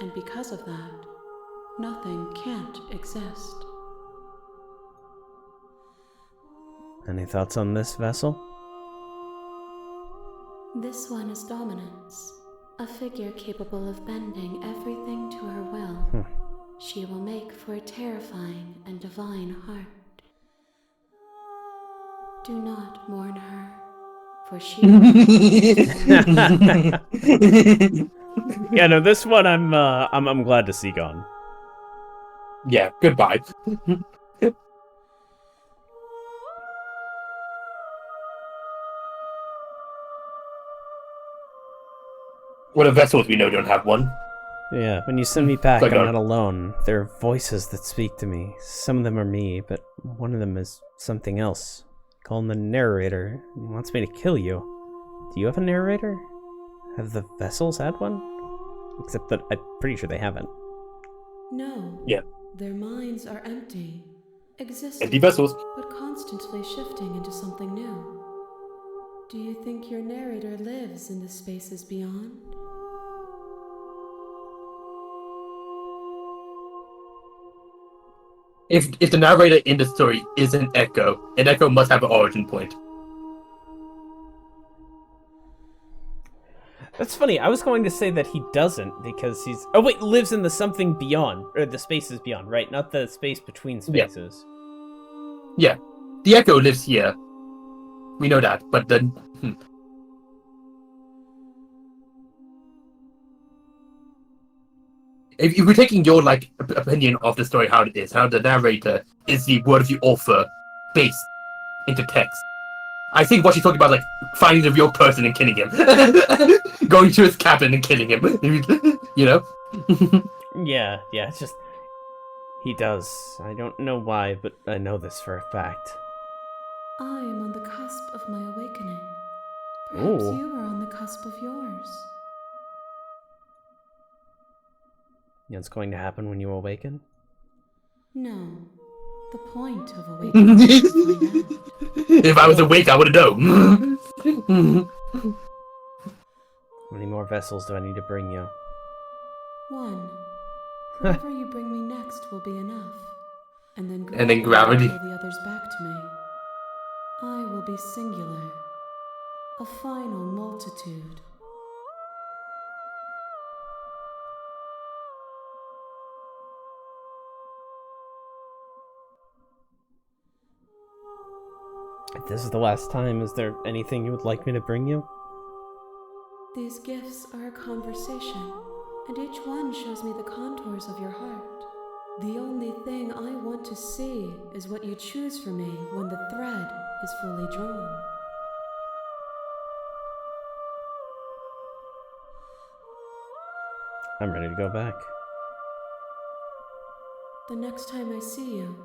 Speaker 8: And because of that, nothing can't exist.
Speaker 2: Any thoughts on this vessel?
Speaker 8: This one is Dominance, a figure capable of bending everything to her will. She will make for a terrifying and divine heart. Do not mourn her, for she
Speaker 2: Yeah, no, this one I'm glad to see gone.
Speaker 3: Yeah, goodbye. What of vessels we know don't have one.
Speaker 2: Yeah, when you send me back,
Speaker 3: Like
Speaker 2: I'm
Speaker 3: a-
Speaker 2: not alone. There are voices that speak to me. Some of them are me, but one of them is something else. Call him the narrator. He wants me to kill you. Do you have a narrator? Have the vessels had one? Except that I'm pretty sure they haven't.
Speaker 8: No.
Speaker 3: Yeah.
Speaker 8: Their minds are empty, existing,
Speaker 3: Empty vessels.
Speaker 8: but constantly shifting into something new. Do you think your narrator lives in the spaces beyond?
Speaker 3: if the narrator in the story is an Echo must have an origin point.
Speaker 2: That's funny. I was going to say that he doesn't because he's... Oh, wait, lives in the something beyond. Or the spaces beyond, right? Not the space between spaces.
Speaker 3: Yeah. The Echo lives here. We know that, but then... If we're taking your, like, opinion of the story, how it is, how the narrator is the word of the author based into text, I think what she's talking about is, like, finding the real person and killing him. Going to his cabin and killing him. You know?
Speaker 2: Yeah, it's just... He does. I don't know why, but I know this for a fact.
Speaker 8: I am on the cusp of my awakening. Perhaps
Speaker 2: Ooh.
Speaker 8: you are on the cusp of yours.
Speaker 2: You know what's going to happen when you awaken?
Speaker 8: No. The point of awakening is to find out.
Speaker 3: If I was awake, I would have known.
Speaker 2: How many more vessels do I need to bring you?
Speaker 8: One. Whoever you bring me next will be enough. And then
Speaker 3: gravity.
Speaker 8: will pull the others back to me. I will be singular. A final multitude.
Speaker 2: If this is the last time, is there anything you would like me to bring you?
Speaker 8: These gifts are a conversation, and each one shows me the contours of your heart. The only thing I want to see is what you choose for me when the thread is fully drawn.
Speaker 2: I'm ready to go back.
Speaker 8: The next time I see you,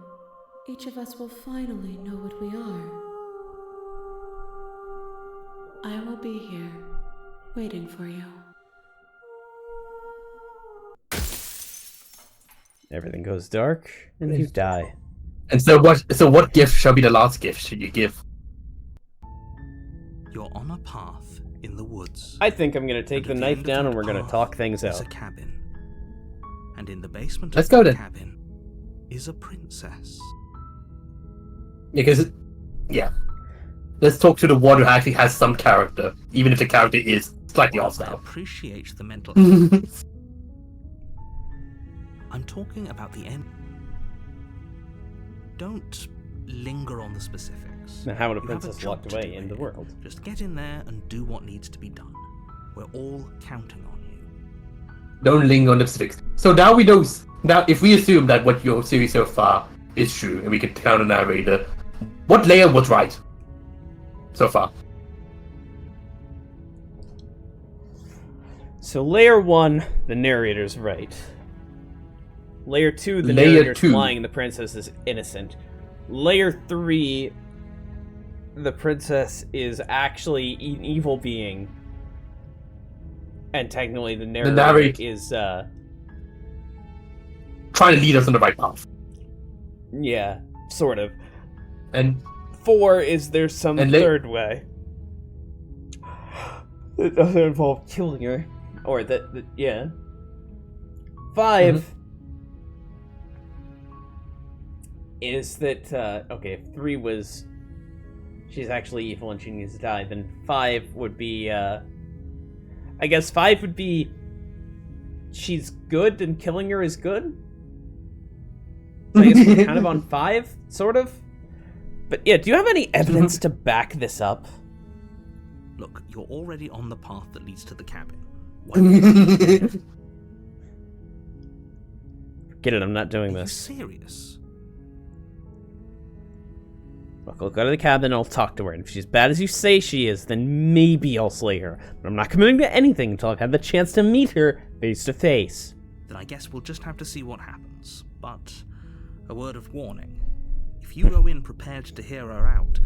Speaker 8: each of us will finally know what we are. I will be here, waiting for you.
Speaker 2: Everything goes dark, and you die.
Speaker 3: And so what gift shall be the last gift should you give?
Speaker 1: You're on a path in the woods.
Speaker 2: I think I'm gonna take the
Speaker 1: And at
Speaker 2: knife
Speaker 1: end of
Speaker 2: down
Speaker 1: that
Speaker 2: and we're gonna
Speaker 1: path
Speaker 2: talk things
Speaker 1: is
Speaker 2: out.
Speaker 1: a cabin. And in the basement
Speaker 3: Let's
Speaker 1: of
Speaker 3: go
Speaker 1: the
Speaker 3: then.
Speaker 1: cabin is a princess.
Speaker 3: Because, yeah. Let's talk to the one who actually has some character, even if the character is slightly
Speaker 1: I
Speaker 3: hostile.
Speaker 1: appreciate the mental. I'm talking about the end. Don't linger on the specifics.
Speaker 2: Now, how would a
Speaker 1: You have
Speaker 2: princess
Speaker 1: job
Speaker 2: locked
Speaker 1: to
Speaker 2: away
Speaker 1: do
Speaker 2: in the
Speaker 1: here.
Speaker 2: world?
Speaker 1: Just get in there and do what needs to be done. We're all counting on you.
Speaker 3: Don't linger on the specifics. So now we know. Now, if we assume that what your series so far is true, and we can count on the narrator, what layer was right so far?
Speaker 2: So layer 1, the narrator's right. Layer 2, the
Speaker 3: Layer
Speaker 2: narrator's
Speaker 3: 2.
Speaker 2: lying, the princess is innocent. Layer 3, the princess is actually an evil being. And technically the narrator is,
Speaker 3: Trying to lead us on the right path.
Speaker 2: yeah, sort of.
Speaker 3: And
Speaker 2: 4 is there's some
Speaker 3: And
Speaker 2: third way. It doesn't involve killing her. Or that yeah. 5 is that, okay, if 3 was she's actually evil and she needs to die, then 5 would be, I guess 5 would be she's good and killing her is good? So I guess we're kind of on 5, sort of? But yeah, do you have any evidence to back this up?
Speaker 1: Look, you're already on the path that leads to the cabin. Why are
Speaker 2: Get it, I'm not doing
Speaker 1: you
Speaker 2: this.
Speaker 1: serious?
Speaker 2: Look, I'll go to the cabin and I'll talk to her, and if she's bad as you say she is, then maybe I'll slay her. But I'm not committing to anything until I've had the chance to meet her face to face.
Speaker 1: Then I guess we'll just have to see what happens. But a word of warning. If you go in prepared to hear her out,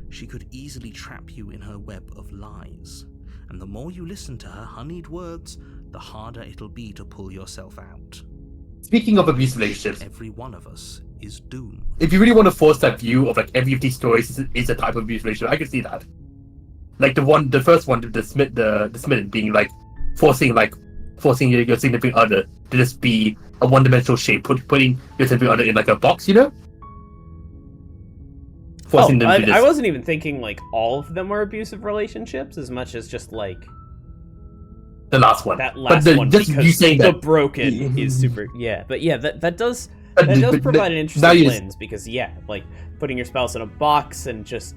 Speaker 1: she could easily trap you in her web of lies. And the more you listen to her honeyed words, the harder it'll be to pull yourself out.
Speaker 3: Speaking of abusive relationships,
Speaker 1: Every one of us is doomed.
Speaker 3: if you really want to force that view of like every of these stories is a type of abusive relationship, I can see that. Like the first one, the Smith being like forcing like forcing your significant other to just be a one-dimensional shape, putting your significant other in like a box, you know? Forcing them to just...
Speaker 2: I wasn't even thinking like all of them were abusive relationships as much as just like
Speaker 3: the last one.
Speaker 2: That last one,
Speaker 3: just
Speaker 2: because
Speaker 3: you saying
Speaker 2: the
Speaker 3: that...
Speaker 2: broken is super. Yeah, but yeah, that does provide an interesting lens because like putting your spouse in a box and just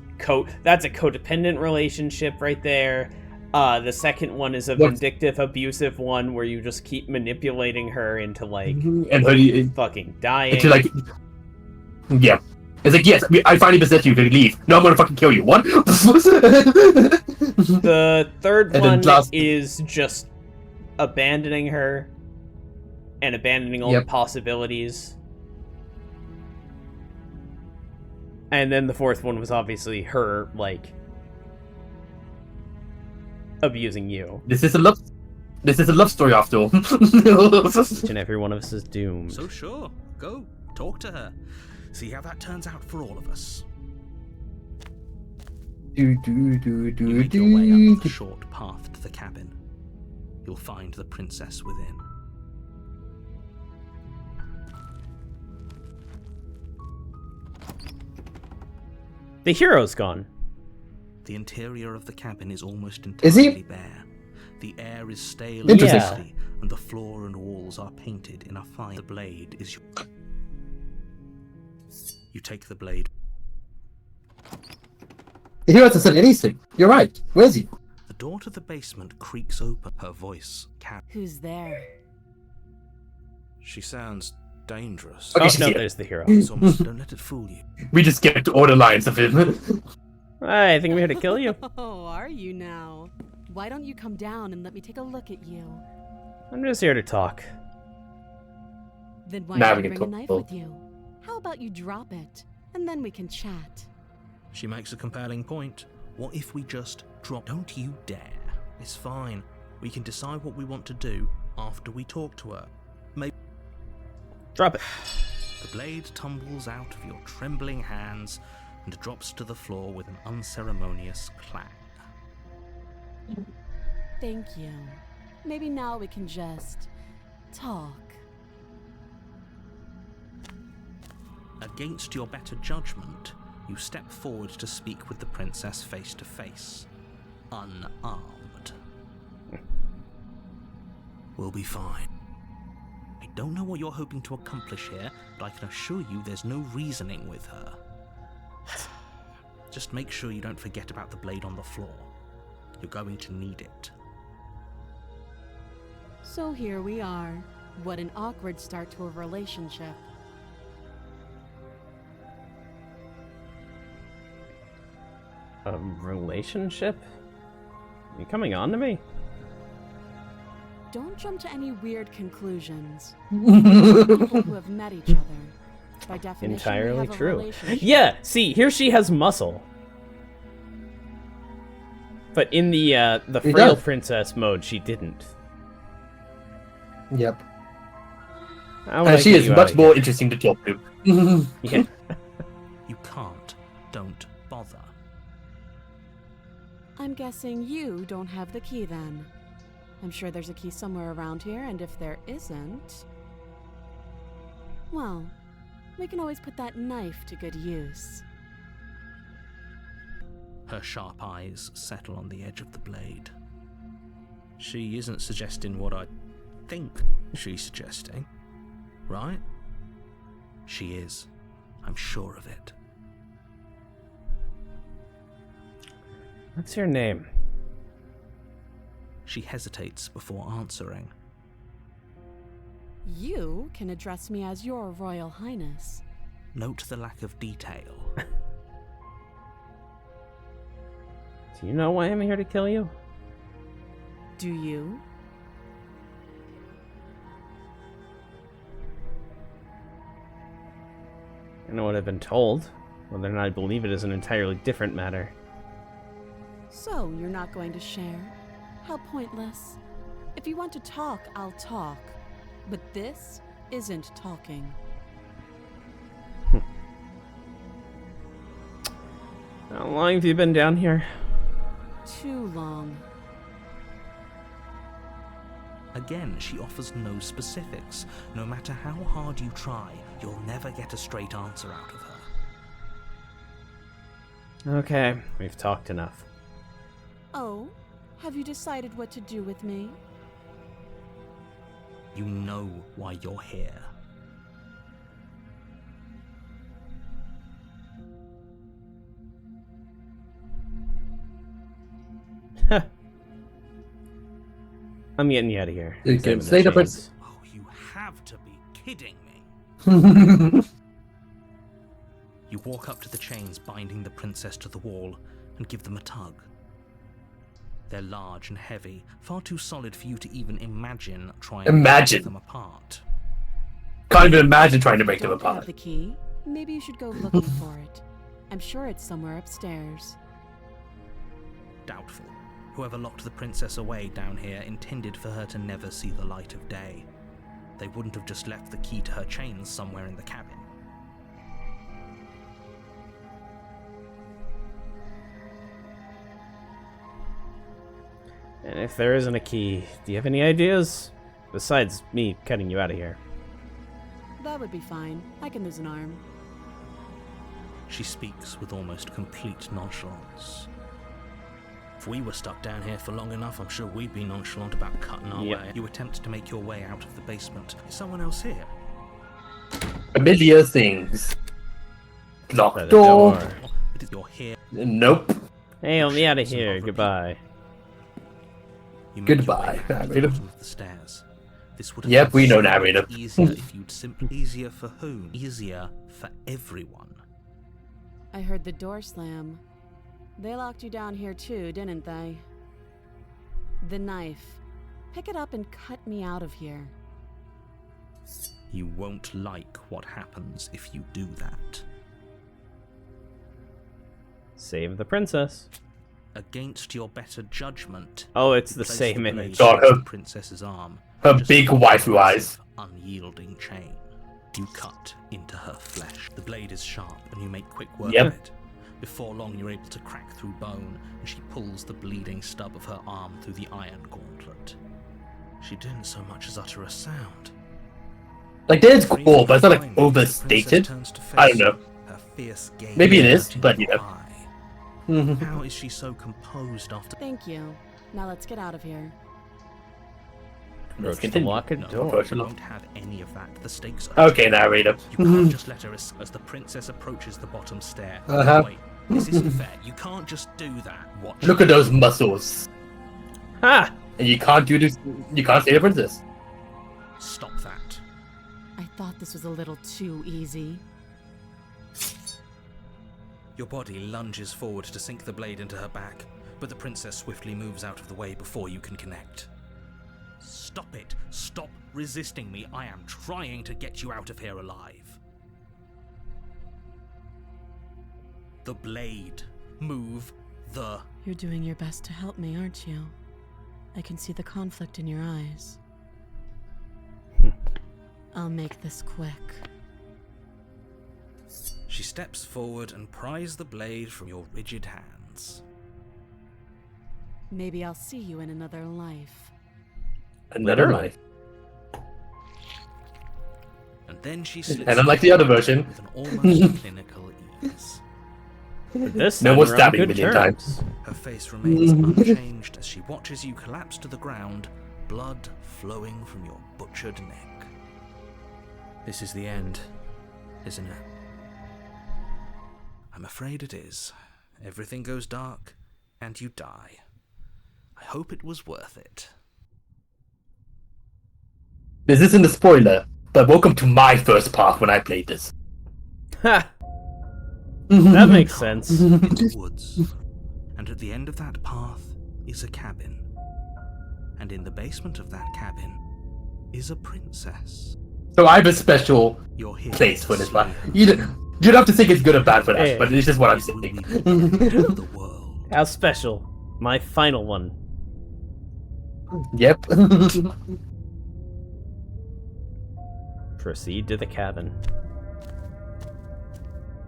Speaker 2: that's a codependent relationship right there. The second one is a vindictive, abusive one where you just keep manipulating her into like
Speaker 3: and her
Speaker 2: fucking dying.
Speaker 3: Into like, yeah. It's like, yes, I finally possess you, can leave. No, I'm gonna fucking kill you. What?
Speaker 2: The third one is just abandoning her and abandoning all the possibilities. And then the fourth one was obviously her, like, abusing you.
Speaker 3: This is a love story after all.
Speaker 2: Each and every one of us is doomed.
Speaker 7: So sure, go talk to her. See how that turns out for all of us.
Speaker 1: You make your way up the short path to the cabin. You'll find the princess within.
Speaker 2: The hero's gone.
Speaker 1: The interior of the cabin is almost entirely bare. The air is stale and dusty, and the floor and walls are painted in a fine... The blade is your... You take the blade.
Speaker 3: The hero hasn't said anything. You're right. Where is he?
Speaker 1: The door to the basement creaks open. Her voice
Speaker 4: Who's there?
Speaker 1: She sounds dangerous.
Speaker 3: Okay,
Speaker 2: no, there's the hero.
Speaker 1: Don't let it fool you.
Speaker 3: We just get to order lines of him.
Speaker 2: I think I'm here to kill you.
Speaker 4: Oh, are you now? Why don't you come down and let me take a look at you?
Speaker 2: I'm just here to talk.
Speaker 4: Then why don't you bring a knife with you? How about you drop it, and then we can chat?
Speaker 1: She makes a compelling point. What if we just drop? Don't you dare. It's fine. We can decide what we want to do after we talk to her. Maybe...
Speaker 2: Drop it.
Speaker 1: The blade tumbles out of your trembling hands and drops to the floor with an unceremonious clang.
Speaker 4: Thank you. Maybe now we can just... talk.
Speaker 1: Against your better judgment, you step forward to speak with the princess face to face, unarmed. We'll be fine. I don't know what you're hoping to accomplish here, but I can assure you there's no reasoning with her. Just make sure you don't forget about the blade on the floor. You're going to need it.
Speaker 4: So here we are. What an awkward start to a relationship.
Speaker 2: A relationship? Are you coming on to me?
Speaker 4: Don't jump to any weird conclusions. People who have met each other. By definition,
Speaker 2: entirely
Speaker 4: have a
Speaker 2: true.
Speaker 4: relationship.
Speaker 2: Yeah, see, here she has muscle. But in the frail princess mode, she didn't.
Speaker 3: Yep. And she is much more interesting to talk to.
Speaker 2: Yeah.
Speaker 1: You can't. Don't bother.
Speaker 4: I'm guessing you don't have the key then. I'm sure there's a key somewhere around here, and if there isn't... well, we can always put that knife to good use.
Speaker 1: Her sharp eyes settle on the edge of the blade. She isn't suggesting what I think she's suggesting, right? She is. I'm sure of it.
Speaker 2: What's your name?
Speaker 1: She hesitates before answering.
Speaker 4: You can address me as your Royal Highness.
Speaker 1: Note the lack of detail.
Speaker 2: Do you know why I'm here to kill you?
Speaker 4: Do you?
Speaker 2: I know what I've been told. Whether or not I believe it is an entirely different matter.
Speaker 4: So, you're not going to share? How pointless. If you want to talk, I'll talk. But this isn't talking.
Speaker 2: How long have you been down here?
Speaker 4: Too long.
Speaker 1: Again, she offers no specifics. No matter how hard you try, you'll never get a straight answer out of her.
Speaker 2: Okay, we've talked enough.
Speaker 6: Oh, have you decided what to do with me?
Speaker 1: You know why you're here.
Speaker 2: I'm getting you out of here.
Speaker 3: You
Speaker 2: Give
Speaker 3: can
Speaker 2: me
Speaker 3: slay the
Speaker 2: chains.
Speaker 3: prince.
Speaker 1: Oh, you have to be kidding me. You walk up to the chains binding the princess to the wall and give them a tug. They're large and heavy, far too solid for you to even imagine trying to break them apart.
Speaker 3: Can't even imagine trying to break them
Speaker 6: Don't you have
Speaker 3: apart.
Speaker 6: the key? Maybe you should go looking for it. I'm sure it's somewhere upstairs.
Speaker 1: Doubtful. Whoever locked the princess away down here intended for her to never see the light of day. They wouldn't have just left the key to her chains somewhere in the cabin.
Speaker 2: And if there isn't a key, do you have any ideas? Besides me cutting you out of here.
Speaker 6: That would be fine. I can lose an arm.
Speaker 1: She speaks with almost complete nonchalance. If we were stuck down here for long enough, I'm sure we'd be nonchalant about cutting our way. You attempt to make your way out of the basement. Is someone else here?
Speaker 3: Familiar things.
Speaker 2: By
Speaker 3: Locked
Speaker 2: the
Speaker 3: door.
Speaker 1: But you're here.
Speaker 3: Nope.
Speaker 2: Hey, let me out of here. Goodbye.
Speaker 1: You make your
Speaker 3: Goodbye,
Speaker 1: way back to the
Speaker 3: narrator.
Speaker 1: bottom of the stairs. This would have
Speaker 3: Yep,
Speaker 1: been
Speaker 3: we know
Speaker 1: so
Speaker 3: narrator.
Speaker 1: much easier if you'd simply easier for whom? Easier for everyone.
Speaker 6: I heard the door slam. They locked you down here too, didn't they? The knife. Pick it up and cut me out of here.
Speaker 1: You won't like what happens if you do that.
Speaker 2: Save the princess.
Speaker 1: Against your better judgment.
Speaker 2: Oh, it's the
Speaker 1: place
Speaker 2: same
Speaker 1: blade
Speaker 2: image.
Speaker 3: God,
Speaker 1: across
Speaker 3: her-
Speaker 1: the princess's arm.
Speaker 3: Her
Speaker 1: Just
Speaker 3: big
Speaker 1: a
Speaker 3: waifu eyes.
Speaker 1: unyielding chain. You cut into her flesh. The blade is sharp, and you make quick work
Speaker 3: Yep.
Speaker 1: of it. Before long, you're able to crack through bone, and she pulls the bleeding stub of her arm through the iron gauntlet. She didn't so much as utter a sound.
Speaker 3: Like, it's
Speaker 1: Briefly
Speaker 3: cool, but it's not like
Speaker 1: behind, the
Speaker 3: overstated.
Speaker 1: princess turns to
Speaker 3: I
Speaker 1: face
Speaker 3: don't know.
Speaker 1: you, her fierce gaze
Speaker 3: Maybe it is,
Speaker 1: catching
Speaker 3: but,
Speaker 1: your
Speaker 3: you know.
Speaker 1: eye. How is she so composed after?
Speaker 6: Thank you. Now let's get out of here.
Speaker 3: Let's
Speaker 2: Approach the
Speaker 3: continue.
Speaker 2: locked
Speaker 1: No,
Speaker 2: door.
Speaker 1: you won't have any of that. The stakes are
Speaker 3: Okay, narrator.
Speaker 1: You can't just let her as the princess approaches the bottom stair.
Speaker 3: Uh-huh.
Speaker 1: Wait, this isn't fair. You can't just do that. Watch.
Speaker 3: Look at those muscles.
Speaker 2: Ha!
Speaker 3: And you can't do this. You can't save the princess.
Speaker 1: Stop that.
Speaker 6: I thought this was a little too easy.
Speaker 1: Your body lunges forward to sink the blade into her back, but the princess swiftly moves out of the way before you can connect. Stop it. Stop resisting me. I am trying to get you out of here alive. The blade. Move the...
Speaker 6: You're doing your best to help me, aren't you? I can see the conflict in your eyes. I'll make this quick.
Speaker 1: She steps forward and pries the blade from your rigid hands.
Speaker 6: Maybe I'll see you in another life.
Speaker 3: Another
Speaker 2: Literally.
Speaker 3: life.
Speaker 1: And then she slits
Speaker 3: And unlike the other
Speaker 1: forward
Speaker 3: version.
Speaker 1: with an almost clinical ease.
Speaker 2: This
Speaker 3: No
Speaker 2: time
Speaker 3: more
Speaker 2: we're on
Speaker 3: stabbing
Speaker 2: good
Speaker 3: million
Speaker 2: terms.
Speaker 3: times.
Speaker 1: Her face remains unchanged as she watches you collapse to the ground, blood flowing from your butchered neck. This is the end, isn't it? I'm afraid it is. Everything goes dark, and you die. I hope it was worth it.
Speaker 3: This isn't a spoiler, but welcome to my first path when I played this.
Speaker 2: Ha! That makes sense.
Speaker 1: In the woods, and at the end of that path is a cabin. And in the basement of that cabin is a princess.
Speaker 3: So I have a special
Speaker 1: You're here
Speaker 3: place
Speaker 1: to
Speaker 3: for this
Speaker 1: see
Speaker 3: part.
Speaker 1: her.
Speaker 3: You don't have to think it's good or bad for that,
Speaker 2: Hey.
Speaker 3: but it's just what I'm
Speaker 1: It will
Speaker 3: saying.
Speaker 1: be the end of the world.
Speaker 2: How special. My final one.
Speaker 3: Yep.
Speaker 2: Proceed to the cabin.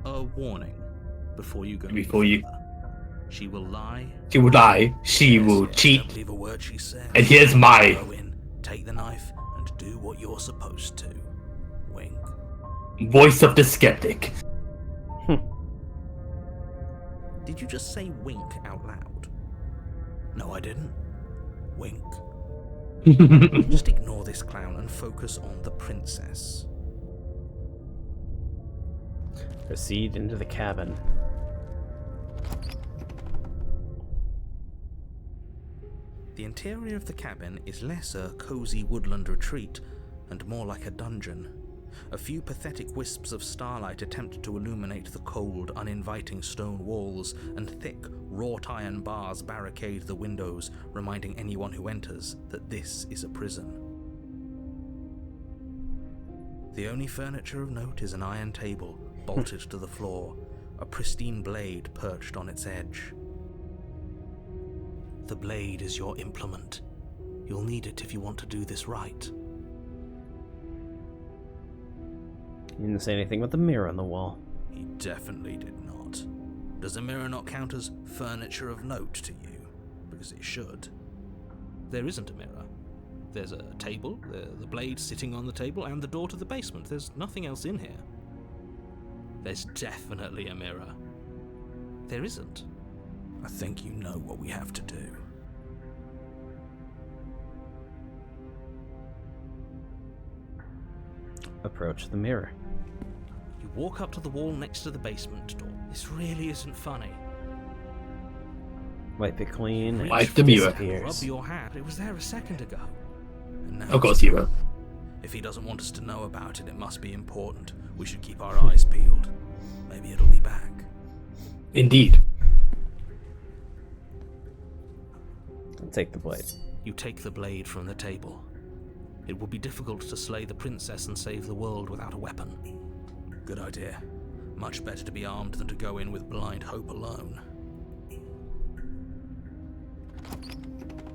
Speaker 1: A warning before you go.
Speaker 3: Before you-
Speaker 1: further. She will lie.
Speaker 3: She will lie. She will
Speaker 1: Yes,
Speaker 3: cheat.
Speaker 1: Don't believe a word she says.
Speaker 3: And here's my
Speaker 1: Go in,
Speaker 5: Take the knife and do what you're supposed to. Wink.
Speaker 3: Voice of the skeptic.
Speaker 5: Did you just say wink out loud? No, I didn't. Wink. Just ignore this clown and focus on the princess.
Speaker 2: Proceed into the cabin.
Speaker 5: The interior of the cabin is less a cozy woodland retreat and more like a dungeon. A few pathetic wisps of starlight attempt to illuminate the cold, uninviting stone walls, and thick, wrought iron bars barricade the windows, reminding anyone who enters that this is a prison. The only furniture of note is an iron table, bolted to the floor, a pristine blade perched on its edge. The blade is your implement. You'll need it if you want to do this right.
Speaker 2: You didn't say anything about the mirror on the wall.
Speaker 5: He definitely did not. Does the mirror not count as furniture of note to you? Because it should. There isn't a mirror. There's a table, the blade sitting on the table, and the door to the basement. There's nothing else in here. There's definitely a mirror. There isn't. I think you know what we have to do.
Speaker 2: Approach the mirror.
Speaker 5: You walk up to the wall next to the basement door. This really isn't funny.
Speaker 2: Wipe it clean.
Speaker 3: Wipe the mirror.
Speaker 2: Disappears.
Speaker 5: Rub your hand. It was there a second ago. And now
Speaker 3: Of course you will.
Speaker 5: if he doesn't want us to know about it, it must be important. We should keep our eyes peeled. Maybe it'll be back.
Speaker 3: Indeed.
Speaker 2: Take the blade.
Speaker 5: You take the blade from the table. It will be difficult to slay the princess and save the world without a weapon. Good idea. Much better to be armed than to go in with blind hope alone.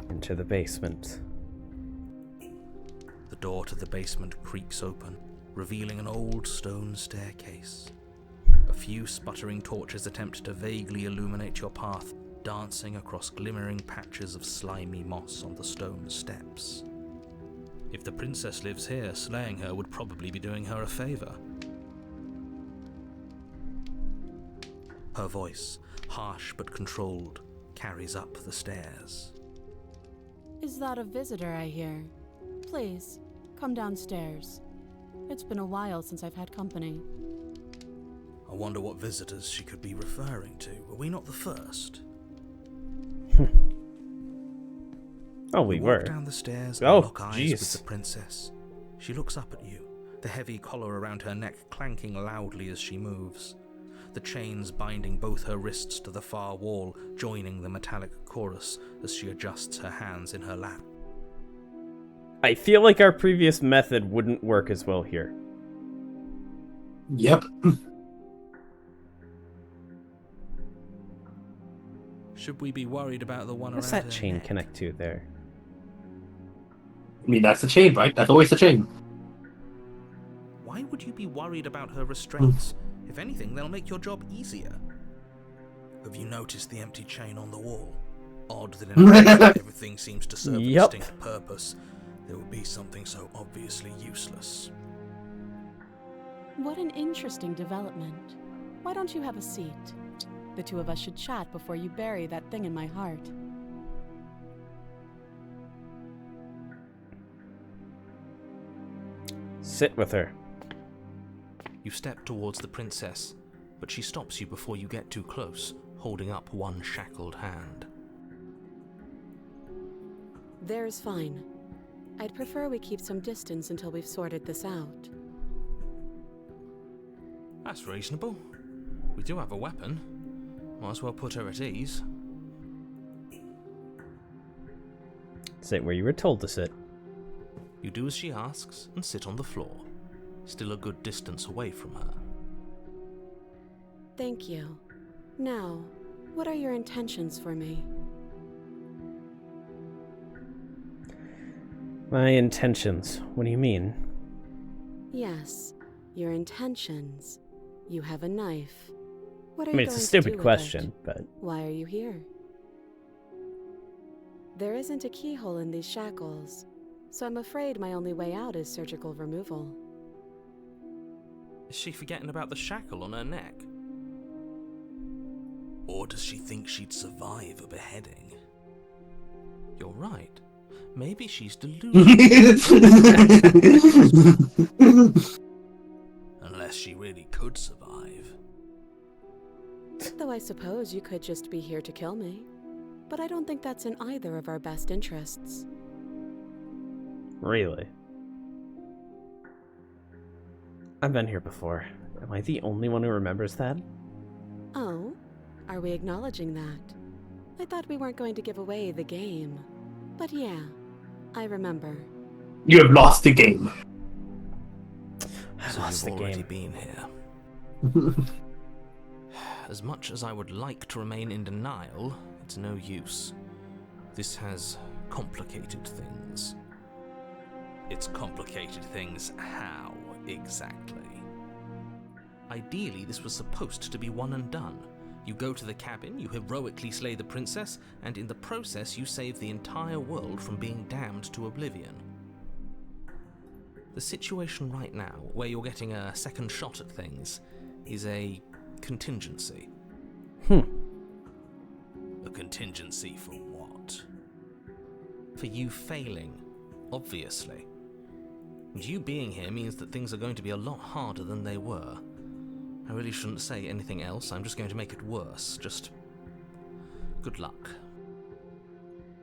Speaker 2: Into the basement.
Speaker 5: The door to the basement creaks open, revealing an old stone staircase. A few sputtering torches attempt to vaguely illuminate your path, dancing across glimmering patches of slimy moss on the stone steps. If the princess lives here, slaying her would probably be doing her a favor. Her voice, harsh but controlled, carries up the stairs.
Speaker 6: Is that a visitor I hear? Please, come downstairs. It's been a while since I've had company.
Speaker 5: I wonder what visitors she could be referring to. Were we not the first?
Speaker 2: Oh, we were.
Speaker 5: Walk down the stairs and
Speaker 2: Oh,
Speaker 5: lock eyes with
Speaker 2: jeez.
Speaker 5: the princess. She looks up at you, the heavy collar around her neck clanking loudly as she moves. The chains binding both her wrists to the far wall, joining the metallic chorus as she adjusts her hands in her lap.
Speaker 2: I feel like our previous method wouldn't work as well here.
Speaker 3: Yep.
Speaker 5: Should we be worried about the one
Speaker 2: What's
Speaker 5: around
Speaker 2: that
Speaker 5: her
Speaker 2: chain
Speaker 5: neck?
Speaker 2: connect to there?
Speaker 3: I mean, that's the chain, right? That's always the chain.
Speaker 5: Why would you be worried about her restraints? If anything, they'll make your job easier. Have you noticed the empty chain on the wall? Odd that in a place where everything seems to serve a
Speaker 2: Yup.
Speaker 5: distinct purpose, there would be something so obviously useless.
Speaker 6: What an interesting development. Why don't you have a seat? The two of us should chat before you bury that thing in my heart.
Speaker 2: Sit with her.
Speaker 5: You step towards the princess, but she stops you before you get too close, holding up one shackled hand.
Speaker 6: There's fine. I'd prefer we keep some distance until we've sorted this out.
Speaker 5: That's reasonable. We do have a weapon. Might as well put her at ease.
Speaker 2: Sit where you were told to sit.
Speaker 5: You do as she asks and sit on the floor, still a good distance away from her.
Speaker 6: Thank you. Now, what are your intentions for me?
Speaker 2: My intentions. What do you mean?
Speaker 6: Yes, your intentions. You have a knife. What are
Speaker 2: I mean,
Speaker 6: you
Speaker 2: it's a
Speaker 6: going to
Speaker 2: stupid
Speaker 6: do with
Speaker 2: question,
Speaker 6: it?
Speaker 2: but
Speaker 6: Why are you here? There isn't a keyhole in these shackles,
Speaker 9: so I'm afraid my only way out is surgical removal.
Speaker 7: Is she forgetting about the shackle on her neck? Or does she think she'd survive a beheading? You're right. Maybe she's delusional. Unless she really could survive.
Speaker 9: Though I suppose you could just be here to kill me. But I don't think that's in either of our best interests.
Speaker 2: Really? I've been here before. Am I the only one who remembers that?
Speaker 9: Oh? Are we acknowledging that? I thought we weren't going to give away the game. But yeah, I remember.
Speaker 3: You have lost the game.
Speaker 2: I
Speaker 7: So
Speaker 2: lost
Speaker 7: you've
Speaker 2: the
Speaker 7: already
Speaker 2: game.
Speaker 7: been here. As much as I would like to remain in denial, it's no use. This has complicated things. It's complicated things how, exactly? Ideally, this was supposed to be one and done. You go to the cabin, you heroically slay the princess, and in the process you save the entire world from being damned to oblivion. The situation right now, where you're getting a second shot at things, is a contingency. A contingency for what? For you failing, obviously. And you being here means that things are going to be a lot harder than they were. I really shouldn't say anything else, I'm just going to make it worse. Just good luck.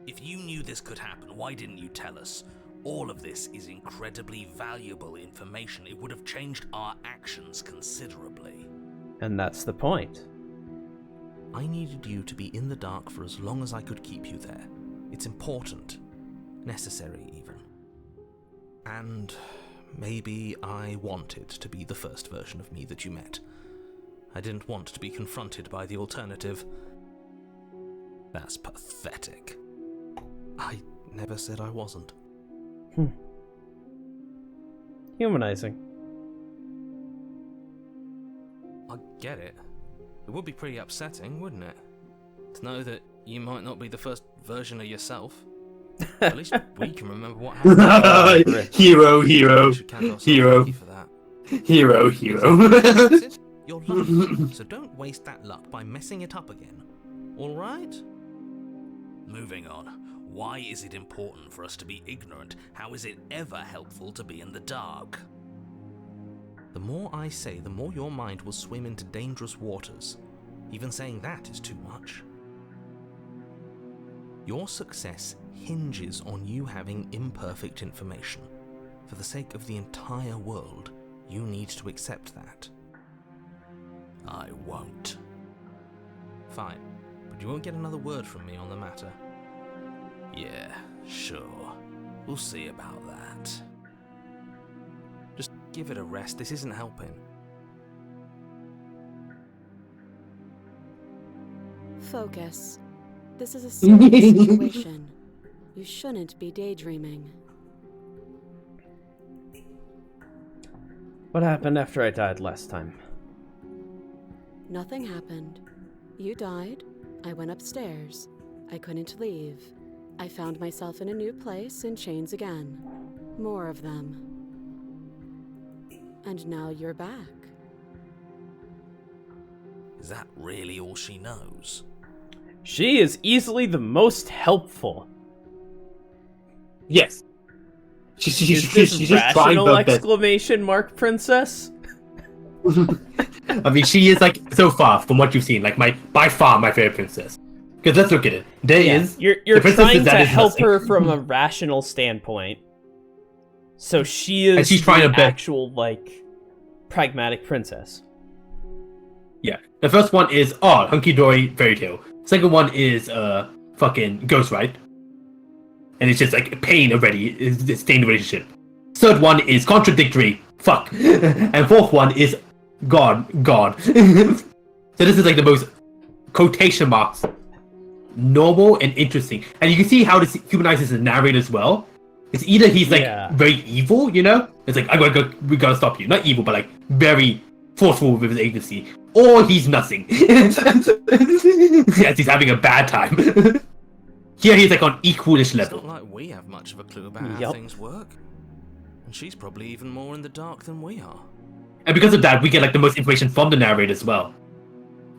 Speaker 7: If you knew this could happen, why didn't you tell us? All of this is incredibly valuable information. It would have changed our actions considerably.
Speaker 2: And that's the point.
Speaker 7: I needed you to be in the dark for as long as I could keep you there. It's important. Necessary, even. And maybe I wanted to be the first version of me that you met. I didn't want to be confronted by the alternative. That's pathetic. I never said I wasn't.
Speaker 2: Humanizing.
Speaker 7: I get it. It would be pretty upsetting, wouldn't it? To know that you might not be the first version of yourself. At least we can remember what happened.
Speaker 3: Hero.
Speaker 7: We should count ourselves lucky for that.
Speaker 3: Hero.
Speaker 7: You're lucky, so don't waste that luck by messing it up again. Alright? Moving on. Why is it important for us to be ignorant? How is it ever helpful to be in the dark? The more I say, the more your mind will swim into dangerous waters. Even saying that is too much. Your success hinges on you having imperfect information. For the sake of the entire world, you need to accept that. I won't. Fine, but you won't get another word from me on the matter. Yeah, sure. We'll see about that. Just give it a rest, this isn't helping.
Speaker 9: Focus. This is a serious situation. You shouldn't be daydreaming.
Speaker 2: What happened after I died last time?
Speaker 9: Nothing happened. You died. I went upstairs. I couldn't leave. I found myself in a new place in chains again. More of them. And now you're back.
Speaker 7: Is that really all she knows?
Speaker 2: She is easily the most helpful.
Speaker 3: Yes.
Speaker 2: Is
Speaker 3: She's
Speaker 2: this
Speaker 3: just trying
Speaker 2: rational
Speaker 3: her best.
Speaker 2: exclamation mark, princess?
Speaker 3: I mean, she is like so far from what you've seen, like by far my favorite princess. Because let's look at it.
Speaker 2: You're
Speaker 3: the princess
Speaker 2: trying
Speaker 3: that
Speaker 2: to
Speaker 3: is
Speaker 2: help
Speaker 3: nothing.
Speaker 2: her from a rational standpoint. So she is
Speaker 3: And she's trying
Speaker 2: the
Speaker 3: her best.
Speaker 2: actual, like, pragmatic princess.
Speaker 3: Yeah. The first one is Hunky Dory Fairy Tale. Second one is fucking Ghost Ride. And it's just like pain already, is the stained relationship. Third one is contradictory. Fuck. And fourth one is God. So this is like the most quotation marks normal and interesting. And you can see how this humanizes the narrator as well. It's either he's like very evil, you know? It's like we gotta stop you. Not evil, but like very forceful with his agency. Or he's nothing. Yes, he's having a bad time. Here he's like on equalish
Speaker 5: It's
Speaker 3: level.
Speaker 5: not like we have much of a clue about how
Speaker 2: Yup.
Speaker 5: things work. And she's probably even more in the dark than we are.
Speaker 3: And because of that, we get like the most information from the narrator as well.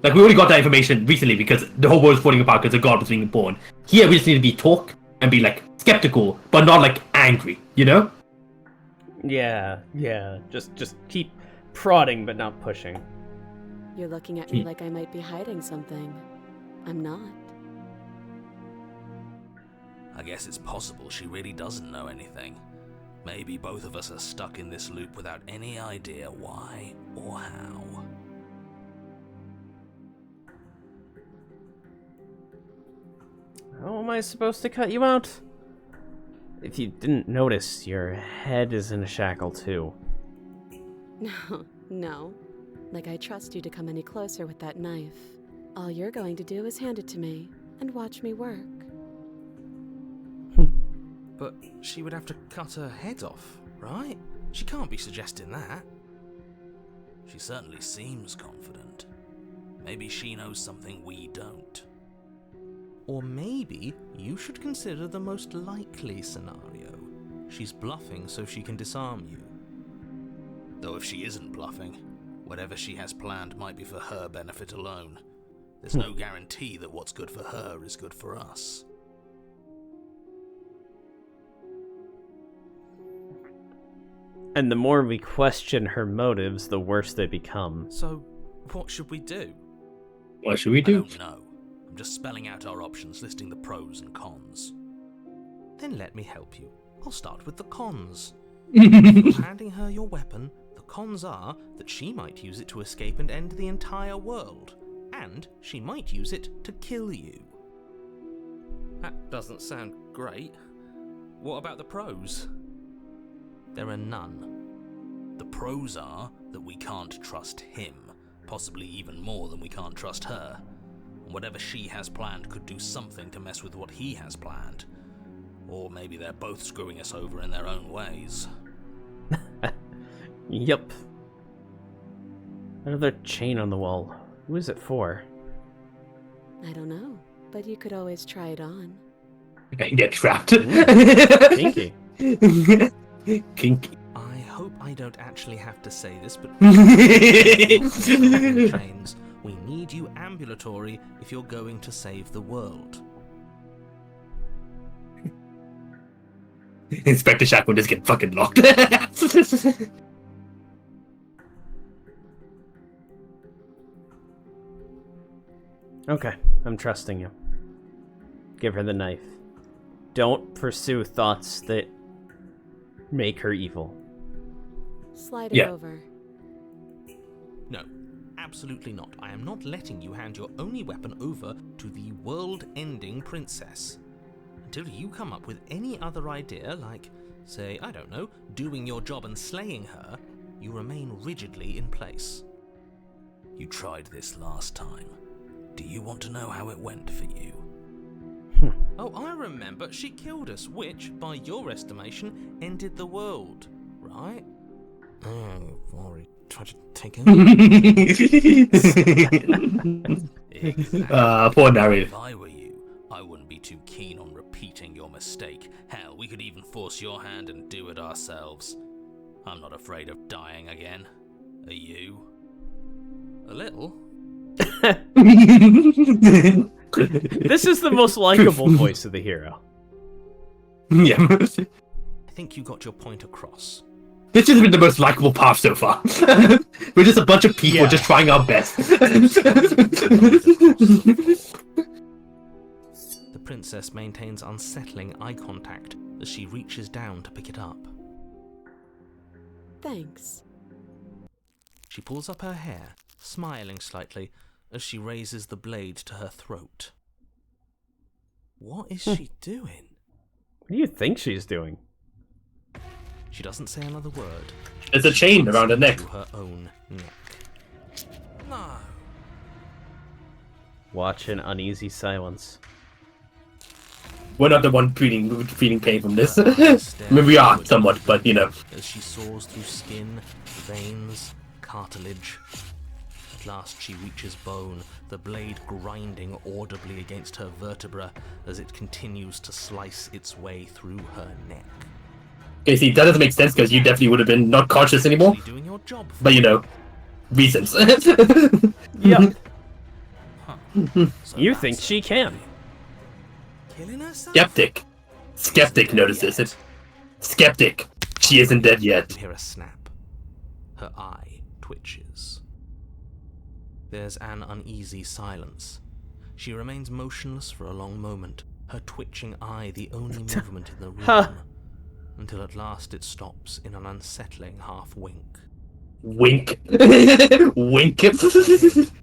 Speaker 3: Like we only got that information recently because the whole world's falling apart because a god was being born. Here we just need to be talk and be like skeptical, but not like angry, you know?
Speaker 2: Yeah. Just keep prodding, but not pushing.
Speaker 9: You're looking at me like I might be hiding something. I'm not.
Speaker 5: I guess it's possible she really doesn't know anything. Maybe both of us are stuck in this loop without any idea why or how.
Speaker 2: How am I supposed to cut you out? If you didn't notice, your head is in a shackle too.
Speaker 9: No. Like I trust you to come any closer with that knife. All you're going to do is hand it to me and watch me work.
Speaker 5: But she would have to cut her head off, right? She can't be suggesting that. She certainly seems confident. Maybe she knows something we don't. Or maybe you should consider the most likely scenario. She's bluffing so she can disarm you. Though if she isn't bluffing, whatever she has planned might be for her benefit alone. There's no guarantee that what's good for her is good for us.
Speaker 2: And the more we question her motives, the worse they become.
Speaker 5: So, what should we do?
Speaker 3: What should we
Speaker 5: I
Speaker 3: do?
Speaker 5: don't know. I'm just spelling out our options, listing the pros and cons. Then let me help you. I'll start with the cons. If you're handing her your weapon, the cons are that she might use it to escape and end the entire world. And she might use it to kill you. That doesn't sound great. What about the pros? There are none. The pros are that we can't trust him, possibly even more than we can't trust her. And whatever she has planned could do something to mess with what he has planned. Or maybe they're both screwing us over in their own ways.
Speaker 2: Yep. Another chain on the wall. Who is it for?
Speaker 9: I don't know, but you could always try it on.
Speaker 3: I get trapped.
Speaker 2: Kinky.
Speaker 3: Kinky.
Speaker 5: I hope I don't actually have to say this, but trains, we need you ambulatory if you're going to save the world.
Speaker 3: Inspector Shack will just get fucking locked.
Speaker 2: Okay, I'm trusting you. Give her the knife. Don't pursue thoughts that make her evil.
Speaker 9: Slide it
Speaker 3: Yeah.
Speaker 9: over.
Speaker 5: No, absolutely not. I am not letting you hand your only weapon over to the world-ending princess. Until you come up with any other idea, like, say, I don't know, doing your job and slaying her, you remain rigidly in place. You tried this last time. Do you want to know how it went for you? Oh, I remember. She killed us, which, by your estimation, ended the world, right? Oh, Rory tried to take it. Exactly.
Speaker 3: Poor narrative.
Speaker 5: If I were you, I wouldn't be too keen on repeating your mistake. Hell, we could even force your hand and do it ourselves. I'm not afraid of dying again. Are you? A little?
Speaker 2: This is the most likable voice of the hero.
Speaker 3: Yeah.
Speaker 5: I think you got your point across.
Speaker 3: This has been the most likable path so far. We're just a bunch of people
Speaker 2: Yeah.
Speaker 3: just trying our best.
Speaker 5: The princess maintains unsettling eye contact as she reaches down to pick it up.
Speaker 9: Thanks.
Speaker 5: She pulls up her hair, smiling slightly, as she raises the blade to her throat. What is she doing?
Speaker 2: What do you think she's doing?
Speaker 5: She doesn't say another word.
Speaker 3: There's a chain around her neck.
Speaker 5: To her own neck. No.
Speaker 2: Watch an uneasy silence.
Speaker 3: We're not the one feeling pain from this.
Speaker 5: Her eyes stare
Speaker 3: I mean, we are
Speaker 5: forward
Speaker 3: somewhat, but you know.
Speaker 5: as she soars through skin, veins, cartilage. At At last she reaches bone, the blade grinding audibly against her vertebra as it continues to slice its way through her neck.
Speaker 3: Okay, see, that doesn't make sense because you definitely would have been not conscious anymore.
Speaker 5: Actually doing your job for
Speaker 3: But you know, reasons.
Speaker 2: Yep.
Speaker 5: So
Speaker 2: You
Speaker 5: that's
Speaker 2: think
Speaker 5: it.
Speaker 2: she can.
Speaker 5: Killing herself?
Speaker 3: Skeptic notices it. Skeptic. She isn't dead yet.
Speaker 5: You hear a snap. Her eye twitches. There's an uneasy silence. She remains motionless for a long moment, her twitching eye the only movement in the room,
Speaker 2: Huh.
Speaker 5: until at last it stops in an unsettling half-wink.
Speaker 3: Wink. Wink.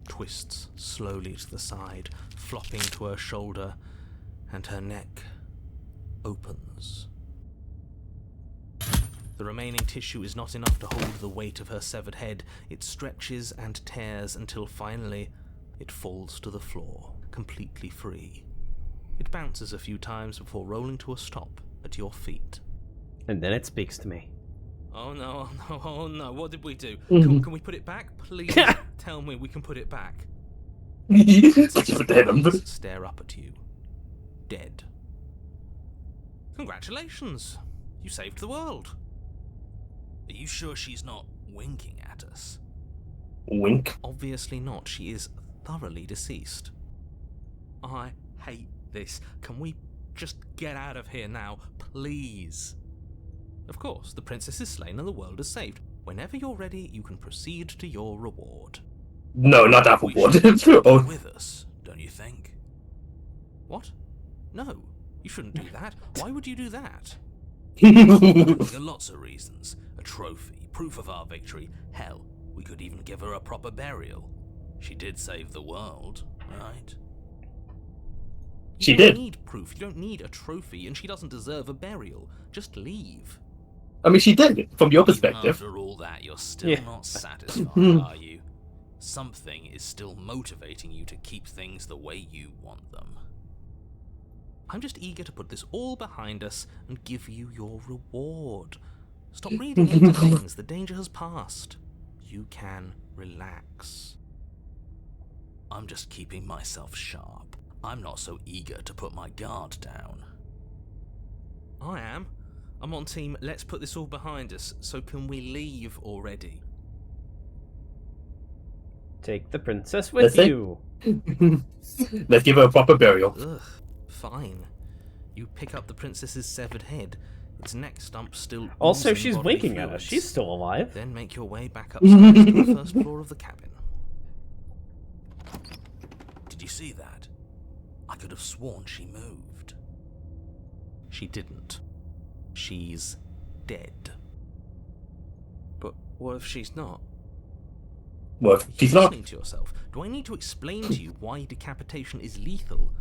Speaker 5: Twists slowly to the side, flopping to her shoulder, and her neck opens. The remaining tissue is not enough to hold the weight of her severed head. It stretches and tears until finally it falls to the floor, completely free. It bounces a few times before rolling to a stop at your feet.
Speaker 2: And then it speaks to me.
Speaker 5: Oh no, oh no, oh no, what did we do?
Speaker 3: Mhm.
Speaker 5: Can we put it back? Please tell me we can put it back. Stare up at you. Dead. Congratulations! You saved the world. Are you sure she's not winking at us?
Speaker 3: Wink.
Speaker 5: Obviously not. She is thoroughly deceased. I hate this. Can we just get out of here now, please? Of course, the princess is slain and the world is saved. Whenever you're ready, you can proceed to your reward.
Speaker 3: No, not that
Speaker 5: We
Speaker 3: reward.
Speaker 5: should take
Speaker 3: Oh.
Speaker 5: her with us, don't you think? What? No, you shouldn't do that. Why would you do that? There are lots of reasons. A trophy, proof of our victory. Hell, we could even give her a proper burial. She did save the world, right?
Speaker 3: She
Speaker 5: You don't
Speaker 3: did.
Speaker 5: need proof, you don't need a trophy, and she doesn't deserve a burial. Just leave.
Speaker 3: I mean, she did, from your
Speaker 5: Even
Speaker 3: perspective.
Speaker 5: after all that, you're still
Speaker 2: Yeah.
Speaker 5: not satisfied, are you? Something is still motivating you to keep things the way you want them. I'm just eager to put this all behind us and give you your reward. Stop reading into things. The danger has passed. You can relax. I'm just keeping myself sharp. I'm not so eager to put my guard down. I am. I'm on team, let's put this all behind us, so can we leave already?
Speaker 2: Take the princess with
Speaker 3: Let's say-
Speaker 2: you.
Speaker 3: Let's give her a proper burial.
Speaker 5: Ugh, fine. You pick up the princess's severed head, its neck stump still
Speaker 2: Also,
Speaker 5: oozing
Speaker 2: she's
Speaker 5: bodily
Speaker 2: winking at us.
Speaker 5: fluids.
Speaker 2: She's still alive.
Speaker 5: Then make your way back upstairs to the first floor of the cabin. Did you see that? I could have sworn she moved. She didn't. She's dead. But what if she's not?
Speaker 3: Well, if she's not.
Speaker 5: Listening to yourself. Do I need to explain to you why decapitation is lethal?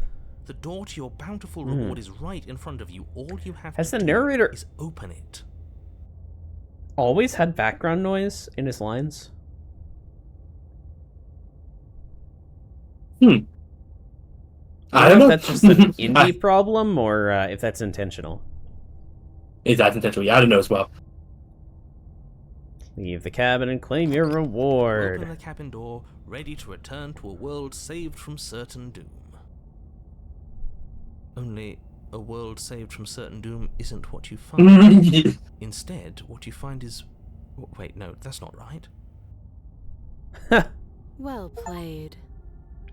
Speaker 5: The door to your bountiful reward is right in front of you. All you have
Speaker 2: Has
Speaker 5: to
Speaker 2: the
Speaker 5: do
Speaker 2: narrator
Speaker 5: is open it.
Speaker 2: always had background noise in his lines?
Speaker 3: I don't know.
Speaker 2: If that's just an indie problem or if that's intentional.
Speaker 3: Is that intentional? Yeah, I don't know as well.
Speaker 2: Leave the cabin and claim your reward.
Speaker 5: Open the cabin door, ready to return to a world saved from certain doom. Only a world saved from certain doom isn't what you find. Instead, what you find is... Wait, no, that's not right.
Speaker 9: Well played.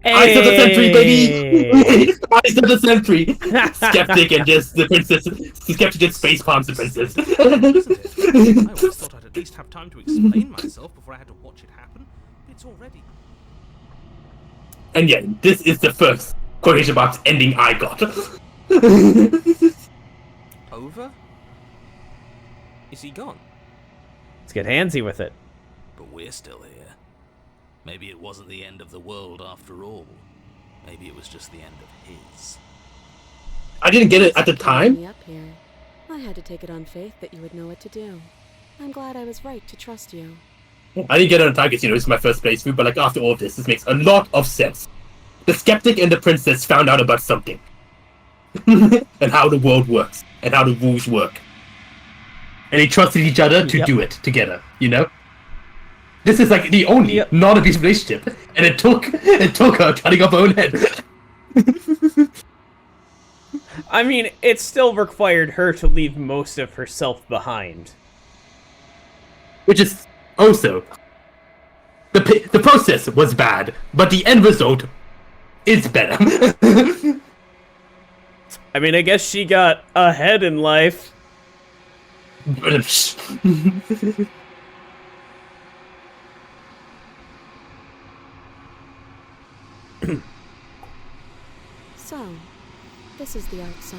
Speaker 3: Eyes of the century, baby! Eyes of the century! Skeptic and just the princess. Skeptic just face palms the princess.
Speaker 5: I always thought I'd at least have time to explain myself before I had to watch it happen. It's already...
Speaker 3: And yeah, this is the first quotation box ending I got.
Speaker 5: Over? Is he gone?
Speaker 2: Let's get handsy with it.
Speaker 5: But we're still here. Maybe it wasn't the end of the world after all. Maybe it was just the end of his.
Speaker 3: I didn't get it at the time.
Speaker 9: Me up here. I had to take it on faith that you would know what to do. I'm glad I was right to trust you.
Speaker 3: I didn't get it on time because, this is my first playthrough, but like after all of this makes a lot of sense. The skeptic and the princess found out about something. And how the world works. And how the rules work. And they trusted each other to
Speaker 2: Yep.
Speaker 3: do it together, you know? This is like the only
Speaker 2: Yep.
Speaker 3: non-abusive relationship, and it took her cutting off her own head.
Speaker 2: I mean, it still required her to leave most of herself behind.
Speaker 3: Which is also the process was bad, but the end result is better.
Speaker 2: I mean, I guess she got ahead in life.
Speaker 9: So, this is the outside.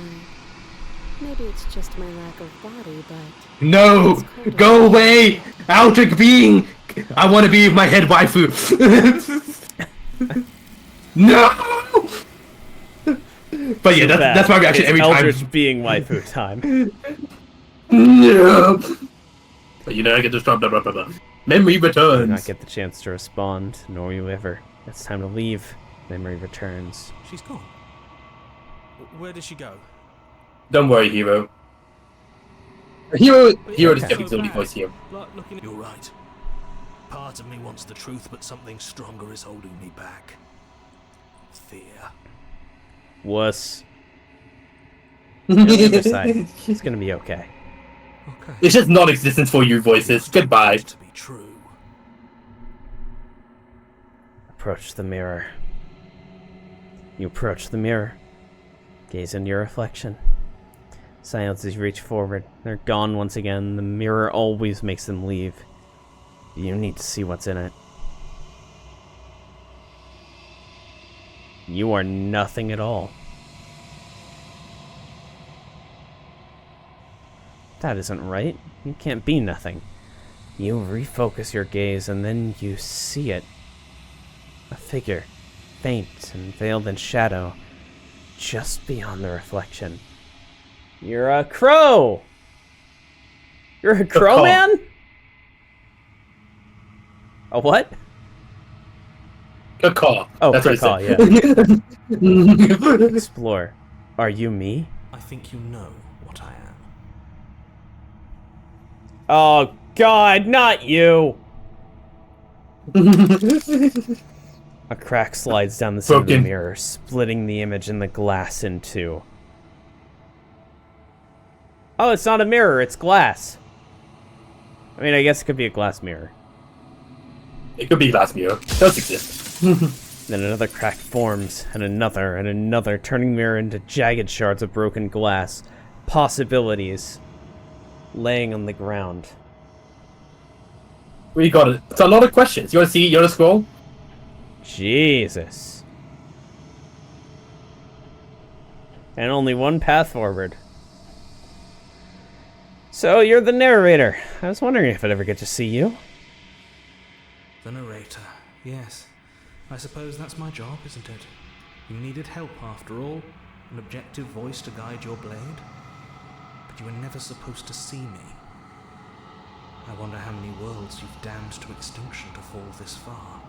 Speaker 9: Maybe it's just my lack of body, but
Speaker 3: No! Go away! Aldrich being! I want to be my head waifu! No! But yeah, that's my reaction
Speaker 2: It's
Speaker 3: every
Speaker 2: Eldritch
Speaker 3: time.
Speaker 2: being waifu time.
Speaker 3: No! But you know, I get to stop, blah, blah, blah, blah. Memory
Speaker 2: Do not
Speaker 3: returns.
Speaker 2: get the chance to respond, nor will you ever. It's time to leave. Memory returns.
Speaker 5: She's gone. Where did she go?
Speaker 3: Don't worry, Hero. Hero is
Speaker 5: Okay.
Speaker 3: getting the only voice here.
Speaker 5: Like looking at... You're right. Part of me wants the truth, but something stronger is holding me back. Fear.
Speaker 2: Wuss. On the other side, it's gonna be okay.
Speaker 5: Okay.
Speaker 3: It's just non-existence for you voices. Goodbye.
Speaker 5: To be true.
Speaker 2: Approach the mirror. You approach the mirror. Gaze into your reflection. Silence as you reach forward. They're gone once again. The mirror always makes them leave. You need to see what's in it. You are nothing at all. That isn't right. You can't be nothing. You refocus your gaze and then you see it. A figure, faint and veiled in shadow, just beyond the reflection. You're a crow! You're a crow
Speaker 3: caw.
Speaker 2: man? A what?
Speaker 3: A caw.
Speaker 2: Oh,
Speaker 3: That's what
Speaker 2: caw,
Speaker 3: I said.
Speaker 2: yeah. Explore. Are you me?
Speaker 5: I think you know what I am.
Speaker 2: Oh god, not you! A crack slides down the center of the
Speaker 3: Broken.
Speaker 2: mirror, splitting the image in the glass in two. Oh, it's not a mirror, it's glass. I mean, I guess it could be a glass mirror.
Speaker 3: It could be glass mirror. Does exist.
Speaker 2: Then another crack forms, and another, turning the mirror into jagged shards of broken glass. Possibilities laying on the ground.
Speaker 3: We got it. It's a lot of questions. You want to see? You want to scroll?
Speaker 2: Jesus. And only one path forward. So, you're the narrator. I was wondering if I'd ever get to see you.
Speaker 5: The narrator. Yes. I suppose that's my job, isn't it? You needed help after all. An objective voice to guide your blade. But you were never supposed to see me. I wonder how many worlds you've damned to extinction to fall this far.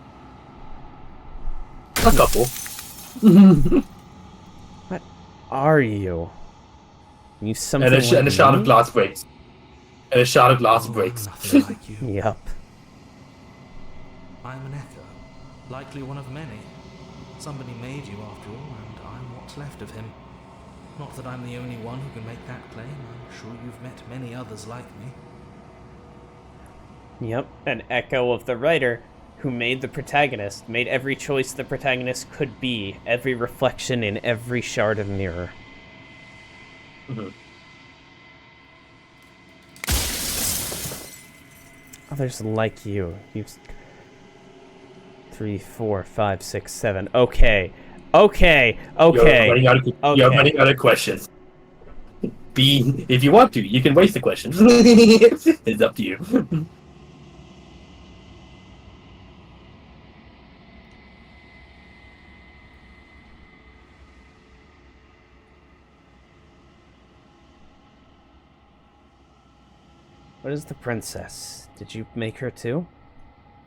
Speaker 3: A couple.
Speaker 2: What are you? You something
Speaker 3: And a
Speaker 2: like
Speaker 3: shard
Speaker 2: me?
Speaker 3: of glass breaks. And a shard of glass
Speaker 5: Oh,
Speaker 3: breaks.
Speaker 5: nothing like you.
Speaker 2: Yup.
Speaker 5: I am an echo. Likely one of many. Somebody made you after all, and I'm what's left of him. Not that I'm the only one who can make that claim. I'm sure you've met many others like me.
Speaker 2: Yep, an echo of the writer who made the protagonist, made every choice the protagonist could be, every reflection in every shard of mirror.
Speaker 3: Mhm.
Speaker 2: Others like you. You've 3, 4, 5, 6, 7. Okay. Okay. Okay.
Speaker 3: You're running out of questions. If you want to, you can waste the questions. It's up to you.
Speaker 2: What is the princess? Did you make her too?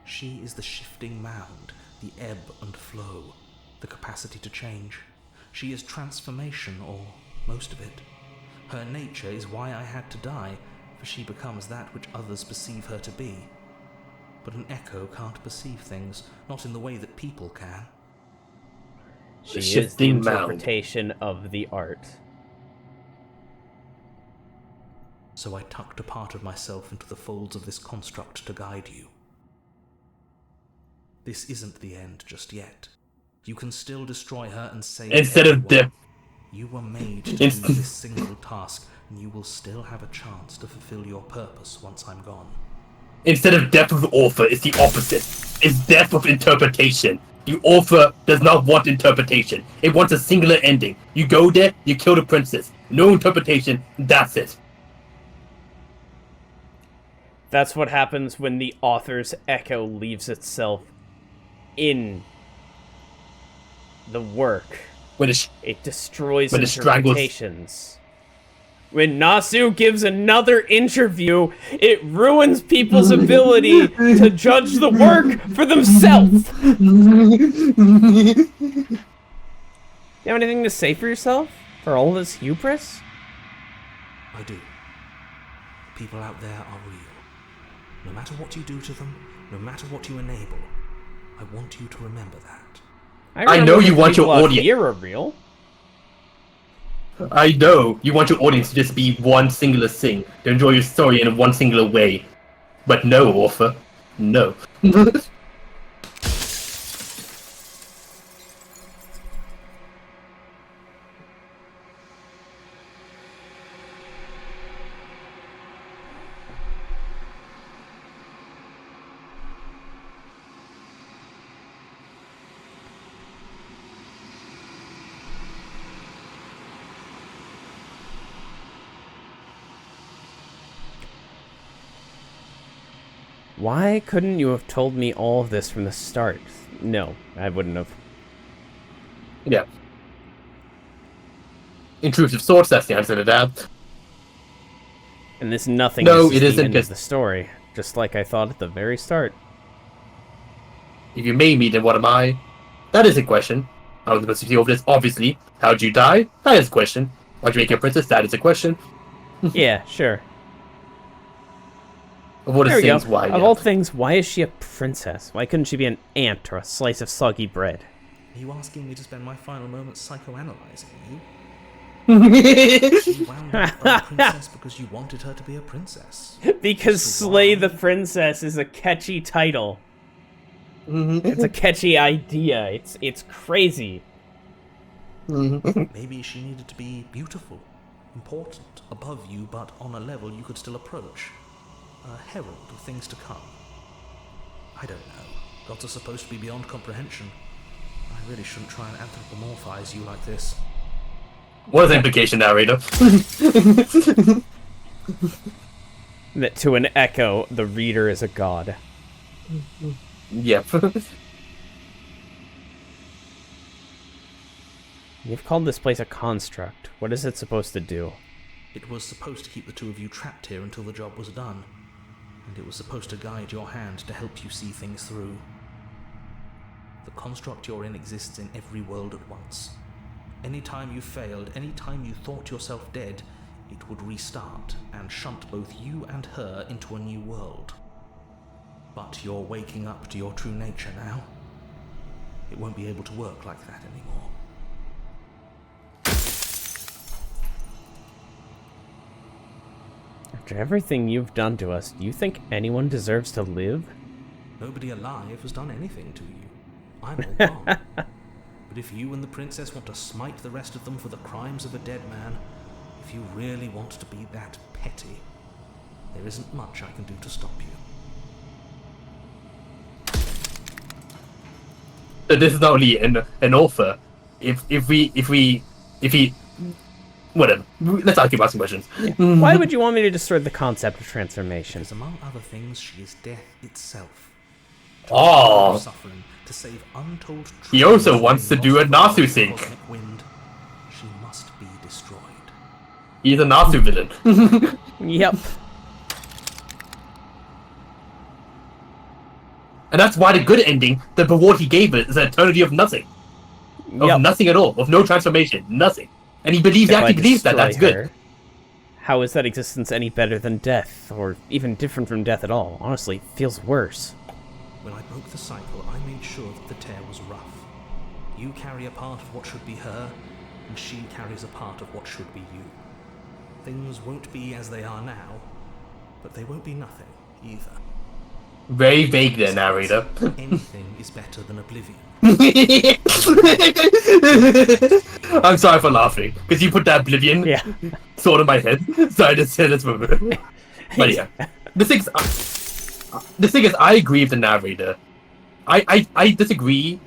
Speaker 5: She is the shifting mound, the ebb and flow, the capacity to change. She is transformation, or most of it. Her nature is why I had to die, for she becomes that which others perceive her to be.
Speaker 1: But an echo can't perceive things, not in the way that people can.
Speaker 2: She is the
Speaker 3: shifting mound.
Speaker 2: interpretation of the art.
Speaker 1: So I tucked a part of myself into the folds of this construct to guide you. This isn't the end just yet. You can still destroy her and save
Speaker 3: Instead of
Speaker 1: everyone.
Speaker 3: death.
Speaker 1: You were made to do this single task, and you will still have a chance to fulfill your purpose once I'm gone.
Speaker 3: Instead of death with author, it's the opposite. It's death with interpretation. The author does not want interpretation. It wants a singular ending. You go there, you kill the princess. No interpretation, that's it.
Speaker 2: That's what happens when the author's echo leaves itself in the work.
Speaker 3: When it's
Speaker 2: It destroys
Speaker 3: when it strangles-
Speaker 2: interpretations. When Nasu gives another interview, it ruins people's ability to judge the work for themselves. You have anything to say for yourself? For all this hubris?
Speaker 1: I do. People out there are real. No matter what you do to them, no matter what you enable, I want you to remember that.
Speaker 3: I know you want your audience.
Speaker 2: Here are real.
Speaker 3: I know you want your audience to just be one singular thing, to enjoy your story in one singular way. But no, author. No.
Speaker 2: Why couldn't you have told me all of this from the start? No, I wouldn't have.
Speaker 3: Yeah. Intrusive source, that's the answer to that.
Speaker 2: And this nothing
Speaker 3: No,
Speaker 2: is
Speaker 3: it
Speaker 2: the
Speaker 3: isn't,
Speaker 2: end of
Speaker 3: 'cause-
Speaker 2: the story, just like I thought at the very start.
Speaker 3: If you made me, then what am I? That is a question. How was the supposed to over this? Obviously. How'd you die? That is a question. Why'd you make you a princess? That is a question.
Speaker 2: Yeah, sure.
Speaker 3: Of all the
Speaker 2: There we go.
Speaker 3: things, why?
Speaker 2: Of
Speaker 3: yeah.
Speaker 2: all things, why is she a princess? Why couldn't she be an ant or a slice of soggy bread?
Speaker 1: Are you asking me to spend my final moments psychoanalyzing you?
Speaker 3: It's
Speaker 1: You wound up a princess because you wanted her to be a princess.
Speaker 2: Because
Speaker 1: So
Speaker 2: Slay the
Speaker 1: why?
Speaker 2: Princess is a catchy title. It's a catchy idea. It's crazy.
Speaker 1: Maybe she needed to be beautiful, important, above you, but on a level you could still approach. A herald of things to come. I don't know. Gods are supposed to be beyond comprehension. I really shouldn't try and anthropomorphize you like this.
Speaker 3: What is the implication, narrator?
Speaker 2: That to an echo, the reader is a god.
Speaker 3: Yep.
Speaker 2: You've called this place a construct. What is it supposed to do?
Speaker 1: It was supposed to keep the two of you trapped here until the job was done. And it was supposed to guide your hand to help you see things through. The construct you're in exists in every world at once. Any time you failed, any time you thought yourself dead, it would restart and shunt both you and her into a new world. But you're waking up to your true nature now. It won't be able to work like that anymore.
Speaker 2: After everything you've done to us, do you think anyone deserves to live?
Speaker 1: Nobody alive has done anything to you. I'm all gone. But if you and the princess want to smite the rest of them for the crimes of a dead man, if you really want to be that petty, there isn't much I can do to stop you.
Speaker 3: So this is not only an author. If he, whatever. Let's not keep asking questions.
Speaker 2: Why would you want me to destroy the concept of transformation?
Speaker 1: Because among other things, she is death itself.
Speaker 3: Oh.
Speaker 1: Suffering to save untold
Speaker 3: He also
Speaker 1: treasures
Speaker 3: wants to
Speaker 1: in
Speaker 3: do a
Speaker 1: lost
Speaker 3: Nasu sync.
Speaker 1: cosmic wind. She must be destroyed.
Speaker 3: He's a Nasu villain.
Speaker 2: Yep.
Speaker 3: And that's why the good ending, the reward he gave it, is an eternity of nothing. Of
Speaker 2: Yep.
Speaker 3: nothing at all. Of no transformation. Nothing. And he believes,
Speaker 2: If I
Speaker 3: actually believes that. That's
Speaker 2: destroy
Speaker 3: good.
Speaker 2: her, how is that existence any better than death, or even different from death at all? Honestly, it feels worse.
Speaker 1: When I broke the cycle, I made sure that the tear was rough. You carry a part of what should be her, and she carries a part of what should be you. Things won't be as they are now, but they won't be nothing either.
Speaker 3: Very vague there, narrator.
Speaker 1: Anything is better than oblivion.
Speaker 3: I'm sorry for laughing, because you put that oblivion thought in my head, so I just said it's movie. But yeah. The thing is, I agree with the narrator. I disagree.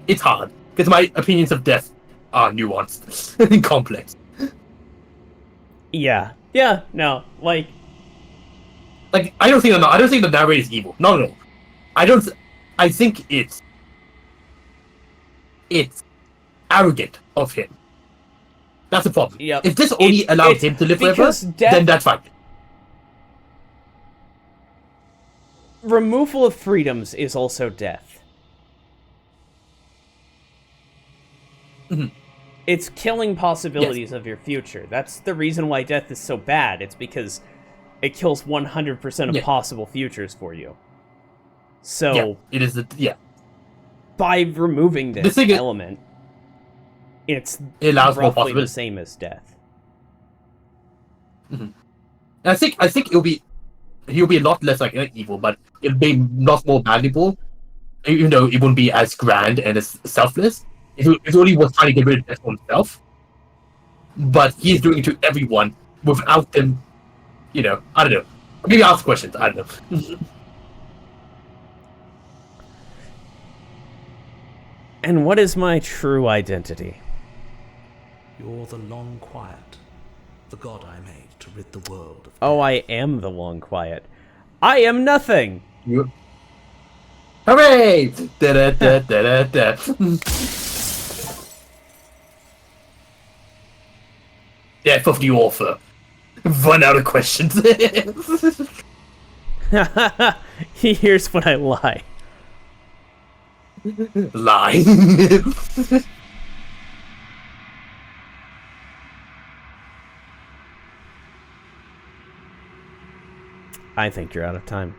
Speaker 3: It's hard, because my opinions of death are nuanced and complex.
Speaker 2: Yeah, no, like
Speaker 3: I don't think the narrator is evil. No. I think it's arrogant of him. That's the problem.
Speaker 2: Yep.
Speaker 3: If this only allowed him to live forever, then that's fine.
Speaker 2: Removal of freedoms is also death.
Speaker 3: Mm-hmm.
Speaker 2: It's killing possibilities of your future. That's the reason why death is so bad. It's because it kills 100% of possible futures for you. So
Speaker 3: it is
Speaker 2: by removing this element, it
Speaker 3: allows more
Speaker 2: roughly the
Speaker 3: possibilities.
Speaker 2: same as death.
Speaker 3: Mm-hmm. I think he'll be a lot less evil, but it'll be not more valuable. Even though it wouldn't be as grand and as selfless. If only was trying to get rid of death for himself, but he's doing it to everyone without them. I don't know. Maybe ask questions. I don't know.
Speaker 2: And what is my true identity?
Speaker 1: You're the Long Quiet, the god I made to rid the world of...
Speaker 2: Oh, I am the Long Quiet. I am nothing!
Speaker 3: Hooray! Da-da-da-da-da-da. Death of the author. Run out of questions.
Speaker 2: Here's when I lie.
Speaker 3: Lie.
Speaker 2: I think you're out of time.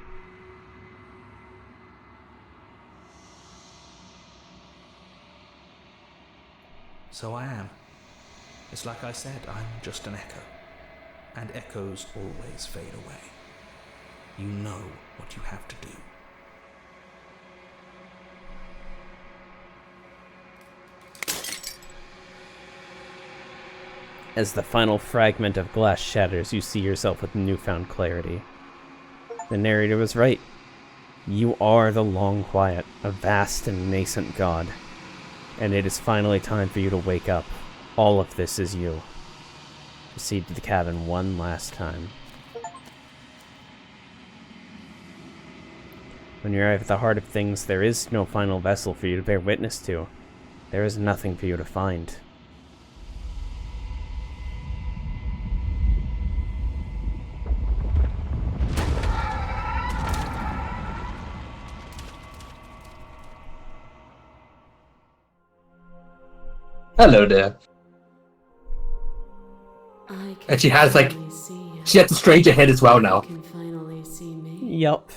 Speaker 1: So I am. It's like I said, I'm just an echo. And echoes always fade away. You know what you have to do.
Speaker 2: As the final fragment of glass shatters, you see yourself with newfound clarity. The narrator was right. You are the Long Quiet, a vast and nascent god. And it is finally time for you to wake up. All of this is you. Proceed to the cabin one last time. When you arrive at the heart of things, there is no final vessel for you to bear witness to. There is nothing for you to find.
Speaker 3: Hello there.
Speaker 8: And
Speaker 3: she has she has a stranger head as well now.
Speaker 8: Can finally see me.
Speaker 2: Yup.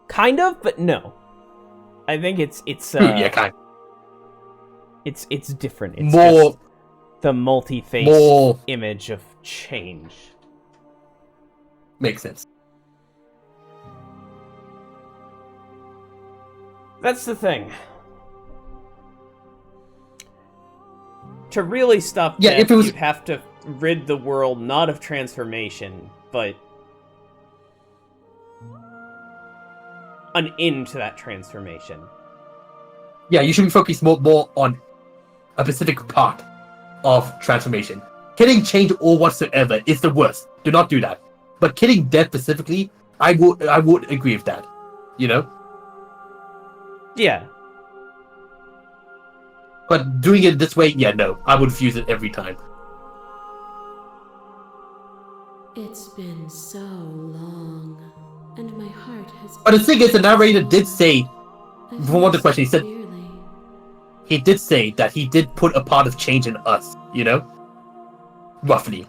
Speaker 2: Kind of, but no. I think it's
Speaker 3: yeah, kind of.
Speaker 2: It's different. It's
Speaker 3: more
Speaker 2: just the multi-faced image of change.
Speaker 3: Makes sense.
Speaker 2: That's the thing. To really stop death,
Speaker 3: if it was...
Speaker 2: you'd have to rid the world not of transformation, but an end to that transformation.
Speaker 3: Yeah, you should be focused more on a specific part of transformation. Killing change or whatsoever is the worst. Do not do that. But killing death specifically, I would agree with that. You know?
Speaker 2: Yeah.
Speaker 3: But doing it this way, yeah, no. I would refuse it every time.
Speaker 8: It's been so long, and my heart has...
Speaker 3: But the thing is, the narrator did say, from one of the questions, he did say that he did put a part of change in us, you know? Roughly.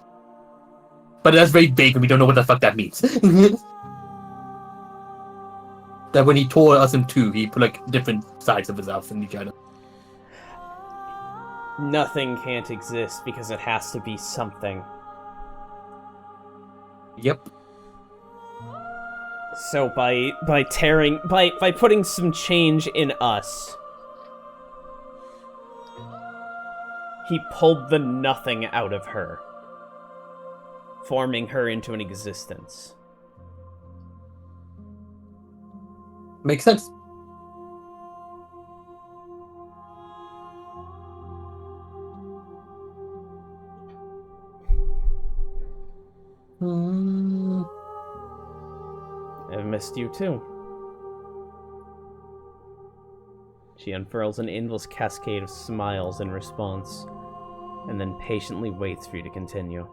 Speaker 3: But that's very vague and we don't know what the fuck that means. that when he tore us in two, he put like different sides of his mouth in each other.
Speaker 2: Nothing can't exist because it has to be something.
Speaker 3: Yep.
Speaker 2: So by putting some change in us, he pulled the nothing out of her, forming her into an existence.
Speaker 3: Makes sense.
Speaker 2: I've missed you too. She unfurls an endless cascade of smiles in response, and then patiently waits for you to continue.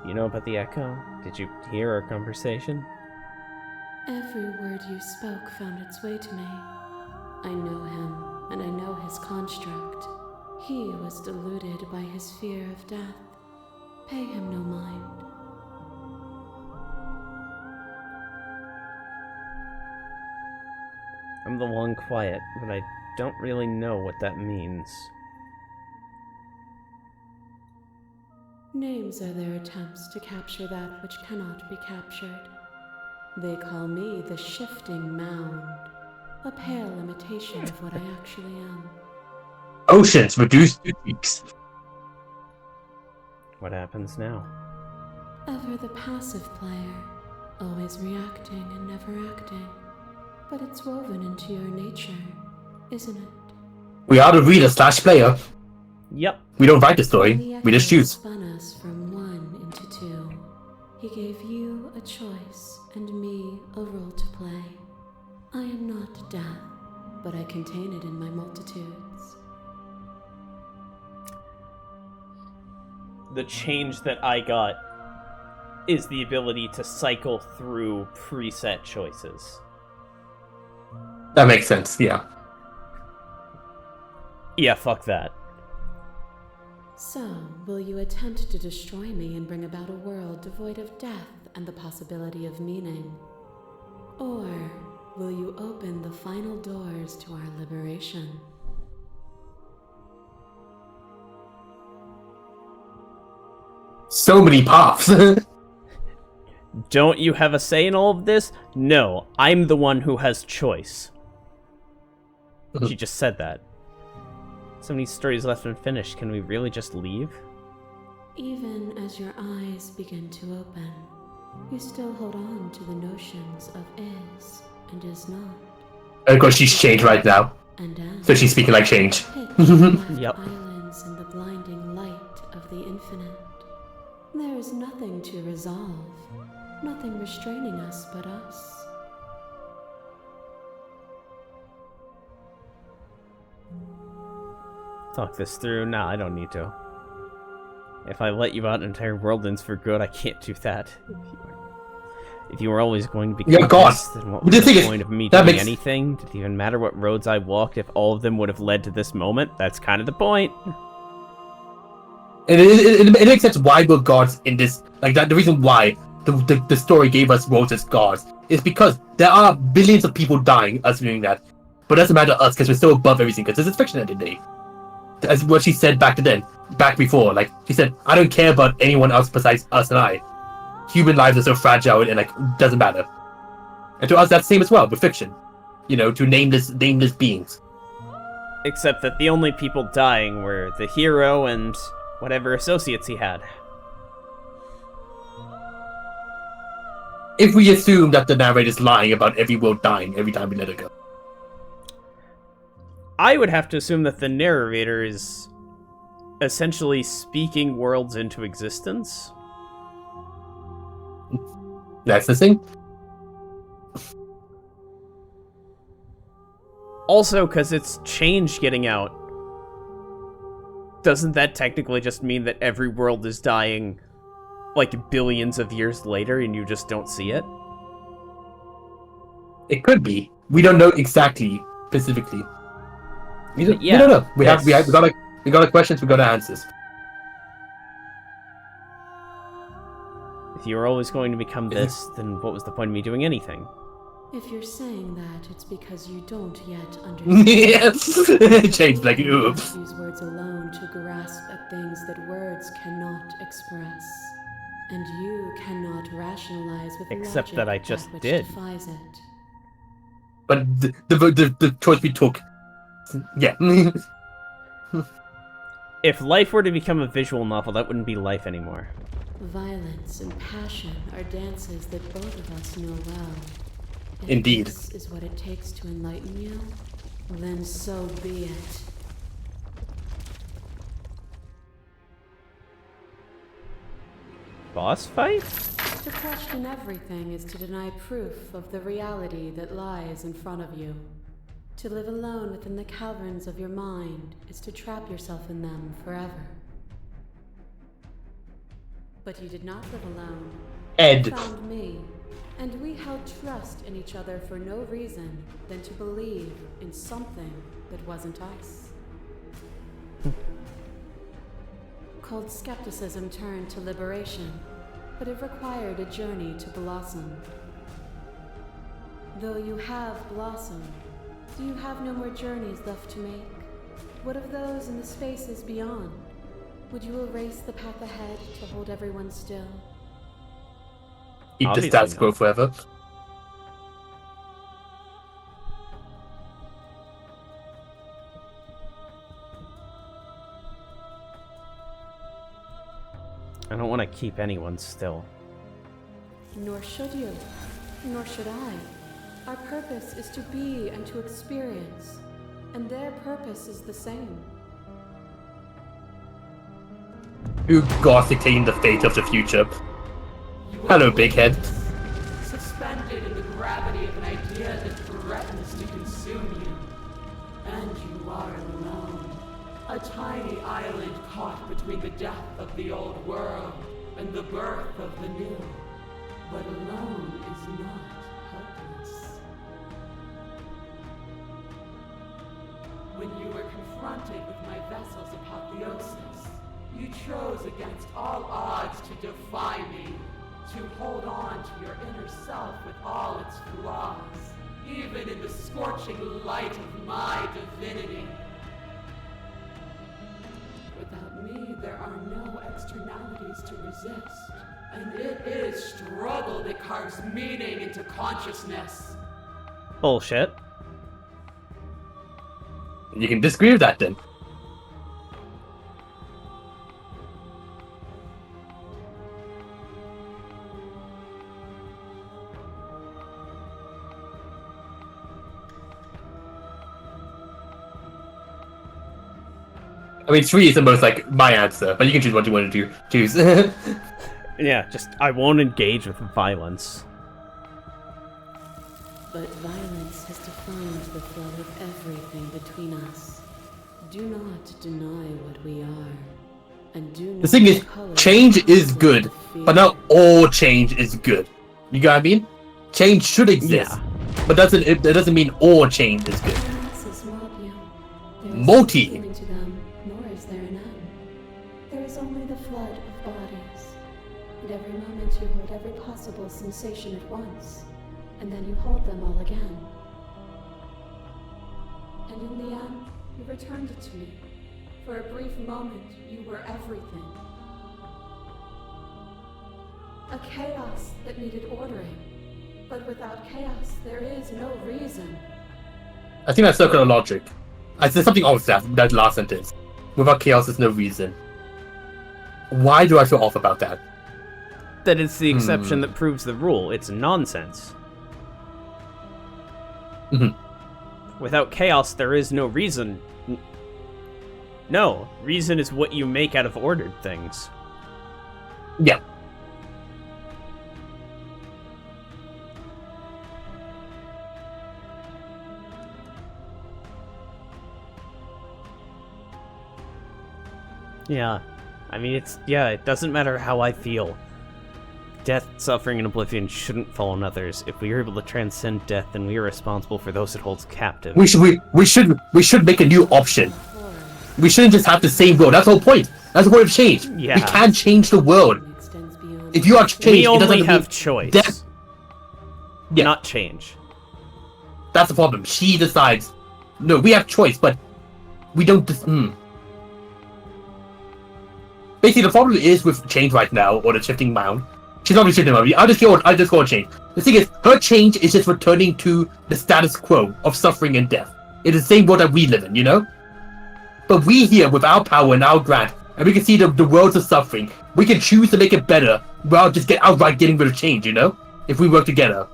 Speaker 2: You know about the Echo? Did you hear our conversation?
Speaker 8: Every word you spoke found its way to me. I know him, and I know his construct. He was deluded by his fear of death. Pay him no mind.
Speaker 2: I'm the long quiet, but I don't really know what that means.
Speaker 8: Names are their attempts to capture that which cannot be captured. They call me the Shifting Mound, a pale imitation of what I actually am.
Speaker 3: Oceans reduced to weeks.
Speaker 2: What happens now?
Speaker 8: Ever the passive player, always reacting and never acting. But it's woven into your nature, isn't it?
Speaker 3: We are the reader/player.
Speaker 2: Yep.
Speaker 3: We don't write the story. We just choose.
Speaker 8: Spun us from one into two. He gave you a choice and me a role to play. I am not death, but I contain it in my multitudes.
Speaker 2: The change that I got is the ability to cycle through preset choices.
Speaker 3: That makes sense, yeah.
Speaker 2: Yeah, fuck that.
Speaker 8: So, will you attempt to destroy me and bring about a world devoid of death and the possibility of meaning? Or will you open the final doors to our liberation?
Speaker 3: So many paths.
Speaker 2: Don't you have a say in all of this? No, I'm the one who has choice. She just said that. So many stories left unfinished. Can we really just leave?
Speaker 8: Even as your eyes begin to open, you still hold on to the notions of is and is not.
Speaker 3: Of course, she's changed right now.
Speaker 8: And as
Speaker 3: So she's speaking like change.
Speaker 2: Yep.
Speaker 8: Islands in the blinding light of the infinite. There is nothing to resolve, nothing restraining us but us.
Speaker 2: Talk this through? Nah, I don't need to. If I let you out, an entire world ends for good. I can't do that. If you were always going to be
Speaker 3: You're gone.
Speaker 2: then what
Speaker 3: The
Speaker 2: was
Speaker 3: thing
Speaker 2: the
Speaker 3: is,
Speaker 2: point of me
Speaker 3: that
Speaker 2: doing
Speaker 3: makes-
Speaker 2: anything? Did it even matter what roads I walked if all of them would have led to this moment? That's kind of the point.
Speaker 3: And it makes sense why we're gods in this. Like that, the reason why the story gave us roles as gods is because there are billions of people dying us doing that. But it doesn't matter to us because we're still above everything because this is fiction at the end of the day. As what she said back before, like she said, I don't care about anyone else besides us and I. Human lives are so fragile and like doesn't matter. And to us, that's the same as well with fiction. You know, to nameless beings.
Speaker 2: Except that the only people dying were the hero and whatever associates he had.
Speaker 3: If we assume that the narrator's lying about every world dying every time we let it go.
Speaker 2: I would have to assume that the narrator is essentially speaking worlds into existence.
Speaker 3: That's the thing.
Speaker 2: Also, because it's change getting out. Doesn't that technically just mean that every world is dying like billions of years later and you just don't see it?
Speaker 3: It could be. We don't know exactly, specifically. We don't know. We got the questions. We got the answers.
Speaker 2: If you're always going to become this, then what was the point of me doing anything?
Speaker 8: If you're saying that, it's because you don't yet understand.
Speaker 3: Yes! Change like, oops.
Speaker 8: Use words alone to grasp at things that words cannot express. And you cannot rationalize with
Speaker 2: Except
Speaker 8: logic
Speaker 2: that I just
Speaker 8: which
Speaker 2: did.
Speaker 8: defies it.
Speaker 3: But the choice we took, yeah.
Speaker 2: If life were to become a visual novel, that wouldn't be life anymore.
Speaker 8: Violence and passion are dances that both of us know well. If
Speaker 3: Indeed.
Speaker 8: this is what it takes to enlighten you, then so be it.
Speaker 2: Boss fight?
Speaker 8: To question everything is to deny proof of the reality that lies in front of you. To live alone within the caverns of your mind is to trap yourself in them forever. But you did not live alone.
Speaker 3: Ed.
Speaker 8: You found me, and we held trust in each other for no reason than to believe in something that wasn't us. Cold skepticism turned to liberation, but it required a journey to blossom. Though you have blossomed, do you have no more journeys left to make? What of those in the spaces beyond? Would you erase the path ahead to hold everyone still?
Speaker 3: Keep the
Speaker 2: Obviously
Speaker 3: status quo
Speaker 2: not.
Speaker 3: forever.
Speaker 2: I don't want to keep anyone still.
Speaker 8: Nor should you. Nor should I. Our purpose is to be and to experience, and their purpose is the same.
Speaker 3: You gods dictating the fate of the future. Hello, big head.
Speaker 10: Suspended in the gravity of an idea that threatens to consume you. And you are alone. A tiny island caught between the death of the old world and the birth of the new. But alone is not helpless. When you were confronted with my vessel's apotheosis, you chose against all odds to defy me, to hold on to your inner self with all its flaws, even in the scorching light of my divinity. Without me, there are no externalities to resist, and it is struggle that carves meaning into consciousness.
Speaker 2: Bullshit.
Speaker 3: You can disagree with that then. I mean, 3 is the most, like, my answer, but you can choose what you want to choose.
Speaker 2: Yeah, just, I won't engage with violence.
Speaker 8: But violence has defined the flow of everything between us. Do not deny what we are. And do not
Speaker 3: The thing is,
Speaker 8: color
Speaker 3: change
Speaker 8: the
Speaker 3: is
Speaker 8: conflict
Speaker 3: good,
Speaker 8: of fear.
Speaker 3: but not all change is good. You got what I mean? Change should exist,
Speaker 2: Yeah.
Speaker 3: but that doesn't mean all change is good.
Speaker 8: Finances mob you. There is
Speaker 3: Multi.
Speaker 8: no beginning to them, nor is there an end. There is only the flood of bodies. And every moment you hold every possible sensation at once, and then you hold them all again. And in the end, you returned it to me. For a brief moment, you were everything. A chaos that needed ordering. But without chaos, there is no reason.
Speaker 3: I think that's circular logic. I said something off that last sentence. Without chaos, there's no reason. Why do I feel off about that?
Speaker 2: That it's the exception that proves the rule. It's nonsense.
Speaker 3: Mhm.
Speaker 2: Without chaos, there is no reason. No, reason is what you make out of ordered things.
Speaker 3: Yeah.
Speaker 2: Yeah. I mean, it doesn't matter how I feel. Death, suffering, and oblivion shouldn't fall on others. If we are able to transcend death, then we are responsible for those it holds captive.
Speaker 3: We should make a new option.
Speaker 8: Horror
Speaker 3: We shouldn't just have the same world. That's the whole point. That's the point of change.
Speaker 2: Yeah.
Speaker 3: We can change the world.
Speaker 8: extends beyond
Speaker 3: If you are changed,
Speaker 2: We
Speaker 3: it doesn't
Speaker 2: only
Speaker 3: mean
Speaker 2: have choice,
Speaker 3: death. Yeah.
Speaker 2: not change.
Speaker 3: That's the problem. She decides. No, we have choice, but we don't. Basically, the problem is with change right now, or the shifting mound. She's not really shifting mound. I'll just go on change. The thing is, her change is just returning to the status quo of suffering and death. It's the same world that we live in, you know? But we here, with our power and our grant, and we can see the worlds of suffering, we can choose to make it better without just outright getting rid of change, you know? If we work together.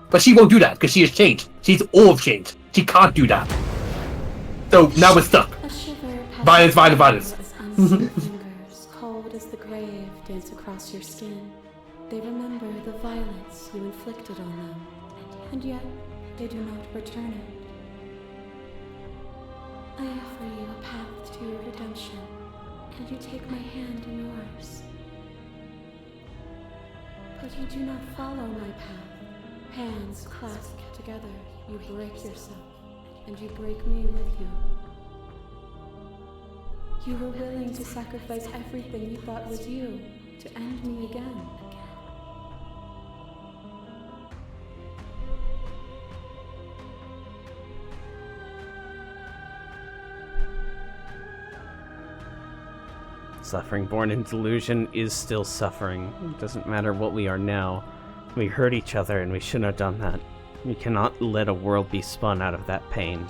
Speaker 3: But she won't do that, because she is change. She's all of change. She can't do that. So, now we're stuck. Violence, violence, violence.
Speaker 8: Fingers, cold as the grave, dance across your skin. They remember the violence you inflicted on them, and yet they do not return it. I offer you a path to your redemption, and you take my hand in yours. But you do not follow my path. Hands clasped together, you break yourself, and you break me with you. You were willing to sacrifice everything you thought was you to end me again.
Speaker 2: Suffering born in delusion is still suffering. It doesn't matter what we are now. We hurt each other and we shouldn't have done that. We cannot let a world be spun out of that pain.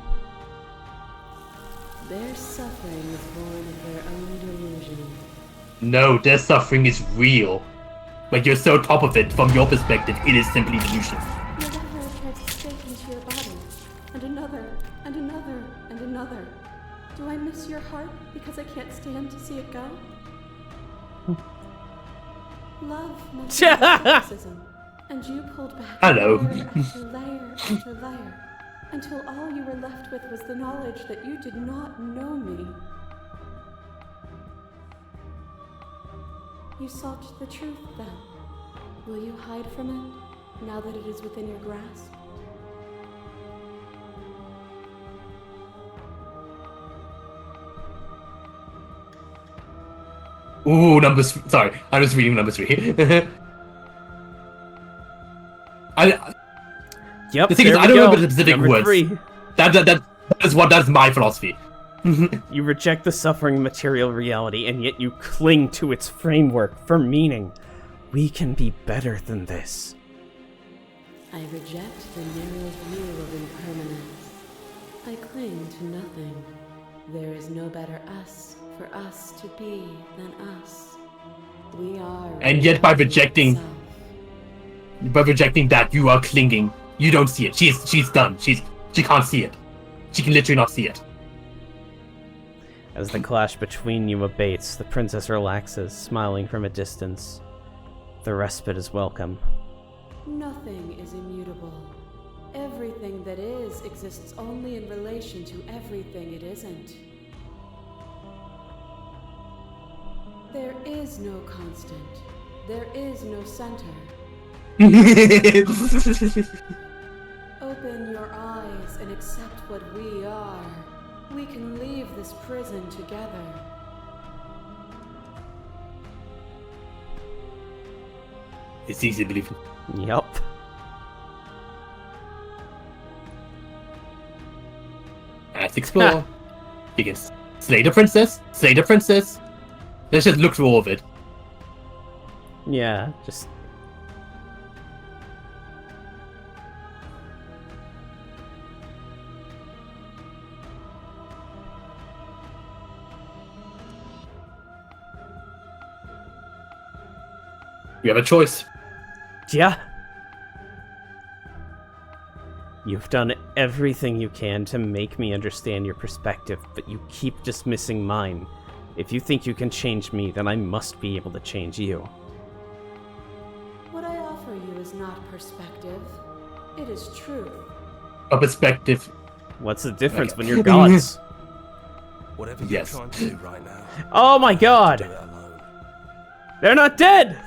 Speaker 8: Their suffering is born of their own delusion.
Speaker 3: No, their suffering is real. But you're so top of it, from your perspective, it is simply delusion.
Speaker 8: Your lover tries to sink into your body, and another, and another, and another. Do I miss your heart because I can't stand to see it go? Love meant criticism, and you pulled back
Speaker 3: Hello.
Speaker 8: layer after layer after layer, until all you were left with was the knowledge that you did not know me. You sought the truth then. Will you hide from it, now that it is within your grasp?
Speaker 3: Ooh, sorry, I'm just reading number 3.
Speaker 2: Yep,
Speaker 3: The thing is,
Speaker 2: there
Speaker 3: I
Speaker 2: we
Speaker 3: don't
Speaker 2: go.
Speaker 3: remember the specific
Speaker 2: Number
Speaker 3: words.
Speaker 2: 3.
Speaker 3: That is my philosophy.
Speaker 2: You reject the suffering material reality, and yet you cling to its framework for meaning. We can be better than this.
Speaker 8: I reject the narrow view of impermanence. I cling to nothing. There is no better us for us to be than us. We are.
Speaker 3: And yet by
Speaker 8: reality
Speaker 3: rejecting that, you are clinging. You don't see it. She's done. She can't see it. She can literally not see it.
Speaker 2: As the clash between you abates, the princess relaxes, smiling from a distance. The respite is welcome.
Speaker 8: Nothing is immutable. Everything that is exists only in relation to everything it isn't. There is no constant. There is no center. Open your eyes and accept what we are. We can leave this prison together.
Speaker 3: It's easy to believe.
Speaker 2: Yup.
Speaker 3: Let's explore. You can slay the princess. Slay the princess. Let's just look through all of it.
Speaker 2: Yeah, just...
Speaker 3: You have a choice.
Speaker 2: Yeah. You've done everything you can to make me understand your perspective, but you keep dismissing mine. If you think you can change me, then I must be able to change you.
Speaker 8: What I offer you is not perspective. It is truth.
Speaker 3: A perspective.
Speaker 2: What's the difference
Speaker 3: Okay.
Speaker 2: when you're gods?
Speaker 5: Whatever you're
Speaker 3: Yes.
Speaker 5: trying to do right now,
Speaker 2: Oh my
Speaker 5: do
Speaker 2: god!
Speaker 5: it alone.
Speaker 2: They're not dead!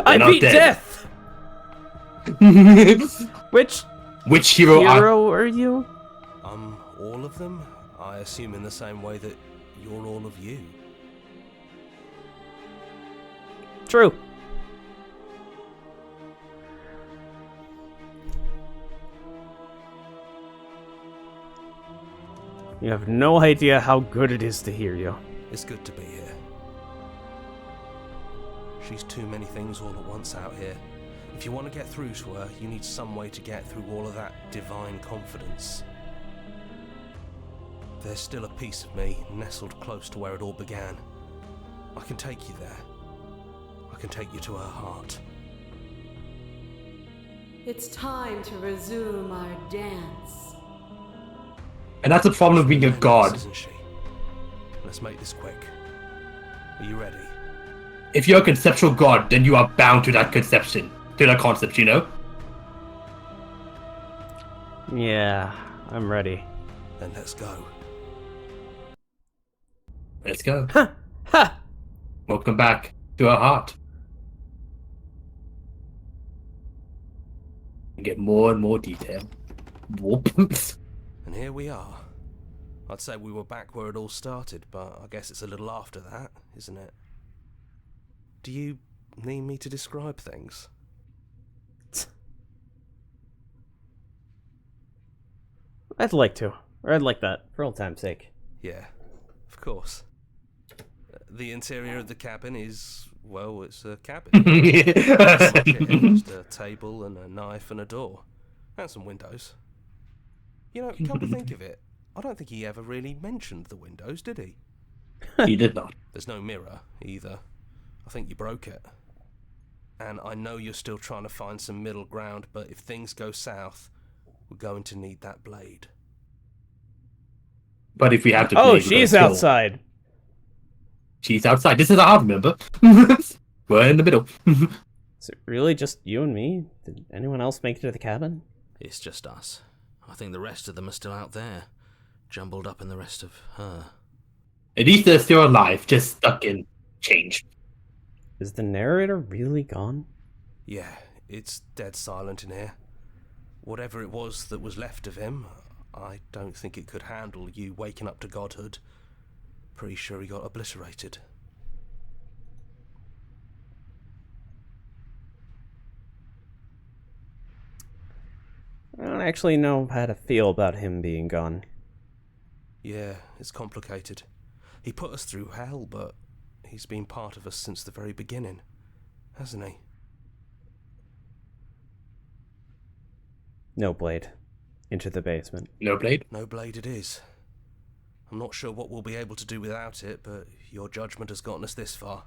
Speaker 2: I
Speaker 3: not
Speaker 2: beat
Speaker 3: dead.
Speaker 2: death! Which
Speaker 3: Which hero are...
Speaker 2: hero are you?
Speaker 5: All of them? I assume in the same way that you're all of you.
Speaker 2: True. You have no idea how good it is to hear you.
Speaker 5: It's good to be here. She's too many things all at once out here. If you want to get through to her, you need some way to get through all of that divine confidence. There's still a piece of me nestled close to where it all began. I can take you there. I can take you to her heart.
Speaker 10: It's time to resume our dance.
Speaker 3: And that's the problem of being a god.
Speaker 5: Isn't she? Let's make this quick. Are you ready?
Speaker 3: If you're a conceptual god, then you are bound to that conception, to that concept, you know?
Speaker 2: Yeah, I'm ready.
Speaker 5: Then let's go.
Speaker 3: Let's go.
Speaker 2: Ha! Ha!
Speaker 3: Welcome back to our heart. Get more and more detail. Whoop.
Speaker 5: And here we are. I'd say we were back where it all started, but I guess it's a little after that, isn't it? Do you need me to describe things?
Speaker 2: I'd like to. Or I'd like that, for old time's sake.
Speaker 5: Yeah, of course. The interior of the cabin is, well, it's a cabin. It's just a table and a knife and a door. And some windows. You know, come to think of it, I don't think he ever really mentioned the windows, did he?
Speaker 3: He did not.
Speaker 5: There's no mirror, either. I think you broke it. And I know you're still trying to find some middle ground, but if things go south, we're going to need that blade.
Speaker 3: But if we have to...
Speaker 2: Oh, she's outside.
Speaker 3: She's outside. This is odd, remember? We're in the middle.
Speaker 2: Is it really just you and me? Did anyone else make it to the cabin?
Speaker 5: It's just us. I think the rest of them are still out there, jumbled up in the rest of her.
Speaker 3: At least they're still alive, just stuck in change.
Speaker 2: Is the narrator really gone?
Speaker 5: Yeah, it's dead silent in here. Whatever it was that was left of him, I don't think it could handle you waking up to godhood. Pretty sure he got obliterated.
Speaker 2: I don't actually know how to feel about him being gone.
Speaker 5: Yeah, it's complicated. He put us through hell, but he's been part of us since the very beginning, hasn't he?
Speaker 2: No blade. Into the basement.
Speaker 3: No blade?
Speaker 5: No blade it is. I'm not sure what we'll be able to do without it, but your judgment has gotten us this far.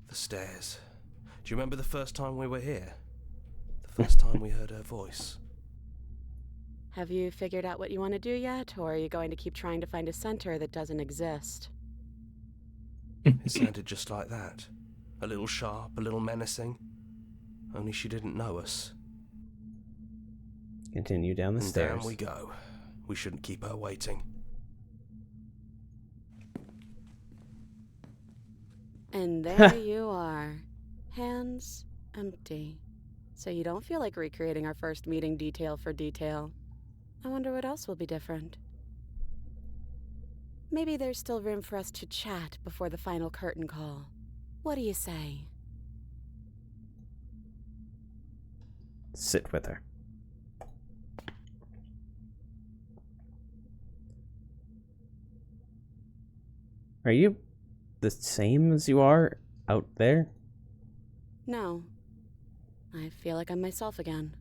Speaker 5: The stairs. Do you remember the first time we were here? The first time we heard her voice?
Speaker 9: Have you figured out what you want to do yet, or are you going to keep trying to find a center that doesn't exist?
Speaker 5: It sounded just like that. A little sharp, a little menacing. Only she didn't know us.
Speaker 2: Continue down the stairs.
Speaker 5: Down we go. We shouldn't keep her waiting.
Speaker 9: And there you are. Hands empty. So you don't feel like recreating our first meeting detail for detail. I wonder what else will be different. Maybe there's still room for us to chat before the final curtain call. What do you say?
Speaker 2: Sit with her. Are you the same as you are out there?
Speaker 9: No. I feel like I'm myself again.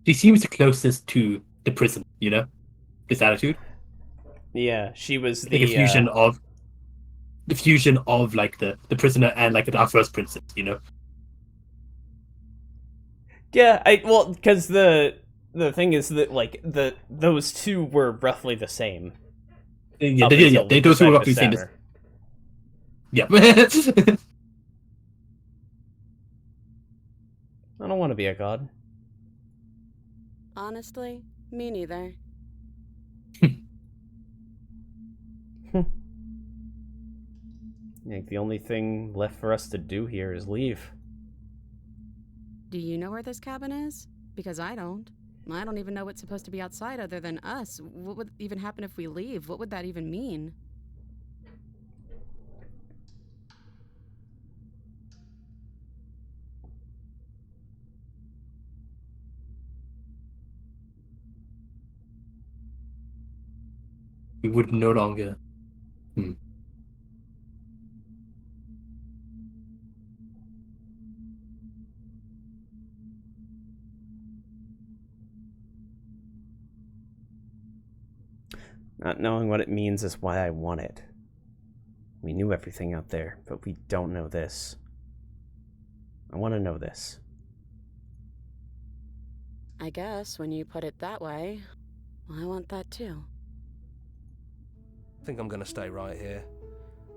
Speaker 3: She seems the closest to the prison, you know? This attitude.
Speaker 2: Yeah, she was
Speaker 3: Like a fusion of... The fusion of, like, the prisoner and, like, our first princess, you know?
Speaker 2: Yeah, well, because the thing is that, like, those two were roughly the same.
Speaker 3: Yeah, those two were roughly the same. Yeah.
Speaker 2: I don't want to be a god.
Speaker 9: Honestly, me neither.
Speaker 2: I think the only thing left for us to do here is leave.
Speaker 9: Do you know where this cabin is? Because I don't. I don't even know what's supposed to be outside other than us. What would even happen if we leave? What would that even mean?
Speaker 3: We would no longer.
Speaker 2: Not knowing what it means is why I want it. We knew everything out there, but we don't know this. I want to know this.
Speaker 9: I guess when you put it that way, I want that too.
Speaker 11: I think I'm gonna stay right here.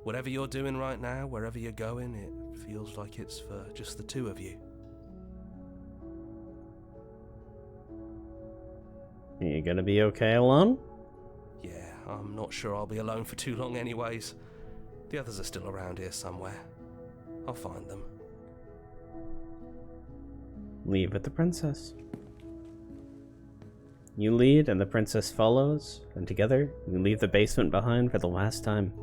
Speaker 11: Whatever you're doing right now, wherever you're going, it feels like it's for just the two of you.
Speaker 2: You gonna be okay alone?
Speaker 11: Yeah, I'm not sure I'll be alone for too long anyways. The others are still around here somewhere. I'll find them.
Speaker 2: Leave with the princess. You lead, and the princess follows, and together, you leave the basement behind for the last time.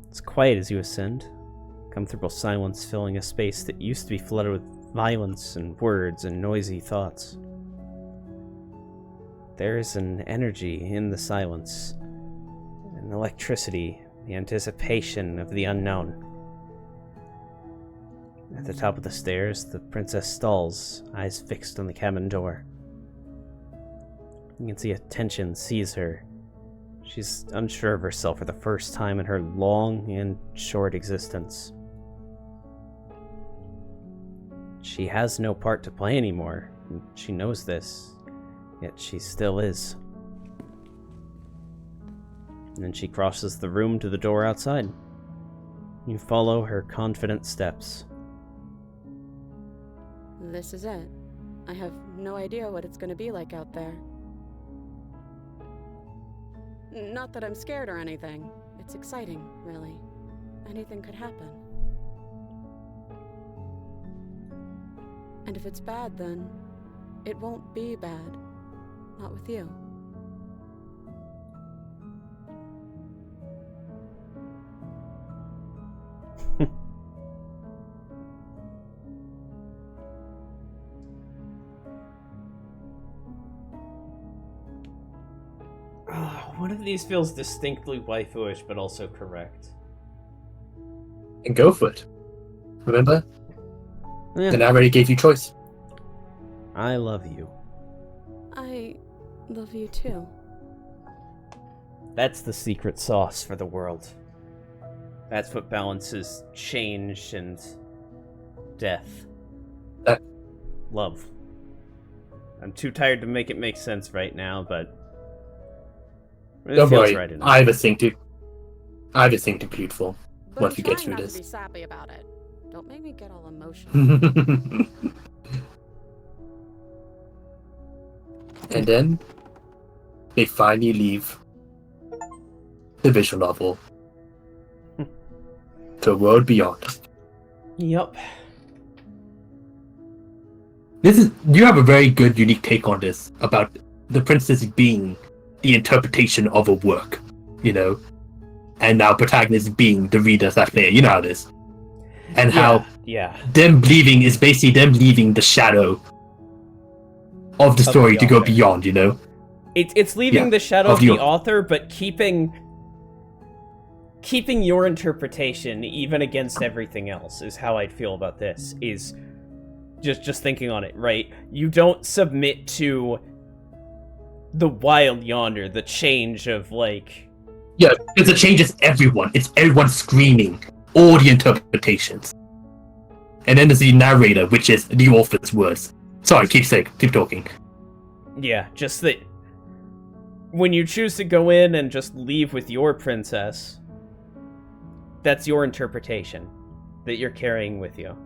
Speaker 2: It's quiet as you ascend, comfortable silence filling a space that used to be flooded with violence and words and noisy thoughts. There is an energy in the silence, an electricity, the anticipation of the unknown. At the top of the stairs, the princess stalls, eyes fixed on the cabin door. You can see a tension seize her. She's unsure of herself for the first time in her long and short existence. She has no part to play anymore, and she knows this, yet she still is. And then she crosses the room to the door outside. You follow her confident steps.
Speaker 9: This is it. I have no idea what it's gonna be like out there. Not that I'm scared or anything. It's exciting, really. Anything could happen. And if it's bad, then it won't be bad. Not with you.
Speaker 2: One of these feels distinctly waifu-ish, but also correct.
Speaker 3: And go for it. Remember?
Speaker 2: Yeah.
Speaker 3: The narrator gave you choice.
Speaker 2: I love you.
Speaker 9: I love you too.
Speaker 2: That's the secret sauce for the world. That's what balances change and death. Love. I'm too tired to make it make sense right now, but it
Speaker 3: Don't
Speaker 2: feels
Speaker 3: worry,
Speaker 2: right enough.
Speaker 3: I have a thing to beautiful
Speaker 9: But
Speaker 3: once
Speaker 9: I'm
Speaker 3: we get
Speaker 9: trying
Speaker 3: through
Speaker 9: not
Speaker 3: this.
Speaker 9: to be sappy about it. Don't make me get all emotional.
Speaker 3: And then they finally leave the visual novel to a world beyond.
Speaker 2: Yup.
Speaker 3: You have a very good, unique take on this about the princess being the interpretation of a work, you know, and now protagonist being the reader, that player. You know how it is, and how them leaving is basically them leaving the shadow of the story to go beyond. You know,
Speaker 2: it's leaving the shadow of the author, but keeping your interpretation even against everything else is how I'd feel about this. Is just thinking on it, right? You don't submit to the wild yonder, the change of like...
Speaker 3: Yeah, because it changes everyone. It's everyone screaming. All the interpretations. And then there's the narrator, which is the author's words. Sorry, keep talking.
Speaker 2: Yeah, just that when you choose to go in and just leave with your princess, that's your interpretation that you're carrying with you.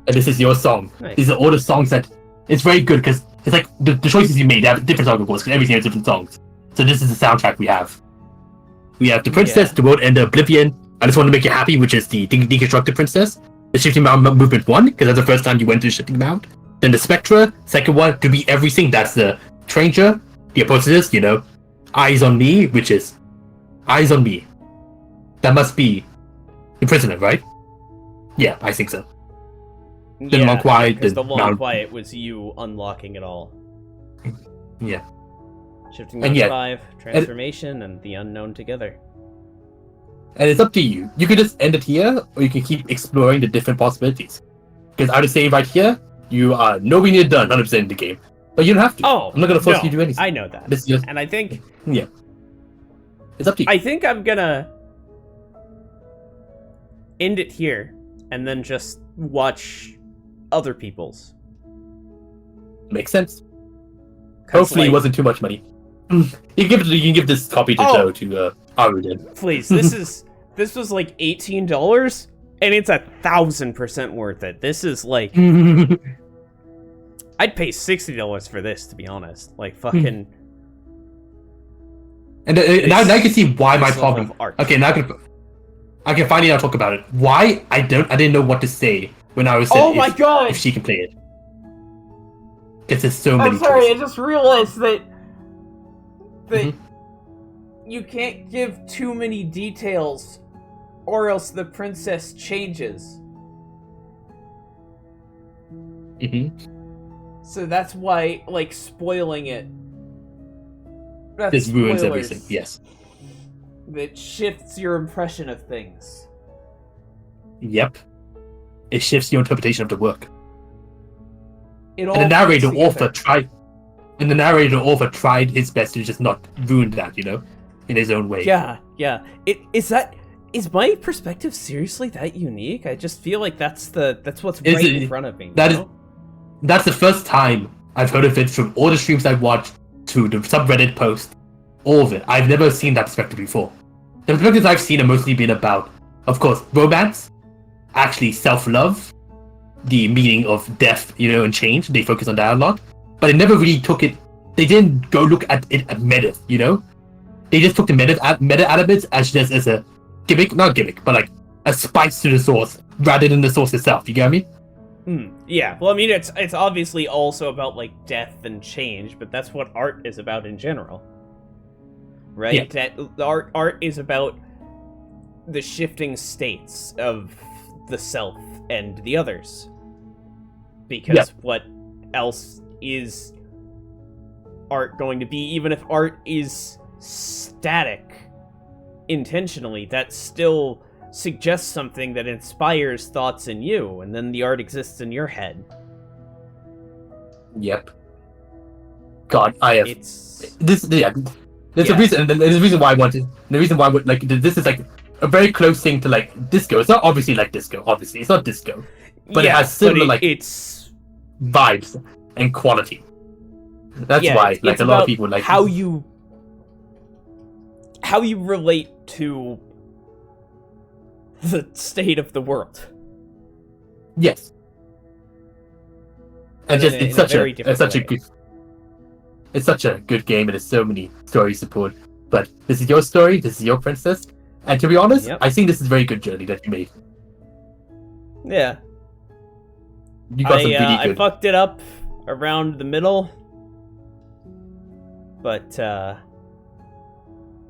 Speaker 3: And this is your song.
Speaker 2: Nice.
Speaker 3: These are all the songs that... It's very good, because it's like the choices you made, they have different songs, of course, because everything has different songs. So this is the soundtrack we have. We have the princess, the world, and the oblivion. I just want to make you happy, which is the deconstructed princess. The shifting mound movement 1, because that's the first time you went to the shifting mound. Then the spectra, second one, to be everything. That's the stranger. The opposite is, eyes on me, which is eyes on me. That must be the prisoner, right? Yeah, I think so. Then long quiet.
Speaker 2: Because the long quiet was you unlocking it all.
Speaker 3: Yeah.
Speaker 2: Shifting mound 5, transformation, and the unknown together.
Speaker 3: And it's up to you. You can just end it here, or you can keep exploring the different possibilities. Because I would say right here, you are nowhere near done 100% in the game. But you don't have to.
Speaker 2: Oh,
Speaker 3: I'm not going to force you to do anything.
Speaker 2: I know that.
Speaker 3: This is just,
Speaker 2: and I think...
Speaker 3: Yeah. It's up to you.
Speaker 2: I think I'm gonna end it here, and then just watch other people's.
Speaker 3: Makes sense. Hopefully it wasn't too much money. You can give this copy to Joe to Aruden.
Speaker 2: Please, this was like $18, and it's 1,000% worth it. This is like I'd pay $60 for this, to be honest. Like fucking.
Speaker 3: And now you can see why my problem. Okay, now I can finally now talk about it. Why I didn't know what to say when I was saying.
Speaker 2: Oh my god!
Speaker 3: If she can play it. Because there's so many.
Speaker 2: I'm sorry,
Speaker 3: choices.
Speaker 2: I just realized that you can't give too many details, or else the princess changes. So that's why, like, spoiling it.
Speaker 3: This ruins everything. Yes.
Speaker 2: That shifts your impression of things.
Speaker 3: Yep. It shifts your interpretation of the work.
Speaker 2: And
Speaker 3: the narrator author tried his best to just not ruin that, in his own way.
Speaker 2: Yeah. Is my perspective seriously that unique? I just feel like that's what's right in front of me.
Speaker 3: That's the first time I've heard of it from all the streams I've watched to the subreddit post, all of it. I've never seen that perspective before. The perspectives I've seen have mostly been about, of course, romance, actually self-love, the meaning of death, and change. They focus on that a lot. But they never really took it, they didn't go look at it at meta, They just took the meta out of it as just as a gimmick, not gimmick, but like a spice to the source, rather than the source itself, you get me?
Speaker 2: Yeah, well, I mean, it's obviously also about, like, death and change, but that's what art is about in general. Right?
Speaker 3: Yeah.
Speaker 2: That the art is about the shifting states of the self and the others. Because what else is art going to be? Even if art is static intentionally, that still suggests something that inspires thoughts in you, and then the art exists in your head.
Speaker 3: Yep. God, I have this. Yeah, there's a reason, and there's a reason why I wanted. The reason why this is like a very close thing to like disco. It's not obviously like disco. Obviously, it's not disco, but it has similar it's vibes and quality. That's why like a lot of people like
Speaker 2: how you relate to the state of the world.
Speaker 3: Yes. And just it's such a good game, and there's so many stories to pull. But this is your story, this is your princess, and to be honest, I think this is a very good journey that you made.
Speaker 2: Yeah.
Speaker 3: You got some really good.
Speaker 2: I fucked it up around the middle, but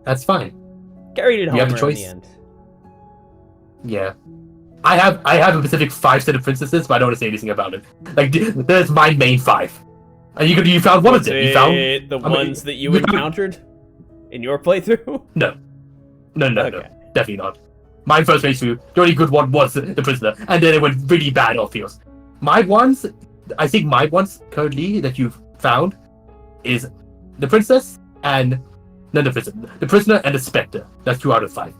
Speaker 3: that's fine.
Speaker 2: Carried it home
Speaker 3: in
Speaker 2: the end.
Speaker 3: Yeah. I have a specific 5 set of princesses, but I don't want to say anything about it. Like, there's my main 5. And you found one of them. You found
Speaker 2: the ones that you encountered in your playthrough?
Speaker 3: No, definitely not. My first playthrough, the only good one was the prisoner, and then it went really bad off fields. I think my ones currently that you've found is the princess and the prisoner and the spectre. That's 2 out of 5.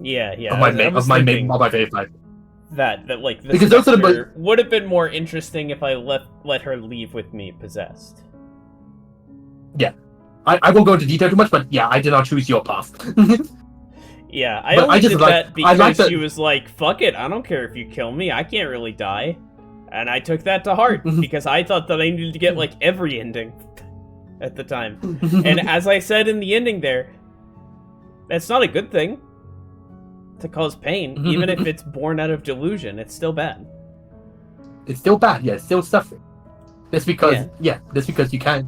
Speaker 2: Yeah.
Speaker 3: Of my favorite 5.
Speaker 2: That like the
Speaker 3: because those are the
Speaker 2: would have been more interesting if I let her leave with me possessed.
Speaker 3: Yeah, I won't go into detail too much, but yeah, I did not choose your path.
Speaker 2: Yeah, I only did that because she was like, "Fuck it, I don't care if you kill me. I can't really die," and I took that to heart because I thought that I needed to get like every ending, at the time. And as I said in the ending there, it's not a good thing to cause pain, even if it's born out of delusion. It's still bad.
Speaker 3: It's still bad, yeah, it's still suffering. That's because, that's because you can't,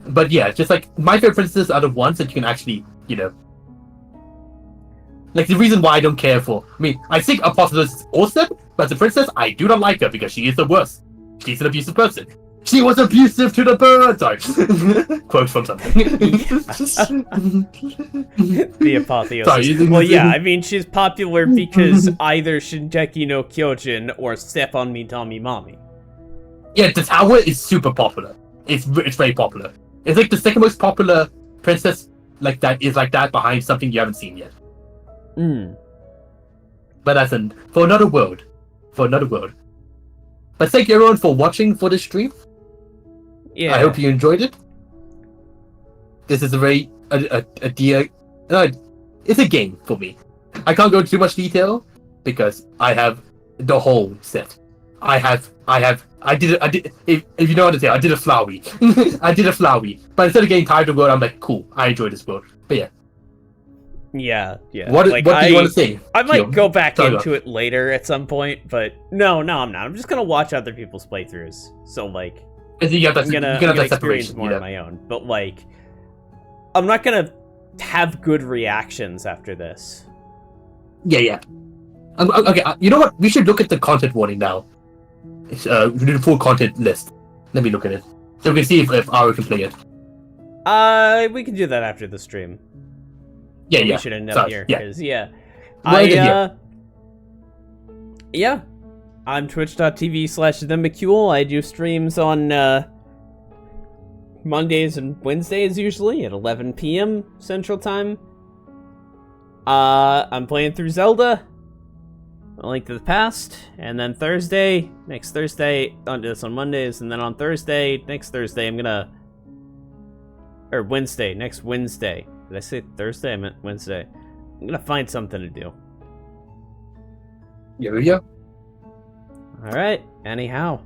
Speaker 3: But yeah, just like, my favorite princesses are the ones that you can actually, you know... Like, the reason why I don't care for... I mean, I think Apostolos is awesome, but as a princess, I do not like her because she is the worst. She's an abusive person. She was abusive to the bird! Sorry. Quote from something.
Speaker 2: The apotheosis.
Speaker 3: Sorry.
Speaker 2: Well, yeah, I mean, she's popular because either Shingeki no Kyojin or Step on Me Tommy Mommy.
Speaker 3: Yeah, the tower is super popular. It's very popular. It's like the second most popular princess like that is like that behind something you haven't seen yet. But that's for another world. But thank you everyone for watching for this stream.
Speaker 2: Yeah.
Speaker 3: I hope you enjoyed it. This is a very it's a game for me. I can't go into too much detail because I have the whole set. If you know what to say, I did a Flowey. But instead of getting tired of the world, I'm like, cool, I enjoy this world. But yeah.
Speaker 2: Yeah.
Speaker 3: What do you want to say?
Speaker 2: I might go back into it later at some point, but no, I'm not. I'm just gonna watch other people's playthroughs. So like, I'm gonna experience more on my own. But like, I'm not gonna have good reactions after this.
Speaker 3: Yeah. Okay, you know what? We should look at the content warning now. It's the full content list. Let me look at it so we can see if Aru can play it.
Speaker 2: We can do that after the stream.
Speaker 3: Yeah.
Speaker 2: We should end up here because I'm twitch.tv/themcule. I do streams on Mondays and Wednesdays usually at 11 p.m. Central Time. I'm playing through Zelda, A Link to the Past, and then next Thursday, on Mondays, and then on next Thursday, next Wednesday. Did I say Thursday? I meant Wednesday. I'm gonna find something to do.
Speaker 3: Yeah.
Speaker 2: Alright, anyhow.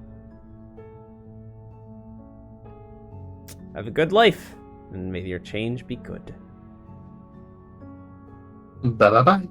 Speaker 2: Have a good life, and may your change be good.
Speaker 3: Bye.